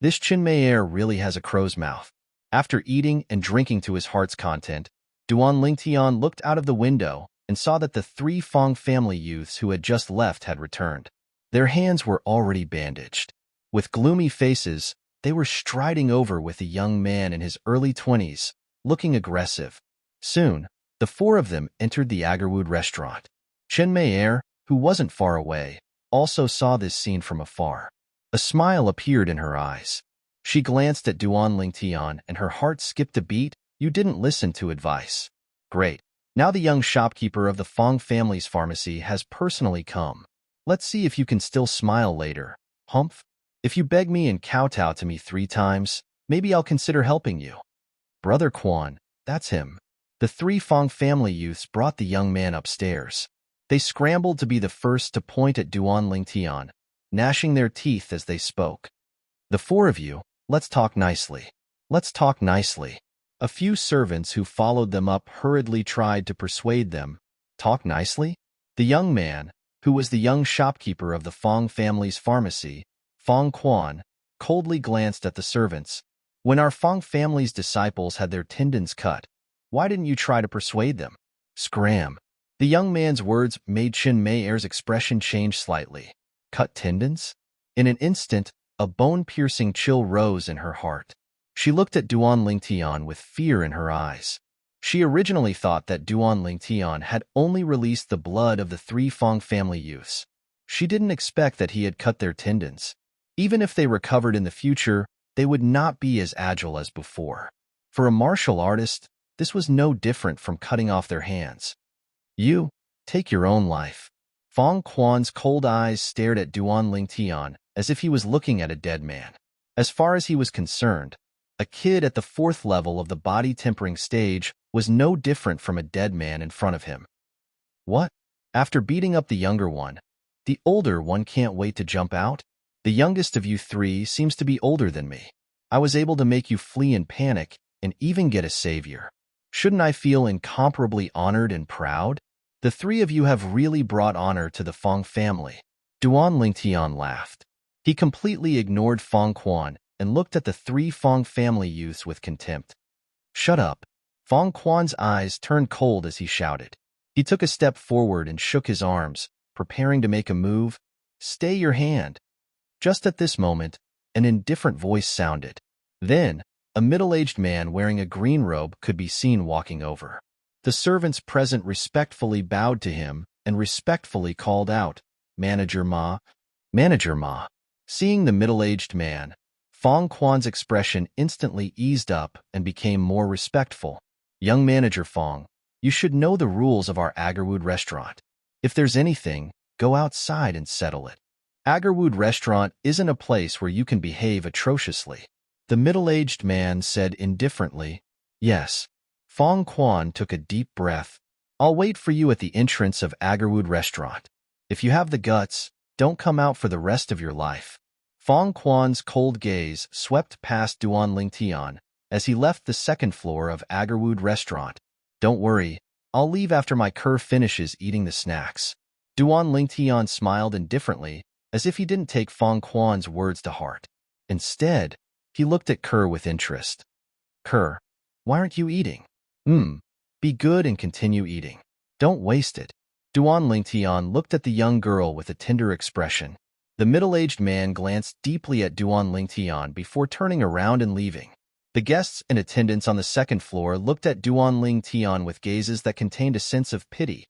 This Chin Mei Er really has a crow's mouth. After eating and drinking to his heart's content, Duan Lingtian looked out of the window and saw that the 3 Fong family youths who had just left had returned. Their hands were already bandaged. With gloomy faces, they were striding over with a young man in his early 20s, looking aggressive. Soon, the 4 of them entered the Agarwood restaurant. Chen Mei Er, who wasn't far away, also saw this scene from afar. A smile appeared in her eyes. She glanced at Duan Lingtian and her heart skipped a beat. "You didn't listen to advice. Great. Now the young shopkeeper of the Fong family's pharmacy has personally come. Let's see if you can still smile later. Humph. If you beg me and kowtow to me 3 times, maybe I'll consider helping you." "Brother Quan, that's him." The 3 Fong family youths brought the young man upstairs. They scrambled to be the first to point at Duan Lingtian, gnashing their teeth as they spoke. "The 4 of you, let's talk nicely. Let's talk nicely." A few servants who followed them up hurriedly tried to persuade them. Talk nicely? The young man, who was the young shopkeeper of the Fong family's pharmacy, Fong Quan, coldly glanced at the servants. "When our Fong family's disciples had their tendons cut, why didn't you try to persuade them?" Scram. The young man's words made Chen Mei Er's expression change slightly. Cut tendons? In an instant, a bone-piercing chill rose in her heart. She looked at Duan Lingtian with fear in her eyes. She originally thought that Duan Lingtian had only released the blood of the 3 Fong family youths. She didn't expect that he had cut their tendons. Even if they recovered in the future, they would not be as agile as before. For a martial artist, this was no different from cutting off their hands. "You, take your own life." Fong Quan's cold eyes stared at Duan Lingtian as if he was looking at a dead man. As far as he was concerned, a kid at the 4th level of the body tempering stage was no different from a dead man in front of him. "What? After beating up the younger one, the older one can't wait to jump out? The youngest of you 3 seems to be older than me. I was able to make you flee in panic and even get a savior. Shouldn't I feel incomparably honored and proud? The 3 of you have really brought honor to the Fong family." Duan Lingtian laughed. He completely ignored Fong Quan and looked at the 3 Fong family youths with contempt. "Shut up." Fong Quan's eyes turned cold as he shouted. He took a step forward and shook his arms, preparing to make a move. "Stay your hand." Just at this moment, an indifferent voice sounded. Then, a middle-aged man wearing a green robe could be seen walking over. The servants present respectfully bowed to him and respectfully called out, "Manager Ma, Manager Ma." Seeing the middle-aged man, Fong Quan's expression instantly eased up and became more respectful. "Young Manager Fong, you should know the rules of our Agarwood restaurant. If there's anything, go outside and settle it. Agarwood restaurant isn't a place where you can behave atrociously." The middle-aged man said indifferently, Yes. Fong Quan took a deep breath. I'll wait for you at the entrance of Agarwood Restaurant. If you have the guts, don't come out for the rest of your life. Fong Quan's cold gaze swept past Duan Lingtian as he left the second floor of Agarwood Restaurant. Don't worry, I'll leave after my cur finishes eating the snacks. Duan Lingtian smiled indifferently, as if he didn't take Fong Quan's words to heart. Instead, he looked at Kerr with interest. Kerr, why aren't you eating? Be good and continue eating. Don't waste it. Duan Lingtian looked at the young girl with a tender expression. The middle-aged man glanced deeply at Duan Lingtian before turning around and leaving. The guests in attendance on the second floor looked at Duan Lingtian with gazes that contained a sense of pity.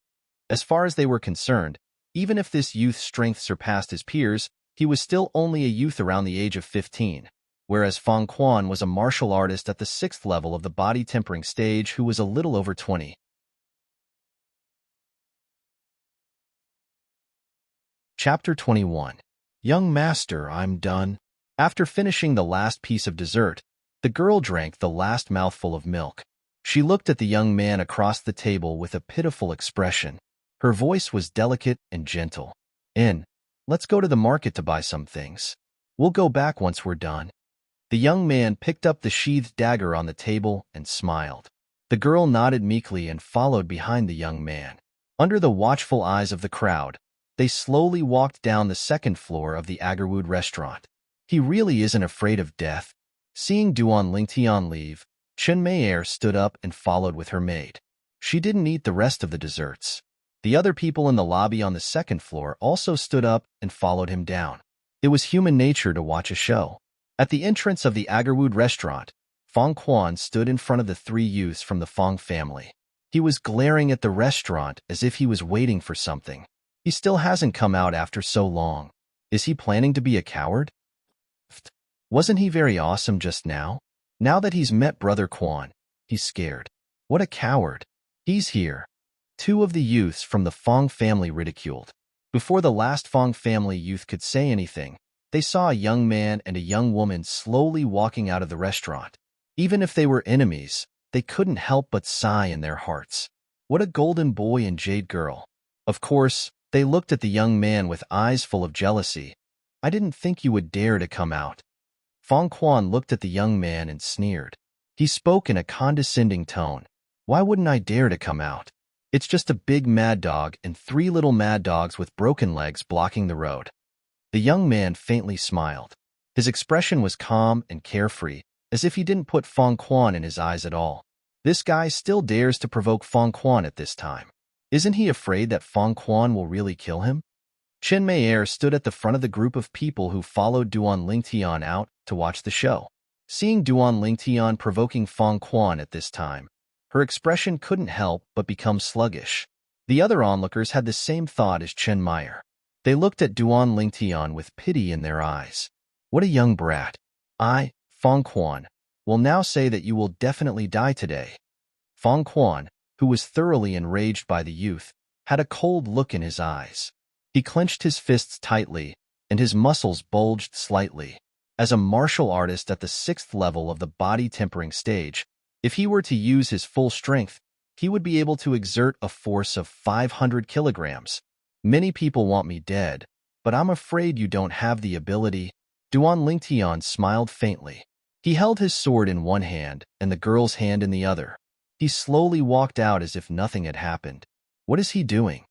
As far as they were concerned, even if this youth's strength surpassed his peers, he was still only a youth around the age of 15, whereas Fong Quan was a martial artist at the 6th level of the body-tempering stage who was a little over 20. Chapter 21. Young master, I'm done. After finishing the last piece of dessert, the girl drank the last mouthful of milk. She looked at the young man across the table with a pitiful expression. Her voice was delicate and gentle. Let's go to the market to buy some things. We'll go back once we're done. The young man picked up the sheathed dagger on the table and smiled. The girl nodded meekly and followed behind the young man. Under the watchful eyes of the crowd, they slowly walked down the second floor of the Agarwood restaurant. He really isn't afraid of death. Seeing Duan Lingtian leave, Chen Meier stood up and followed with her maid. She didn't eat the rest of the desserts. The other people in the lobby on the second floor also stood up and followed him down. It was human nature to watch a show. At the entrance of the Agarwood restaurant, Fong Quan stood in front of the 3 youths from the Fong family. He was glaring at the restaurant as if he was waiting for something. He still hasn't come out after so long. Is he planning to be a coward? Wasn't he very awesome just now? Now that he's met Brother Quan, he's scared. What a coward. He's here. 2 of the youths from the Fong family ridiculed. Before the last Fong family youth could say anything, they saw a young man and a young woman slowly walking out of the restaurant. Even if they were enemies, they couldn't help but sigh in their hearts. What a golden boy and jade girl. Of course, they looked at the young man with eyes full of jealousy. I didn't think you would dare to come out. Fong Quan looked at the young man and sneered. He spoke in a condescending tone. Why wouldn't I dare to come out? It's just a big mad dog and 3 little mad dogs with broken legs blocking the road. The young man faintly smiled. His expression was calm and carefree, as if he didn't put Fong Quan in his eyes at all. This guy still dares to provoke Fong Quan at this time. Isn't he afraid that Fong Quan will really kill him? Chen Meier stood at the front of the group of people who followed Duan Lingtian out to watch the show. Seeing Duan Lingtian provoking Fong Quan at this time, her expression couldn't help but become sluggish. The other onlookers had the same thought as Chen Meier. They looked at Duan Lingtian with pity in their eyes. What a young brat. I, Fong Quan, will now say that you will definitely die today. Fong Quan, who was thoroughly enraged by the youth, had a cold look in his eyes. He clenched his fists tightly, and his muscles bulged slightly. As a martial artist at the 6th level of the body-tempering stage, if he were to use his full strength, he would be able to exert a force of 500 kilograms. Many people want me dead, but I'm afraid you don't have the ability. Duan Lingtian smiled faintly. He held his sword in one hand and the girl's hand in the other. He slowly walked out as if nothing had happened. What is he doing?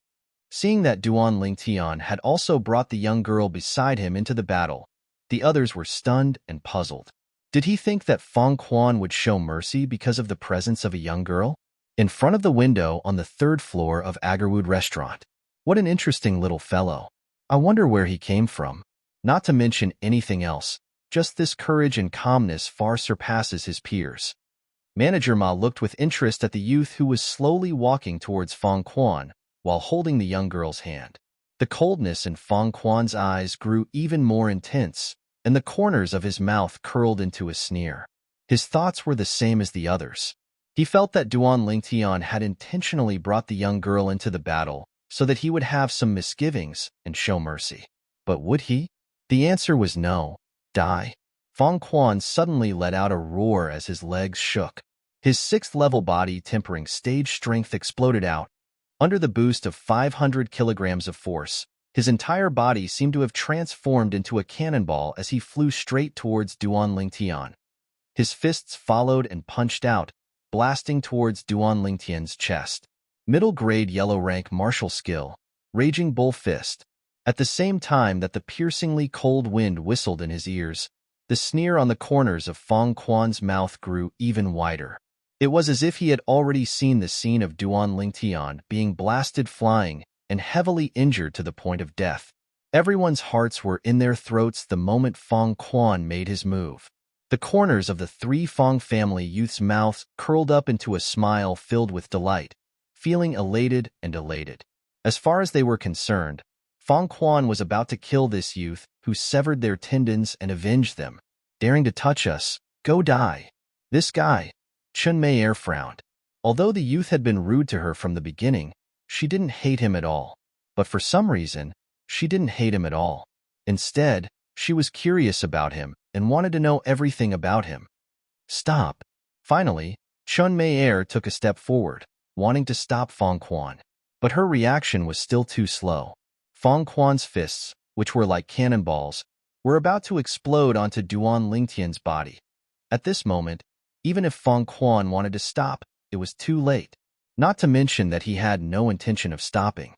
Seeing that Duan Lingtian had also brought the young girl beside him into the battle, the others were stunned and puzzled. Did he think that Fong Quan would show mercy because of the presence of a young girl? In front of the window on the 3rd floor of Agarwood restaurant. What an interesting little fellow. I wonder where he came from. Not to mention anything else, just this courage and calmness far surpasses his peers. Manager Ma looked with interest at the youth who was slowly walking towards Fong Quan while holding the young girl's hand. The coldness in Fong Quan's eyes grew even more intense, and the corners of his mouth curled into a sneer. His thoughts were the same as the others. He felt that Duan Lingtian had intentionally brought the young girl into the battle so that he would have some misgivings and show mercy. But would he? The answer was no. Die. Fong Quan suddenly let out a roar as his legs shook. His 6th-level body tempering stage strength exploded out. Under the boost of 500 kilograms of force, his entire body seemed to have transformed into a cannonball as he flew straight towards Duan Lingtian. His fists followed and punched out, blasting towards Duan Lingtian's chest. Middle-grade yellow-rank martial skill, Raging Bull Fist. At the same time that the piercingly cold wind whistled in his ears, the sneer on the corners of Fong Quan's mouth grew even wider. It was as if he had already seen the scene of Duan Lingtian being blasted flying and heavily injured to the point of death. Everyone's hearts were in their throats the moment Fong Quan made his move. The corners of the 3 Fong family youths' mouths curled up into a smile filled with delight, feeling elated and elated. As far as they were concerned, Fong Quan was about to kill this youth who severed their tendons and avenged them. Daring to touch us, go die. This guy, Chun Mei frowned. Although the youth had been rude to her from the beginning, she didn't hate him at all. But for some reason, she didn't hate him at all. Instead, she was curious about him and wanted to know everything about him. Stop. Finally, Chun Mei took a step forward, wanting to stop Fong Quan. But her reaction was still too slow. Fong Quan's fists, which were like cannonballs, were about to explode onto Duan Lingtian's body. At this moment, even if Fong Quan wanted to stop, it was too late. Not to mention that he had no intention of stopping.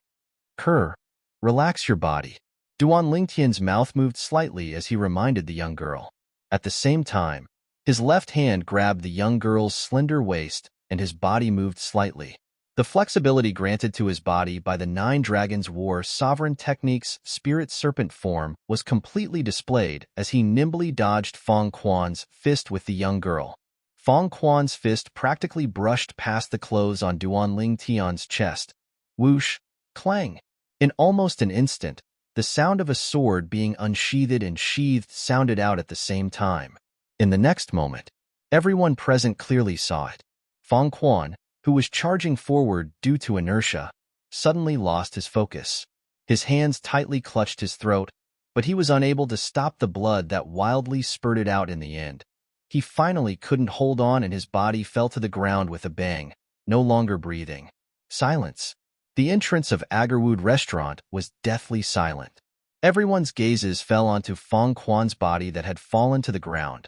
Relax your body. Duan Lingtian's mouth moved slightly as he reminded the young girl. At the same time, his left hand grabbed the young girl's slender waist and his body moved slightly. The flexibility granted to his body by the 9 Dragons War Sovereign Technique's Spirit Serpent form was completely displayed as he nimbly dodged Fong Quan's fist with the young girl. Fong Quan's fist practically brushed past the clothes on Duan Lingtian's chest. Whoosh! Clang! In almost an instant, the sound of a sword being unsheathed and sheathed sounded out at the same time. In the next moment, everyone present clearly saw it. Fong Quan, who was charging forward due to inertia, suddenly lost his focus. His hands tightly clutched his throat, but he was unable to stop the blood that wildly spurted out in the end. He finally couldn't hold on and his body fell to the ground with a bang, no longer breathing. Silence. The entrance of Agarwood restaurant was deathly silent. Everyone's gazes fell onto Fong Quan's body that had fallen to the ground.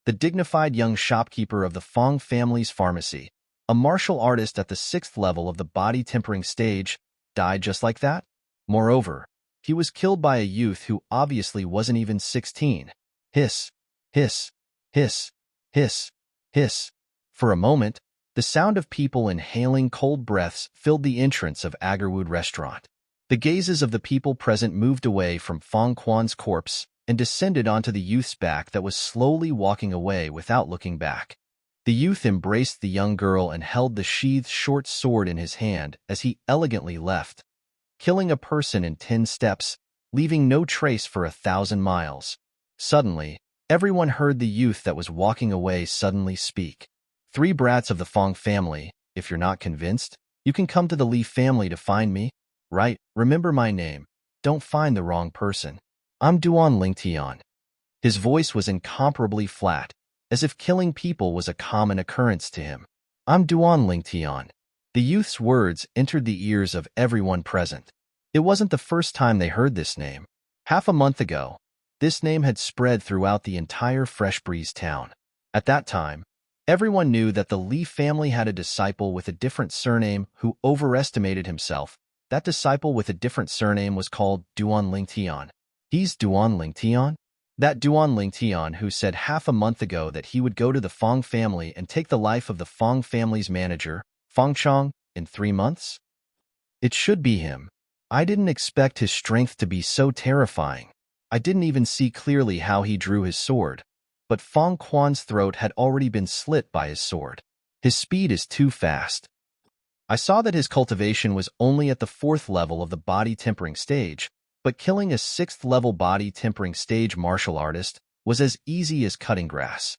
The dignified young shopkeeper of the Fong family's pharmacy, a martial artist at the 6th level of the body tempering stage, died just like that? Moreover, he was killed by a youth who obviously wasn't even 16. Hiss, hiss, hiss, hiss, hiss. For a moment, the sound of people inhaling cold breaths filled the entrance of Agarwood restaurant. The gazes of the people present moved away from Fong Quan's corpse and descended onto the youth's back that was slowly walking away without looking back. The youth embraced the young girl and held the sheathed short sword in his hand as he elegantly left, killing a person in 10 steps, leaving no trace for 1,000 miles. Suddenly, everyone heard the youth that was walking away suddenly speak. 3 brats of the Fong family, if you're not convinced, you can come to the Li family to find me. Right, remember my name. Don't find the wrong person. I'm Duan Lingtian. His voice was incomparably flat, as if killing people was a common occurrence to him. I'm Duan Lingtian. The youth's words entered the ears of everyone present. It wasn't the first time they heard this name. Half a month ago, this name had spread throughout the entire Fresh Breeze town. At that time, everyone knew that the Li family had a disciple with a different surname who overestimated himself. That disciple with a different surname was called Duan Lingtian. He's Duan Lingtian? That Duan Lingtian who said half a month ago that he would go to the Fong family and take the life of the Fong family's manager, Fong Chong, in 3 months? It should be him. I didn't expect his strength to be so terrifying. I didn't even see clearly how he drew his sword, but Fong Quan's throat had already been slit by his sword. His speed is too fast. I saw that his cultivation was only at the 4th level of the body tempering stage, but killing a 6th level body tempering stage martial artist was as easy as cutting grass.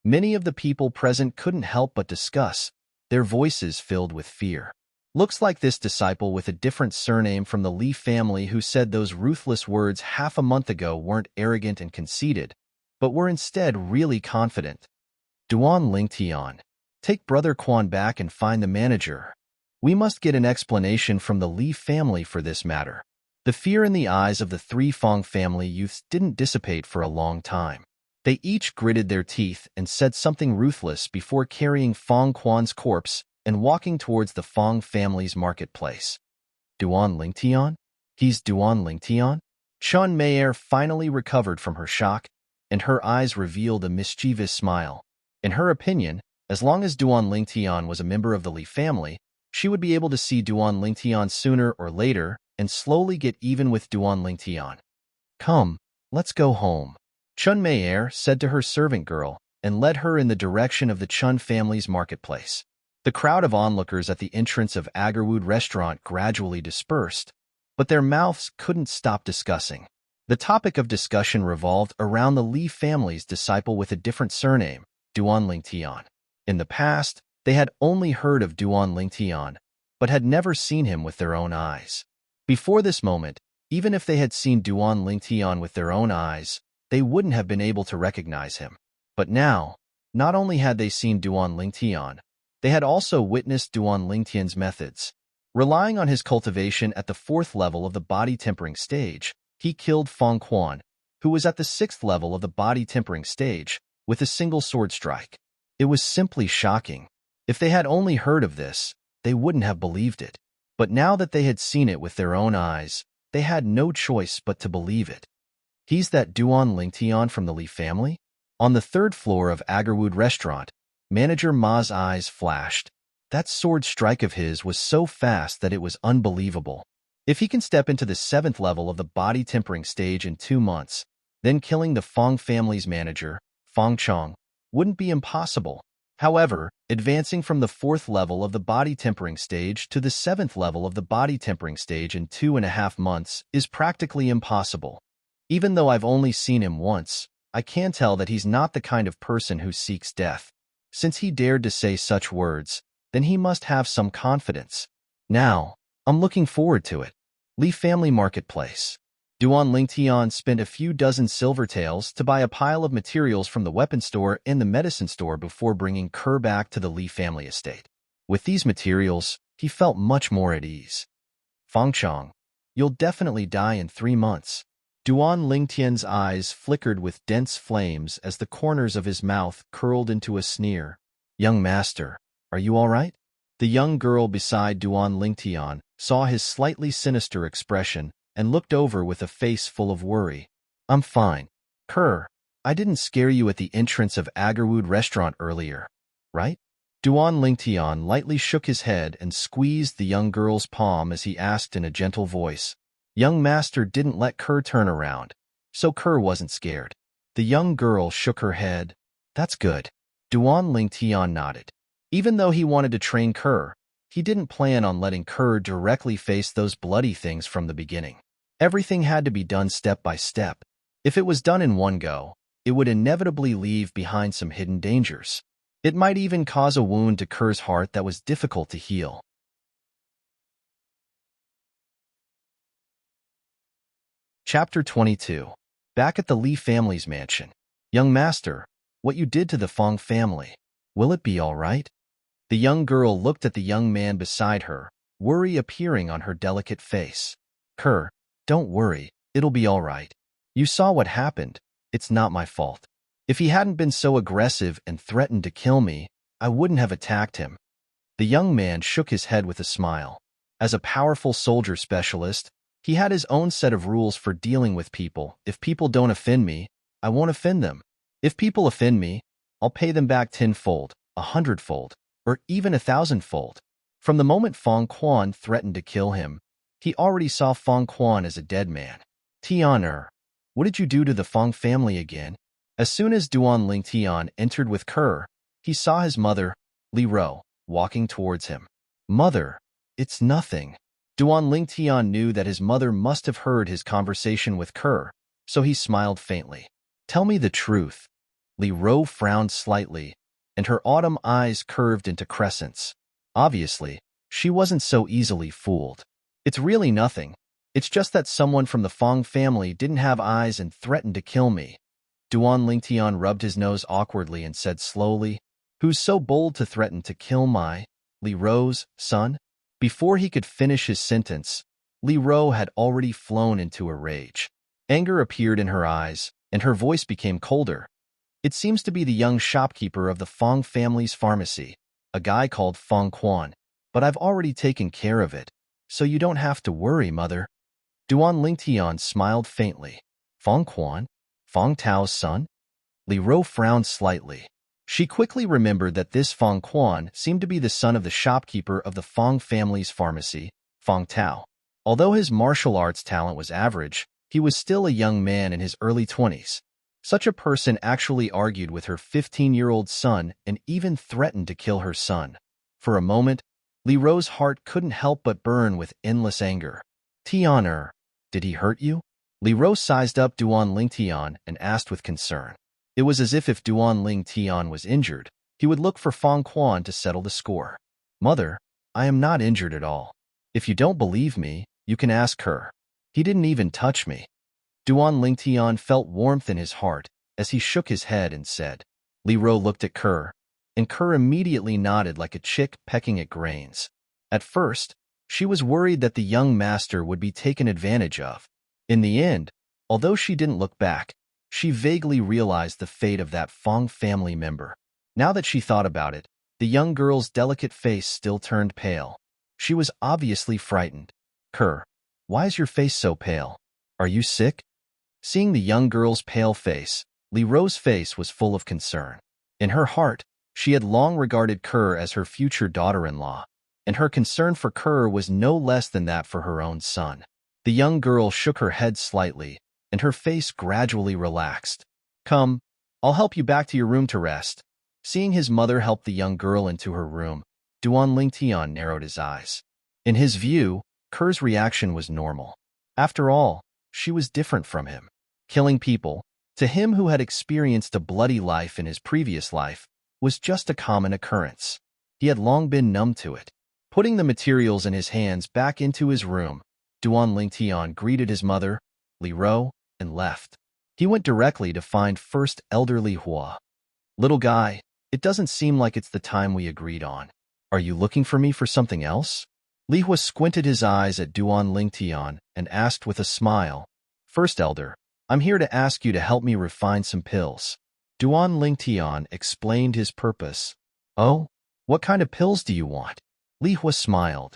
Many of the people present couldn't help but discuss, their voices filled with fear. Looks like this disciple with a different surname from the Li family who said those ruthless words half a month ago weren't arrogant and conceited, but were instead really confident. Duan Lingtian. Take Brother Quan back and find the manager. We must get an explanation from the Li family for this matter. The fear in the eyes of the three Fong family youths didn't dissipate for a long time. They each gritted their teeth and said something ruthless before carrying Fong Quan's corpse and walking towards the Fong family's marketplace. Duan Lingtian? He's Duan Lingtian? Chun Meier finally recovered from her shock, and her eyes revealed a mischievous smile. In her opinion, as long as Duan Lingtian was a member of the Li family, she would be able to see Duan Lingtian sooner or later and slowly get even with Duan Lingtian. Come, let's go home, Chun Meier said to her servant girl and led her in the direction of the Chun family's marketplace. The crowd of onlookers at the entrance of Agarwood restaurant gradually dispersed, but their mouths couldn't stop discussing. The topic of discussion revolved around the Li family's disciple with a different surname, Duan Lingtian. In the past, they had only heard of Duan Lingtian, but had never seen him with their own eyes. Before this moment, even if they had seen Duan Lingtian with their own eyes, they wouldn't have been able to recognize him. But now, not only had they seen Duan Lingtian, they had also witnessed Duan Lingtian's methods. Relying on his cultivation at the 4th level of the body tempering stage, he killed Fong Quan, who was at the 6th level of the body tempering stage, with a single sword strike. It was simply shocking. If they had only heard of this, they wouldn't have believed it. But now that they had seen it with their own eyes, they had no choice but to believe it. He's that Duan Lingtian from the Li family? On the 3rd floor of Agarwood restaurant, Manager Ma's eyes flashed. That sword strike of his was so fast that it was unbelievable. If he can step into the 7th level of the body tempering stage in 2 months, then killing the Fong family's manager, Fong Chong, wouldn't be impossible. However, advancing from the 4th level of the body tempering stage to the 7th level of the body tempering stage in 2.5 months is practically impossible. Even though I've only seen him once, I can tell that he's not the kind of person who seeks death. Since he dared to say such words, then he must have some confidence. Now, I'm looking forward to it. Li Family Marketplace. Duan Lingtian spent a few dozen silver taels to buy a pile of materials from the weapon store and the medicine store before bringing Kerr back to the Li family estate. With these materials, he felt much more at ease. Fong Chong, you'll definitely die in 3 months. Duan Lingtian's eyes flickered with dense flames as the corners of his mouth curled into a sneer. Young master, are you all right? The young girl beside Duan Lingtian saw his slightly sinister expression and looked over with a face full of worry. I'm fine. Kerr, I didn't scare you at the entrance of Agarwood restaurant earlier, right? Duan Lingtian lightly shook his head and squeezed the young girl's palm as he asked in a gentle voice. Young master didn't let Kerr turn around, so Kerr wasn't scared. The young girl shook her head. That's good. Duan Lingtian nodded. Even though he wanted to train Kerr, he didn't plan on letting Kerr directly face those bloody things from the beginning. Everything had to be done step by step. If it was done in one go, it would inevitably leave behind some hidden dangers. It might even cause a wound to Kerr's heart that was difficult to heal. Chapter 22. Back at the Li family's mansion. Young master, what you did to the Fong family, will it be all right? The young girl looked at the young man beside her, worry appearing on her delicate face. Kerr, don't worry, it'll be all right. You saw what happened. It's not my fault. If he hadn't been so aggressive and threatened to kill me, I wouldn't have attacked him. The young man shook his head with a smile. As a powerful soldier specialist, he had his own set of rules for dealing with people. If people don't offend me, I won't offend them. If people offend me, I'll pay them back 10-fold, 100-fold, or even 1,000-fold. From the moment Fong Quan threatened to kill him, he already saw Fong Quan as a dead man. Tian, what did you do to the Fong family again? As soon as Duan Lingtian entered with Kerr, he saw his mother, Li Ro, walking towards him. Mother, it's nothing. Duan Lingtian knew that his mother must have heard his conversation with Kerr, so he smiled faintly. Tell me the truth. Li Ro frowned slightly, and her autumn eyes curved into crescents. Obviously, she wasn't so easily fooled. It's really nothing. It's just that someone from the Fong family didn't have eyes and threatened to kill me. Duan Lingtian rubbed his nose awkwardly and said slowly, Who's so bold to threaten to kill my Li Ro's son? Before he could finish his sentence, Li Ro had already flown into a rage. Anger appeared in her eyes, and her voice became colder. It seems to be the young shopkeeper of the Fong family's pharmacy, a guy called Fong Quan. But I've already taken care of it, so you don't have to worry, mother. Duan Lingtian smiled faintly. Fong Quan? Fong Tao's son? Li Ro frowned slightly. She quickly remembered that this Fong Quan seemed to be the son of the shopkeeper of the Fong family's pharmacy, Fong Tao. Although his martial arts talent was average, he was still a young man in his early 20s. Such a person actually argued with her 15-year-old son and even threatened to kill her son. For a moment, Li Ro's heart couldn't help but burn with endless anger. Tian, did he hurt you? Li Ro sized up Duan Lingtian and asked with concern. It was as if Duan Lingtian was injured, he would look for Fong Quan to settle the score. Mother, I am not injured at all. If you don't believe me, you can ask her. He didn't even touch me. Duan Lingtian felt warmth in his heart as he shook his head and said. Li Ro looked at Kerr, and Kerr immediately nodded like a chick pecking at grains. At first, she was worried that the young master would be taken advantage of. In the end, although she didn't look back, she vaguely realized the fate of that Fong family member. Now that she thought about it, the young girl's delicate face still turned pale. She was obviously frightened. Kerr, why is your face so pale? Are you sick? Seeing the young girl's pale face, Li Ro's face was full of concern. In her heart, she had long regarded Kerr as her future daughter-in-law, and her concern for Kerr was no less than that for her own son. The young girl shook her head slightly, and her face gradually relaxed. Come, I'll help you back to your room to rest. Seeing his mother help the young girl into her room, Duan Lingtian narrowed his eyes. In his view, Kerr's reaction was normal. After all, she was different from him. Killing people, to him who had experienced a bloody life in his previous life, was just a common occurrence. He had long been numb to it. Putting the materials in his hands back into his room, Duan Lingtian greeted his mother, Li Ro, and left. He went directly to find First Elder Li Hua. Little guy, it doesn't seem like it's the time we agreed on. Are you looking for me for something else? Li Hua squinted his eyes at Duan Lingtian and asked with a smile, First Elder, I'm here to ask you to help me refine some pills. Duan Lingtian explained his purpose. Oh, what kind of pills do you want? Li Hua smiled.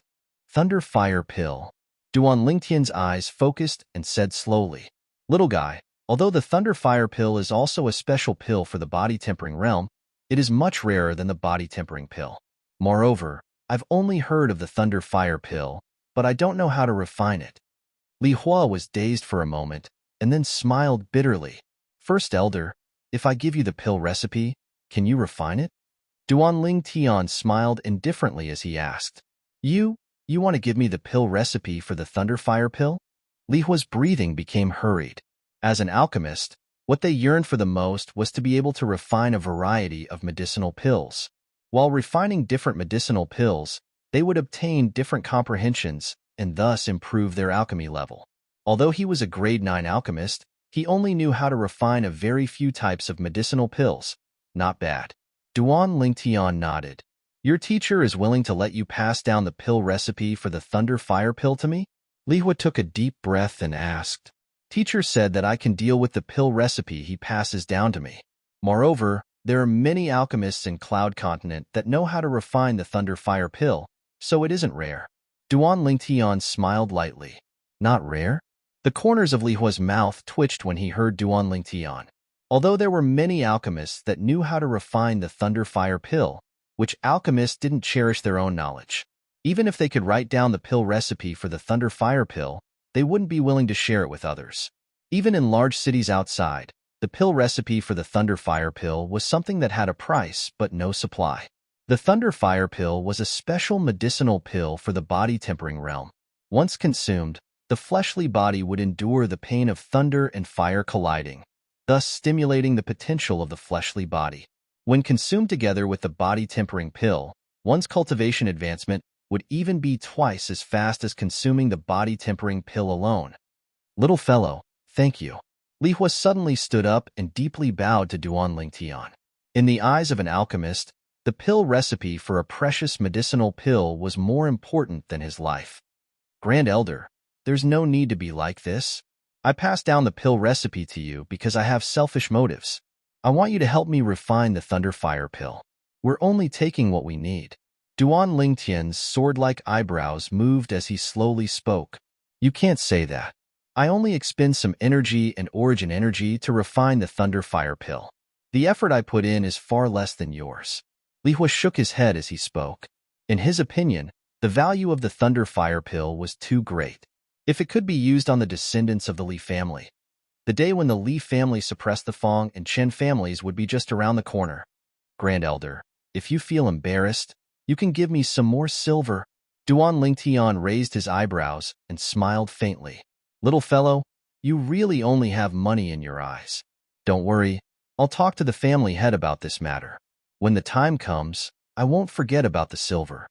Thunder Fire Pill. Duan Lingtian's eyes focused and said slowly, Little guy, although the Thunder Fire Pill is also a special pill for the body-tempering realm, it is much rarer than the body-tempering pill. Moreover, I've only heard of the Thunder Fire Pill, but I don't know how to refine it. Li Hua was dazed for a moment, and then smiled bitterly. First Elder, if I give you the pill recipe, can you refine it? Duan Lingtian smiled indifferently as he asked, You want to give me the pill recipe for the Thunder Fire Pill? Li Hua's breathing became hurried. As an alchemist, what they yearned for the most was to be able to refine a variety of medicinal pills. While refining different medicinal pills, they would obtain different comprehensions and thus improve their alchemy level. Although he was a grade 9 alchemist, he only knew how to refine a very few types of medicinal pills. Not bad. Duan Lingtian nodded. Your teacher is willing to let you pass down the pill recipe for the Thunder Fire Pill to me? Li Hua took a deep breath and asked. Teacher said that I can deal with the pill recipe he passes down to me. Moreover, there are many alchemists in Cloud Continent that know how to refine the Thunder Fire Pill, so it isn't rare. Duan Lingtian smiled lightly. Not rare? The corners of Li Hua's mouth twitched when he heard Duan Lingtian. Although there were many alchemists that knew how to refine the Thunder Fire Pill, which alchemists didn't cherish their own knowledge. Even if they could write down the pill recipe for the Thunder Fire Pill, they wouldn't be willing to share it with others. Even in large cities outside, the pill recipe for the Thunder Fire Pill was something that had a price but no supply. The Thunder Fire Pill was a special medicinal pill for the body-tempering realm. Once consumed, the fleshly body would endure the pain of thunder and fire colliding, thus stimulating the potential of the fleshly body. When consumed together with the body-tempering pill, one's cultivation advancement would even be twice as fast as consuming the body-tempering pill alone. Little fellow, thank you. Li Hua suddenly stood up and deeply bowed to Duan Lingtian. In the eyes of an alchemist, The pill recipe for a precious medicinal pill was more important than his life. Grand Elder, there's no need to be like this. I passed down the pill recipe to you because I have selfish motives. I want you to help me refine the Thunderfire pill. We're only taking what we need. Duan Lingtian's sword-like eyebrows moved as he slowly spoke. You can't say that. I only expend some energy and origin energy to refine the Thunderfire pill. The effort I put in is far less than yours. Li Hua shook his head as he spoke. In his opinion, the value of the Thunderfire pill was too great. If it could be used on the descendants of the Li family, the day when the Li family suppressed the Fong and Chen families would be just around the corner. Grand Elder, if you feel embarrassed, you can give me some more silver. Duan Lingtian raised his eyebrows and smiled faintly. Little fellow, you really only have money in your eyes. Don't worry, I'll talk to the family head about this matter. When the time comes, I won't forget about the silver.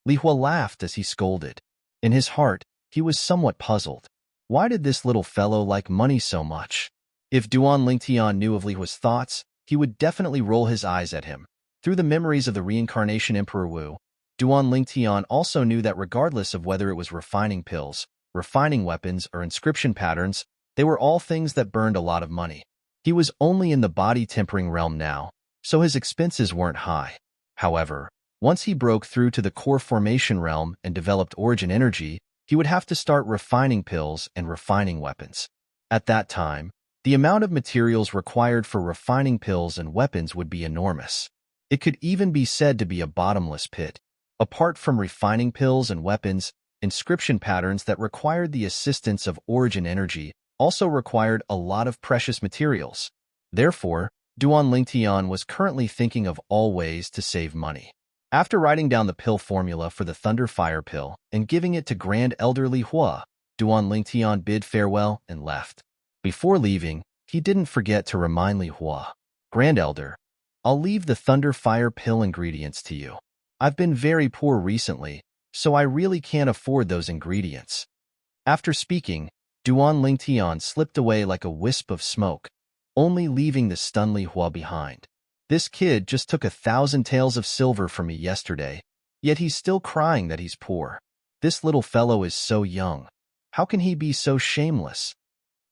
Li Hua laughed as he scolded. In his heart, he was somewhat puzzled. Why did this little fellow like money so much? If Duan Lingtian knew of Li Hua's thoughts, he would definitely roll his eyes at him. Through the memories of the reincarnation Emperor Wu, Duan Lingtian also knew that regardless of whether it was refining pills, refining weapons, or inscription patterns, they were all things that burned a lot of money. He was only in the body-tempering realm now, so his expenses weren't high. However, once he broke through to the core formation realm and developed origin energy, he would have to start refining pills and refining weapons. At that time, the amount of materials required for refining pills and weapons would be enormous. It could even be said to be a bottomless pit. Apart from refining pills and weapons, inscription patterns that required the assistance of origin energy also required a lot of precious materials. Therefore, Duan Lingtian was currently thinking of all ways to save money. After writing down the pill formula for the Thunderfire pill and giving it to Grand Elder Li Hua, Duan Lingtian bid farewell and left. Before leaving, he didn't forget to remind Li Hua, Grand Elder, I'll leave the Thunderfire pill ingredients to you. I've been very poor recently, so I really can't afford those ingredients. After speaking, Duan Lingtian slipped away like a wisp of smoke, only leaving the stunned Li Hua behind. This kid just took 1,000 taels of silver from me yesterday, yet he's still crying that he's poor. This little fellow is so young. How can he be so shameless?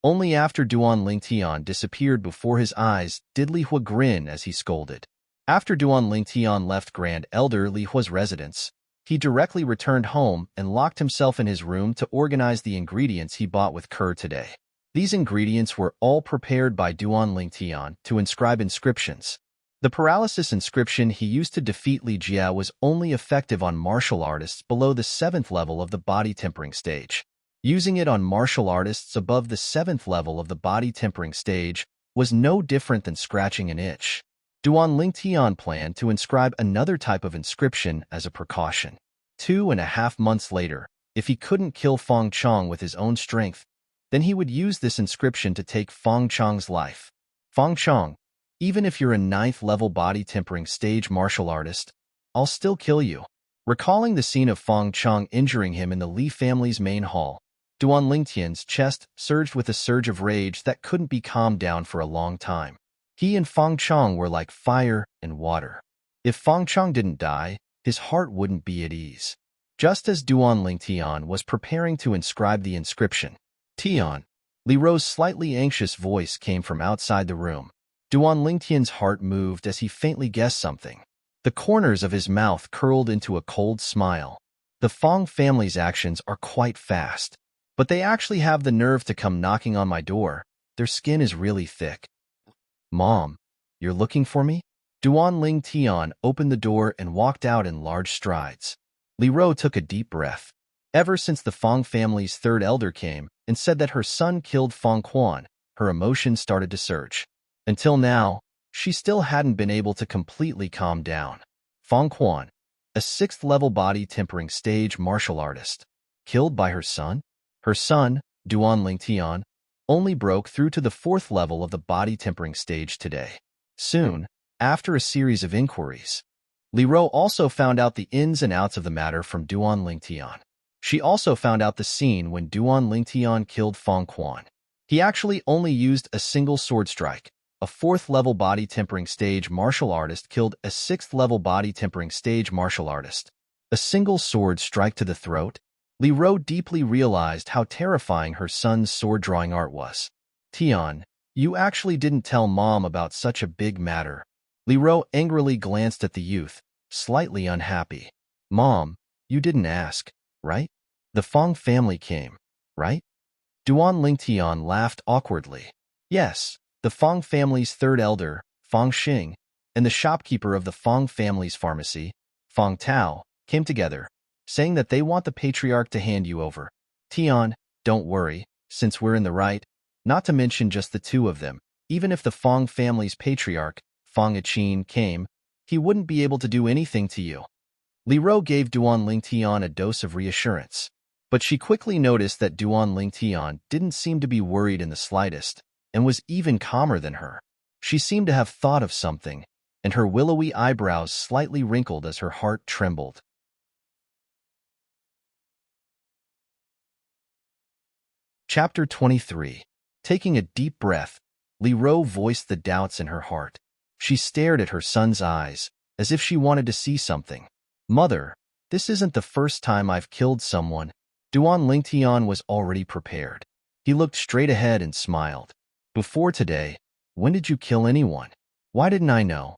Only after Duan Lingtian disappeared before his eyes did Li Hua grin as he scolded. After Duan Lingtian left Grand Elder Li Hua's residence, he directly returned home and locked himself in his room to organize the ingredients he bought with Kerr today. These ingredients were all prepared by Duan Lingtian to inscribe inscriptions. The paralysis inscription he used to defeat Li Jia was only effective on martial artists below the 7th level of the body tempering stage. Using it on martial artists above the 7th level of the body tempering stage was no different than scratching an itch. Duan Lingtian planned to inscribe another type of inscription as a precaution. 2.5 months later, if he couldn't kill Fong Chong with his own strength, then he would use this inscription to take Fong Chong's life. Fong Chong, even if you're a 9th level body tempering stage martial artist, I'll still kill you. Recalling the scene of Fong Chong injuring him in the Li family's main hall, Duan Lingtian's chest surged with a surge of rage that couldn't be calmed down for a long time. He and Fong Chong were like fire and water. If Fong Chong didn't die, his heart wouldn't be at ease. Just as Duan Lingtian was preparing to inscribe the inscription, Tian, Li Ro's slightly anxious voice came from outside the room. Duan Lingtian's heart moved as he faintly guessed something. The corners of his mouth curled into a cold smile. The Fong family's actions are quite fast, but they actually have the nerve to come knocking on my door. Their skin is really thick. Mom, you're looking for me? Duan Lingtian opened the door and walked out in large strides. Li Ro took a deep breath. Ever since the Fong family's 3rd elder came and said that her son killed Fong Quan, her emotions started to surge. Until now, she still hadn't been able to completely calm down. Fong Quan, a 6th level body tempering stage martial artist, killed by her son? Her son, Duan Lingtian, only broke through to the 4th level of the body tempering stage today. Soon, after a series of inquiries, Li Ro also found out the ins and outs of the matter from Duan Lingtian. She also found out the scene when Duan Lingtian killed Fong Quan. He actually only used a single sword strike, a 4th-level body tempering stage martial artist killed a 6th-level body tempering stage martial artist. A single sword strike to the throat? Li Ro deeply realized how terrifying her son's sword-drawing art was. Tian, you actually didn't tell Mom about such a big matter. Li Ro angrily glanced at the youth, slightly unhappy. Mom, you didn't ask, right? The Fong family came, right? Duan Lingtian laughed awkwardly. Yes, the Fong family's third elder, Fong Xing, and the shopkeeper of the Fong family's pharmacy, Fong Tao, came together, saying that they want the patriarch to hand you over. Tian, don't worry, since we're in the right, not to mention just the two of them. Even if the Fong family's patriarch, Fong Aqin, came, he wouldn't be able to do anything to you. Li Ro gave Duan Lingtian a dose of reassurance, but she quickly noticed that Duan Lingtian didn't seem to be worried in the slightest, and was even calmer than her. She seemed to have thought of something, and her willowy eyebrows slightly wrinkled as her heart trembled. Chapter 23. Taking a deep breath, Li Ro voiced the doubts in her heart. She stared at her son's eyes, as if she wanted to see something. Mother, this isn't the first time I've killed someone. Duan Lingtian was already prepared. He looked straight ahead and smiled. Before today, when did you kill anyone? Why didn't I know?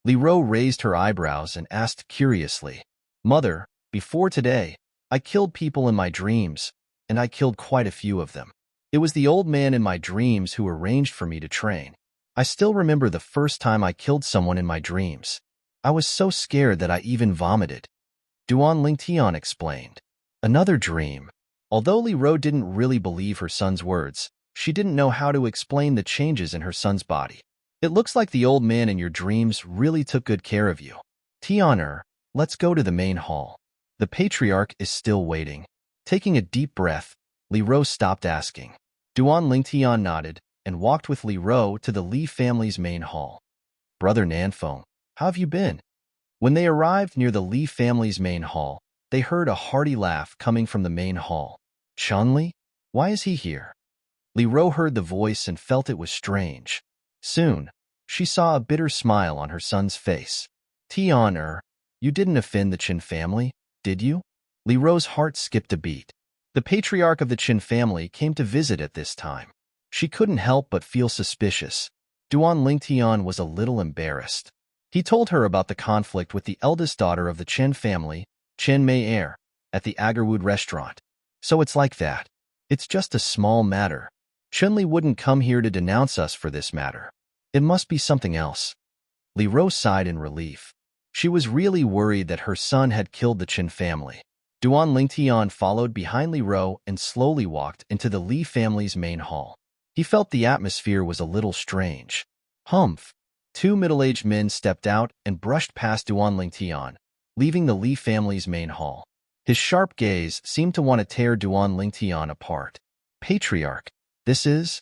Li Ro raised her eyebrows and asked curiously. Mother, before today, I killed people in my dreams, and I killed quite a few of them. It was the old man in my dreams who arranged for me to train. I still remember the first time I killed someone in my dreams. I was so scared that I even vomited. Duan Lingtian explained. Another dream. Although Li Ro didn't really believe her son's words, she didn't know how to explain the changes in her son's body. It looks like the old man in your dreams really took good care of you. Tian, let's go to the main hall. The patriarch is still waiting. Taking a deep breath, Li Ro stopped asking. Duan Lingtian nodded and walked with Li Ro to the Li family's main hall. Brother Nanfeng, how have you been? When they arrived near the Li family's main hall, they heard a hearty laugh coming from the main hall. Chunli? Why is he here? Li Ro heard the voice and felt it was strange. Soon, she saw a bitter smile on her son's face. Tian, you didn't offend the Qin family, did you? Li Ro's heart skipped a beat. The patriarch of the Qin family came to visit at this time. She couldn't help but feel suspicious. Duan Lingtian was a little embarrassed. He told her about the conflict with the eldest daughter of the Chen family, Chen Mei, at the Agarwood restaurant. So it's like that. It's just a small matter. Chunli wouldn't come here to denounce us for this matter. It must be something else. Li Ro sighed in relief. She was really worried that her son had killed the Qin family. Duan Lingtian followed behind Li Ro and slowly walked into the Li family's main hall. He felt the atmosphere was a little strange. Humph! Two middle-aged men stepped out and brushed past Duan Lingtian, leaving the Li family's main hall. His sharp gaze seemed to want to tear Duan Lingtian apart. Patriarch, this is?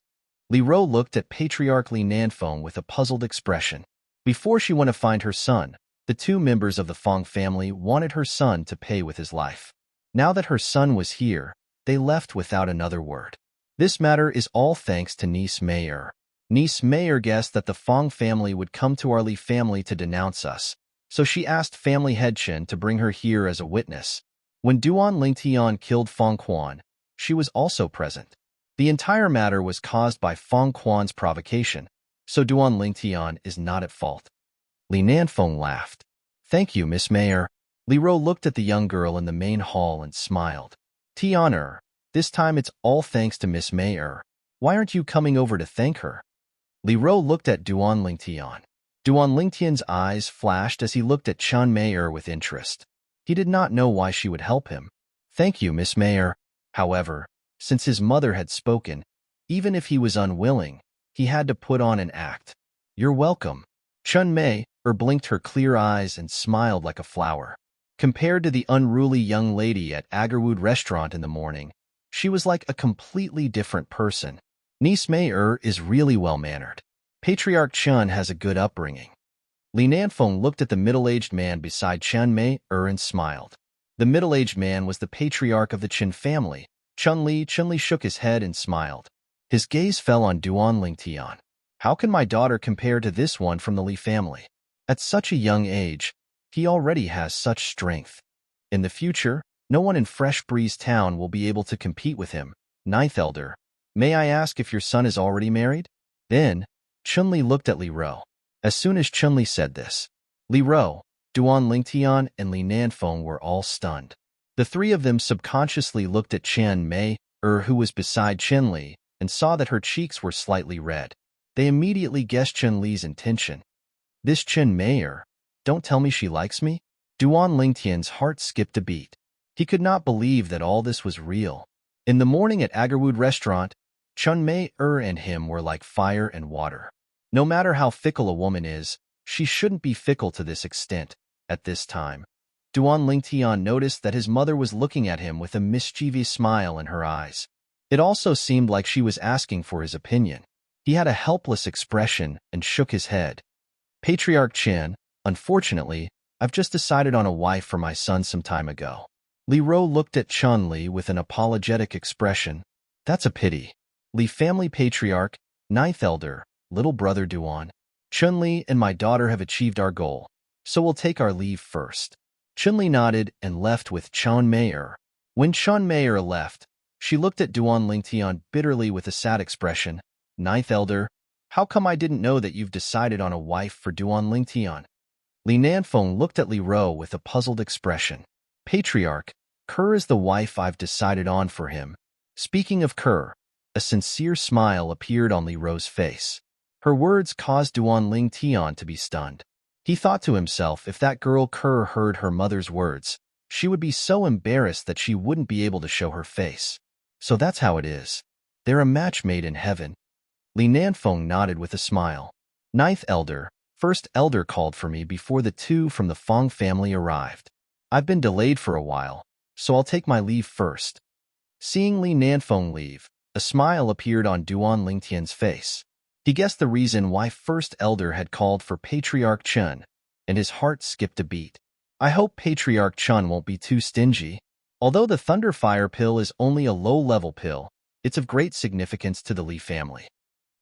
Li Ro looked at Patriarch Li Nanfeng with a puzzled expression. Before she went to find her son, the two members of the Fong family wanted her son to pay with his life. Now that her son was here, they left without another word. This matter is all thanks to Niece Mayer. Niece Mayer guessed that the Fong family would come to our Li family to denounce us, so she asked family head Chen to bring her here as a witness. When Duan Lingtian killed Fong Quan, she was also present. The entire matter was caused by Fong Quan's provocation, so Duan Lingtian is not at fault. Li Nanfeng laughed. Thank you, Miss Mayer. Li Ro looked at the young girl in the main hall and smiled. Tian, this time it's all thanks to Miss Mayer. Why aren't you coming over to thank her? Li Ro looked at Duan Lingtian. Duan Lingtian's eyes flashed as he looked at Chen Mayer with interest. He did not know why she would help him. Thank you, Miss Mayer. However, since his mother had spoken, even if he was unwilling, he had to put on an act. You're welcome. Chen Mei blinked her clear eyes and smiled like a flower. Compared to the unruly young lady at Agarwood restaurant in the morning, she was like a completely different person. Niece Mei is really well-mannered. Patriarch Chen has a good upbringing. Li Nanfeng looked at the middle-aged man beside Chen Mei and smiled. The middle-aged man was the patriarch of the Qin family. Chunli shook his head and smiled. His gaze fell on Duan Lingtian. How can my daughter compare to this one from the Lee family? At such a young age, he already has such strength. In the future, no one in Fresh Breeze Town will be able to compete with him. Ninth Elder, may I ask if your son is already married? Then, Chun-Li looked at Li Ro. As soon as Chun-Li said this, Li Ro, Duan Lingtian, and Li Nanfeng were all stunned. The three of them subconsciously looked at Chen Mei, who was beside Chun-Li, and saw that her cheeks were slightly red. They immediately guessed Chun-Li's intention. This Chen Mei, don't tell me she likes me? Duan Lingtian's heart skipped a beat. He could not believe that all this was real. In the morning at Agarwood restaurant, Chun Mei and him were like fire and water. No matter how fickle a woman is, she shouldn't be fickle to this extent. At this time, Duan Lingtian noticed that his mother was looking at him with a mischievous smile in her eyes. It also seemed like she was asking for his opinion. He had a helpless expression and shook his head. Patriarch Chen, unfortunately, I've just decided on a wife for my son some time ago. Li Ro looked at Chun-Li with an apologetic expression. That's a pity. Li family patriarch, ninth elder, little brother Duan. Chun-Li and my daughter have achieved our goal, so we'll take our leave first. Chun-Li nodded and left with Chun Mei. When Chun Mei left, she looked at Duan Lingtian bitterly with a sad expression. Ninth elder, how come I didn't know that you've decided on a wife for Duan Lingtian? Li Nanfeng looked at Li Ro with a puzzled expression. Patriarch, Kerr is the wife I've decided on for him. Speaking of Kerr, a sincere smile appeared on Li Ro's face. Her words caused Duan Lingtian to be stunned. He thought to himself, if that girl Kerr heard her mother's words, she would be so embarrassed that she wouldn't be able to show her face. So that's how it is. They're a match made in heaven. Li Nanfeng nodded with a smile. Ninth elder, first elder called for me before the two from the Fong family arrived. I've been delayed for a while, so I'll take my leave first. Seeing Li Nanfeng leave, a smile appeared on Duan Lingtian's face. He guessed the reason why First Elder had called for Patriarch Chen, and his heart skipped a beat. I hope Patriarch Chen won't be too stingy. Although the Thunderfire pill is only a low-level pill, it's of great significance to the Li family.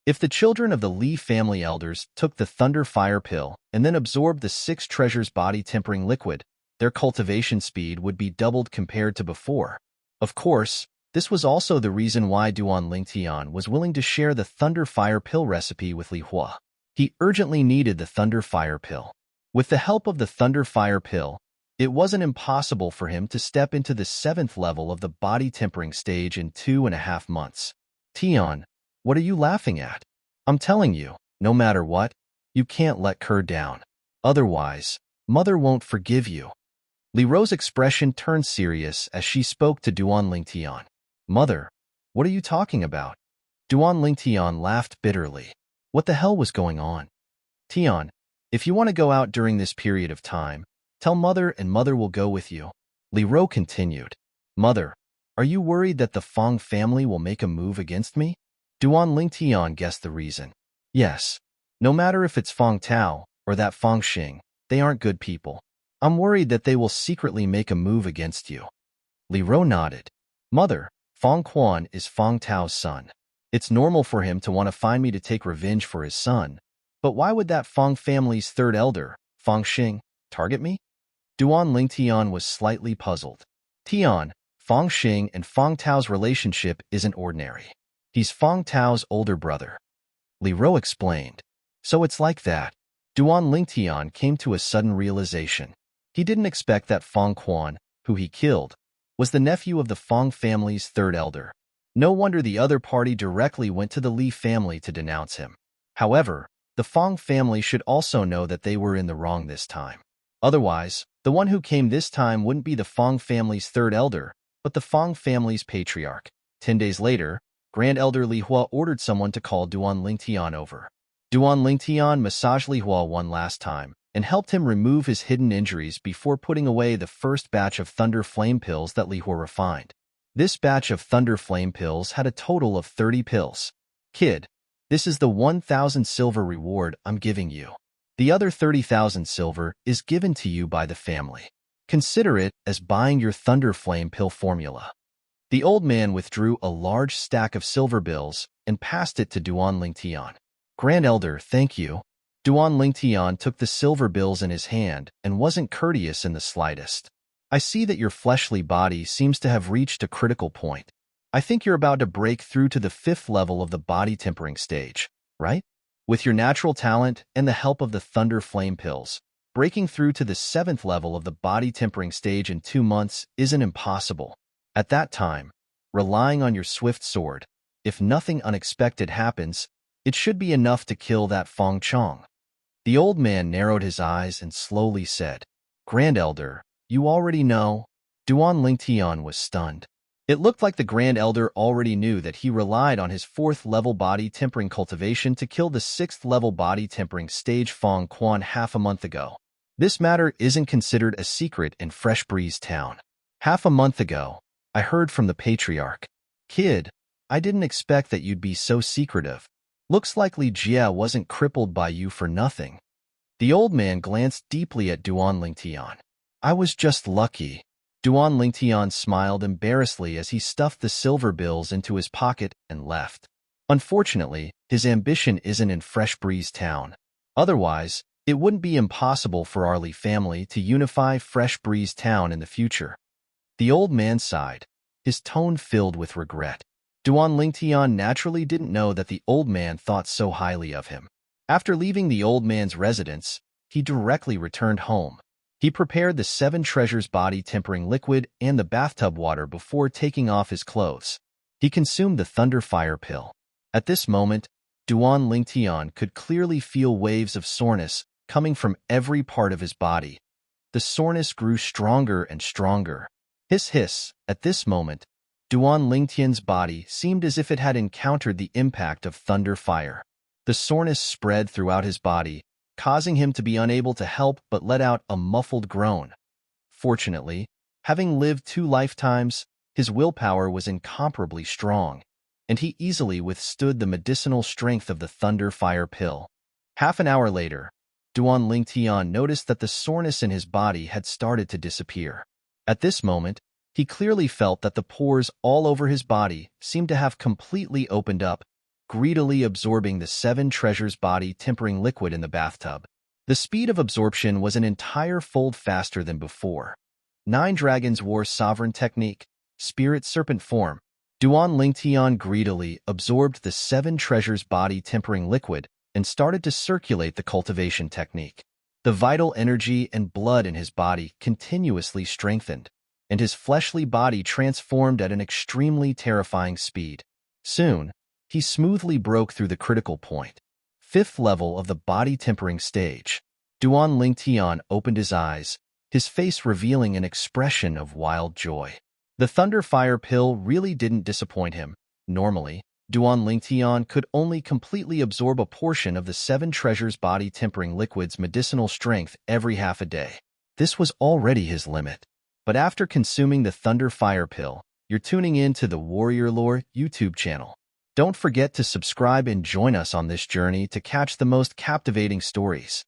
If the children of the Li family elders took the Thunderfire pill and then absorbed the 6 treasures body-tempering liquid, their cultivation speed would be doubled compared to before. Of course, this was also the reason why Duan Lingtian was willing to share the Thunderfire pill recipe with Li Hua. He urgently needed the Thunderfire pill. With the help of the Thunderfire pill, it wasn't impossible for him to step into the 7th level of the body-tempering stage in 2.5 months. Tian, what are you laughing at? I'm telling you, no matter what, you can't let Kerr down. Otherwise, Mother won't forgive you. Li Ro's expression turned serious as she spoke to Duan Lingtian. Mother, what are you talking about? Duan Lingtian laughed bitterly. What the hell was going on? Tian, if you want to go out during this period of time, tell Mother and Mother will go with you. Li Ro continued. Mother, are you worried that the Fong family will make a move against me? Duan Lingtian guessed the reason. Yes. No matter if it's Fong Tao or that Fong Xing, they aren't good people. I'm worried that they will secretly make a move against you. Li Ro nodded. Mother, Fong Quan is Fong Tao's son. It's normal for him to want to find me to take revenge for his son, but why would that Fong family's 3rd elder, Fong Xing, target me? Duan Lingtian was slightly puzzled. Tian, Fong Xing and Fong Tao's relationship isn't ordinary. He's Fong Tao's older brother. Li Ro explained. So it's like that. Duan Lingtian came to a sudden realization. He didn't expect that Fong Quan, who he killed, was the nephew of the Fong family's 3rd elder. No wonder the other party directly went to the Li family to denounce him. However, the Fong family should also know that they were in the wrong this time. Otherwise, the one who came this time wouldn't be the Fong family's 3rd elder, but the Fong family's patriarch. 10 days later, Grand Elder Li Hua ordered someone to call Duan Lingtian over. Duan Lingtian massaged Li Hua one last time and helped him remove his hidden injuries before putting away the first batch of Thunder Flame pills that Li Hua refined. This batch of Thunder Flame pills had a total of 30 pills. Kid, this is the 1,000 silver reward I'm giving you. The other 30,000 silver is given to you by the family. Consider it as buying your Thunder Flame pill formula. The old man withdrew a large stack of silver bills and passed it to Duan Lingtian. Grand Elder, thank you. Duan Lingtian took the silver bills in his hand and wasn't courteous in the slightest. I see that your fleshly body seems to have reached a critical point. I think you're about to break through to the 5th level of the body tempering stage, right? With your natural talent and the help of the Thunder Flame pills, breaking through to the 7th level of the body tempering stage in 2 months isn't impossible. At that time, relying on your swift sword, if nothing unexpected happens, it should be enough to kill that Feng Chong. The old man narrowed his eyes and slowly said, Grand Elder, you already know. Duan Lingtian was stunned. It looked like the Grand Elder already knew that he relied on his 4th level body tempering cultivation to kill the 6th level body tempering stage Feng Quan half a month ago. This matter isn't considered a secret in Fresh Breeze Town. Half a month ago, I heard from the Patriarch. Kid, I didn't expect that you'd be so secretive. Looks like Li Jia wasn't crippled by you for nothing. The old man glanced deeply at Duan Lingtian. I was just lucky. Duan Lingtian smiled embarrassedly as he stuffed the silver bills into his pocket and left. Unfortunately, his ambition isn't in Fresh Breeze Town. Otherwise, it wouldn't be impossible for our Li family to unify Fresh Breeze Town in the future. The old man sighed, his tone filled with regret. Duan Lingtian naturally didn't know that the old man thought so highly of him. After leaving the old man's residence, he directly returned home. He prepared the 7 treasures body tempering liquid and the bathtub water before taking off his clothes. He consumed the thunder fire pill. At this moment, Duan Lingtian could clearly feel waves of soreness coming from every part of his body. The soreness grew stronger and stronger. Hiss. At this moment, Duan Lingtian's body seemed as if it had encountered the impact of thunder fire. The soreness spread throughout his body, causing him to be unable to help but let out a muffled groan. Fortunately, having lived 2 lifetimes, his willpower was incomparably strong, and he easily withstood the medicinal strength of the thunder fire pill. Half an hour later, Duan Lingtian noticed that the soreness in his body had started to disappear. At this moment, he clearly felt that the pores all over his body seemed to have completely opened up, greedily absorbing the 7 treasures body tempering liquid in the bathtub. The speed of absorption was an entire fold faster than before. 9 Dragons War Sovereign Technique, Spirit Serpent Form. Duan Lingtian greedily absorbed the 7 treasures body tempering liquid and started to circulate the cultivation technique. The vital energy and blood in his body continuously strengthened, and his fleshly body transformed at an extremely terrifying speed. Soon, he smoothly broke through the critical point. 5th level of the body tempering stage. Duan Lingtian opened his eyes, his face revealing an expression of wild joy. The thunder fire pill really didn't disappoint him. Normally, Duan Lingtian could only completely absorb a portion of the 7 treasures body tempering liquid's medicinal strength every half a day. This was already his limit. But after consuming the thunder fire pill, you're tuning in to the Warrior Lore YouTube channel. Don't forget to subscribe and join us on this journey to catch the most captivating stories.